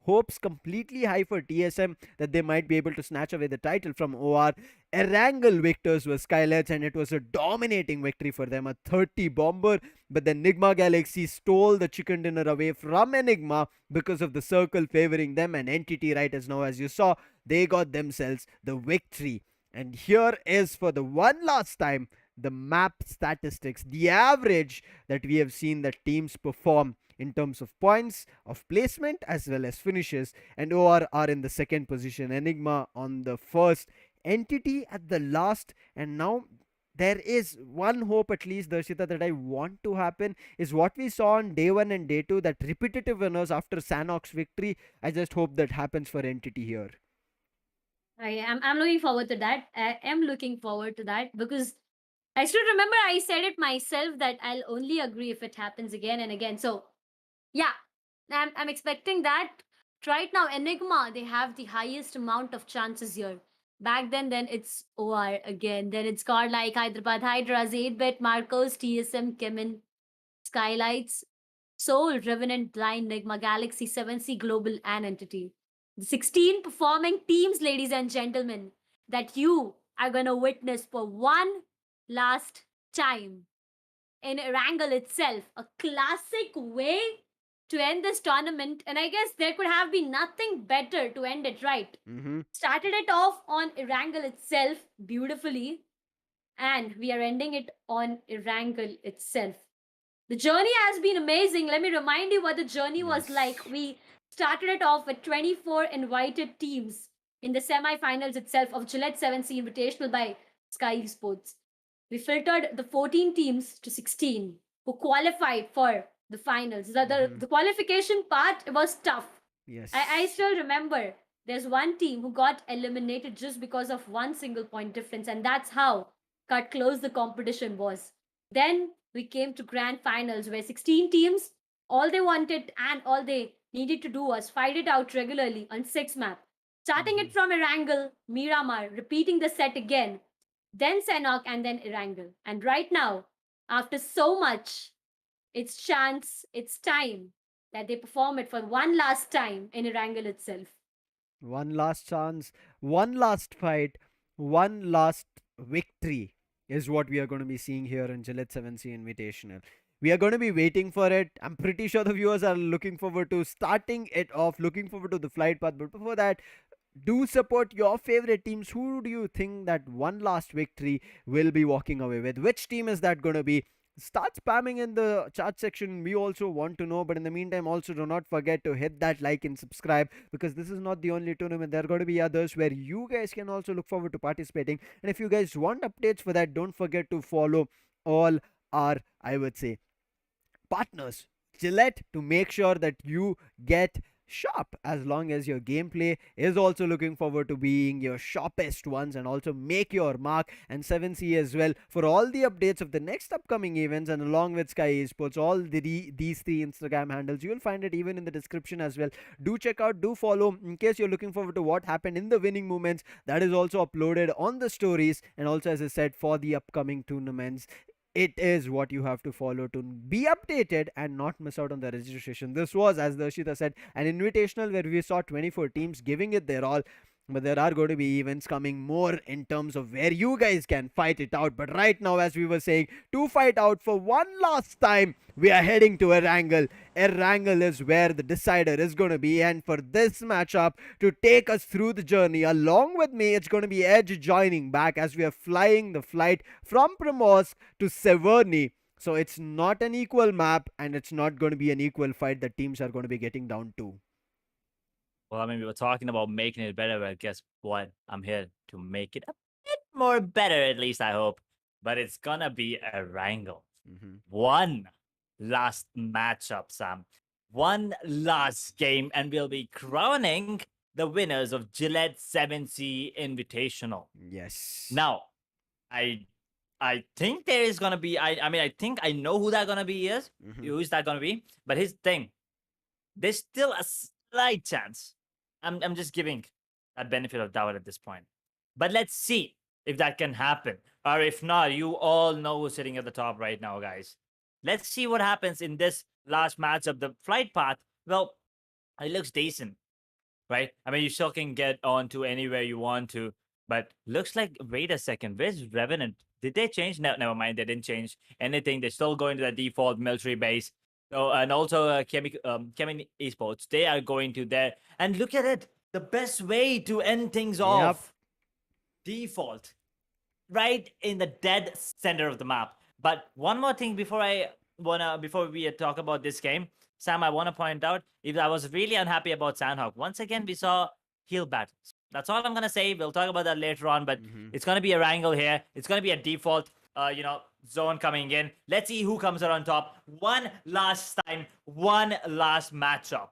hopes completely high for TSM that they might be able to snatch away the title from OR. Erangel victors were SKYLIGHTZ, and it was a dominating victory for them, a 30 bomber. But then NIGMA Galaxy stole the chicken dinner away from ENIGMA because of the circle favoring them, and Entity right as now, as you saw, they got themselves the victory. And here is for the one last time the map statistics, the average that we have seen that teams perform in terms of points, of placement, as well as finishes. And OR are in the second position, Enigma on the first, Entity at the last. And now there is one hope, at least, Darshita, that I want to happen is what we saw on day 1 and day 2, that repetitive winners after Sanhok's victory. I just hope that happens for Entity here. I'm looking forward to that. I am looking forward to that because I still remember I said it myself that I'll only agree if it happens again and again. So yeah, I'm expecting that. Right now, Enigma, they have the highest amount of chances here. Back then it's OR again. Then it's GODLIKE, Hyderabad, HYDRAS, 8-bit, Marcos, TSM, CHEMIN, SKYLIGHTZ, Soul, Revenant, Blind, NIGMA, Galaxy, 7C, Global, and Entity. The 16 performing teams, ladies and gentlemen, that you are gonna witness for one last time in Erangel itself. A classic way to end this tournament, and I guess there could have been nothing better to end it, right? Started it off on Erangel itself beautifully, and we are ending it on Erangel itself. The journey has been amazing. Let me remind you what the journey was like. We started it off with 24 invited teams in the semi-finals itself of Gillette 7Sea Invitational by Skyesports. We filtered the 14 teams to 16 who qualified for the finals. The qualification part, it was tough. Yes. I still remember there's one team who got eliminated just because of one single point difference, and that's how cut close the competition was. Then we came to grand finals where 16 teams, all they wanted and all they needed to do was fight it out regularly on 6 map. Starting it from Erangel, Miramar, repeating the set again, then Sanhok, and then Erangel. And right now, after so much, it's chance, it's time that they perform it for one last time in Erangel itself. One last chance, one last fight, one last victory is what we are going to be seeing here in Gillette 7C Invitational. We are going to be waiting for it. I'm pretty sure the viewers are looking forward to starting it off, looking forward to the flight path. But before that, do support your favorite teams. Who do you think that one last victory will be walking away with? Which team is that going to be? Start spamming in the chat section. We also want to know. But in the meantime, also do not forget to hit that like and subscribe, because this is not the only tournament. There are going to be others where you guys can also look forward to participating. And if you guys want updates for that, don't forget to follow all our, I would say, partners Gillette, to make sure that you get sharp as long as your gameplay is also looking forward to being your sharpest ones, and also make your mark. And 7C as well for all the updates of the next upcoming events, and along with Skyesports, all these 3 Instagram handles, you will find it even in the description as well. Do check out, do follow in case you're looking forward to what happened in the winning moments. That is also uploaded on the stories, and also, as I said, for the upcoming tournaments, it is what you have to follow to be updated and not miss out on the registration. This was, as Darshita said, an invitational where we saw 24 teams giving it their all. But there are going to be events coming more in terms of where you guys can fight it out. But right now, as we were saying, to fight out for one last time, we are heading to Erangel. Erangel is where the decider is going to be. And for this matchup, to take us through the journey along with me, it's going to be Edge joining back as we are flying the flight from Primorsk to Severny. So it's not an equal map, and it's not going to be an equal fight that teams are going to be getting down to. Well, I mean, we were talking about making it better, but guess what? I'm here to make it a bit more better, at least I hope. But it's gonna be a wrangle. Mm-hmm. One last matchup, Sam. One last game, and we'll be crowning the winners of Gillette 7Sea Invitational. Yes. Now, I I think there is gonna be I mean I think I know who that gonna be is. Mhm. Who is that gonna be? But his thing, there's still a slight chance. I'm just giving that benefit of doubt at this point. But let's see if that can happen. Or if not, you all know who's sitting at the top right now, guys. Let's see what happens in this last matchup. The flight path, well, it looks decent, right? I mean, you still can get on to anywhere you want to, but looks like, wait a second, where's Revenant? Did they change? No, never mind, they didn't change anything. They're still going to the default military base. Oh, and also CHEMIN Esports, they are going to there. And look at it, the best way to end things off. Default, right in the dead center of the map. But one more thing before we talk about this game, Sam, I want to point out, if I was really unhappy about Sanhok, once again we saw heal bat. That's all I'm gonna say. We'll talk about that later on, but it's gonna be a wrangle here. It's gonna be a default, zone coming in. Let's see who comes out on top. One last time, one last matchup.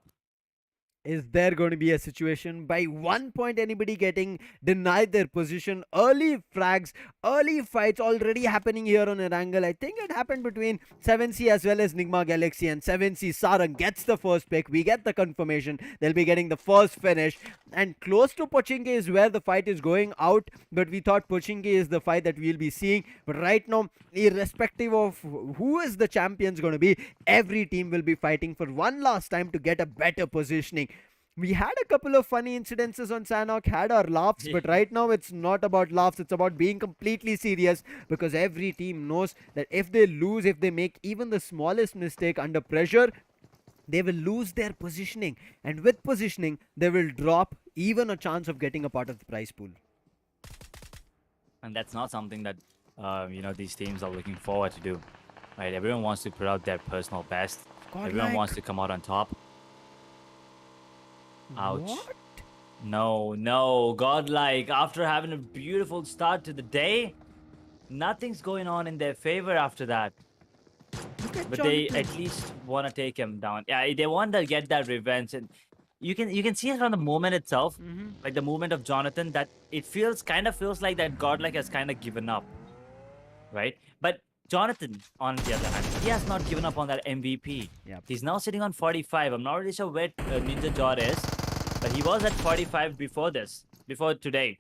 Is there going to be a situation by 1 point anybody getting denied their position? Early frags, early fights already happening here on Erangel. I think it happened between 7C as well as NIGMA Galaxy, and 7C Sarang gets the first pick. We get the confirmation they'll be getting the first finish, and close to Pochinki is where the fight is going out, but we thought Pochinki is the fight that we'll be seeing. But right now, irrespective of who is the champions going to be, every team will be fighting for one last time to get a better positioning. We had a couple of funny incidences on Sanhok, had our laughs, but right now it's not about laughs, it's about being completely serious, because every team knows that if they lose, if they make even the smallest mistake under pressure, they will lose their positioning, and with positioning they will drop even a chance of getting a part of the prize pool. And that's not something that these teams are looking forward to do. Right? Everyone wants to put out their personal best. Everyone wants to come out on top. Ouch. What? No, godlike. After having a beautiful start to the day, nothing's going on in their favor after that. But they at least want to take him down. Yeah, they want to get that revenge, and you can see it from the moment itself, like the movement of Jonathan, that it kind of feels like that godlike has kind of given up, right? But Jonathan, on the other hand, he has not given up on that MVP. Yep. He's now sitting on 45. I'm not really sure where Ninja Jor is, but he was at 45 before today.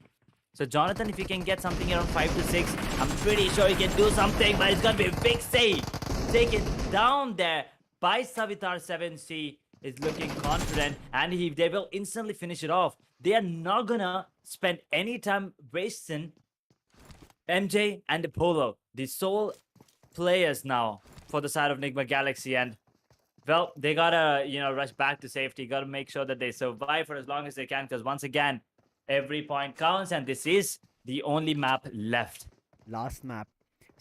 So Jonathan, if he can get something around 5 to 6, I'm pretty sure he can do something, but it's going to be a big save. Take it down there by Savitar 7C is looking confident, and they will instantly finish it off. They are not going to spend any time wasting MJ and Apollo, the sole players now for the side of NIGMA Galaxy, and well, they gotta rush back to safety. Gotta make sure that they survive for as long as they can, because once again, every point counts, and this is the only map left. Last map.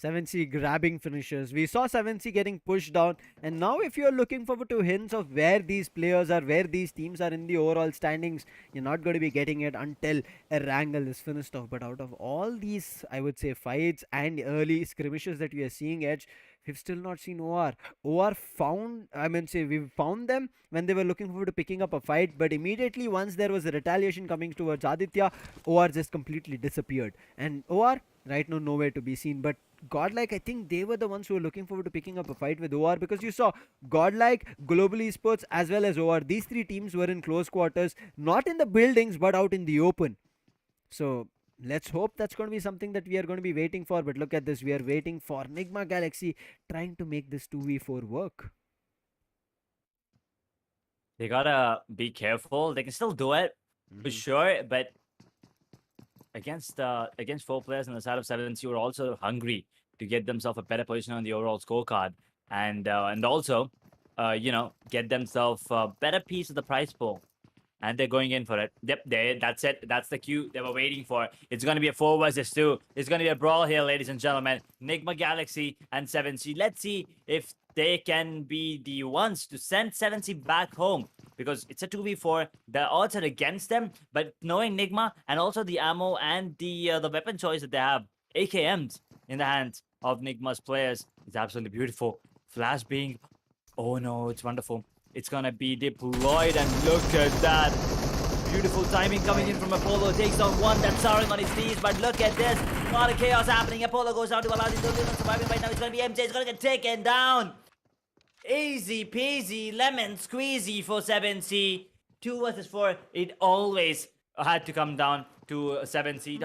7C grabbing finishers. We saw 7C getting pushed down, and now if you're looking forward to hints of where these players are, where these teams are in the overall standings, you're not going to be getting it until Erangel is finished off. But out of all these, I would say, fights and early skirmishes that we are seeing, Edge, we've still not seen OR. OR found, we found them when they were looking forward to picking up a fight, but immediately once there was a retaliation coming towards Aditya, OR just completely disappeared. And OR, right now, nowhere to be seen. But Godlike, I think they were the ones who were looking forward to picking up a fight with OR, because you saw Godlike, Global Esports, as well as OR. These three teams were in close quarters, not in the buildings, but out in the open. So let's hope that's going to be something that we are going to be waiting for. But look at this, we are waiting for NIGMA Galaxy trying to make this 2v4 work. They gotta be careful. They can still do it, for sure, but against 4 players on the side of 7C who are also hungry to get themselves a better position on the overall scorecard, and also get themselves a better piece of the prize pool. And they're going in for it. Yep, that's it. That's the cue they were waiting for. It's going to be a 4 versus 2. It's going to be a brawl here, ladies and gentlemen. NIGMA Galaxy and 7C. Let's see if they can be the ones to send 7C back home because it's a 2v4. The odds are against them, but knowing NIGMA and also the ammo and the weapon choice that they have, AKMs in the hands of NIGMA's players, is absolutely beautiful. Flash being, oh no, it's wonderful. It's gonna be deployed, and look at that. Beautiful timing coming in from Apollo. Takes on one that's soaring on his knees, but look at this. A lot of chaos happening. Apollo goes down to allow his own surviving right now. It's gonna be MJ. It's gonna get taken down. Easy peasy, lemon squeezy for 7C. 2 versus 4. It always had to come down to 7C.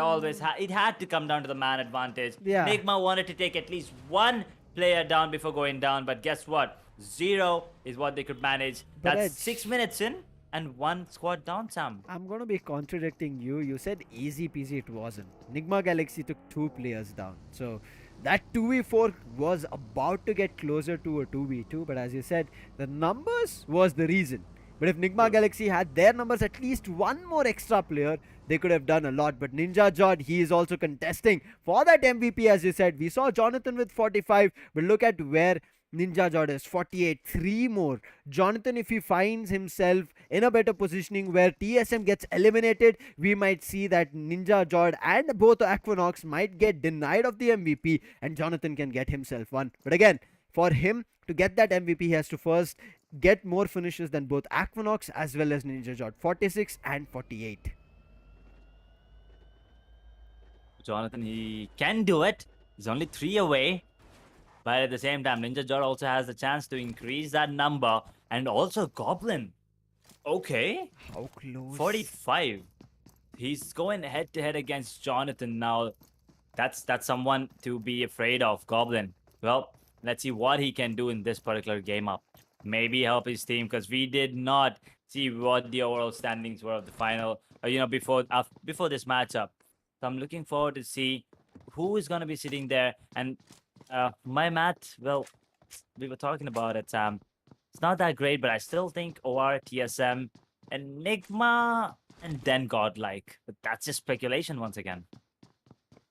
It had to come down to the man advantage. Yeah. NIGMA wanted to take at least one player down before going down, but guess what? 0 is what they could manage. But That's Edge, 6 minutes in and 1 squad down, Sam. I'm gonna be contradicting you. You said easy peasy, it wasn't. Nigma Galaxy took 2 players down. So that 2v4 was about to get closer to a 2v2, but as you said, the numbers was the reason. But if Nigma Galaxy had their numbers, at least one more extra player, they could have done a lot. But Ninja Jod, he is also contesting for that MVP, as you said. We saw Jonathan with 45, but look at where Ninja Jod is 48, 3 more. Jonathan, if he finds himself in a better positioning where TSM gets eliminated, we might see that Ninja Jod and both Aquanox might get denied of the MVP, and Jonathan can get himself one. But again, for him to get that MVP, he has to first get more finishes than both Aquanox as well as Ninja Jod, 46 and 48. Jonathan, he can do it. He's only 3 away. But at the same time, Ninja Jod also has the chance to increase that number. And also Goblin. Okay. How close? 45. He's going head to head against Jonathan now. That's someone to be afraid of, Goblin. Well, let's see what he can do in this particular game up. Maybe help his team, because we did not see what the overall standings were of the final, before this matchup. So I'm looking forward to see who is going to be sitting there. And my math, well, we were talking about it, Sam. It's not that great, but I still think OR, TSM, ENIGMA, and then GODLIKE. But that's just speculation once again.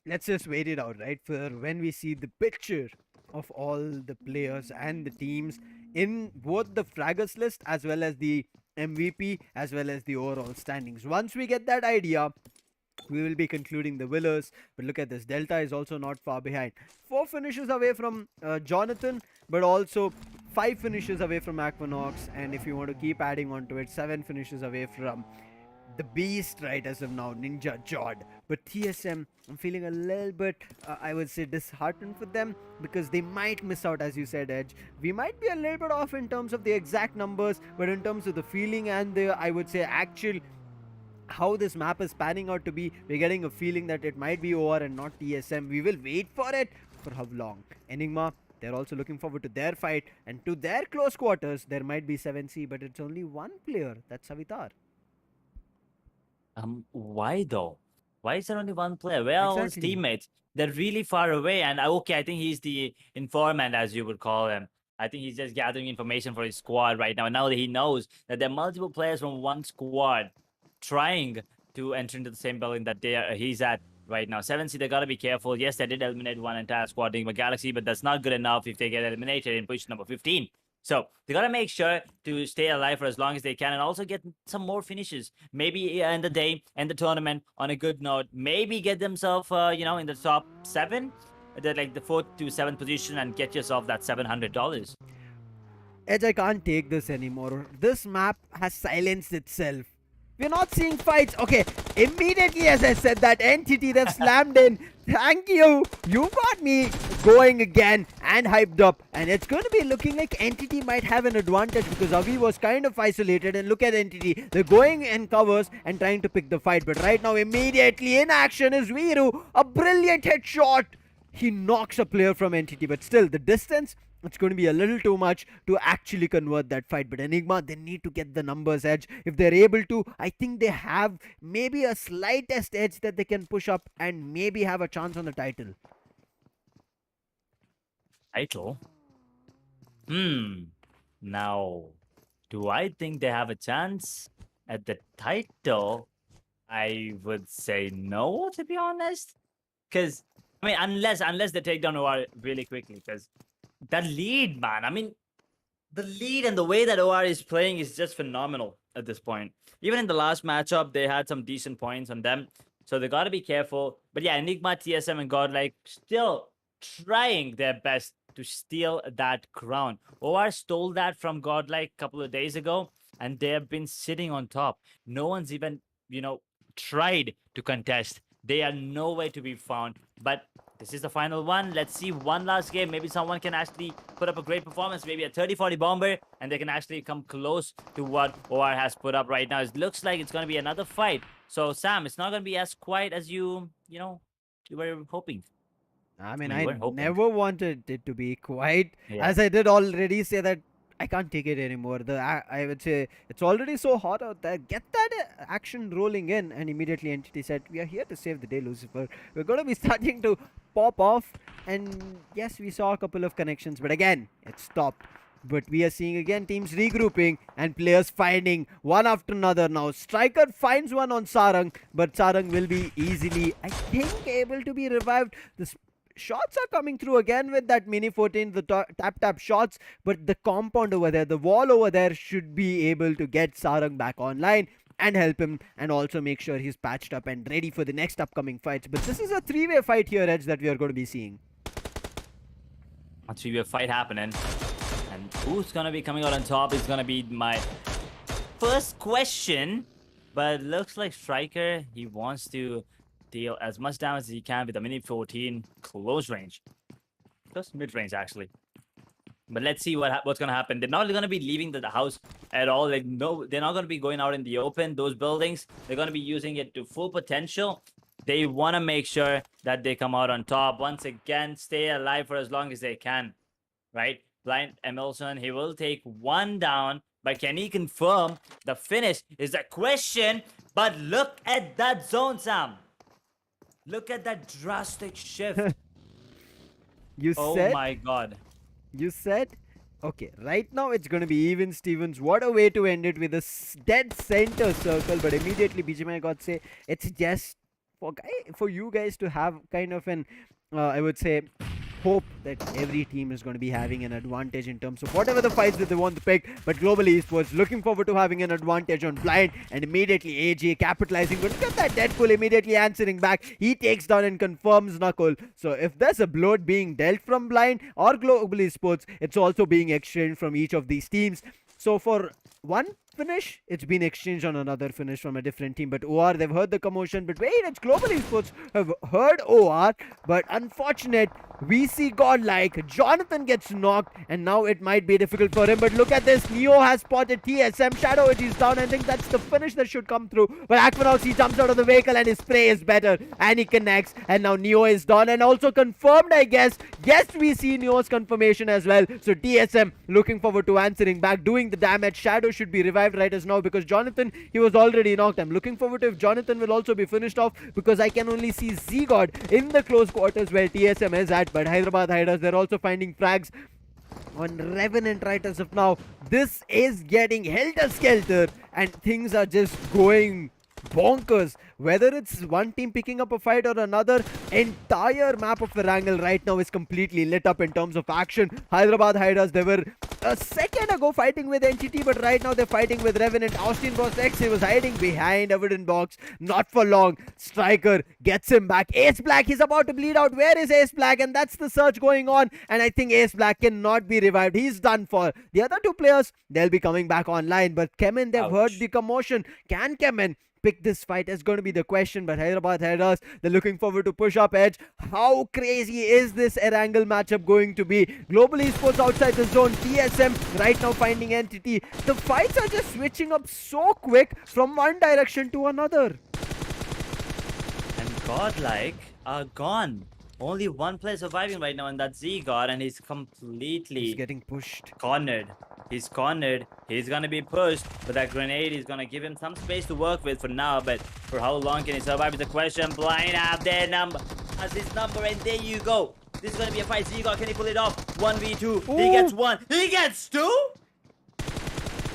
Let's just wait it out, right? For when we see the picture of all the players and the teams in both the fraggers list as well as the MVP as well as the overall standings. Once we get that idea, we will be concluding the winners. But look at this, Delta is also not far behind. 4 finishes away from Jonathan, but also 5 finishes away from Aquanox, and if you want to keep adding on to it, 7 finishes away from the beast right as of now, Ninja Jod. But TSM, I'm feeling a little bit, I would say, disheartened for them, because they might miss out, as you said, Edge. We might be a little bit off in terms of the exact numbers, but in terms of the feeling and the, I would say, actual how this map is panning out to be, we're getting a feeling that it might be OR and not TSM. We will wait for it. For how long? Enigma, they're also looking forward to their fight, and to their close quarters, there might be 7C, but it's only one player. That's Savitar. Why though? Why is there only one player? Where are all his Exactly. teammates? They're really far away. And okay, I think he's the informant, as you would call him. I think he's just gathering information for his squad right now. And now that he knows that there are multiple players from one squad trying to enter into the same building that he's at right now. 7C, they gotta be careful. Yes, they did eliminate one entire squad, NIGMA Galaxy, but that's not good enough if they get eliminated in position number 15. So they gotta make sure to stay alive for as long as they can, and also get some more finishes. Maybe end the day, end the tournament on a good note. Maybe get themselves, in the top 7, like the 4th to 7th position, and get yourself that $700. Edge, I can't take this anymore. This map has silenced itself. We're not seeing fights. Okay, immediately as I said that, entity that slammed in. Thank you. You got me going again and hyped up. And it's going to be looking like entity might have an advantage, because Avi was kind of isolated. And look at entity. They're going in covers and trying to pick the fight. But right now, immediately in action is Viru. A brilliant headshot. He knocks a player from entity. But still, the distance, it's going to be a little too much to actually convert that fight. But Enigma, they need to get the numbers edge. If they're able to, I think they have maybe a slightest edge that they can push up and maybe have a chance on the title. Title? Now, do I think they have a chance at the title? I would say no, to be honest. Because, I mean, unless they take down OR really quickly. Because that lead, man. I mean, the lead and the way that OR is playing is just phenomenal at this point. Even in the last matchup, they had some decent points on them. So they got to be careful. But yeah, Enigma, TSM, and GODLIKE still trying their best to steal that crown. OR stole that from GODLIKE a couple of days ago, and they have been sitting on top. No one's even, tried to contest. They are nowhere to be found. But this is the final one. Let's see one last game. Maybe someone can actually put up a great performance. Maybe a 30-40 bomber. And they can actually come close to what OR has put up right now. It looks like it's going to be another fight. So, Sam, it's not going to be as quiet as you were hoping. I mean, you I weren't hoping. never wanted it to be quiet. Yeah. As I did already say that I can't take it anymore. I would say it's already so hot out there. Get that action rolling in. And immediately Entity said, we are here to save the day, Lucifer. We're going to be starting to pop off. And yes, we saw a couple of connections. But again, it stopped. But we are seeing again teams regrouping and players finding one after another now. Striker finds one on Sarang. But Sarang will be easily, I think, able to be revived. The shots are coming through again with that mini 14, the tap shots, but the compound over there, the wall over there should be able to get Sarang back online and help him and also make sure he's patched up and ready for the next upcoming fights. But this is a three-way fight here, Edge, that we are going to be seeing. A three-way fight happening. And who's going to be coming out on top is going to be my first question. But it looks like Striker, he wants to deal as much damage as he can with a mini 14 close range. Close mid-range, actually. But let's see what's going to happen. They're not going to be leaving the house at all. Like, no, they're not going to be going out in the open. Those buildings, they're going to be using it to full potential. They want to make sure that they come out on top. Once again, stay alive for as long as they can. Right? Blind Emilson, he will take one down. But can he confirm the finish is the question. But look at that zone, Sam. Look at that drastic shift. Oh my god. You said? Okay, right now it's going to be even Stevens. What a way to end it with a dead center circle. But immediately BGMI got say it's just for you guys to have kind of an, I would say, hope that every team is going to be having an advantage in terms of whatever the fights that they want to pick. But Global Esports looking forward to having an advantage on Blind, and immediately AJ capitalizing. But look at that Deadpool immediately answering back. He takes down and confirms Knuckle. So if there's a blow being dealt from Blind or Global Esports, it's also being exchanged from each of these teams. So for one finish, it's been exchanged on another finish from a different team. But OR, they've heard the commotion. But wait, it's Global Esports have heard OR. But unfortunate, we see GODLIKE. Jonathan gets knocked, and now it might be difficult for him. But look at this. Neo has spotted TSM. Shadow Edge is down. I think that's the finish that should come through. But Aquanaut, he jumps out of the vehicle and his spray is better. And he connects. And now Neo is down. And also confirmed, I guess. Yes, we see Neo's confirmation as well. So TSM looking forward to answering back, doing the damage. Shadow should be revived right as now because Jonathan, he was already knocked. I'm looking forward to if Jonathan will also be finished off because I can only see Z-God in the close quarters where TSM is at. But Hyderabad HYDRAS, they're also finding frags on Revenant right as of now. This is getting helter-skelter and things are just going bonkers. Whether it's one team picking up a fight or another, entire map of Erangel right now is completely lit up in terms of action. Hyderabad HYDRAS, they were a second ago fighting with Entity, but right now they're fighting with Revenant. Austin Boss X, he was hiding behind a wooden box. Not for long. Striker gets him back. Ace Black, he's about to bleed out. Where is Ace Black? And that's the search going on. And I think Ace Black cannot be revived. He's done for. The other two players, they'll be coming back online. But CHEMIN, they've heard the commotion. Can CHEMIN pick this fight is going to be the question. But Hyderabad HYDRAS, they're looking forward to push up Edge. How crazy is this Erangel matchup going to be? Global Esports outside the zone. TSM right now finding Entity. The fights are just switching up so quick from one direction to another. And GODLIKE are gone. Only one player surviving right now, and that's Z-God, and he's completely getting pushed. Cornered. He's cornered. He's gonna be pushed, but that grenade is gonna give him some space to work with for now. But for how long can he survive is the question. Blind have their number, has his number, and there you go. This is gonna be a fight. Z-God, can he pull it off? 1v2. He gets one. He gets two.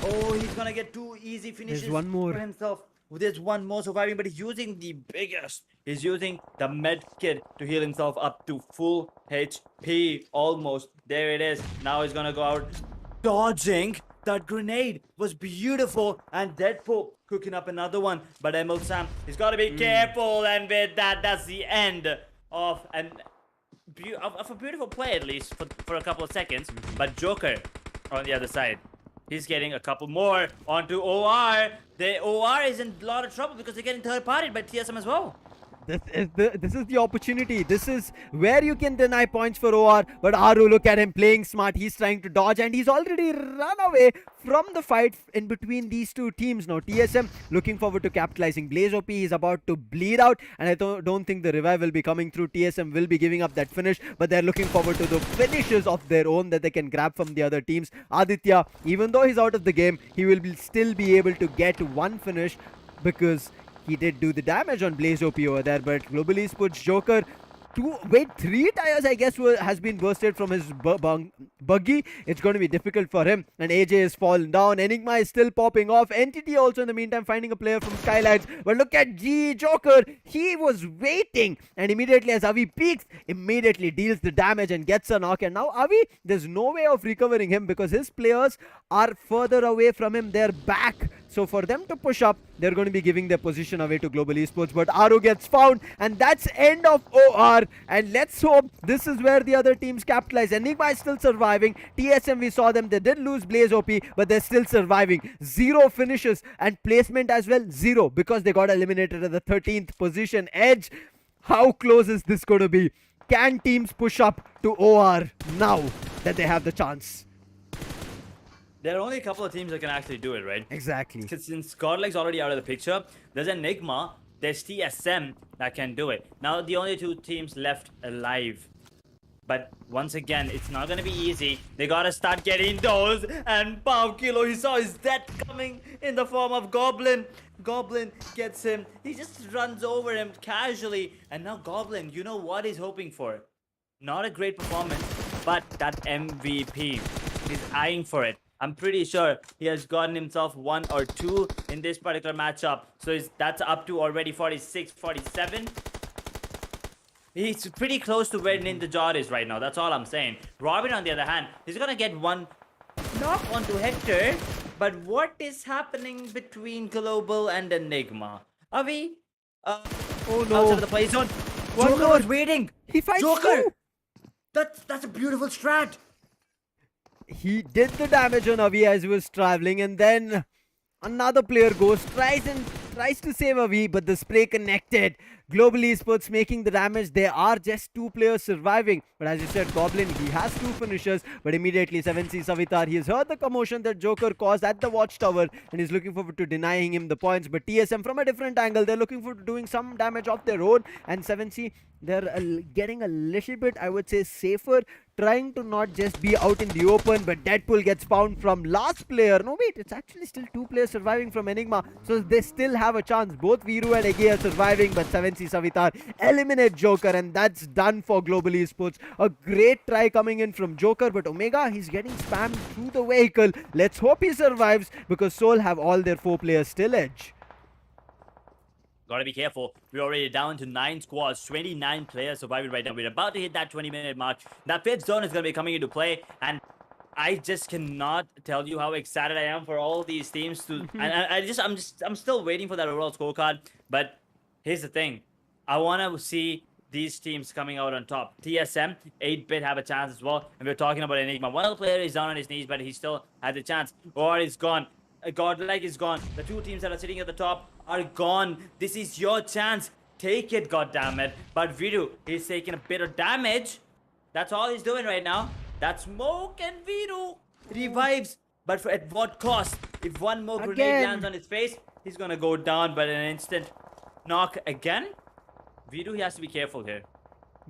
Oh, he's gonna get two easy finishes. There's one more for himself. There's one more surviving, but he's using the biggest. He's using the med kit to heal himself up to full HP almost. There it is. Now he's gonna go out dodging. That grenade was beautiful, and Deadpool cooking up another one. But Emerald Sam, he's got to be careful, and with that, that's the end of a beautiful play, at least for a couple of seconds. But Joker on the other side, he's getting a couple more onto OR. The OR is in a lot of trouble because they're getting third-partied by TSM as well. This is the opportunity. This is where you can deny points for OR. But Aru, look at him playing smart. He's trying to dodge and he's already run away from the fight in between these two teams. Now TSM looking forward to capitalizing. Blaze OP is about to bleed out, and I don't think the revive will be coming through. TSM will be giving up that finish, but they're looking forward to the finishes of their own that they can grab from the other teams. Aditya, even though he's out of the game, he will still be able to get one finish because he did do the damage on Blaze OP over there. But Global Esports Joker, 3 tires I guess has been bursted from his buggy. It's going to be difficult for him, and AJ is fallen down. Enigma is still popping off. Entity also in the meantime finding a player from SKYLIGHTZ. But look at Joker, he was waiting, and immediately as Avi peeks, immediately deals the damage and gets a knock. And now Avi, there's no way of recovering him because his players are further away from him. They're back, so for them to push up, they're going to be giving their position away to Global Esports. But Aru gets found, and that's end of OR. And let's hope this is where the other teams capitalize. Enigma is still surviving. TSM, we saw them. They did lose Blaze OP, but they're still surviving. 0 finishes and placement as well, 0, because they got eliminated at the 13th position. Edge, how close is this going to be? Can teams push up to OR now that they have the chance? There are only a couple of teams that can actually do it, right? Exactly. Because since GODLIKE's already out of the picture, there's ENIGMA, there's TSM that can do it. Now, the only 2 teams left alive. But once again, it's not going to be easy. They got to start getting those. And Pau Kilo, he saw his death coming in the form of Goblin. Goblin gets him. He just runs over him casually. And now Goblin, you know what he's hoping for? Not a great performance, but that MVP. He's eyeing for it. I'm pretty sure he has gotten himself 1 or 2 in this particular matchup. So that's up to already 46, 47. He's pretty close to where Ninja Jod is right now. That's all I'm saying. Robin, on the other hand, he's going to get one knock onto Hector. But what is happening between Global and Enigma? Avi? Oh no. Outside of the play zone. One Joker more. was waiting. He fights Joker. too. That's a beautiful strat. He did the damage on Avi as he was traveling, and then another player goes, tries to save Avi, but the spray connected. Global Esports making the damage. There are just 2 players surviving. But as you said, Goblin, he has 2 finishers. But immediately 7C Savitar, he has heard the commotion that Joker caused at the watchtower, and he's looking forward to denying him the points. But TSM, from a different angle, they're looking forward to doing some damage of their own. And 7C, they're getting a little bit, I would say, safer, trying to not just be out in the open. But Deadpool gets found from last player. No, wait, it's actually still 2 players surviving from Enigma. So they still have a chance. Both Viru and Ege are surviving, but 7C Savitar eliminate Joker, and that's done for Global Esports. A great try coming in from Joker, but Omega, he's getting spammed through the vehicle. Let's hope he survives, because Seoul have all their 4 players still edge. Gotta be careful. We're already down to 9 squads, 29 players surviving right now. We're about to hit that 20-minute mark. That 5th zone is gonna be coming into play, and I just cannot tell you how excited I am for all these teams to. And I'm still waiting for that overall scorecard. But here's the thing, I want to see these teams coming out on top. TSM, 8-bit have a chance as well, and we're talking about Enigma. One of the players is down on his knees, but he still has a chance. Or is gone. GODLIKE is gone. The 2 teams that are sitting at the top are gone. This is your chance. Take it, goddammit. But Viru, he's taking a bit of damage. That's all he's doing right now. That smoke, and Viru revives. But at what cost? If one more grenade lands on his face, he's gonna go down. But an instant knock again. Viru, he has to be careful here.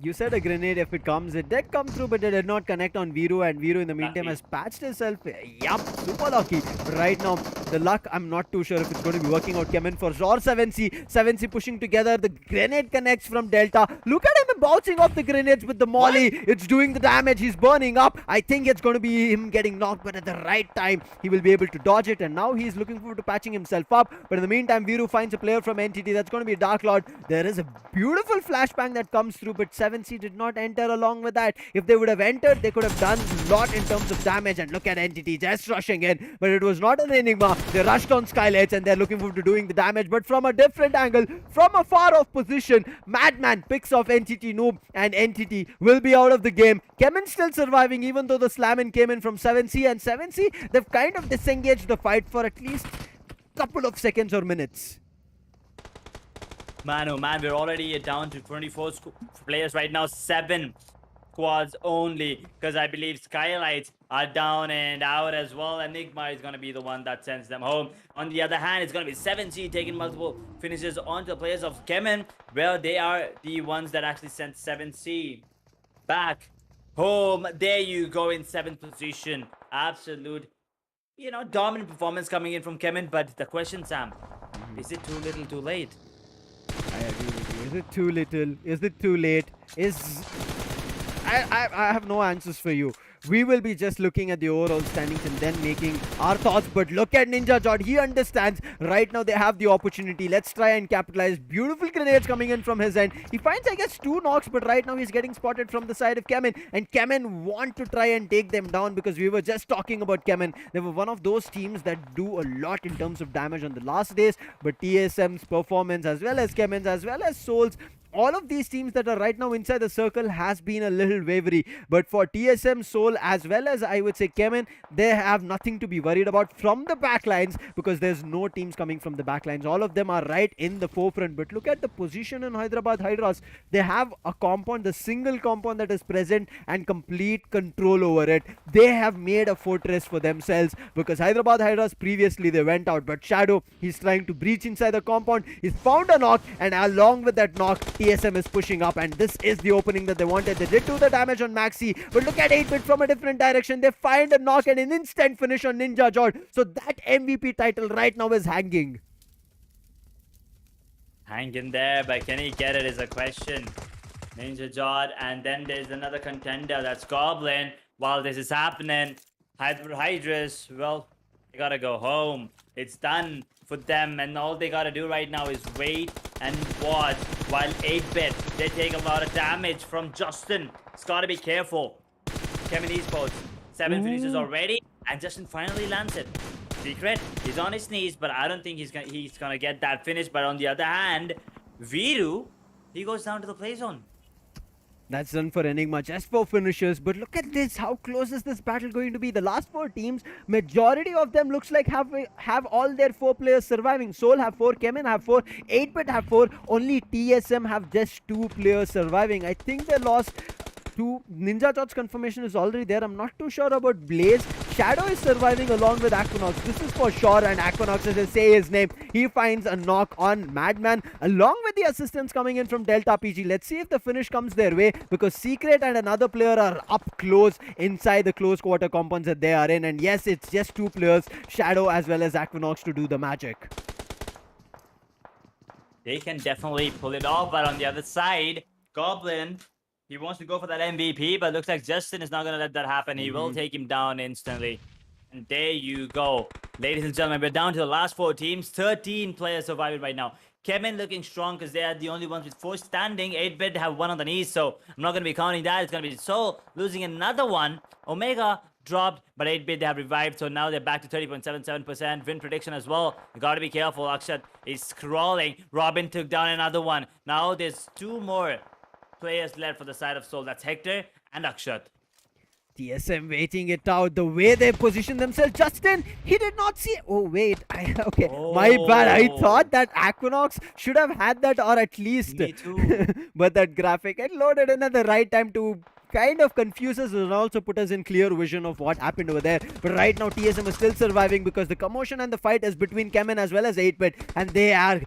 You said a grenade, if it comes, it did come through, but it did not connect on Viru, and Viru in the meantime has patched himself. Yup, super lucky. But right now, the luck, I'm not too sure if it's going to be working out. CHEMIN for Zor 7C. 7C pushing together. The grenade connects from Delta. Look at him bouncing off the grenades with the molly. What? It's doing the damage. He's burning up. I think it's going to be him getting knocked, but at the right time, he will be able to dodge it. And now he's looking forward to patching himself up. But in the meantime, Viru finds a player from NTT. That's going to be Dark Lord. There is a beautiful flashbang that comes through, but 7C did not enter along with that. If they would have entered, they could have done a lot in terms of damage. And look at Entity just rushing in, but it was not an Enigma. They rushed on SKYLIGHTZ and they're looking forward to doing the damage, but from a different angle, from a far off position. Madman picks off Entity Noob, and Entity will be out of the game. CHEMIN still surviving, even though the slam-in came in from 7C, and 7C, they've kind of disengaged the fight for at least a couple of seconds or minutes. Man, oh man, we're already down to 24 players right now. 7 squads only, because I believe SKYLIGHTZ are down and out as well. ENIGMA is going to be the one that sends them home. On the other hand, it's going to be 7C taking multiple finishes onto the players of CHEMIN, where they are the ones that actually sent 7C back home. There you go in 7th position. Absolute, dominant performance coming in from CHEMIN. But the question, Sam, is it too little too late? I agree with you. Is it too little? Is it too late? I have no answers for you. We will be just looking at the overall standings and then making our thoughts. But look at Ninja Jod. He understands. Right now they have the opportunity. Let's try and capitalize. Beautiful grenades coming in from his end. He finds, I guess, 2 knocks, but right now he's getting spotted from the side of CHEMIN. And CHEMIN want to try and take them down, because we were just talking about CHEMIN. They were one of those teams that do a lot in terms of damage on the last days. But TSM's performance, as well as CHEMIN's, as well as Soul's, all of these teams that are right now inside the circle has been a little wavery. But for TSM, Soul, as well as I would say CHEMIN, they have nothing to be worried about from the backlines, because there's no teams coming from the backlines. All of them are right in the forefront. But look at the position in Hyderabad HYDRAS. They have a compound, the single compound that is present, and complete control over it. They have made a fortress for themselves, because Hyderabad HYDRAS previously they went out, but Shadow, he's trying to breach inside the compound. He's found a knock, and along with that knock, TSM is pushing up, and this is the opening that they wanted. They did do the damage on Maxi, but look at 8-bit from a different direction. They find a knock and an instant finish on Ninja Jod. So that MVP title right now is hanging. Hang in there, but can he get it is a question. Ninja Jod, and then there's another contender, that's Goblin. While this is happening, HYDRAS, well, they gotta go home. It's done for them, and all they gotta do right now is wait and watch while 8-bit, they take a lot of damage from Justin. It's gotta be careful. CHEMIN ESPORTS, 7 finishes already, and Justin finally lands it. Secret, he's on his knees, but I don't think he's gonna get that finish. But on the other hand, Viru, he goes down to the play zone. That's done for Enigma, just 4 finishers. But look at this, how close is this battle going to be? The last 4 teams, majority of them looks like have all their 4 players surviving. Soul have 4, CHEMIN have 4, 8-bit have 4, only TSM have just 2 players surviving. I think they lost 2. Ninja Jod's confirmation is already there. I'm not too sure about Blaze. Shadow is surviving along with Aquanox. This is for sure, and Aquanox, as I say his name, he finds a knock on Madman along with the assistance coming in from Delta PG. Let's see if the finish comes their way, because Secret and another player are up close inside the close quarter compounds that they are in. And yes, it's just 2 players, Shadow as well as Aquanox, to do the magic. They can definitely pull it off, but on the other side, Goblin, he wants to go for that MVP, but looks like Justin is not going to let that happen. He will take him down instantly. And there you go. Ladies and gentlemen, we're down to the last 4 teams. 13 players surviving right now. CHEMIN looking strong because they are the only ones with 4 standing. 8-bit have 1 on the knees, so I'm not going to be counting that. It's going to be Soul losing another one. Omega dropped, but 8-bit they have revived, so now they're back to 30.77%. Win prediction as well. You got to be careful. Akshat is scrolling. Robin took down another one. Now there's 2 more players left for the side of Soul. That's Hector and Akshat. TSM waiting it out. The way they position themselves. Justin, he did not see. Oh, wait. Okay. My bad. I thought that Aquanox should have had that, or at least. Me too. But that graphic, it loaded in at the right time to kind of confuse us and also put us in clear vision of what happened over there. But right now, TSM is still surviving, because the commotion and the fight is between CHEMIN as well as 8-bit. And they are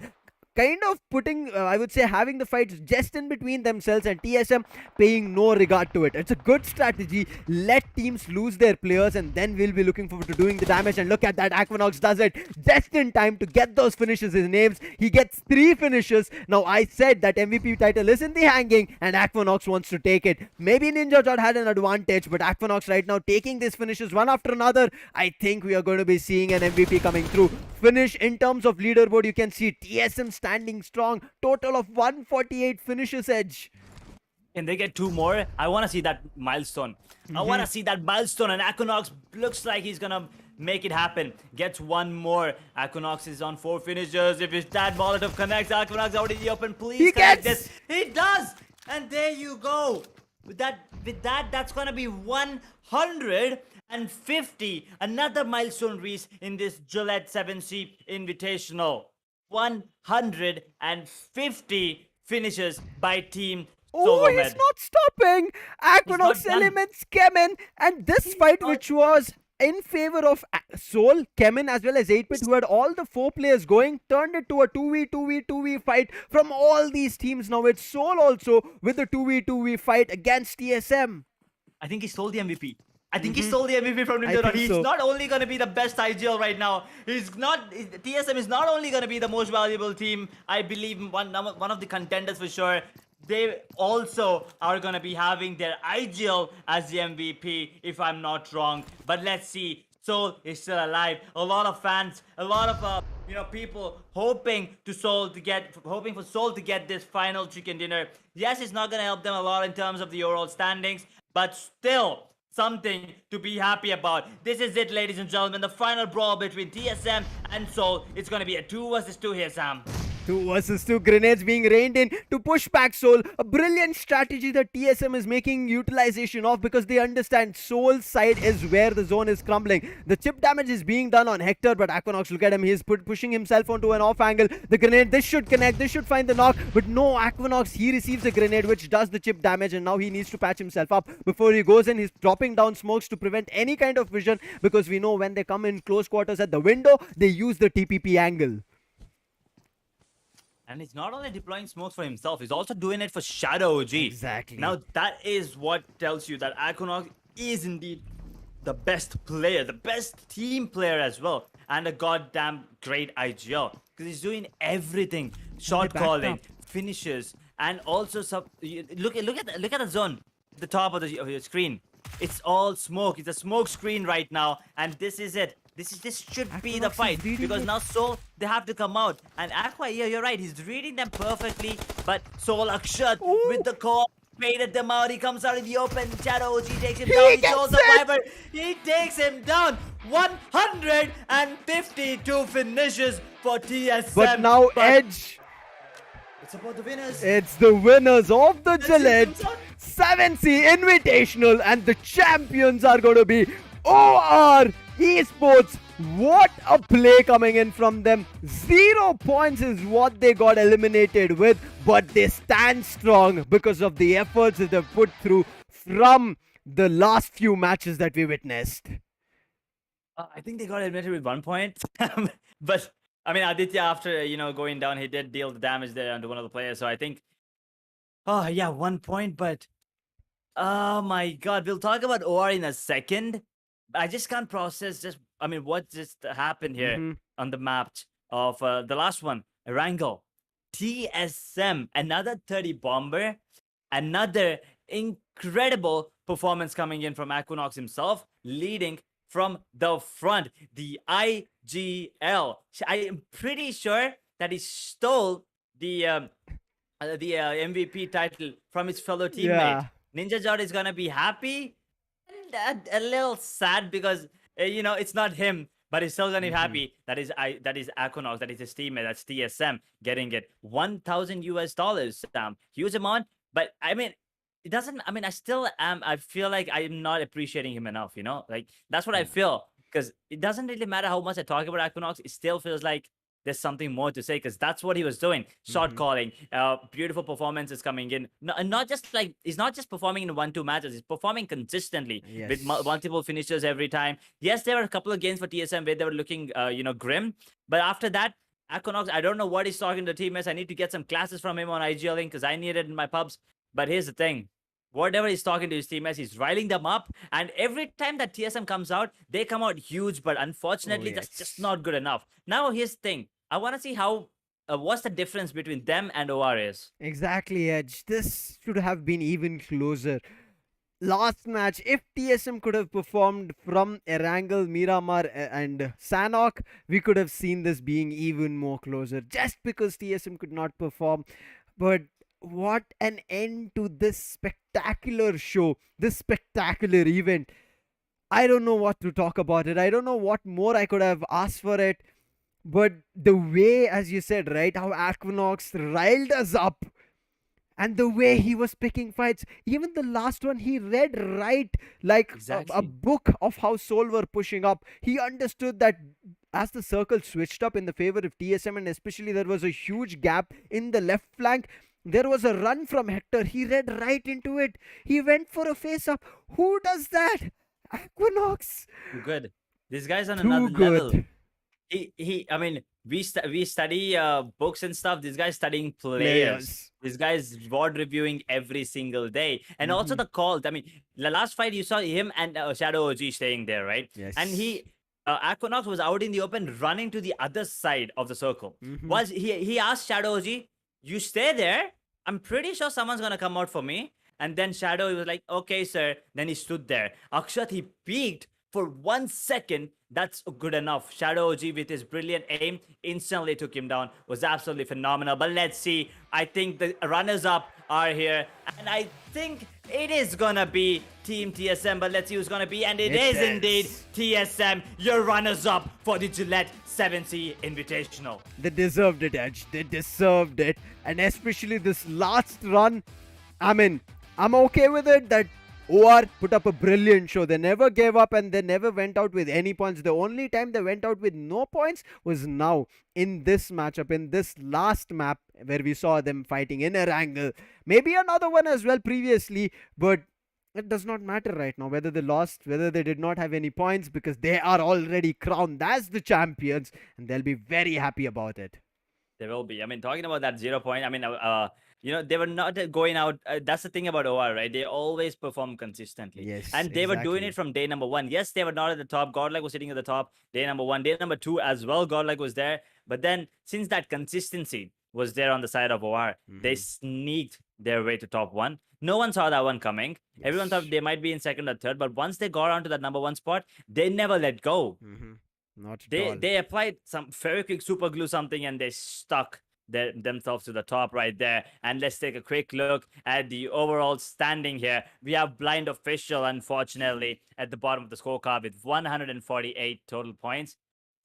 kind of putting, I would say, having the fights just in between themselves, and TSM paying no regard to it. It's a good strategy. Let teams lose their players, and then we'll be looking forward to doing the damage. And look at that, Aquanox does it just in time to get those finishes. His names, he gets 3 finishes. Now, I said that MVP title is in the hanging, and Aquanox wants to take it. Maybe Ninja Jod had an advantage, but Aquanox right now taking these finishes one after another. I think we are going to be seeing an MVP coming through. Finish in terms of leaderboard, you can see TSM standing strong. Total of 148 finishes, Edge. Can they get 2 more? I want to see that milestone. I want to see that milestone. And Equinox looks like he's going to make it happen. Gets 1 more. Equinox is on 4 finishers. If his dad Molotov connects, Equinox out in the open. Please He connect gets- this. He does. And there you go. With that, that's going to be 150. Another milestone reach in this Gillette 7Sea Invitational. 150 finishes by Team Oh, Solo he's Med. not stopping. Equinox done. eliminates CHEMIN, and this fight, not- which was in favor of Soul, CHEMIN, as well as 8-Bit, who had all the 4 players going, turned it to a 2v2v2v fight from all these teams. Now it's Soul also with a 2v2v fight against TSM. I think he stole the MVP. I think he stole the MVP from I Nintendo. think He's so. not only going to be the best IGL right now. TSM is not only going to be the most valuable team. I believe one of the contenders for sure. They also are going to be having their IGL as the MVP, if I'm not wrong. But let's see. Soul is still alive. A lot of fans, a lot of people hoping for Soul to get this final chicken dinner. Yes, it's not going to help them a lot in terms of the overall standings, but still something to be happy about. This is it, ladies and gentlemen. The final brawl between TSM and Soul. It's going to be a 2 versus 2 here, Sam. 2 versus 2 grenades being rained in to push back Soul. A brilliant strategy that TSM is making utilization of, because they understand Soul's side is where the zone is crumbling. The chip damage is being done on Hector, but Equinox, look at him. He's pushing himself onto an off angle. The grenade, this should connect. This should find the knock. But no, Equinox, he receives a grenade which does the chip damage, and now he needs to patch himself up before he goes in. He's dropping down smokes to prevent any kind of vision, because we know when they come in close quarters at the window, they use the TPP angle. And he's not only deploying smokes for himself, he's also doing it for Shadow OG. Exactly. Now, that is what tells you that Equinox is indeed the best player, the best team player as well, and a goddamn great IGL. Because he's doing everything. Shot backed calling, up. finishes, and also look at the zone, the top of the screen. It's all smoke. It's a smoke screen right now, and this is it. This should be the Equinox is fight, reading because it. now Soul, they have to come out. And Aqua, yeah, you're right. He's reading them perfectly. But Soul Akshat with the call baited them out. He comes out in the open. Shadow OG takes him down. He gets shows it. Survivor. He takes him down. 152 finishes for TSM. But now Edge, It's about the winners. it's the winners of the see, Gillette comes out. 7C Invitational, and the champions are going to be OR Esports. What a play coming in from them. 0 points is what they got eliminated with, but they stand strong because of the efforts that they've put through from the last few matches that we witnessed. I think they got eliminated with 1 point. But I mean, Aditya, after going down, he did deal the damage there onto one of the players. So I think, oh yeah, 1 point. But oh my God, we'll talk about OR in a second. I just can't process what just happened here on the map of the last one, Erangel, TSM, another 30 bomber, another incredible performance coming in from Equinox himself, leading from the front, the IGL. I am pretty sure that he stole the MVP title from his fellow teammate. Yeah. Ninja Jot is gonna be happy and a little sad because it's not him, but he's still gonna be happy. That is Equinox, that is his teammate, that's TSM getting it. $1,000, Sam. Huge amount, but I mean, it doesn't. I mean, I still am. I feel like I'm not appreciating him enough. Like that's what I feel, because it doesn't really matter how much I talk about Equinox. It still feels like there's something more to say, because that's what he was doing. Shot calling, beautiful performances coming in. No, and not just like he's not just performing in 1-2 matches. He's performing consistently with multiple finishes every time. Yes, there were a couple of games for TSM where they were looking, grim. But after that, Equinox, I don't know what he's talking to teammates. I need to get some classes from him on IGLing because I need it in my pubs. But here's the thing. Whatever he's talking to his teammates, he's riling them up. And every time that TSM comes out, they come out huge. But unfortunately, that's just not good enough. Now, here's the thing. I want to see how, what's the difference between them and OR is. Exactly, Edge. This should have been even closer. Last match, if TSM could have performed from Erangel, Miramar and Sanhok, we could have seen this being even more closer. Just because TSM could not perform. But what an end to this spectacular show, this spectacular event. I don't know what to talk about it. I don't know what more I could have asked for it. But the way, as you said, right, how Aquinox riled us up, and the way he was picking fights, even the last one, he read right like a Exactly. book of how Seoul were pushing up. He understood that as the circle switched up in the favor of TSM, and especially there was a huge gap in the left flank, there was a run from Hector. He read right into it. He went for a face up. Who does that? Aquinox. Too good. This guy's on Too another level. good. I mean, we study books and stuff. This guy's studying players. Players. This guy's VOD reviewing every single day, and also the calls. I mean, the last fight you saw him and Shadow OG staying there, right? Yes. And Aquinox was out in the open, running to the other side of the circle. Was he asked Shadow OG, "You stay there. I'm pretty sure someone's gonna come out for me." And then Shadow, he was like, "Okay, sir." Then he stood there. Akshat, he peeked for 1 second. That's good enough. Shadow OG with his brilliant aim instantly took him down. Was absolutely phenomenal. But let's see. I think the runners-up are here, and I think it is gonna be Team TSM. But let's see who's gonna be, and it is indeed TSM. Your runners-up for the Gillette 7Sea Invitational. They deserved it, Edge. They deserved it. And especially this last run. I mean, I'm okay with it that OR put up a brilliant show. They never gave up and they never went out with any points. The only time they went out with no points was now in this matchup, in this last map where we saw them fighting in Erangel. Maybe another one as well previously, but it does not matter right now whether they lost, whether they did not have any points, because they are already crowned as the champions and they'll be very happy about it. There will be. I mean, talking about that 0 point, I mean, they were not going out. That's the thing about OR, right? They always perform consistently. Yes, And they were doing exactly. it from day number one. Yes, they were not at the top. Godlike was sitting at the top day number one. Day number two as well, Godlike was there. But then, since that consistency was there on the side of OR, they sneaked their way to top one. No one saw that one coming. Everyone thought they might be in second or third. But once they got onto that number one spot, they never let go. Not at all. They applied some very quick super glue something, and they stuck themselves to the top right there. And let's take a quick look at the overall standing here. We have Blind Official, unfortunately, at the bottom of the scorecard with 148 total points.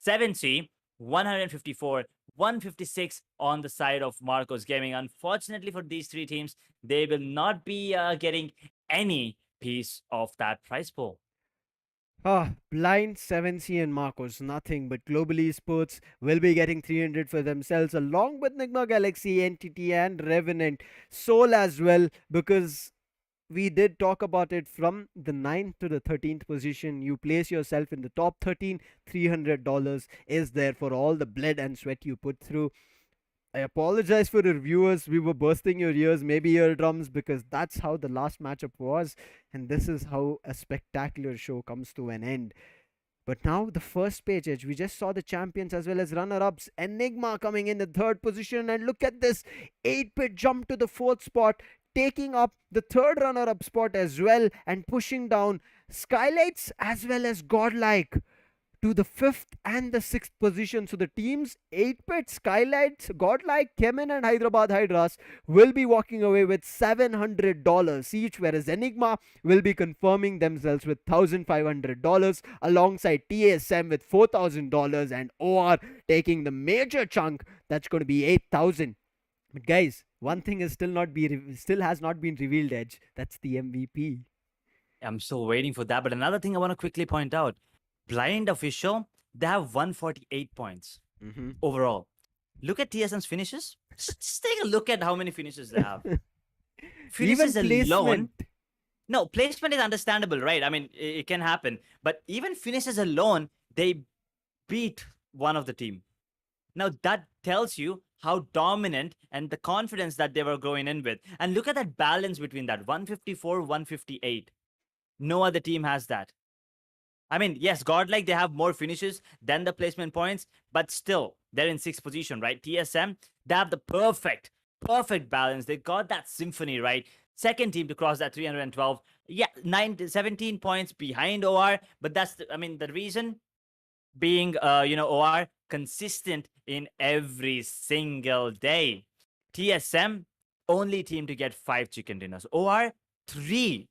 7C, 154, 156 on the side of Marcos Gaming. Unfortunately for these three teams, they will not be getting any piece of that prize pool. Blind, 7C and Marcos, nothing but Global Esports will be getting 300 for themselves, along with Nigma Galaxy, Entity and Revenant. Soul as well, because we did talk about it from the 9th to the 13th position. You place yourself in the top 13, $300 is there for all the blood and sweat you put through. I apologize for the reviewers. We were bursting your ears, maybe eardrums, because that's how the last matchup was. And this is how a spectacular show comes to an end. But now the first page, Edge, we just saw the champions as well as runner-ups. Enigma coming in the third position. And look at this 8-bit jump to the fourth spot, taking up the third runner-up spot as well and pushing down SKYLIGHTZ as well as GODLIKE to the 5th and the 6th position. So the teams 8-bit, SKYLIGHTZ, GODLIKE, CHEMIN and Hyderabad HYDRAS will be walking away with $700 each, whereas Enigma will be confirming themselves with $1,500 alongside TSM with $4,000 and OR taking the major chunk, that's going to be $8,000. But guys, one thing is still has not been revealed, Edge. That's the MVP. I'm still waiting for that. But another thing I want to quickly point out, Blind Official, they have 148 points overall. Look at TSM's finishes. Just take a look at how many finishes they have. Finishes alone. No, placement is understandable, right? I mean, it can happen. But even finishes alone, they beat one of the team. Now, that tells you how dominant and the confidence that they were going in with. And look at that balance between that 154, 158. No other team has that. I mean, yes, Godlike, they have more finishes than the placement points, but still, they're in 6th position, right? TSM, they have the perfect balance. They got that symphony, right? Second team to cross that 312. Yeah, 17 points behind OR, but that's, the reason being, OR consistent in every single day. TSM, only team to get 5 chicken dinners. OR 3.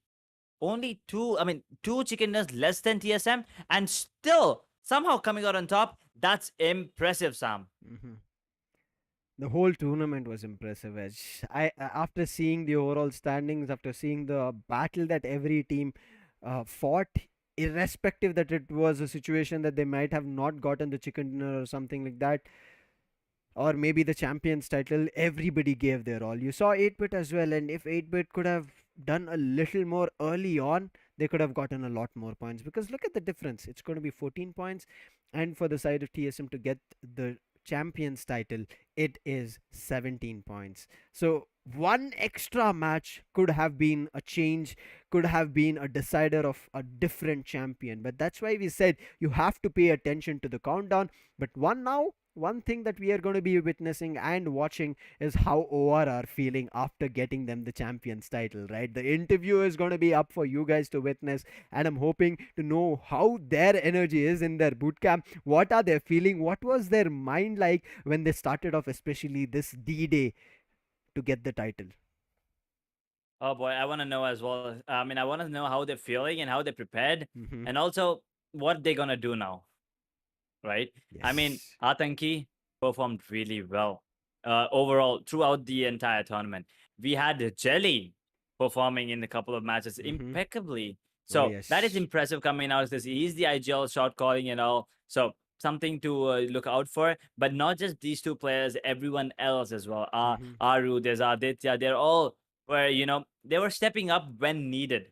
Only 2, I mean 2 chicken dinners less than TSM and still somehow coming out on top. That's impressive, Sam. Mhm. The whole tournament was impressive. Edge. After seeing the overall standings, after seeing the battle that every team fought, irrespective that it was a situation that they might have not gotten the chicken dinner or something like that, or maybe the champions title, everybody gave their all. You saw 8-bit as well, and if 8-bit could have done a little more early on, they could have gotten a lot more points, because look at the difference. It's going to be 14 points, and for the side of TSM to get the champions title, it is 17 points. So one extra match could have been a change, could have been a decider of a different champion. But that's why we said you have to pay attention to the countdown. But one thing that we are going to be witnessing and watching is how OR are feeling after getting them the champions title, right? The interview is going to be up for you guys to witness, and I'm hoping to know how their energy is in their boot camp. What are they feeling? What was their mind like when they started off, especially this D-Day, to get the title? Oh boy, I want to know as well. I mean, I want to know how they're feeling and how they're prepared, and also what they're gonna do now, right? I mean, Yes. Atanki performed really well overall throughout the entire tournament. We had Jelly performing in a couple of matches impeccably. Oh, So that is yes. impressive coming out. This he's the IGL shot calling and all. So something to look out for. But not just these two players, everyone else as well. Aru, there's Aditya. They're all where they were stepping up when needed.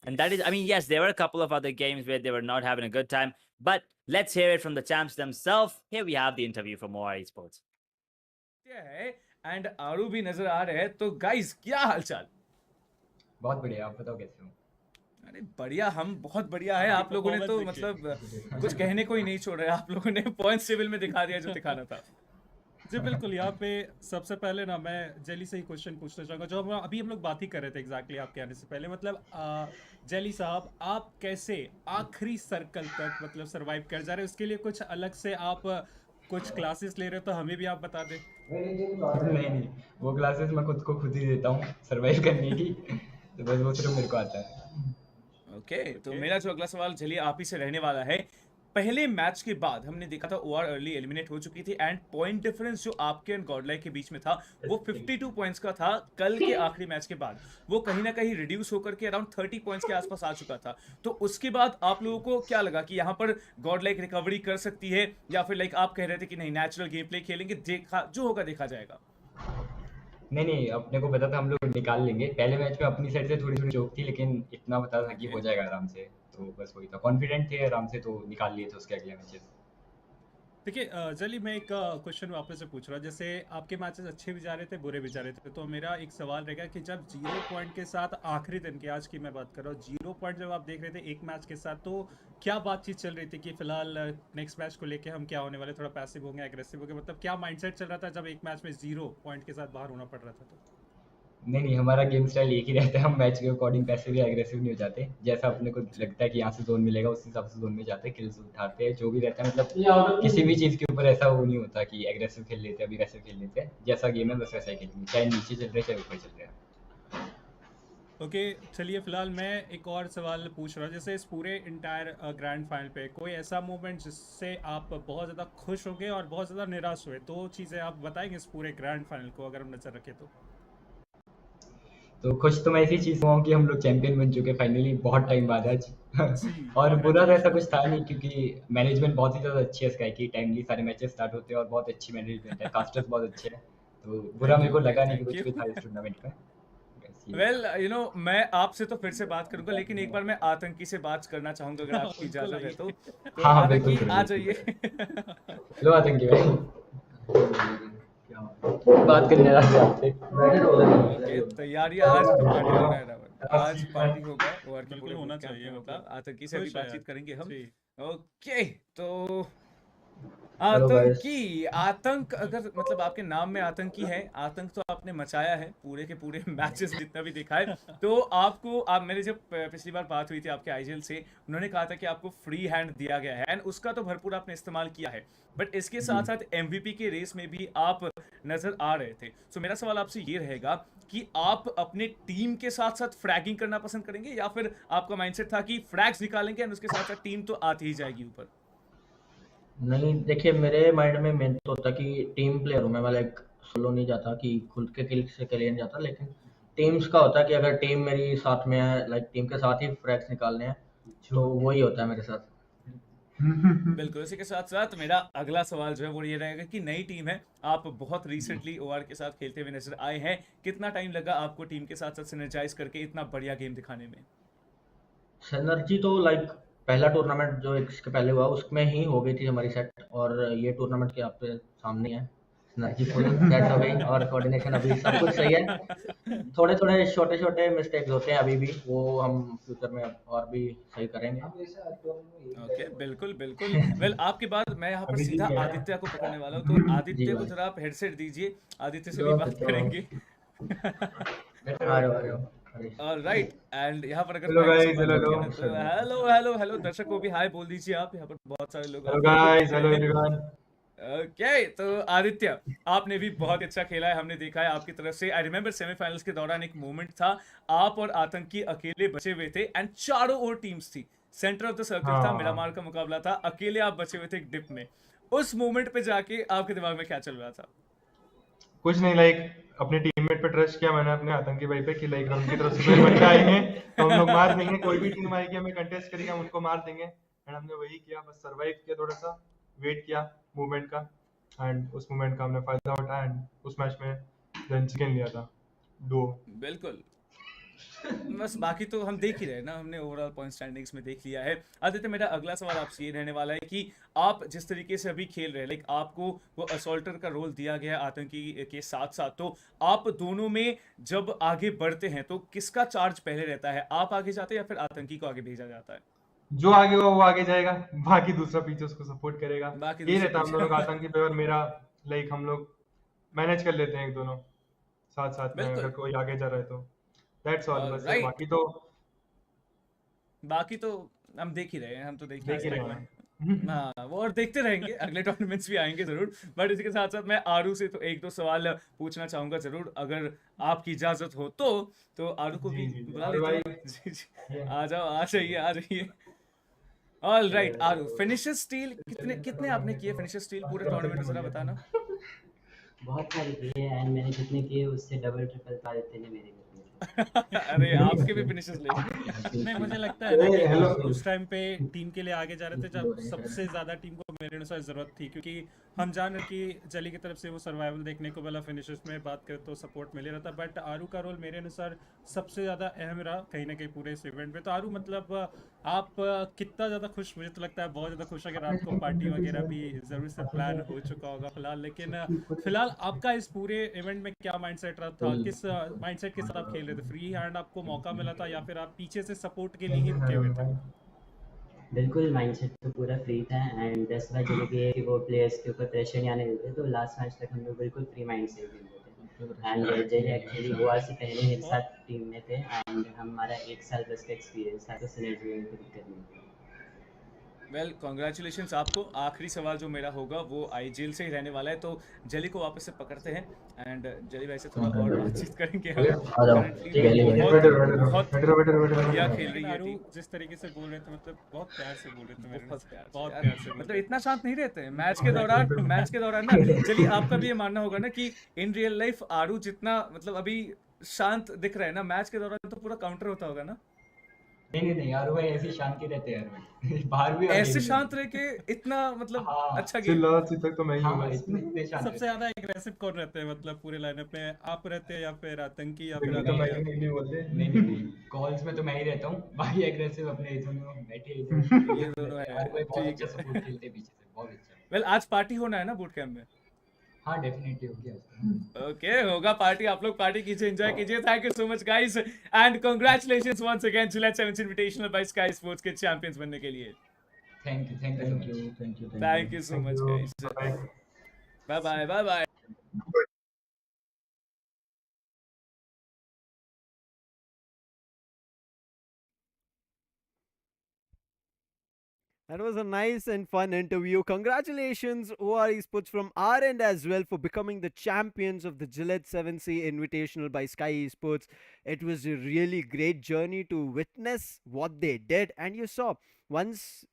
And that is, I mean, yes, there were a couple of other games where they were not having a good time, but let's hear it from the champs themselves. Here we have the interview from OR Esports. है and आरू भी नजर आ रहे हैं तो guys क्या हालचाल। बहुत बढ़िया, आप बताओ कैसे हो? अरे बढ़िया, हम बहुत बढ़िया है। आप लोगों ने तो मतलब कुछ कहने को ही नहीं छोड़ रहे, आप लोगों ने पॉइंट्स टेबल में दिखा दिया जो दिखाना था। जी बिल्कुल। यहाँ पे सबसे पहले ना मैं जेली से ही क्वेश्चन पूछना चाहूँगा, जो अभी हम लोग बात ही कर रहे थे एग्जैक्टली आपके आने से पहले। मतलब जेली साहब, आप कैसे आखिरी सर्कल तक मतलब सरवाइव कर जा रहे हैं? उसके लिए कुछ अलग से आप कुछ क्लासेस ले रहे हो तो हमें भी आप बता दें। नहीं, वो क्लासेस मैं खुद को खुद ही देता हूँ सर्वाइव करने की। तो बस वो सिर्फ मेरे को आता है। ओके, तो मेरा जो अगला सवाल चलिए आप ही से रहने वाला है। पहले मैच के बाद हमने देखा था ओआर अर्ली एलिमिनेट हो चुकी थी एंड पॉइंट डिफरेंस जो आपके एंड गॉडलाइक के बीच में था वो 52 पॉइंट्स का था। कल के आखिरी मैच के बाद वो कहीं ना कहीं रिड्यूस होकर के अराउंड 30 पॉइंट्स के आसपास आ चुका था। तो उसके बाद आप लोगों को क्या लगा कि यहाँ पर गॉडलाइक रिकवरी कर सकती है, या फिर लाइक आप कह रहे थे कि नहीं नेचुरल गेम प्ले खेलेंगे, देखा जो होगा देखा जाएगा? नहीं, अपने को पता था हम लोग निकाल लेंगे। पहले मैच में अपनी साइड से थोड़ी चोक थी, लेकिन इतना पता था कि हो जाएगा आराम से। तो बस वही था, कॉन्फिडेंट थे आराम से, तो निकाल लिए थे उसके अगले मैचेस। देखिए जली, मैं एक क्वेश्चन वापस से पूछ रहा हूँ। जैसे आपके मैचेस अच्छे भी जा रहे थे, बुरे भी जा रहे थे, तो मेरा एक सवाल रहेगा कि जब 0 पॉइंट के साथ आखिरी दिन की, आज की मैं बात कर रहा हूँ, 0 पॉइंट जब आप देख रहे थे एक मैच के साथ, तो क्या बातचीत चल रही थी कि फिलहाल नेक्स्ट मैच को लेके हम क्या होने वाले, थोड़ा पैसिव होंगे, एग्रेसिव होंगे, मतलब क्या माइंडसेट चल रहा था जब एक मैच में 0 पॉइंट के साथ बाहर होना पड़ रहा था? तो नहीं, हमारा गेम स्टाइल एक ही रहता है। हम मैच के अकॉर्डिंग पैसिव या एग्रेसिव नहीं हो जाते। जैसा अपने को लगता है कि यहाँ से जोन मिलेगा उस हिसाब से जोन में जाते हैं, किल्स उठाते हैं, जो भी रहता है। मतलब किसी भी चीज़ के ऊपर ऐसा वो नहीं होता कि एग्रेसिव खेल लेते हैं, अभी वैसे खेल लेते हैं। जैसा गेम है बस वैसा ही खेलेंगे, चाहे नीचे चल रहे हैं चाहे ऊपर चल रहे हैं। ओके, चलिए फिलहाल मैं एक और सवाल पूछ रहा हूँ। जैसे इस पूरे इंटायर ग्रैंड फाइनल पे कोई ऐसा मोमेंट जिससे आप बहुत ज़्यादा खुश हो गए और बहुत ज़्यादा निराश हुए, 2 चीज़ें आप बताएंगे इस पूरे ग्रैंड फाइनल को अगर हम नजर रखें तो खुश तो मैं इसी चीज़ हुआ हूँ कि हम लोग चैंपियन बन चुके फाइनली, बहुत टाइम बाद आज। और बुरा तो ऐसा कुछ था नहीं, क्योंकि मैनेजमेंट बहुत ही ज़्यादा अच्छी है स्काई की। टाइमली सारे मैचेस स्टार्ट होते हैं और बहुत अच्छी मैनेजमेंट है, कास्टर्स बहुत अच्छे हैं। तो बुरा मेरे को लगा नहीं कि कुछ भी था इस टूर्नामेंट में। वेल यू नो, मैं आपसे तो फिर से बात करूंगा, लेकिन एक बार मैं आतंकी से बात करना चाहूंगा अगर आपकी इजाजत है तो हाँ, आतंकी बिल्कुल, आ जाइए। लो आतंकी भाई, बात करने आ रहे आपसे। ओके, तैयारियां आज तो पार्टी हो रहा है, आज पार्टी होगा और बिल्कुल होना चाहिए, मतलब आतंकी से भी खुश है बातचीत यार। करेंगे हम। जी। ओके, तो आतंकी, आतंक अगर मतलब आपके नाम में आतंकी है, आतंक तो आपने मचाया है पूरे के पूरे मैचेस जितना भी देखा है। तो आपको मेरे जब पिछली बार बात हुई थी आपके आईजीएल से, उन्होंने कहा था कि आपको फ्री हैंड दिया गया है एंड उसका तो भरपूर आपने इस्तेमाल किया है, बट इसके साथ साथ एमवीपी के रेस में भी आप नजर आ रहे थे। सो मेरा सवाल आपसे ये रहेगा कि आप अपने टीम के साथ साथ फ्रैगिंग करना पसंद करेंगे, या फिर आपका माइंडसेट था कि फ्रैग्स निकालेंगे एंड उसके साथ साथ टीम तो आती ही जाएगी ऊपर? नहीं, देखिए मेरे माइंड में मेन तो होता कि टीम प्लेयर हूँ मैं, लाइक सोलो नहीं जाता कि खुद के किल से क्लियर नहीं जाता, लेकिन टीम्स का होता है कि अगर टीम मेरी साथ में है, लाइक टीम के साथ ही फ्रैग्स निकालने हैं, तो वही होता है मेरे साथ। बिल्कुल, इसी के साथ साथ मेरा अगला सवाल जो है वो ये रहेगा कि नई टीम है, आप बहुत रिसेंटली ओआर के साथ खेलते हुए नजर आए हैं, कितना टाइम लगा आपको टीम के साथ साथ सिनर्जाइज करके इतना बढ़िया गेम दिखाने में? सिनर्जी तो लाइक पहला टूर्नामेंट जो इसके पहले हुआ उसमें ही हो गई थी हमारी सेट, और ये टूर्नामेंट के आपके सामने है, सिनर्जी फुल सेट हो गई और कोऑर्डिनेशन अभी सब कुछ सही है। थोड़े थोड़े छोटे छोटे मिस्टेक्स होते हैं अभी भी, वो हम फ्यूचर में और भी सही करेंगे। ओके, बिल्कुल बिल्कुल। वेल, आपके बाद मैं यहाँ पर सीधा आदित्य को पकड़ने वाला हूँ, तो जी आदित्य को भाई। जरा आप हेडसेट दीजिए, आदित्य से भी बात करेंगे। आ रहे हो। राइट, एंड यहाँ पर अगर हेलो मैं किसी गाइस, बात हेलो को हेलो कहना तो हेलो हेलो हेलो, दर्शक को भी हाय बोल दीजिए आप, यहाँ पर बहुत सारे लोग हेलो आपको देख गाइस, रहे हेलो हैं। एवरीवन। ओके, तो आदित्य, आपने भी बहुत अच्छा खेला है, हमने देखा है आपकी तरफ से। आई रिमेंबर सेमीफाइनल्स के दौरान एक मोमेंट था, आप और आतंकी अकेले बचे हुए थे एंड चारों ओर टीम्स थी, सेंटर ऑफ द सर्कल था, हाँ, मिरामार का मुकाबला था, अकेले आप बचे हुए थे एक डिप में। उस मोमेंट पे जाके आपके दिमाग में क्या चल रहा था? कुछ नहीं, लाइक अपने टीममेट पे ट्रस्ट किया मैंने, अपने आतंकी भाई पे, कि लाइक उनकी तरफ से कोई बंदे आएंगे तो हम लोग मार देंगे, कोई भी टीम आएगी हमें कंटेस्ट करेगी हम उनको मार देंगे। एंड हमने वही किया, बस सरवाइव किया, थोड़ा सा वेट किया मूवमेंट का, एंड उस मूवमेंट का हमने फायदा उठाया एंड उस मैच में देन चिकन लिया था 2। बिल्कुल, बस बाकी तो हम देख ही रहे हैं ना, हमने ओवरऑल पॉइंट स्टैंडिंग्स में देख लिया है। आदित्य, मेरा अगला सवाल आपसे ये रहने वाला है कि आप जिस तरीके से अभी खेल रहे हैं, लाइक आपको वो असॉल्टर का रोल दिया गया है आतंकी के साथ साथ, तो आप दोनों में जब आगे बढ़ते हैं तो किसका चार्ज पहले रहता है? आप आगे जाते हैं या फिर आतंकी को आगे भेजा जाता है? जो आगे होगा वो आगे जाएगा, बाकी दूसरा पीछे उसको सपोर्ट करेगा। बाकी यही दूसरे रहता है हम पीछे। दोनों का, आतंकी पे और मेरा। लाइक हम लोग मैनेज कर लेते हैं एक दोनों साथ साथ में, अगर बिल्कुल। कोई आगे जा रहा है तो दैट्स ऑल, बस राइट, बाकी तो बाकी तो हम देख ही रहे हैं, हम तो देख ही देख ही रहे रहे हैं। हैं। हाँ, वो और देखते रहेंगे, अगले टूर्नामेंट्स भी आएंगे जरूर। बट इसके साथ साथ मैं आरू से तो एक दो सवाल पूछना चाहूंगा जरूर, अगर आपकी इजाजत हो तो आरू को भी जी जी जी, बुला और लेता भाई हूँ। जी जी, आ जाओ, आ जाइए, आ जाइए। ऑल राइट, आरू, फिनिशर स्टील कितने कितने आपने किए फिनिशर स्टील पूरे टूर्नामेंट में, जरा बताना। बहुत सारे किए एंड मैंने जितने किए उससे डबल ट्रिपल तो आदित्य ने मेरे में किए अरे, आपके भी फिनिशर्स ले लिए। नहीं, मुझे लगता है ना कि हेलो। हम उस टाइम पे टीम के लिए आगे जा रहे थे जब सबसे ज़्यादा टीम को मेरे अनुसार ज़रूरत थी, क्योंकि हम जान रहे कि जली की तरफ से वो सर्वाइवल देखने को मिला, फिनिशर्स में बात करें तो सपोर्ट मिल रहा था, बट आरू का रोल मेरे अनुसार सबसे ज़्यादा अहम रहा कहीं ना कहीं पूरे इस इवेंट में। तो आरू, मतलब आप कितना ज़्यादा खुश, मुझे तो लगता है बहुत ज़्यादा खुश है कि रात को पार्टी वगैरह भी ज़रूर से प्लान हो चुका होगा फिलहाल, लेकिन फिलहाल आपका इस पूरे इवेंट में क्या माइंडसेट रहा था, किस माइंडसेट के साथ आप खेल रहे थे? फ्री हैंड आपको मौका मिला था या फिर आप पीछे से सपोर्ट के लिए ही रुके हुए थे? बिल्कुल, माइंडसेट तो पूरा फ्री था एंड दस बार चले गए कि वो प्लेयर्स के ऊपर प्रेशर नहीं आने देते, तो लास्ट मैच तक हम लोग बिल्कुल फ्री माइंड से खेल रहे थे। एंड जय एक्चुअली वो से पहले मेरे साथ टीम में थे एंड हमारा 1 साल प्लस का एक्सपीरियंस था, तो सिनर्जी में कोई दिक्कत नहीं थी। वेल, कॉन्ग्रेचुलेशंस आपको। आखिरी सवाल जो मेरा होगा वो आईजीएल से ही रहने वाला है, तो जली को वापस से पकड़ते हैं एंड जली भाई से थोड़ा और बातचीत करेंगे हम। आ जाओ, करंटली ठीक है, बहुत बहुत बैठो बढ़िया बैठो। खेल रही है आरू टीम, जिस तरीके से बोल रहे थे, मतलब बहुत प्यार से बोल रहे थे मेरे बहुत से, प्यार से बहुत यार, प्यार से बोल मतलब रहे इतना शांत नहीं रहते हैं मैच के दौरान ना। चलिए, आपका भी ये मानना होगा ना कि इन रियल लाइफ आरू जितना मतलब अभी शांत दिख रहा है ना, मैच के दौरान तो पूरा काउंटर होता होगा ना। नहीं यार, भाई ऐसी शांति रहते हैं यार भाई। बाहर भी और ऐसे गेम में शांत भी। रह के इतना मतलब हाँ अच्छा गेम। चिल्ला तक तो मैं ही हूँ हाँ, बस। इतने शांत सबसे रहते हैं। ज्यादा एग्रेसिव कौन रहते हैं, मतलब पूरे लाइनअप में आप रहते हैं या फिर आतंकी या फिर देखो तो मैं आदित्य? ही नहीं बोलते। नहीं, कॉल्स में तो मैं ही रहता हूँ, बाकी एग्रेसिव अपने दोनों बैठे इधर ये गेम दोनों रहते हैं। है, यार भाई बहुत ठीक अच्छा है। सपोर्ट खेलते हैं पीछे से, बहुत अच्छा। वेल, आज पार्टी होना है ना बूट कैंप में? हाँ, डेफिनेटली हो गया। ओके, होगा पार्टी, आप लोग पार्टी कीजिए, एंजॉय कीजिए। Thank you so much guys and congratulations once again Gillette 7 invitational by Sky Sports के चैंपियंस बनने के लिए। Thank you so thank much. You, thank you, thank thank you. You so thank much you, guys, bye. Bye bye, bye bye. That was a nice and fun interview. Congratulations, OR Esports, from our end as well for becoming the champions of the Gillette 7Sea Invitational by Skyesports. It was a really great journey to witness what they did. And you saw, once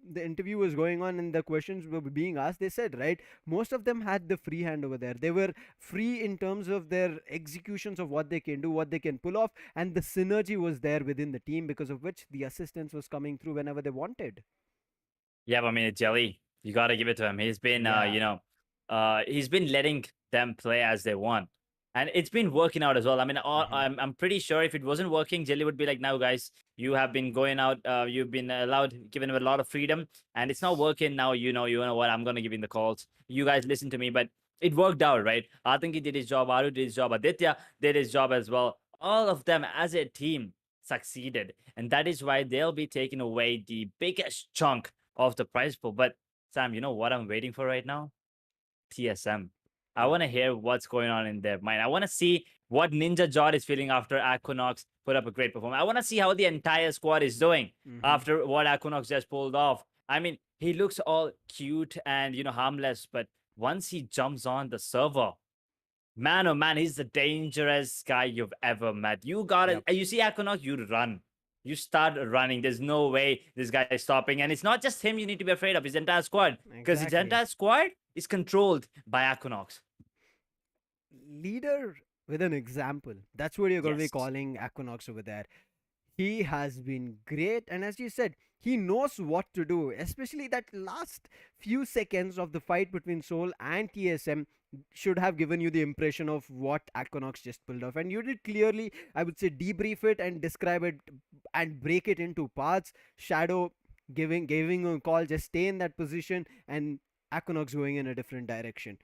the interview was going on and the questions were being asked, they said, right, most of them had the free hand over there. They were free in terms of their executions of what they can do, what they can pull off, and the synergy was there within the team, because of which the assistance was coming through whenever they wanted. Yeah, but I mean, Jelly, you got to give it to him. He's been, he's been letting them play as they want. And it's been working out as well. I mean, I'm pretty sure if it wasn't working, Jelly would be like, now, guys, you have been going out. You've been given a lot of freedom. And it's not working now. You know what? I'm going to give in the calls. You guys listen to me. But it worked out, right? Atanki did his job. Aru did his job. Aditya did his job as well. All of them as a team succeeded. And that is why they'll be taking away the biggest chunk of the prize pool. But Sam, you know what I'm waiting for right now? TSM. I want to hear what's going on in their mind. I want to see what Ninja Jod is feeling after Aquinox put up a great performance. I want to see how the entire squad is doing after what Aquinox just pulled off. I mean, he looks all cute and, harmless, but once he jumps on the server, man, oh man, he's the dangerous guy you've ever met. You see Aquinox, you run. You start running. There's no way this guy is stopping. And it's not just him you need to be afraid of. His entire squad. Because his entire squad is controlled by Aquinox. Leader with an example. That's what you're going to be calling Aquinox over there. He has been great. And as you said, he knows what to do. Especially that last few seconds of the fight between Soul and TSM should have given you the impression of what Aquinox just pulled off. And you did clearly, I would say, debrief it and describe it and break it into parts. Shadow giving a call, just stay in that position, and Aquinox going in a different direction.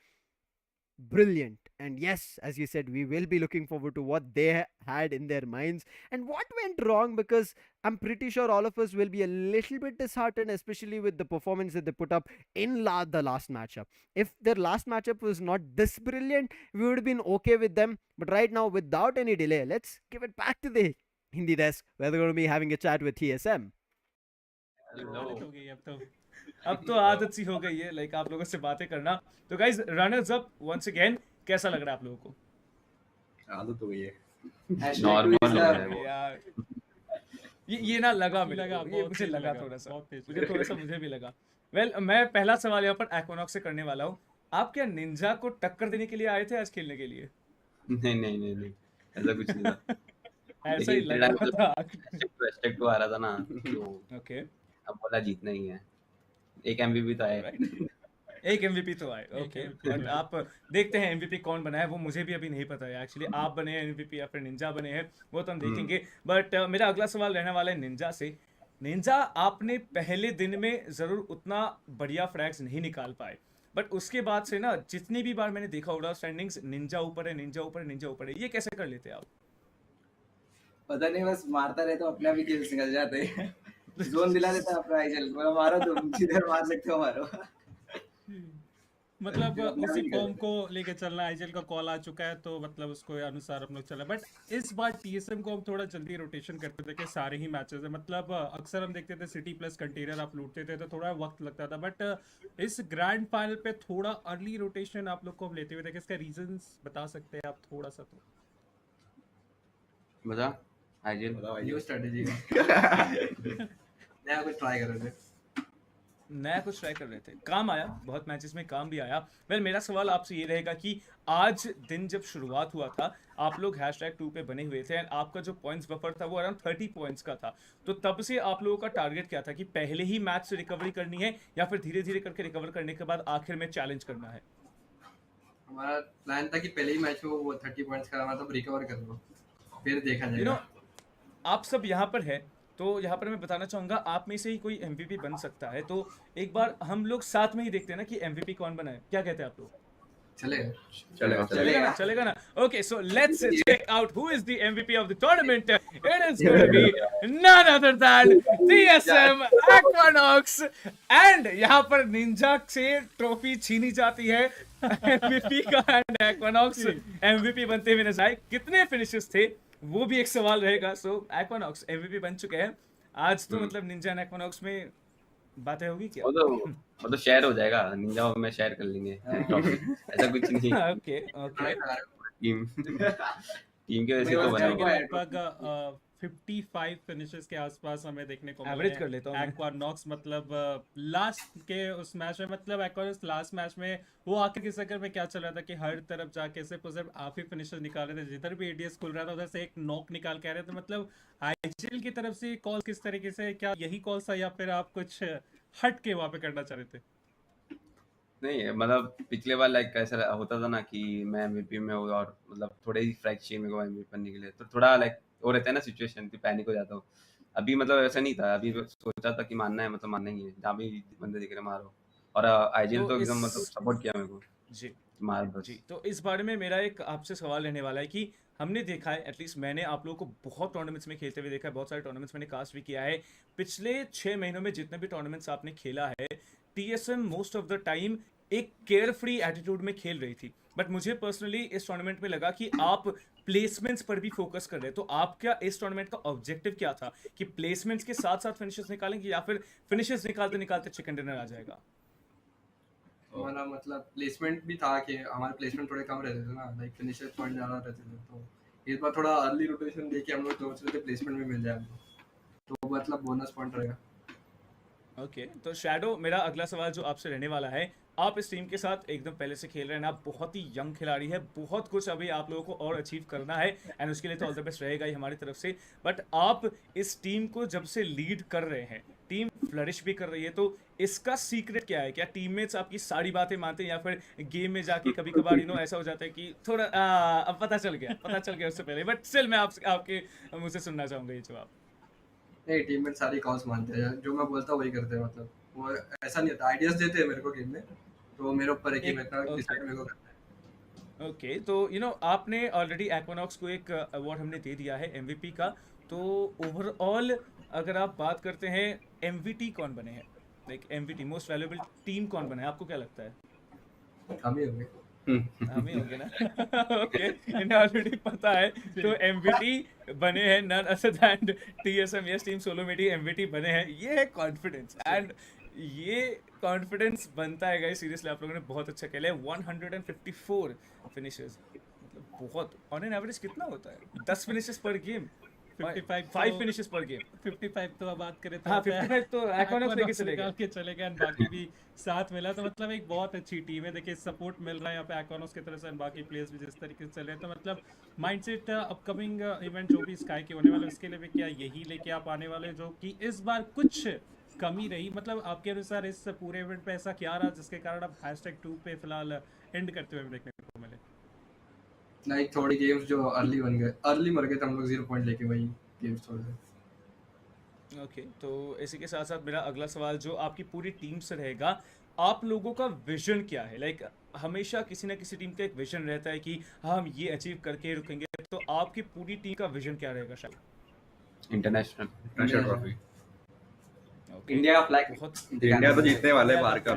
Brilliant. And yes, as you said, we will be looking forward to what they had in their minds and what went wrong, because I'm pretty sure all of us will be a little bit disheartened, especially with the performance that they put up in the last matchup. If their last matchup was not this brilliant, we would have been okay with them. But right now, without any delay, let's give it back to the Hindi desk, where they're going to be having a chat with TSM. अब तो आदत सी हो गई है like आप लोगों से बातें करना. तो guys, runners up once again, कैसा लग रहा है आप लोगों को? आदत हो गई है, नॉर्मल है यार. ये ना लगा मुझे लगा थोड़ा सा मुझे भी लगा. वेल, मैं पहला सवाल यहाँ पर एक्वानॉक्स से करने वाला हूँ. आप क्या निंजा को टक्कर देने के लिए आए थे आज खेलने के लिए? नहीं, ऐसा कुछ नहीं था. ऐसा ही लगा था. रेस्पेक्ट को आ रहा था ना, ओके, अब बोला जीतना ही है. एक एमवीपी तो आए. एक एमवीपी तो आए. ओके, और आप देखते हैं एमवीपी कौन बना है, वो मुझे भी अभी नहीं पता है एक्चुअली. आप बने हैं एमवीपी या फिर निंजा बने हैं, वो तो हम देखेंगे. बट मेरा अगला सवाल रहने वाला है निंजा से. निंजा, आपने पहले दिन में जरूर उतना बढ़िया फ्रैग्स नहीं निकाल पाए, बट उसके बाद से ना जितनी भी बार मैंने देखा होगा स्टैंडिंग्स, निंजा ऊपर है. ये कैसे कर लेते आप? पता नहीं, बस मारता रहता हूँ, अपने आप ही किल्स निकल जाते हैं. जोन दिला देता है अपना आइजल, बोला मारो तुम, जिधर मार सकते हो मारो. मतलब उसी फॉर्म को लेके चलना. आइजल का कॉल आ चुका है तो मतलब उसको अनुसार हम लोग चला. बट इस बार टीएसएम को हम थोड़ा जल्दी रोटेशन करते थे कि सारे ही मैचेस है. मतलब अक्सर हम देखते थे सिटी प्लस कंटेनर आप लूटते थे तो थोड़ा वक्त लगता था, बट इस ग्रैंड फाइनल पे थोड़ा अर्ली रोटेशन आप लोग को हम लेते हुए थे. इसका रीजंस बता सकते हैं आप थोड़ा सा? तो बता आइजल, न्यू स्ट्रेटजी. नया कुछ ट्राई कर रहे थे. काम आया, बहुत मैचेस में काम भी आया. वेल, मेरा सवाल आपसे ये रहेगा कि आज दिन जब शुरुआत हुआ था, आप लोग #2 पे बने हुए थे एंड आपका जो पॉइंट्स बफर था वो अराउंड 30 पॉइंट्स का था. तो तब से आप लोगों का टारगेट क्या था कि पहले ही मैच से रिकवरी करनी है या फिर धीरे धीरे करके रिकवर करने के बाद आखिर में चैलेंज करना है? हमारा प्लान था कि पहले ही मैच में वो 30 पॉइंट्स कराना, तब रिकवर कर लो, फिर देखा जाएगा. आप सब यहाँ पर है तो यहाँ पर मैं बताना चाहूँगा, आप में से ही कोई एमवीपी बन सकता है. तो एक बार हम लोग साथ में ही देखते हैं ना कि एमवीपी कौन बना है. क्या कहते हैं आप लोग? चलेगा ना. Okay, so let's check out who is the MVP of the tournament. It is going to be none other than TSM Aquanox. And यहाँ पर निंजा से ट्रॉफी छीनी जाती है एमवीपी का एंड एक्वानॉक्स एमवीपी बनते हुए नजर आए. कितने फिनिशेस थे वो भी एक सवाल रहेगा. सो एक्वानॉक्स एमवीपी बन चुके हैं आज. तो मतलब निंजा एंड एक्वानॉक्स में बातें होगी क्या? वो तो शेयर हो जाएगा, निंजा में शेयर कर लेंगे ट्रॉफी, ऐसा कुछ नहीं। ओके ओके टीम टीम के वजह से तो मुझे बना लगता है कि हुआ है। लगभग 55 फिनिशेस के आसपास हमें देखने को एवरेज कर लेता हूँ मैं। एक्वानॉक्स मतलब लास्ट के उस मैच में, मतलब एक्वानॉक्स लास्ट मैच में वो आखिर के चक्कर में क्या चल रहा था कि हर तरफ जाके सिर्फ और सिर्फ आप ही फिनिशर निकाल रहे थे, जिधर भी एडीएस खुल रहा था उधर से एक नॉक निकाल के आ रहे थे। मतलब आईजीएल की तरफ से कॉल किस तरीके से, क्या यही कॉल था या फिर आप कुछ हट के वहां पे करना चाह रहे थे? नहीं मतलब पिछले बार लाइक ऐसा होता था ना कि मैं एमवीपी में हूँ और मतलब थोड़े ही फ्रैक्स चाहिए मेरे को एमवीपी बनने के लिए, तो थोड़ा लाइक वो रहता है ना सिचुएशन कि पैनिक हो जाता हूँ। अभी मतलब ऐसा नहीं था, अभी सोचा था कि मानना है मतलब मानना ही है, जहाँ भी बंदे दिख रहे मारो। और आईजीएल तो तो इस एकदम मतलब सपोर्ट किया मेरे को, जी मार बस। जी, तो इस बारे में मेरा एक आपसे सवाल रहने वाला है कि हमने देखा है, एटलीस्ट मैंने आप लोगों को बहुत टूर्नामेंट्स में खेलते हुए देखा है, बहुत सारे टूर्नामेंट्स मैंने कास्ट भी किया है। पिछले 6 महीनों में जितने भी टूर्नामेंट्स आपने खेला है, TSM most of the time एक केयर फ्री एटीट्यूड में खेल रही थी। बट मुझे पर्सनली इस टूर्नामेंट में लगा कि आप प्लेसमेंट्स पर भी फोकस कर रहे हैं। तो आपका इस टूर्नामेंट का ऑब्जेक्टिव क्या था कि प्लेसमेंट्स के साथ साथ फिनिशेस निकालेंगे या फिर फिनिशेस निकालते निकालते चिकन डिनर आ जाएगा? हमारा मतलब प्लेसमेंट भी था कि हमारे प्लेसमेंट थोड़े कम रहते थे ना, लाइक फिनिशर पॉइंट ज़्यादा रहते थे, तो इस बार थोड़ा अर्ली रोटेशन देके हम लोग सोच रहे थे प्लेसमेंट में मिल जाए हमको, तो मतलब बोनस पॉइंट रहेगा। ओके तो शैडो, मेरा अगला सवाल जो आपसे रहने वाला है, आप इस टीम के साथ एकदम पहले से खेल रहे हैं ना, आप बहुत ही यंग खिलाड़ी है, बहुत कुछ अभी आप लोगों को और अचीव करना है एंड उसके लिए तो ऑल द बेस्ट रहेगा ही हमारी तरफ से। बट आप इस टीम को जब से लीड कर रहे हैं, टीम फ्लरिश भी कर रही है, तो इसका सीक्रेट क्या है? क्या टीममेट्स आपकी सारी बातें मानते हैं या फिर गेम में जाके कभी कभार ऐसा हो जाता है कि थोड़ा अब पता चल गया उससे पहले, बट स्टिल मैं आपके मुझे से सुनना चाहूंगा ये जवाब। नहीं, टीम में सारी कॉल्स मानते हैं, जो मैं बोलता हूँ वही करते हैं, मतलब वो ऐसा नहीं होता, आइडियाज देते हैं मेरे को गेम में, तो मेरे ऊपर है कि मैं इतना डिसाइड मेरे को करना है। ओके तो आपने ऑलरेडी एक्वानॉक्स को एक अवार्ड हमने दे दिया है एमवीपी का, तो ओवरऑल अगर आप बात करते हैं एमवीटी कौन बने हैं, लाइक एमवीटी मोस्ट वैल्यूएबल टीम कौन बने हैं, आपको क्या लगता है? हम ही होंगे। हम ही होंगे ना? ओके इन्हें ऑलरेडी पता है, तो एमवीटी बने हैं none other than TSM. Yes, team solo में एमवीटी बने हैं, ये है कॉन्फिडेंस, एंड ये कॉन्फिडेंस बनता है गाइस। सीरियसली आप लोगों ने बहुत अच्छा खेला है। 154 फिनिशेस, मतलब बहुत, ऑन एन एवरेज कितना होता है? 10 फिनिशेस पर गेम, 5 फिनिशेस पर गेम। 55 तो अब बात करें तो हाँ 55 तो एक्वानॉक्स लेके चलेगा निकाल के चले गए, बाकी भी साथ मिला, तो मतलब एक बहुत अच्छी टीम है। देखिए सपोर्ट मिल रहा है यहाँ पे एक्वानॉक्स की तरफ से, बाकी प्लेयर्स भी जिस तरीके से चल रहे हैं, तो मतलब माइंडसेट अपकमिंग इवेंट जो भी स्काई के होने वाले उसके लिए भी क्या यही लेके आप आने वाले, जो कि इस बार कुछ कमी रही, मतलब आपके अनुसार इस पूरे इवेंट पे ऐसा क्या रहा जिसके कारण आप #2 पे फिलहाल एंड करते हुए देखने को मिले? लाइक थोड़ी गेम्स जो अर्ली बन गए, अर्ली मर गए थे हम लोग 0 पॉइंट लेके, वही गेम्स थोड़े से। ओके तो इसी के साथ साथ मेरा अगला सवाल जो आपकी पूरी टीम से रहेगा, आप लोगों का विजन क्या है? लाइक हमेशा किसी ना किसी टीम का एक विजन रहता है कि हाँ हम ये अचीव करके रुकेंगे, तो आपकी पूरी टीम का विजन क्या रहेगा? शायद इंटरनेशनल ट्रॉफी, इंडिया का फ्लैग, इंडिया तो जीतने वाले बाहर का।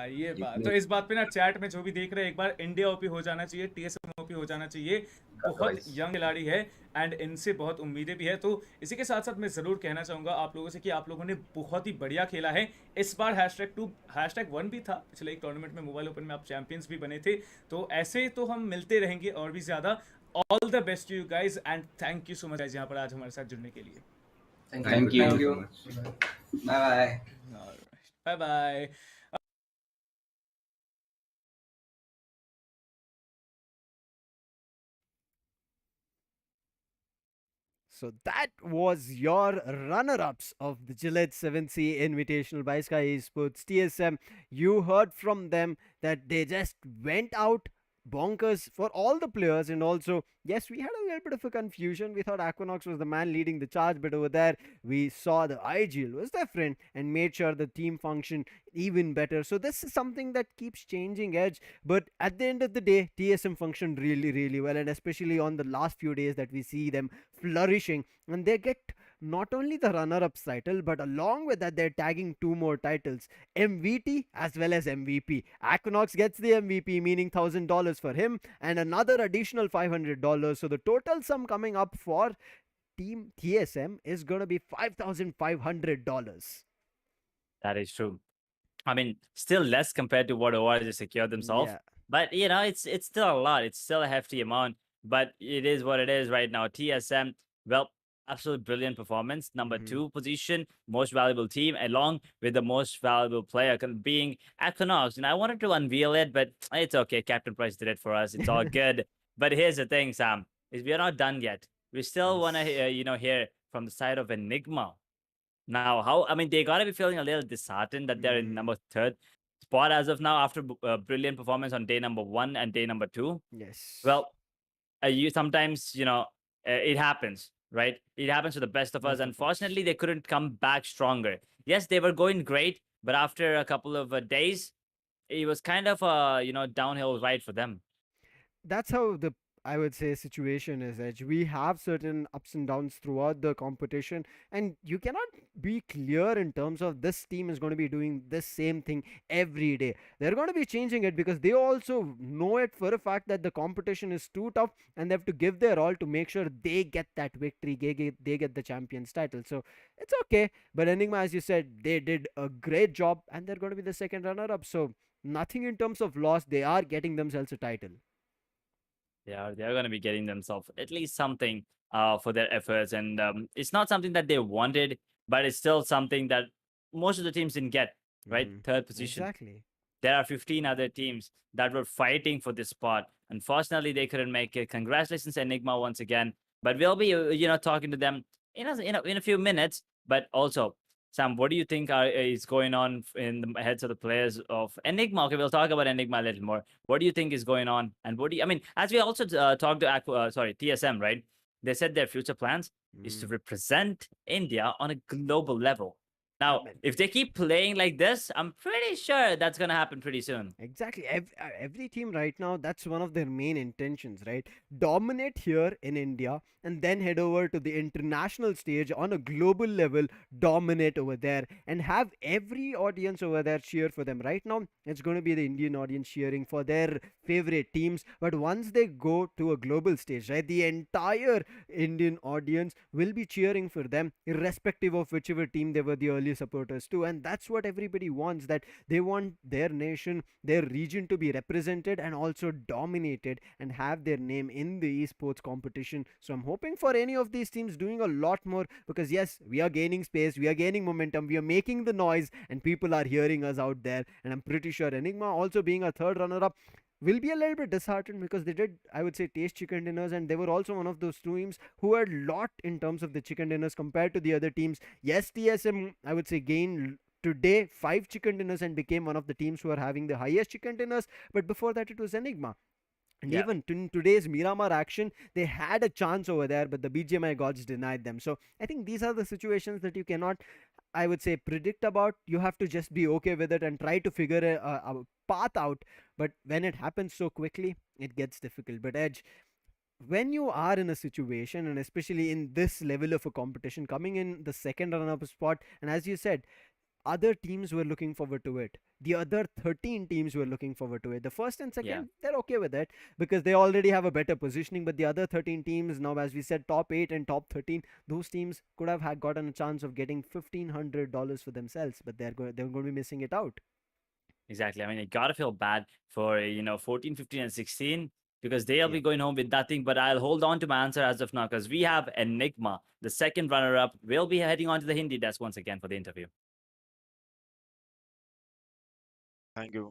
ये बात तो, इस बात पे ना चैट में जो भी देख रहे हैं, एक बार इंडिया ओपी हो जाना चाहिए, टीएसएम ओपी हो जाना चाहिए। बहुत यंग खिलाड़ी है एंड इनसे बहुत उम्मीदें भी है। तो इसी के साथ साथ मैं ज़रूर कहना चाहूँगा आप लोगों से कि आप लोगों ने बहुत ही बढ़िया खेला है इस बार। #2 #1 भी था पिछले एक टूर्नामेंट में, मोबाइल ओपन में आप चैंपियंस भी बने थे, तो ऐसे तो हम मिलते रहेंगे और भी ज़्यादा। All the best to you guys and thank you so much guys यहाँ पर आज हमारे साथ जुड़ने के लिए। Thank you, bye bye bye. So that was your runner-ups of the Gillette 7Sea Invitational by Skyesports TSM. You heard from them that they just went out bonkers for all the players, and also yes, we had a little bit of a confusion. We thought Aquanox was the man leading the charge, but over there we saw the IGL was different and made sure the team functioned even better. So this is something that keeps changing edge, but at the end of the day TSM functioned really well, and especially on the last few days that we see them flourishing, and they get not only the runner-ups title, but along with that they're tagging 2 more titles, MVT as well as MVP. Aquanox gets the MVP, meaning $1,000 for him, and another additional $500. So the total sum coming up for team TSM is going to be $5,500. That is true. I mean, still less compared to what OR just secured themselves. Yeah. But you know, it's still a lot. It's still a hefty amount. But it is what it is right now. TSM, well, absolute brilliant performance. Number Hmm. 2 position, most valuable team, along with the most valuable player being Equinox. And I wanted to unveil it, but it's okay. Captain Price did it for us. It's all good. But here's the thing, Sam, is we are not done yet. We still want to, Yes. hear from the side of Enigma. Now, how? I mean, they gotta be feeling a little disheartened that they're in Hmm. number third spot as of now after brilliant performance on day number 1 and day number 2. Yes. Well, you sometimes, it happens, right? It happens to the best of us. Best of us. Unfortunately, they couldn't come back stronger. Yes, they were going great, but after a couple of days, it was kind of a downhill ride for them. That's how the, I would say, situation is, Edge. We have certain ups and downs throughout the competition, and you cannot be clear in terms of this team is going to be doing this same thing every day. They're going to be changing it because they also know it for a fact that the competition is too tough, and they have to give their all to make sure they get that victory, they get the champions title. So it's okay. But Enigma, as you said, they did a great job, and they're going to be the second runner up. So nothing in terms of loss. They are getting themselves a title. They're going to be getting themselves at least something for their efforts, and it's not something that they wanted, but it's still something that most of the teams didn't get. Right, Hmm. third position. Exactly. There are 15 other teams that were fighting for this spot. Unfortunately, they couldn't make it. Congratulations, Enigma, once again. But we'll be, talking to them in a few minutes. But also, Sam, what do you think is going on in the heads of the players of Enigma? Okay, we'll talk about Enigma a little more. What do you think is going on? And what do you, I mean, as we also talked to TSM, right? They said their future plans is to Mm. represent India on a global level. Now, Man, if they keep playing like this, I'm pretty sure that's gonna happen pretty soon. exactly. Every team right now, that's one of their main intentions, right? Dominate here in India and then head over to the international stage on a global level, dominate over there, and have every audience over there cheer for them. Right now, it's going to be the Indian audience cheering for their favorite teams. But once they go to a global stage, right, the entire Indian audience will be cheering for them, irrespective of whichever team they were the early supporters to. And that's what everybody wants, that they want their nation, their region to be represented and also dominated and have their name in the esports competition. So I'm hoping for any of these teams doing a lot more, because yes, we are gaining space, we are gaining momentum, we are making the noise, and people are hearing us out there. And I'm pretty sure Enigma, also being a third runner up, will be a little bit disheartened because they did, I would say, taste chicken dinners, and they were also one of those teams who had lot in terms of the chicken dinners compared to the other teams. Yes, TSM, I would say, gained today 5 chicken dinners and became one of the teams who are having the highest chicken dinners, but before that it was Enigma. And Yeah, even in today's Miramar action, they had a chance over there, but the BGMI gods denied them. So I think these are the situations that you cannot, I would say, predict about. You have to just be okay with it and try to figure a path out. But when it happens so quickly, it gets difficult. But Edge, when you are in a situation, and especially in this level of a competition, coming in the second runner-up spot, and as you said, other teams were looking forward to it. The other 13 teams were looking forward to it. The first and yeah. second, they're okay with it because they already have a better positioning. But the other 13 teams, now, as we said, top 8 and top 13, those teams could have had gotten a chance of getting $1,500 for themselves, but they're going to be missing it out. Exactly. I mean, you gotta feel bad for 14, 15, and 16 because they'll be Yep. going home with nothing. But I'll hold on to my answer as of now because we have Enigma, the second runner-up. We'll be heading on to the Hindi desk once again for the interview. Thank you.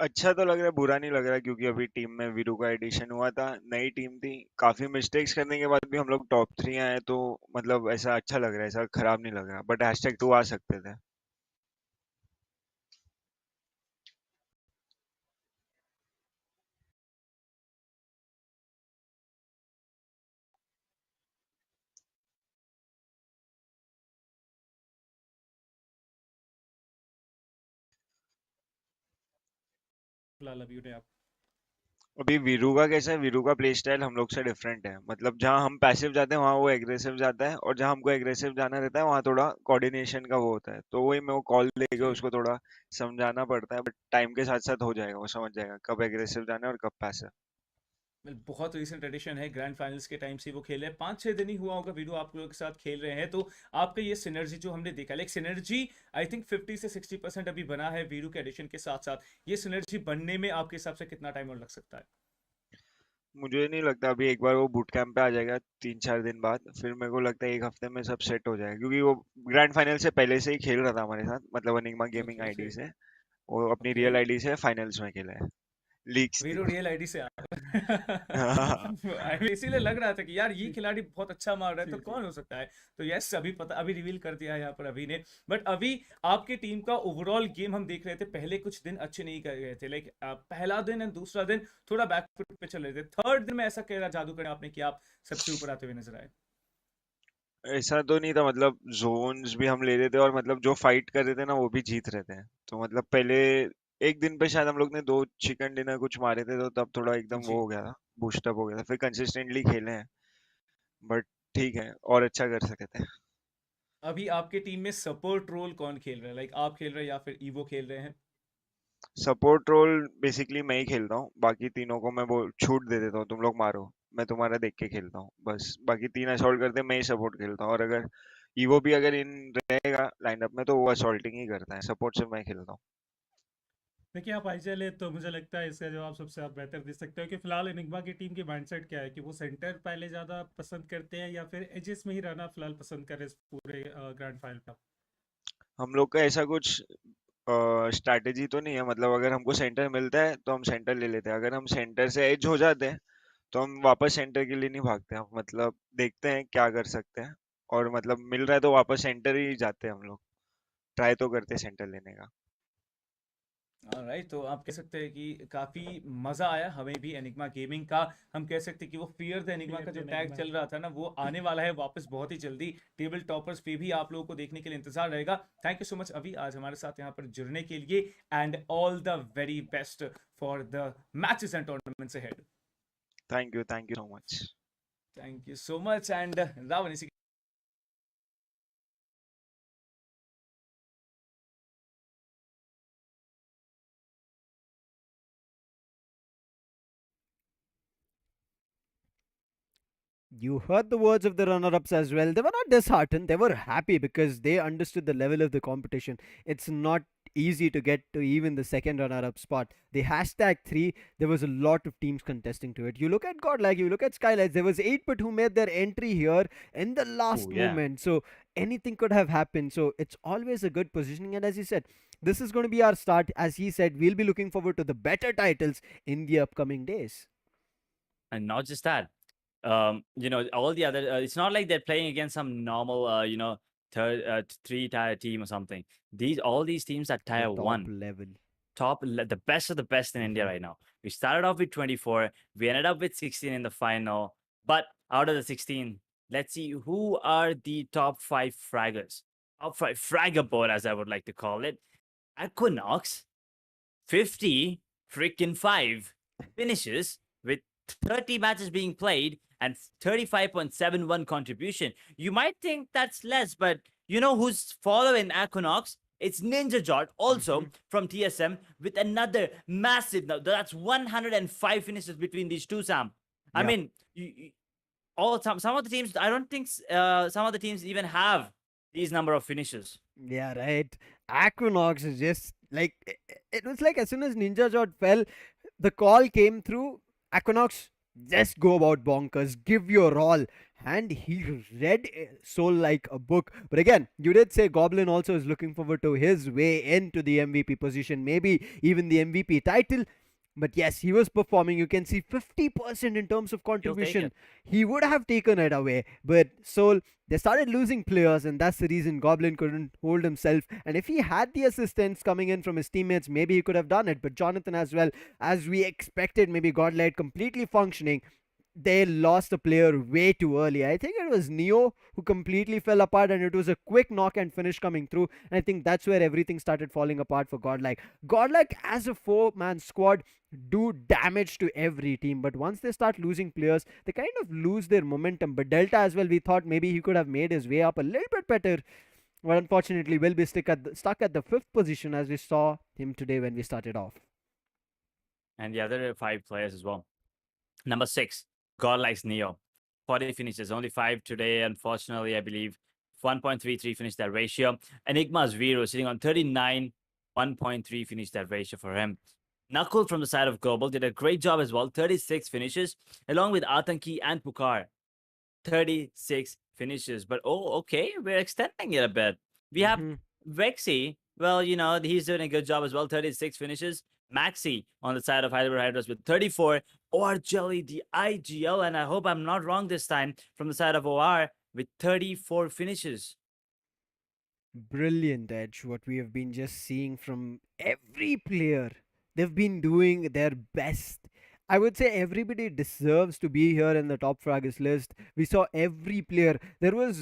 अच्छा तो लग रहा है, बुरा नहीं लग रहा क्योंकि अभी टीम में वीरू का एडिशन हुआ था, नई टीम थी, काफी मिस्टेक्स करने के बाद भी हम लोग टॉप 3 आए, तो मतलब ऐसा अच्छा लग रहा है, ऐसा खराब नहीं लग रहा, बट #2 आ सकते थे। लव यू ने आप। अभी वीरू का कैसा है, वीरू का प्ले स्टाइल हम लोग से डिफरेंट है, मतलब जहाँ हम पैसिव जाते हैं वहाँ वो एग्रेसिव जाता है, और जहाँ हमको एग्रेसिव जाना रहता है वहाँ थोड़ा कोऑर्डिनेशन का वो होता है, तो वही मैं वो कॉल लेके उसको थोड़ा समझाना पड़ता है, बट टाइम के साथ साथ हो जाएगा, वो समझ जाएगा कब एग्रेसिव जाना है और कब पैसिव। बहुत रिसेंट एडिशन है, ग्रैंड फाइनल्स के टाइम से वो खेल रहे हैं, 5-6 दिन ही हुआ होगा वीडियो आप लोगों के साथ खेल रहे हैं, तो आपका ये सिनर्जी जो हमने देखा, लाइक सिनर्जी आई थिंक 50 से 60% अभी बना है वीडियो के एडिशन के साथ साथ, ये सिनर्जी बनने में आपके हिसाब से कितना टाइम और लग सकता है? मुझे नहीं लगता, अभी एक बार वो बूट कैंप पे आ जाएगा 3-4 दिन बाद, फिर मेरे को लगता है एक हफ्ते में सब सेट हो जाएगा, क्योंकि वो ग्रैंड फाइनल से पहले से ही खेल रहा था हमारे साथ, मतलब अनिग्मा गेमिंग ओके आईडी ओके से। वो अपनी ओके। रियल आईडी से फाइनल्स में खेला है, लीग्स थी वीरो वो। रियल आईडी से हाँ। इसीलिए लग रहा था कि यार ये खिलाड़ी बहुत अच्छा मार रहा है, तो जी, जी। कौन हो सकता है? तो यस, अभी पता, अभी रिवील कर दिया है यहाँ पर अभी ने। बट अभी आपके टीम का ओवरऑल गेम हम देख रहे थे, पहले कुछ दिन अच्छे नहीं कर गए थे, लाइक पहला दिन एंड दूसरा दिन थोड़ा बैकफुट पे चल रहे थे, थर्ड दिन में ऐसा क्या जादू करा आपने कि आप सबसे ऊपर आते हुए नजर आए? ऐसा तो नहीं था, मतलब जोन्स भी हम ले रहे थे, और मतलब जो फाइट कर रहे थे ना वो भी जीत रहे थे, तो मतलब पहले एक दिन पे शायद हम लोग ने 2 चिकन डिनर कुछ मारे थे, तो तब थोड़ा एकदम वो जी। हो गया था, बूस्ट अप हो गया था, फिर कंसिस्टेंटली खेले हैं, बट ठीक है, और अच्छा कर सके थे। अभी आपके टीम में सपोर्ट रोल कौन खेल रहा है, लाइक आप खेल रहे हैं या फिर ईवो खेल रहे हैं? सपोर्ट रोल बेसिकली मैं ही खेलता हूँ, बाकी तीनों को मैं वो छूट दे देता हूँ, तुम लोग मारो, मैं तुम्हारा देख के खेलता हूँ बस, बाकी 3 असॉल्ट करते हैं, मैं ही सपोर्ट खेलता हूँ, और अगर ईवो भी अगर इन रहेगा लाइनअप में तो वो असॉल्टिंग ही करता है, सपोर्ट से मैं खेलता हूँ। देखिए, आप आईजीएल है तो मुझे लगता है इसका जवाब सबसे आप बेहतर दे सकते हो कि फिलहाल एनिग्मा की टीम की माइंडसेट क्या है, कि वो सेंटर पहले ज़्यादा पसंद करते हैं या फिर एजेस में ही रहना फिलहाल पसंद करें इस पूरे ग्रैंड फाइनल का? हम लोग का ऐसा कुछ स्ट्रैटेजी तो नहीं है, मतलब अगर हमको सेंटर मिलता है तो हम सेंटर ले लेते हैं, अगर हम सेंटर से एज हो जाते हैं तो हम वापस सेंटर के लिए नहीं भागते, हम मतलब देखते हैं क्या कर सकते हैं, और मतलब मिल रहा है तो वापस सेंटर ही जाते हैं हम लोग, ट्राई तो करते हैं सेंटर लेने का। ऑलराइट, तो आप कह सकते हैं कि काफी मजा आया हमें भी एनिग्मा गेमिंग का। हम कह सकते हैं कि वो फियर द एनिग्मा फियर का द जो टैग एनिग्मा। चल रहा था ना, वो आने वाला है वापस बहुत ही जल्दी। टेबल टॉपर्स पे भी आप लोगों को देखने के लिए इंतजार रहेगा। थैंक यू सो मच अभी आज हमारे साथ यहाँ पर जुड़ने के लिए, and all the very best for the matches and tournaments ahead. Thank you so much. Thank you so much. And Ravan, इसी You heard the words of the runner ups as well. They were not disheartened, they were happy because they understood the level of the competition. It's not easy to get to even the second runner up spot. The hashtag 3, there was a lot of teams contesting to it. You look at Godlike, you look at SKYLIGHTZ, there was 8 but who made their entry here in the Oh last yeah. moment. So anything could have happened. So it's always a good positioning. And as you said, this is going to be our start. As he said, we'll be looking forward to the better titles in the upcoming days. And not just that, all the other. It's not like they're playing against some normal, third, 3-tier team or something. All these teams are The tier top one, level. the best of the best in India Mhm. right now. We started off with 24, we ended up with 16 in the final. But out of the 16, let's see who are the top 5 fraggers, top 5 fragger board, as I would like to call it. Equinox, 50 freaking 5 finishes with 30 matches being played and 35.71 contribution. You might think that's less, but you know who's following Equinox? It's Ninja Jot, also from TSM, with another massive. Now that's 105 finishes between these two, Sam. I Yeah. mean, some of the teams. I don't think some of the teams even have these number of finishes. Yeah, right. Equinox is just like it was like as soon as Ninja Jot fell, the call came through. Equinox, just go about bonkers, give your all. And he read Soul like a book. But again, you did say Goblin also is looking forward to his way into the MVP position, maybe even the MVP title. But yes, he was performing. You can see 50% in terms of He'll take contribution. it. He would have taken it away. But Soul, they started losing players, and that's the reason Goblin couldn't hold himself. And if he had the assistance coming in from his teammates, maybe he could have done it. But Jonathan, as well, as we expected, maybe Godlight completely functioning, they lost a player way too early. I think it was Neo who completely fell apart, and it was a quick knock and finish coming through. And I think that's where everything started falling apart for Godlike. Godlike, as a 4-man squad, do damage to every team, but once they start losing players, they kind of lose their momentum. But Delta as well, we thought maybe he could have made his way up a little bit better, but unfortunately will be stuck at the 5th position, as we saw him today when we started off. And the other 5 players as well. Number 6, GODLIKE's Neo. 40 finishes, only 5 today, unfortunately, I believe. 1.33 finished that ratio. Enigma's Vero sitting on 39, 1.3 finished that ratio for him. Knuckle from the side of Global did a great job as well, 36 finishes, along with Atanki and Pukar. 36 finishes. But okay, we're extending it a bit. We have Vexy. Well, he's doing a good job as well, 36 finishes. Maxi on the side of HYDRAS with 34. OR Jelly, the IGL, and I hope I'm not wrong this time, from the side of OR with 34 finishes. Brilliant, Edge. What we have been just seeing from every player. They've been doing their best. I would say everybody deserves to be here in the top fraggers list. We saw every player. It was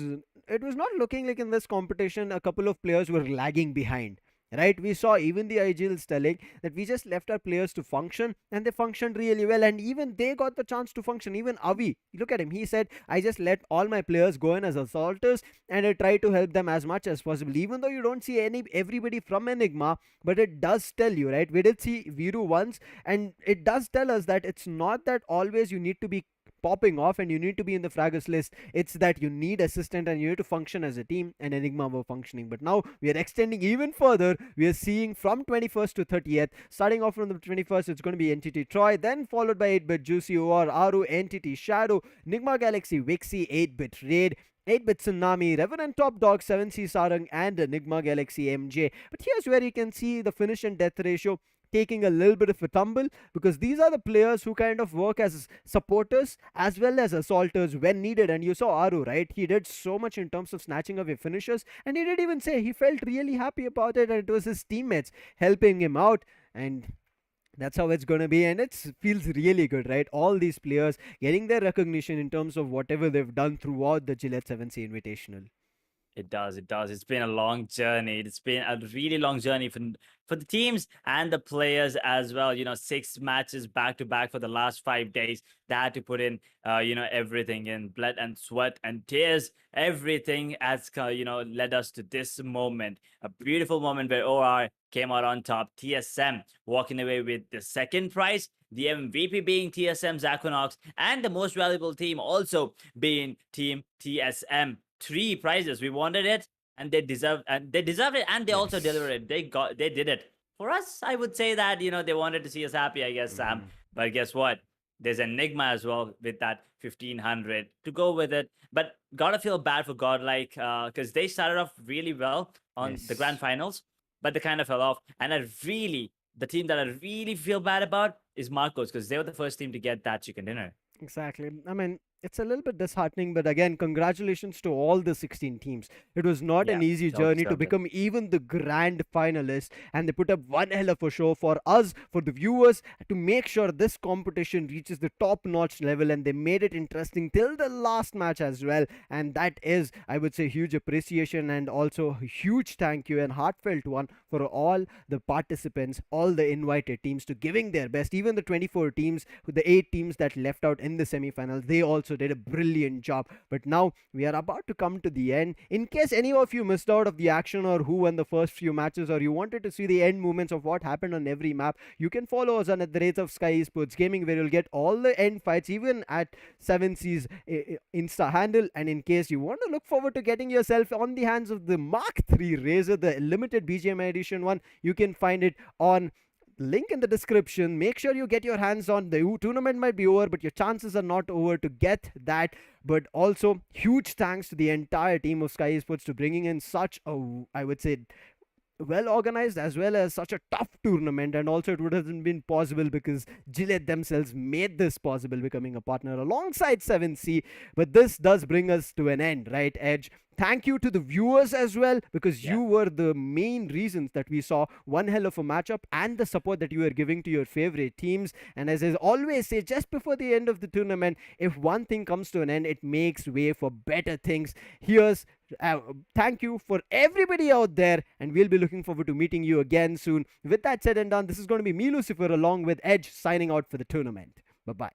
not looking like in this competition a couple of players were lagging behind. Right, we saw even the IGLs telling that we just left our players to function and they functioned really well, and even they got the chance to function. Even Avi, look at him, he said, I just let all my players go in as assaulters and I try to help them as much as possible, even though you don't see everybody from Enigma. But it does tell you, right, we did see Viru once, and it does tell us that it's not that always you need to be popping off and you need to be in the fraggers list. It's that you need assistant and you need to function as a team, and Enigma were functioning. But now we are extending even further. We are seeing from 21st to 30th. Starting off from the 21st, it's going to be Entity Troy, then followed by 8-bit Juicy OR, Aru, Entity Shadow, Nigma Galaxy, Wixie, 8-bit Raid, 8-bit Tsunami, Revenant Top Dog, 7C Sarang, and Nigma Galaxy MJ. But here's where you can see the finish and death ratio taking a little bit of a tumble, because these are the players who kind of work as supporters as well as assaulters when needed. And you saw Aru, right? He did so much in terms of snatching away finishers, and he did even say he felt really happy about it, and it was his teammates helping him out. And that's how it's going to be, and it feels really good, right? All these players getting their recognition in terms of whatever they've done throughout the Gillette 7Sea Invitational. It does. It's been a long journey. It's been a really long journey for the teams and the players as well. 6 matches back to back for the last 5 days. They had to put in, everything in blood and sweat and tears. Everything has, led us to this moment. A beautiful moment where OR came out on top. TSM walking away with the second prize. The MVP being TSM Zakonox, and the most valuable team also being Team TSM. 3 prizes. We wanted it, and they deserved it, and they also delivered it. They did it. For us, I would say that, they wanted to see us happy, I guess, Sam. But guess what? There's Enigma as well with that 1500 to go with it. But gotta feel bad for GODLIKE, because they started off really well on the grand finals, but they kind of fell off. And the team that I really feel bad about is Marcos, because they were the first team to get that chicken dinner. Exactly. I mean, it's a little bit disheartening, but again, congratulations to all the 16 teams. It was not an easy journey to become even the grand finalist, and they put up one hell of a show for us, for the viewers, to make sure this competition reaches the top-notch level, and they made it interesting till the last match as well. And that is, I would say, huge appreciation, and also a huge thank you and heartfelt one for all the participants, all the invited teams, to giving their best. Even the 24 teams, the 8 teams that left out in the semi-finals, they also did a brilliant job. But now we are about to come to the end. In case any of you missed out of the action, or who won the first few matches, or you wanted to see the end moments of what happened on every map, you can follow us on at the rates of Skyesports Gaming, where you'll get all the end fights, even at 7C's Insta handle. And in case you want to look forward to getting yourself on the hands of the Mark III Razor, the limited BGMI edition one, you can find it on link in the description. Make sure you get your hands on. The tournament might be over, but your chances are not over to get that. But also, huge thanks to the entire team of Skyesports to bringing in such a, I would say, well organized as well as such a tough tournament. And also, it would have been possible because Gillette themselves made this possible, becoming a partner alongside 7C. But this does bring us to an end, right, Edge? Thank you to the viewers as well, because you were the main reasons that we saw one hell of a matchup, and the support that you were giving to your favorite teams. And as I always say, just before the end of the tournament, if one thing comes to an end, it makes way for better things. Here's thank you for everybody out there, and we'll be looking forward to meeting you again soon. With that said and done, this is going to be me, Lucifer, along with Edge, signing out for the tournament. Bye-bye.